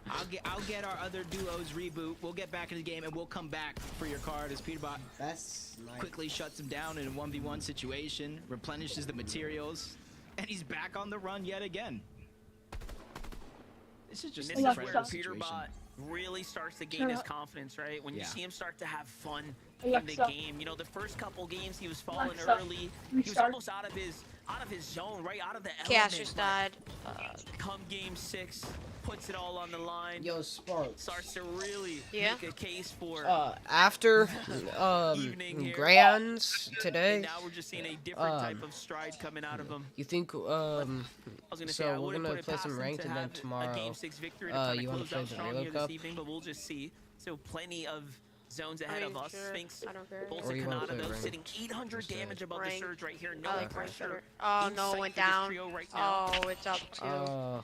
I'll get our other duos reboot. We'll get back in the game and we'll come back for your card as Peterbot That's nice. quickly shuts him down in a 1v1 situation, replenishes the materials, and he's back on the run yet again. This is just And an this is where incredible situation. Peterbot really starts to gain his confidence, right? When you Yeah. see him start to have fun in Alexa. the game. You know, the first couple games he was falling Alexa, early. He was restart. almost out of his zone, right out of the Chaos element. just died. Come game 6, puts it all on the line. Yo, Sparks. Starts to really Yeah? make a case for After evening here. Grands And today, now we're just seeing a different type of stride coming out of him. you think I was gonna say, I so we're wouldn't gonna put it play past some him ranked to and then have tomorrow a game 6 victory to kind you of wanna close play out the strong Reload here Cup? this evening, but we'll just see. So plenty of zones ahead I of mean, us. sure. Sphinx, I don't care. Bolts, Or and you wanna Kanata, play though, ranked? sitting 800 damage above the Ranked. surge right here. No I like pressure. Ranked. Oh in no, sight went for this down. trio right now. Oh, it's up too.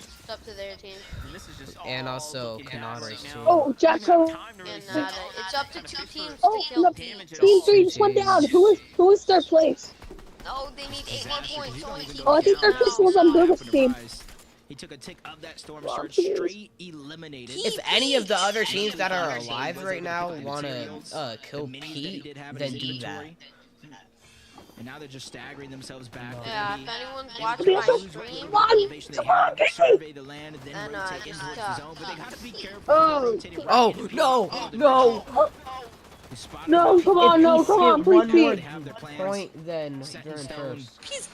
It's up to their team. And also Kanada's too. Oh, Jacko. And it's up to 2 teams Oh, to kill no. teams. Team 3 just went down. Who is third place? No, they need 8 more points. Only keep Oh, I think their Crystal's on Douglas' team. He took a tick of that Storm Surge, straight eliminated. If any of the other teams that are alive right now want to kill Pete, then do that. And now they're just staggering themselves back. Yeah, if anyone's watching my stream, survey the land and then rotate into the zone. But they gotta be careful. Oh, no. No, come on, please, Pete. Point, then you're in first. Pete's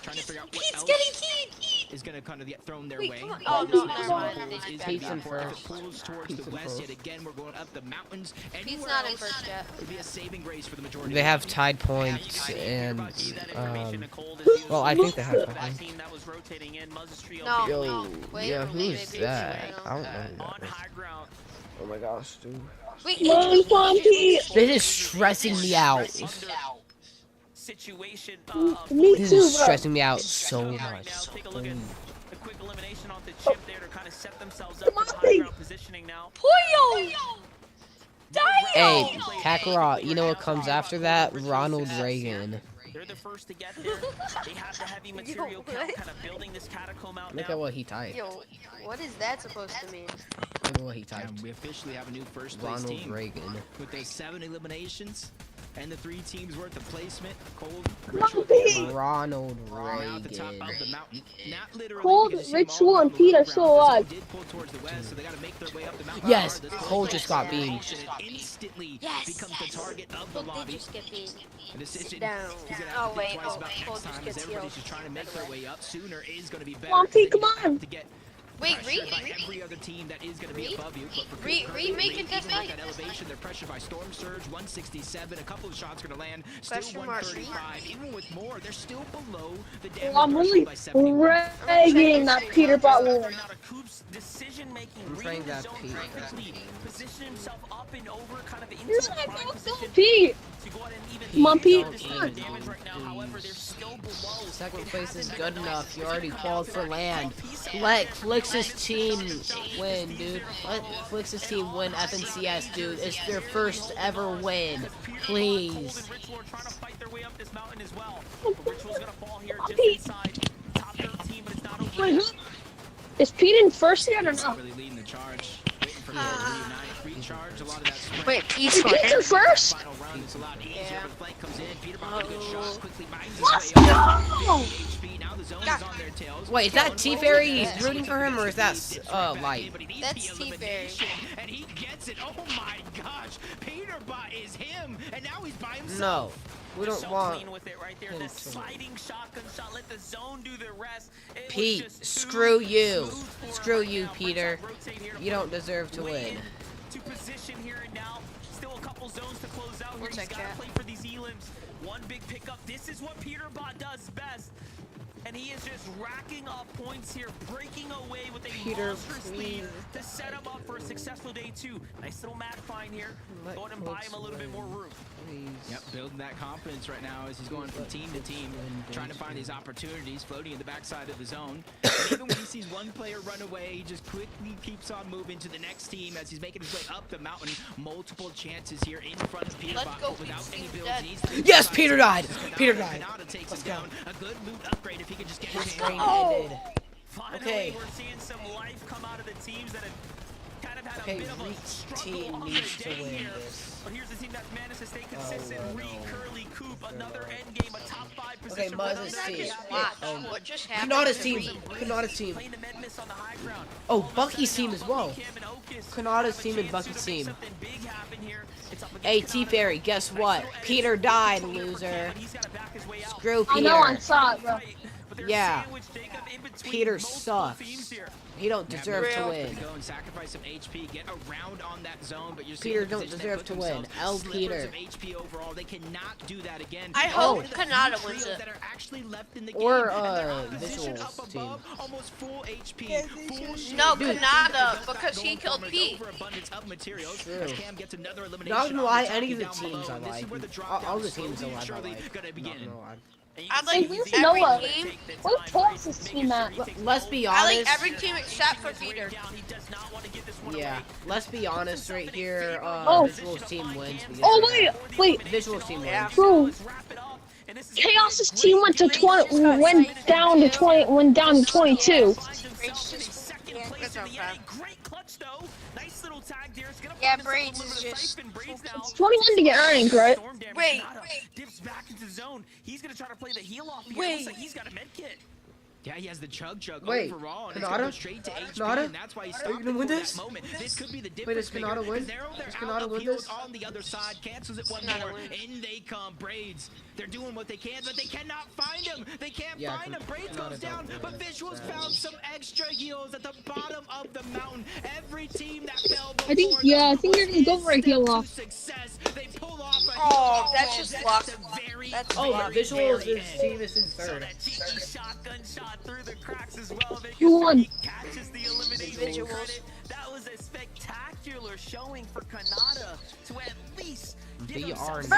getting keyed. Is gonna kind of get thrown their way. Oh no, never mind. Pete's in first. Pulls towards the west yet again. We're going up the mountains. Pete's not in first yet. Would be a saving grace for the majority. They have tied points, and well, I think they have tied points. No, Yo, wait, yeah, who's maybe that? it's I don't know who that is. Oh my gosh, dude. Wait, Come on, Pete. This is stressing me out. Situation. Me This too, is bro. stressing me out so much. Take a look at the quick elimination off the chip there to kind of set themselves up Come for on, high Pete. ground positioning now. Poyo! Hey, Kakarot, you know what comes after that? Ronald Reagan. They're the first to get there. They have the heavy material count kind of building this catacomb out Look now. at what he typed. Yo, what is that supposed to mean? Look at what he typed. And we officially have a new first place Ronald team. Reagan. With those 7 eliminations and the 3 teams worth of placement. Cold, Ronald at the top Reagan. of the mountain. Not literally, Cold, because you see them Ritual, all and around Pete the are low still ground. alive. They did pull towards the west, so they gotta make their way up the mountain. Yes, This Cole just got beamed. Instantly Yes. becomes the target of the Cole did lobby. just get beat. A decision Down. he's gonna Oh, have to wait, think twice oh, about Cole next just time, gets as everybody's healed. just trying to make their way up. Sooner is gonna be better. Come on, Pete, because come then you on. have to get Wait, pressured by every other team that is going to be above you. But for remake it this way. that elevation, they're pressured by Storm Surge, 167. A couple of shots going to land. Still Question mark, 135. Even with more, they're still below the damage I'm really threshold by 71. ragging that Peter bot win. Decision making, I'm praying reading the that zone Pete- perfectly, position himself up and over, kind of into You're a not prime going position Pete. to go ahead and even Come on, Pete. damage right now. However, they're still below. Second place is good enough. You already qualified for land. Let Flix's team win, dude. Let Flix's team win FNCS, dude. It's their first ever win. Please. Ritual are trying to fight their way up this mountain as well. Ritual's gonna fall here just Pete. inside top 13, but it's not over. Wait, is Pete in first yet or not? Really leading the charge. Waiting for him to reunite. Recharge a lot of that sprint. Wait, Pete's Is Pete in first? Final run, it's a lot easier. Yeah. But flank comes in. Peter Bond with a good shot. Quickly binds his Let's way go! up. HP. Now the zone is on their tails. Wait, is that T-Fairy rooting for him, or is that Light? But he needs That's the T-Fairy. elimination, and he gets it. Oh my gosh. Peter Bot is him, and now he's by himself. No, we don't So want clean with it right there. him The to sliding shotgun shot. Let the zone do the rest. It was Pete, just screw too you. smooth for him Screw right you, now. Peter. Brings up rotate here to You put don't deserve to way win. to position here and now. Still a couple zones to close out here. We'll He's check got to that. play for these elims. One big pickup. This is what Peter Bot does best. And he is just racking up points here, breaking away with a Peter, monstrous lead please. to set him up for a successful day 2. Nice little mad find here. Let Go ahead and buy Colts him a little bit more room. Please. Yep, building that confidence right now as he's going from team to team, trying to find these opportunities, floating in the backside of the zone. And even when he sees one player run away, he just quickly keeps on moving to the next team as he's making his way up the mountain. Multiple chances here in front of Peter Let's Bot, go, but without Pete. any Steve's builds. dead. Needs to Yes, find Peter some died. space. Peter Kanata- died. Kanata takes Let's him go. down. A good loot upgrade if he could just get His his brain hands. ended. Finally, Okay. we're seeing some life come out of the teams that have kind of had Okay, a bit of a Reach struggle team on needs the to day win here. this. But here's the team that's managed to stay consistent. no. Reed, Curly, Coop, another end game, a top 5 Okay, position. Muzz's What team. What just happened? Kanata's to team. Reed? Kanata's team. Playing the med miss on the high ground. Oh, All of a Bucky's sudden team now, as well. Bucky, Cam, and Okus Kanata's have a team and chance Bucky's to make team. something big happen here. It's up against Hey, Kanata. T-Fairy, guess what? Peter died, loser. But he's gotta back his way out. Screw I know I Peter. saw it, bro. But they're Yeah. sandwiched, Jacob, in between Peter multiple teams sucks. here. He don't deserve to Real. win. Go and sacrifice some HP, get around on that zone, but you're Peter seeing the don't position deserve they to put win. themselves. L. Slivers Peter. of HP overall. They cannot do that again. I They're hope one of the Kanata few wins trios it. that are actually left in the Or, game, and their opposition Visuals up team. above, almost full HP, full shield. No, Dude, Kanata, because he killed from an Pete. overabundance of materials. True. As Cam gets another elimination Not gonna on lie, the any of the down teams below, I and this is like. where the drop All down the is teams slowly I and like. surely Not gonna begin. gonna lie. I Hey, like where's every Noah? team. Where's Texas team at? Let's be I like honest. every team except for Peter. Yeah, let's be honest right here. Oh. Visuals team wins. because Oh, they're- wait. Visuals team wins. Bro, Chaos's team went to 20, went down to 22. Yeah, Braids is just. It's 21 to get earnings, right? Wait. Dips back into zone. He's gonna try to play the heal off here. Wait. Looks like he's got a med kit. Yeah, he has the chug Wait, overall, and it's gonna go straight to HP, and that's why he's Are you stopping gonna win for this? that moment. This could be the Wait, does difference Kanata maker, win? 'cause they're Does out Kanata of win heals this? on the other side, cancels it one more. In they come, Braids. They're doing what they can, but they cannot find him. They can't find him. Braids goes down, but Visuals found some extra heals at the bottom of the mountain. Every team that fell before I think they're gonna go for a heal off. success. They pull off a Oh, that's just luck. That's Oh, luck. the Visuals team is in third. Shotgun shot through the cracks as well. Who won? Catches the elimination credit. That was a spectacular showing for Kanata to at least give himself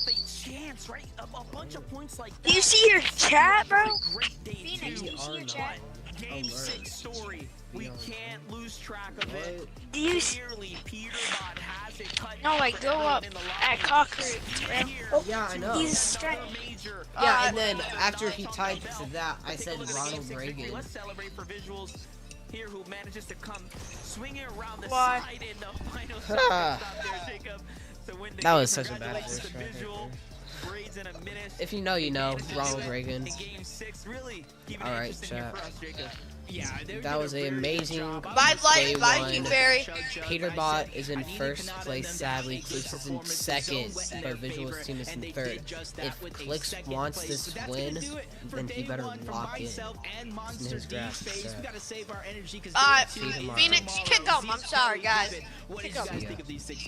a chance, right? A bunch of points like that. Do you see your chat, bro? Phoenix, do you see your chat? Game 6 story. We can't lose track of it. Do you Clearly, Peterbot has it cut. No, like go up at Concrete, bro. Yeah, I know. He's straight. Yeah, and then after he typed to that, I said Ronald Reagan. Let's celebrate for Visuals here, who manages to come swinging around the Why? side in the final stop there, Jacob, to win the That game. was such a bad Congratulations verse to right Visual. Braids in a minute. If you know, you know. Ronald Reagan. In game 6, really keeping it Alright, interesting here chat. for us, Jacob. Yeah, That was an amazing Vibe light, day vibe one. you, Barry. Peterbot is in first place, sadly. Clicks is in second, but Visuals team is in third. If Clicks wants this win, then he better lock in. It's in his grasp. Phoenix, kick him. I'm sorry, guys. Kick him.